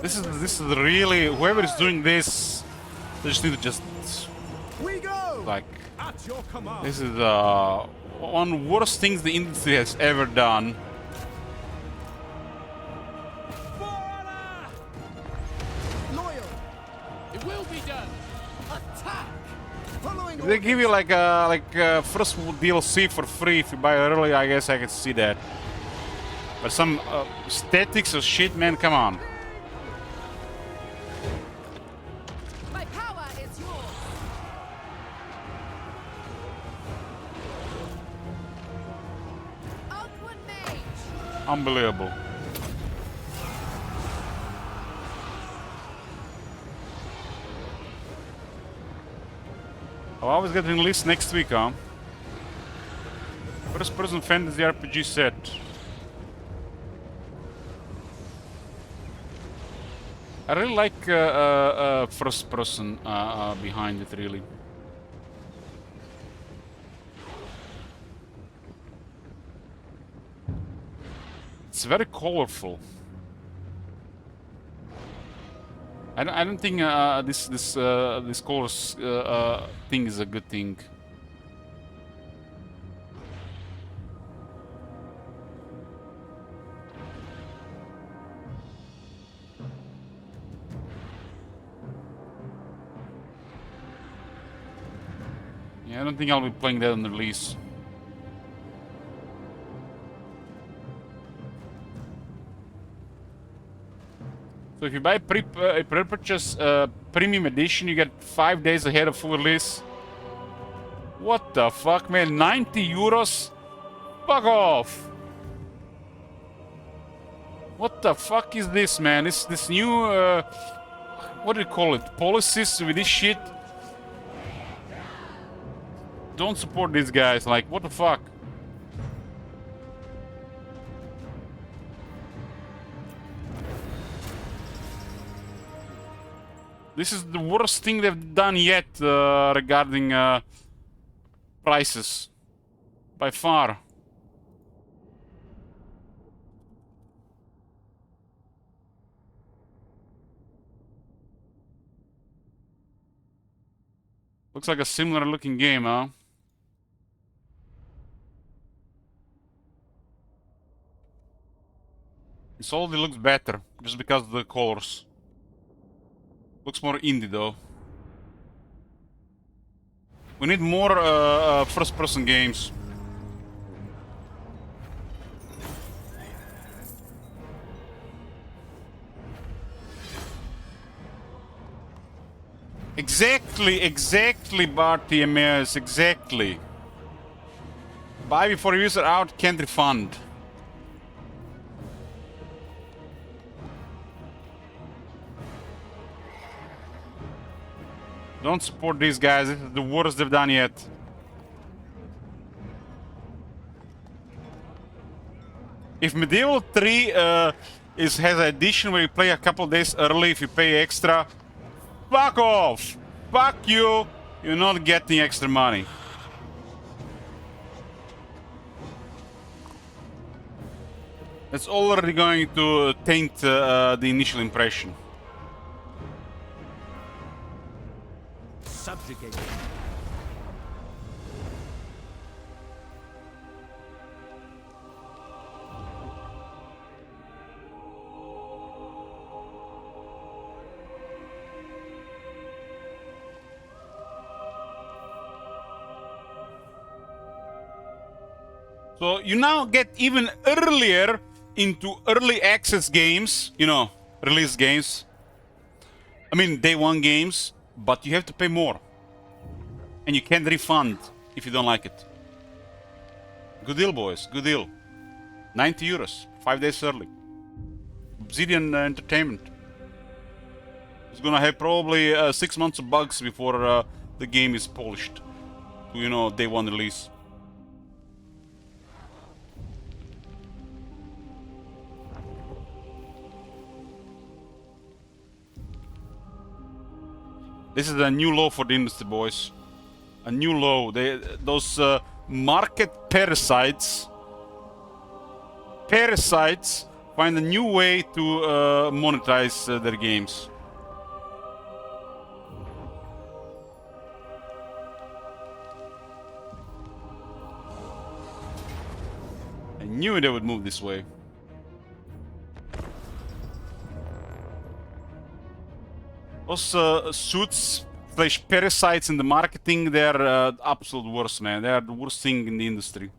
This is really, whoever is doing this, they just need to just like, this is one of the worst things the industry has ever done. Loyal. It will be done. Attack. Following If they give you like first DLC for free if you buy early, I guess I can see that. But some statics or shit, man, come on. My power is yours. Outward mage. Unbelievable. I'll always get released next week, huh? First person fantasy RPG set. I really like first person behind it, really. It's very colorful. I don't think this colors thing is a good thing. Yeah, I don't think I'll be playing that on the release. So if you buy pre-purchase premium edition, you get 5 days ahead of full release. What the fuck, man? 90 euros? Fuck off! What the fuck is this, man? This new what do you call it? Policies with this shit? Don't support these guys. Like, what the fuck? This is the worst thing they've done yet regarding prices. By far. Looks like a similar looking game, huh? It solidly looks better, just because of the colors. Looks more indie though. We need more first-person games. Exactly, Bartimaeus, exactly. Buy before user out, can't refund. Don't support these guys, this is the worst they've done yet. If Medieval 3 has an edition where you play a couple days early if you pay extra, fuck off! Fuck you! You're not getting extra money. That's already going to taint the initial impression. Subjugate. So you now get even earlier into early access games, you know, release games. I mean, day one games, but you have to pay more. And you can't refund if you don't like it. Good deal, boys, good deal. 90 euros, 5 days early. Obsidian Entertainment. It's gonna have probably 6 months of bugs before the game is polished. To, you know, day one release. This is a new low for the industry, boys. A new low. Those market parasites parasites find a new way to monetize their games. I knew they would move this way. Those suits / parasites in the marketing, they're absolute worst, man. They're the worst thing in the industry.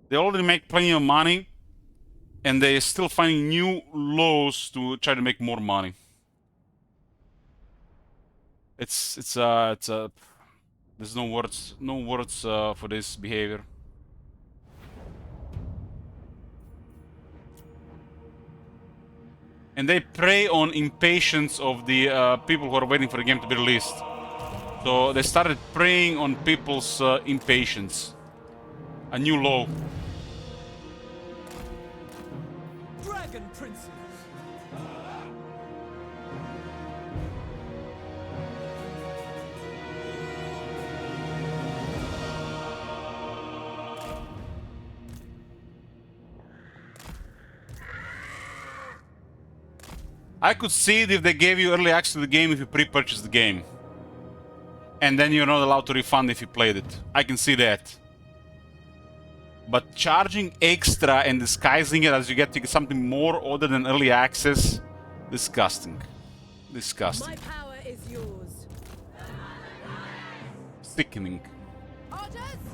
They already make plenty of money, and they're still finding new laws to try to make more money. There's no words for this behavior. And they prey on impatience of the people who are waiting for the game to be released. So they started preying on people's impatience. A new law. Dragon princes. I could see it if they gave you early access to the game if you pre-purchased the game. And then you're not allowed to refund if you played it. I can see that. But charging extra and disguising it as you get something more other than early access, disgusting. Disgusting. My power is yours. Sickening. Orders?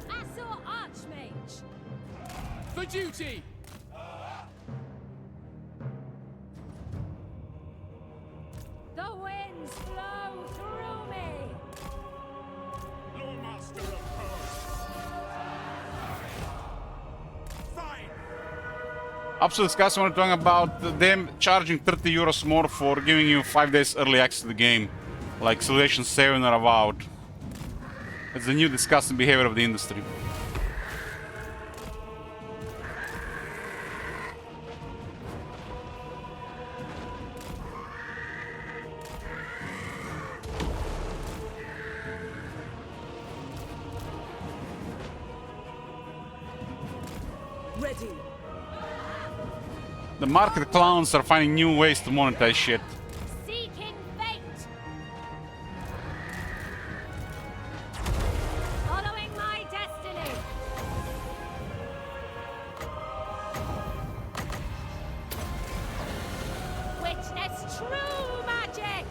Assault Archmage. For duty! The winds flow through me. Lawmaster of Power. Fine. Absolute disgusting when we're talking about them charging 30 euros more for giving you 5 days early access to the game. Like Civilization 7 or Avowed. It's the new disgusting behavior of the industry. Ready. The market clowns are finding new ways to monetize shit. Seeking fate. Following my destiny. Witness true magic.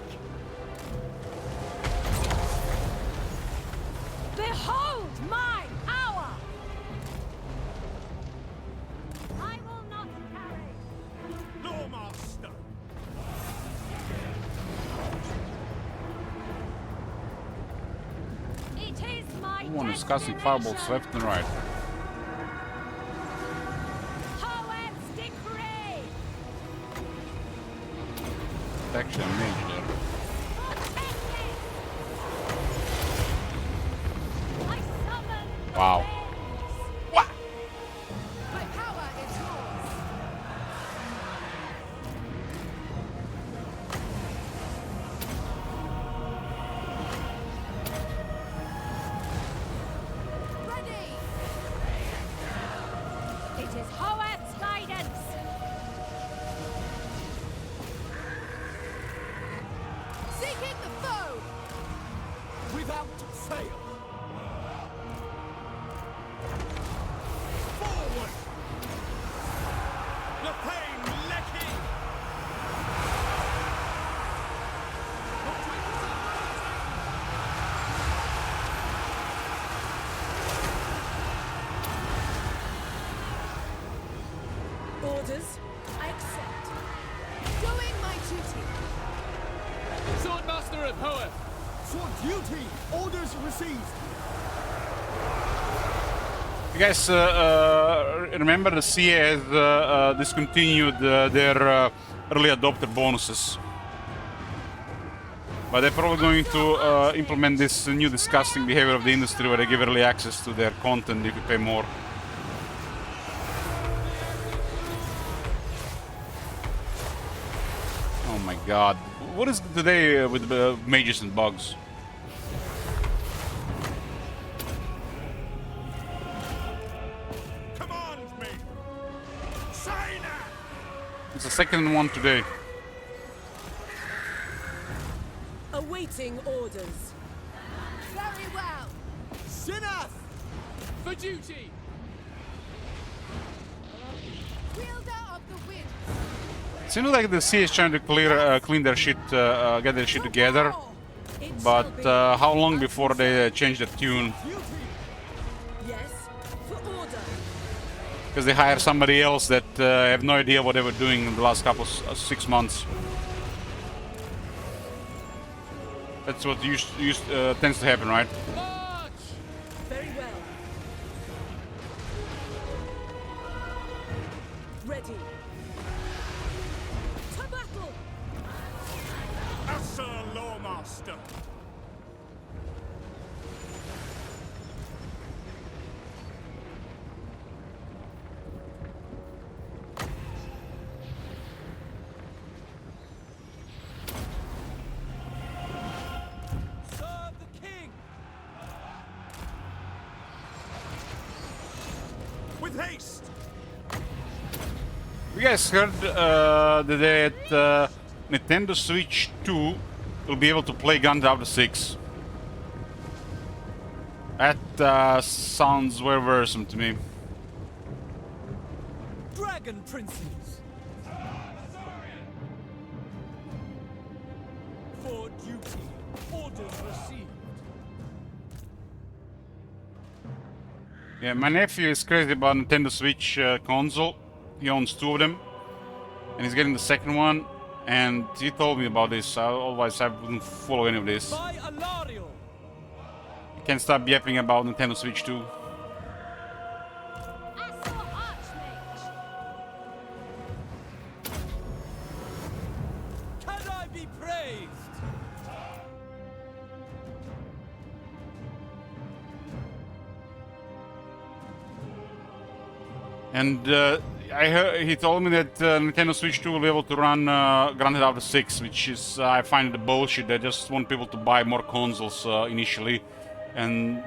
Behold my power. I will not tarry. Lawmaster. It is my One disgusting fireballs left and right. Poet's decree. It's actually a mage there. I summon the Wow. winds. My power is yours. Ready. It is Hoeth's guidance. Seeking the foe. Without fail. Forward. The pain lecking. Orders. I accept. Doing my duty. Swordmaster of Hoeth. For duty. Orders received. You guys remember the CA has discontinued their early adopter bonuses. But they're probably going to implement this new disgusting behavior of the industry where they give early access to their content if you pay more. Oh my god. What is today with mages and bugs? That's the second one today. Awaiting orders. Very well. Sinath! For duty! Wielder of the wind. Seems like the sea is trying to clean their shit, get their shit together. But how long before they change the tune? Yes, for order. Because they hire somebody else that have no idea what they were doing in the last couple 6 months. That's what tends to happen, right? Very well. Ready. To battle. Sir Lawmaster. Serve the king! With haste! You guys heard that Nintendo Switch 2 will be able to play Grand Theft Auto 6. That sounds very worrisome to me. Dragon princes! For duty, orders received. Yeah, my nephew is crazy about Nintendo Switch console. He owns 2 of them, and he's getting the second one. And he told me about this. Otherwise, I wouldn't follow any of this. By Alario! You can't stop yapping about Nintendo Switch 2. Can I be praised? And I heard he told me that Nintendo Switch 2 will be able to run Grand Theft Auto 6, which is I find it bullshit. They just want people to buy more consoles initially, and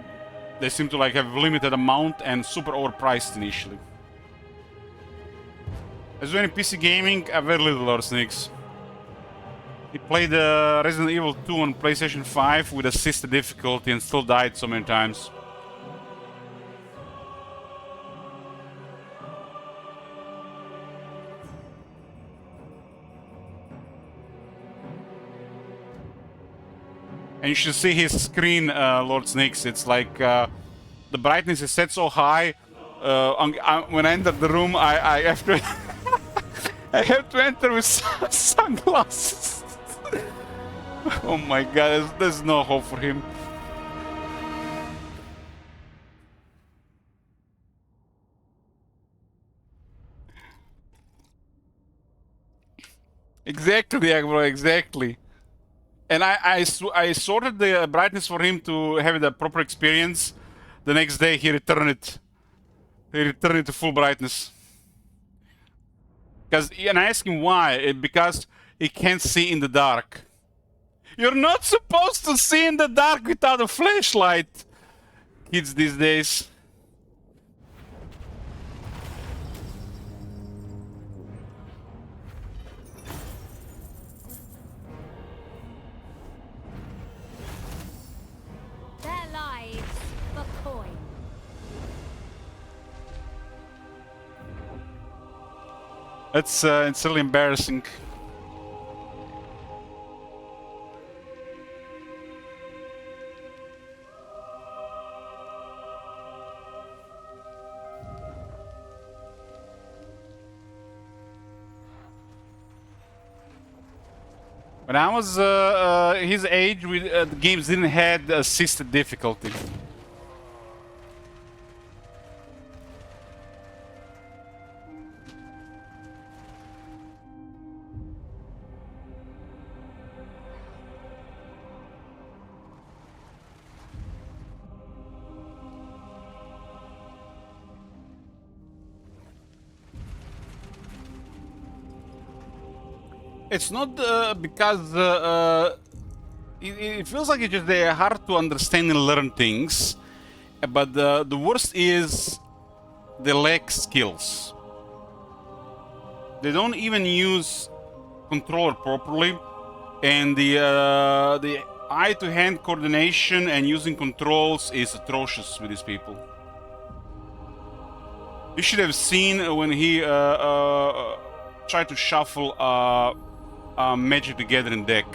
they seem to like have limited amount and super overpriced initially. As doing PC gaming, very little Lord Snakes. He played Resident Evil 2 on PlayStation 5 with assisted difficulty and still died so many times. And you should see his screen, Lord Snakes. It's like the brightness is set so high. When I enter the room, I have to I have to enter with sunglasses. Oh my God, there's no hope for him. Exactly, bro, exactly. And I sorted the brightness for him to have the proper experience. The next day he returned it. He returned it to full brightness. And I asked him why. Because he can't see in the dark. You're not supposed to see in the dark without a flashlight. Kids these days. Their lives for coin. It's really embarrassing. When I was his age, the games didn't have assisted difficulty. It's not because it feels like they're hard to understand and learn things, but the worst is they lack skills. They don't even use controller properly, and the eye-to-hand coordination and using controls is atrocious with these people. You should have seen when he tried to shuffle Magic the Gathering deck.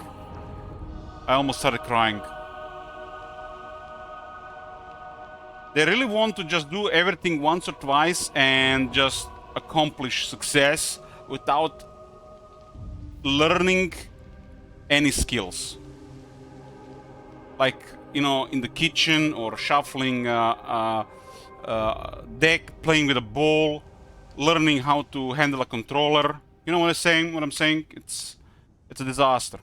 I almost started crying. They really want to just do everything once or twice and just accomplish success without learning any skills. Like, you know, in the kitchen or shuffling deck, playing with a ball, learning how to handle a controller. You know what I'm saying? What I'm saying? It's a disaster.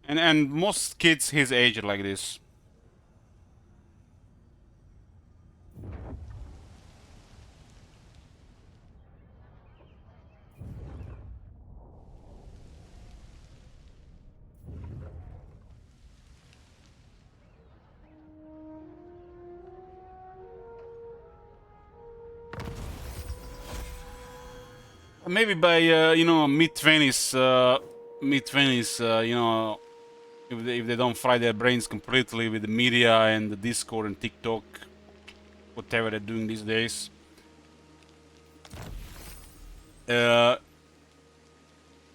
And most kids his age are like this. Maybe by you know, mid-20s, you know, if they don't fry their brains completely with the media and the Discord and TikTok, whatever they're doing these days.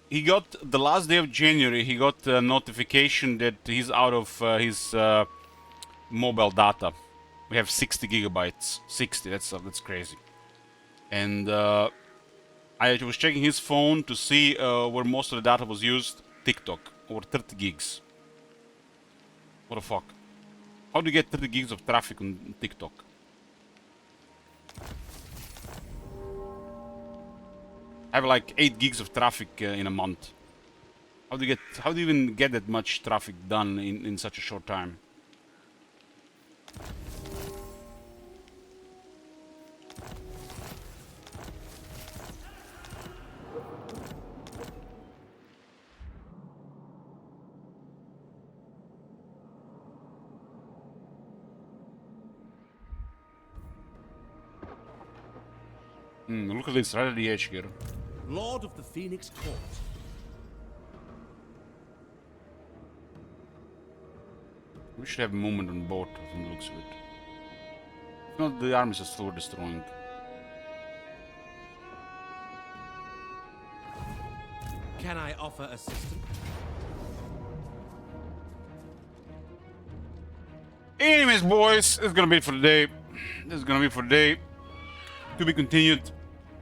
He got, the last day of January, he got a notification that he's out of his mobile data. We have 60 gigabytes. 60, that's crazy. And I was checking his phone to see where most of the data was used. TikTok, over 30 gigs. What the fuck? How do you get 30 gigs of traffic on TikTok? I have like 8 gigs of traffic in a month. How do you even get that much traffic done in such a short time? Look at this, right at the edge here. Lord of the Phoenix Court. We should have a movement on both, from the looks of it. If not, the armies are still destroying. Can I offer assistance? Anyways, boys, this is gonna be it for the day. This is gonna be for the day. To be continued.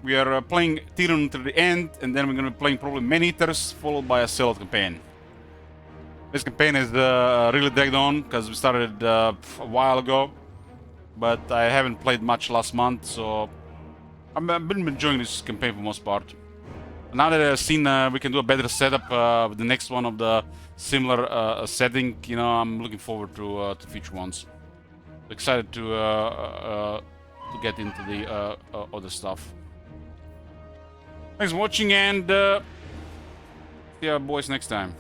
We are playing Eataine until the end, and then we're gonna be playing probably Man-Eaters, followed by a Zealot campaign. This campaign is really dragged on, because we started a while ago. But I haven't played much last month, so I've been enjoying this campaign for the most part. Now that I've seen we can do a better setup with the next one of the similar setting, you know, I'm looking forward to future ones. Excited to get into the other stuff. Thanks for watching, and see you boys next time.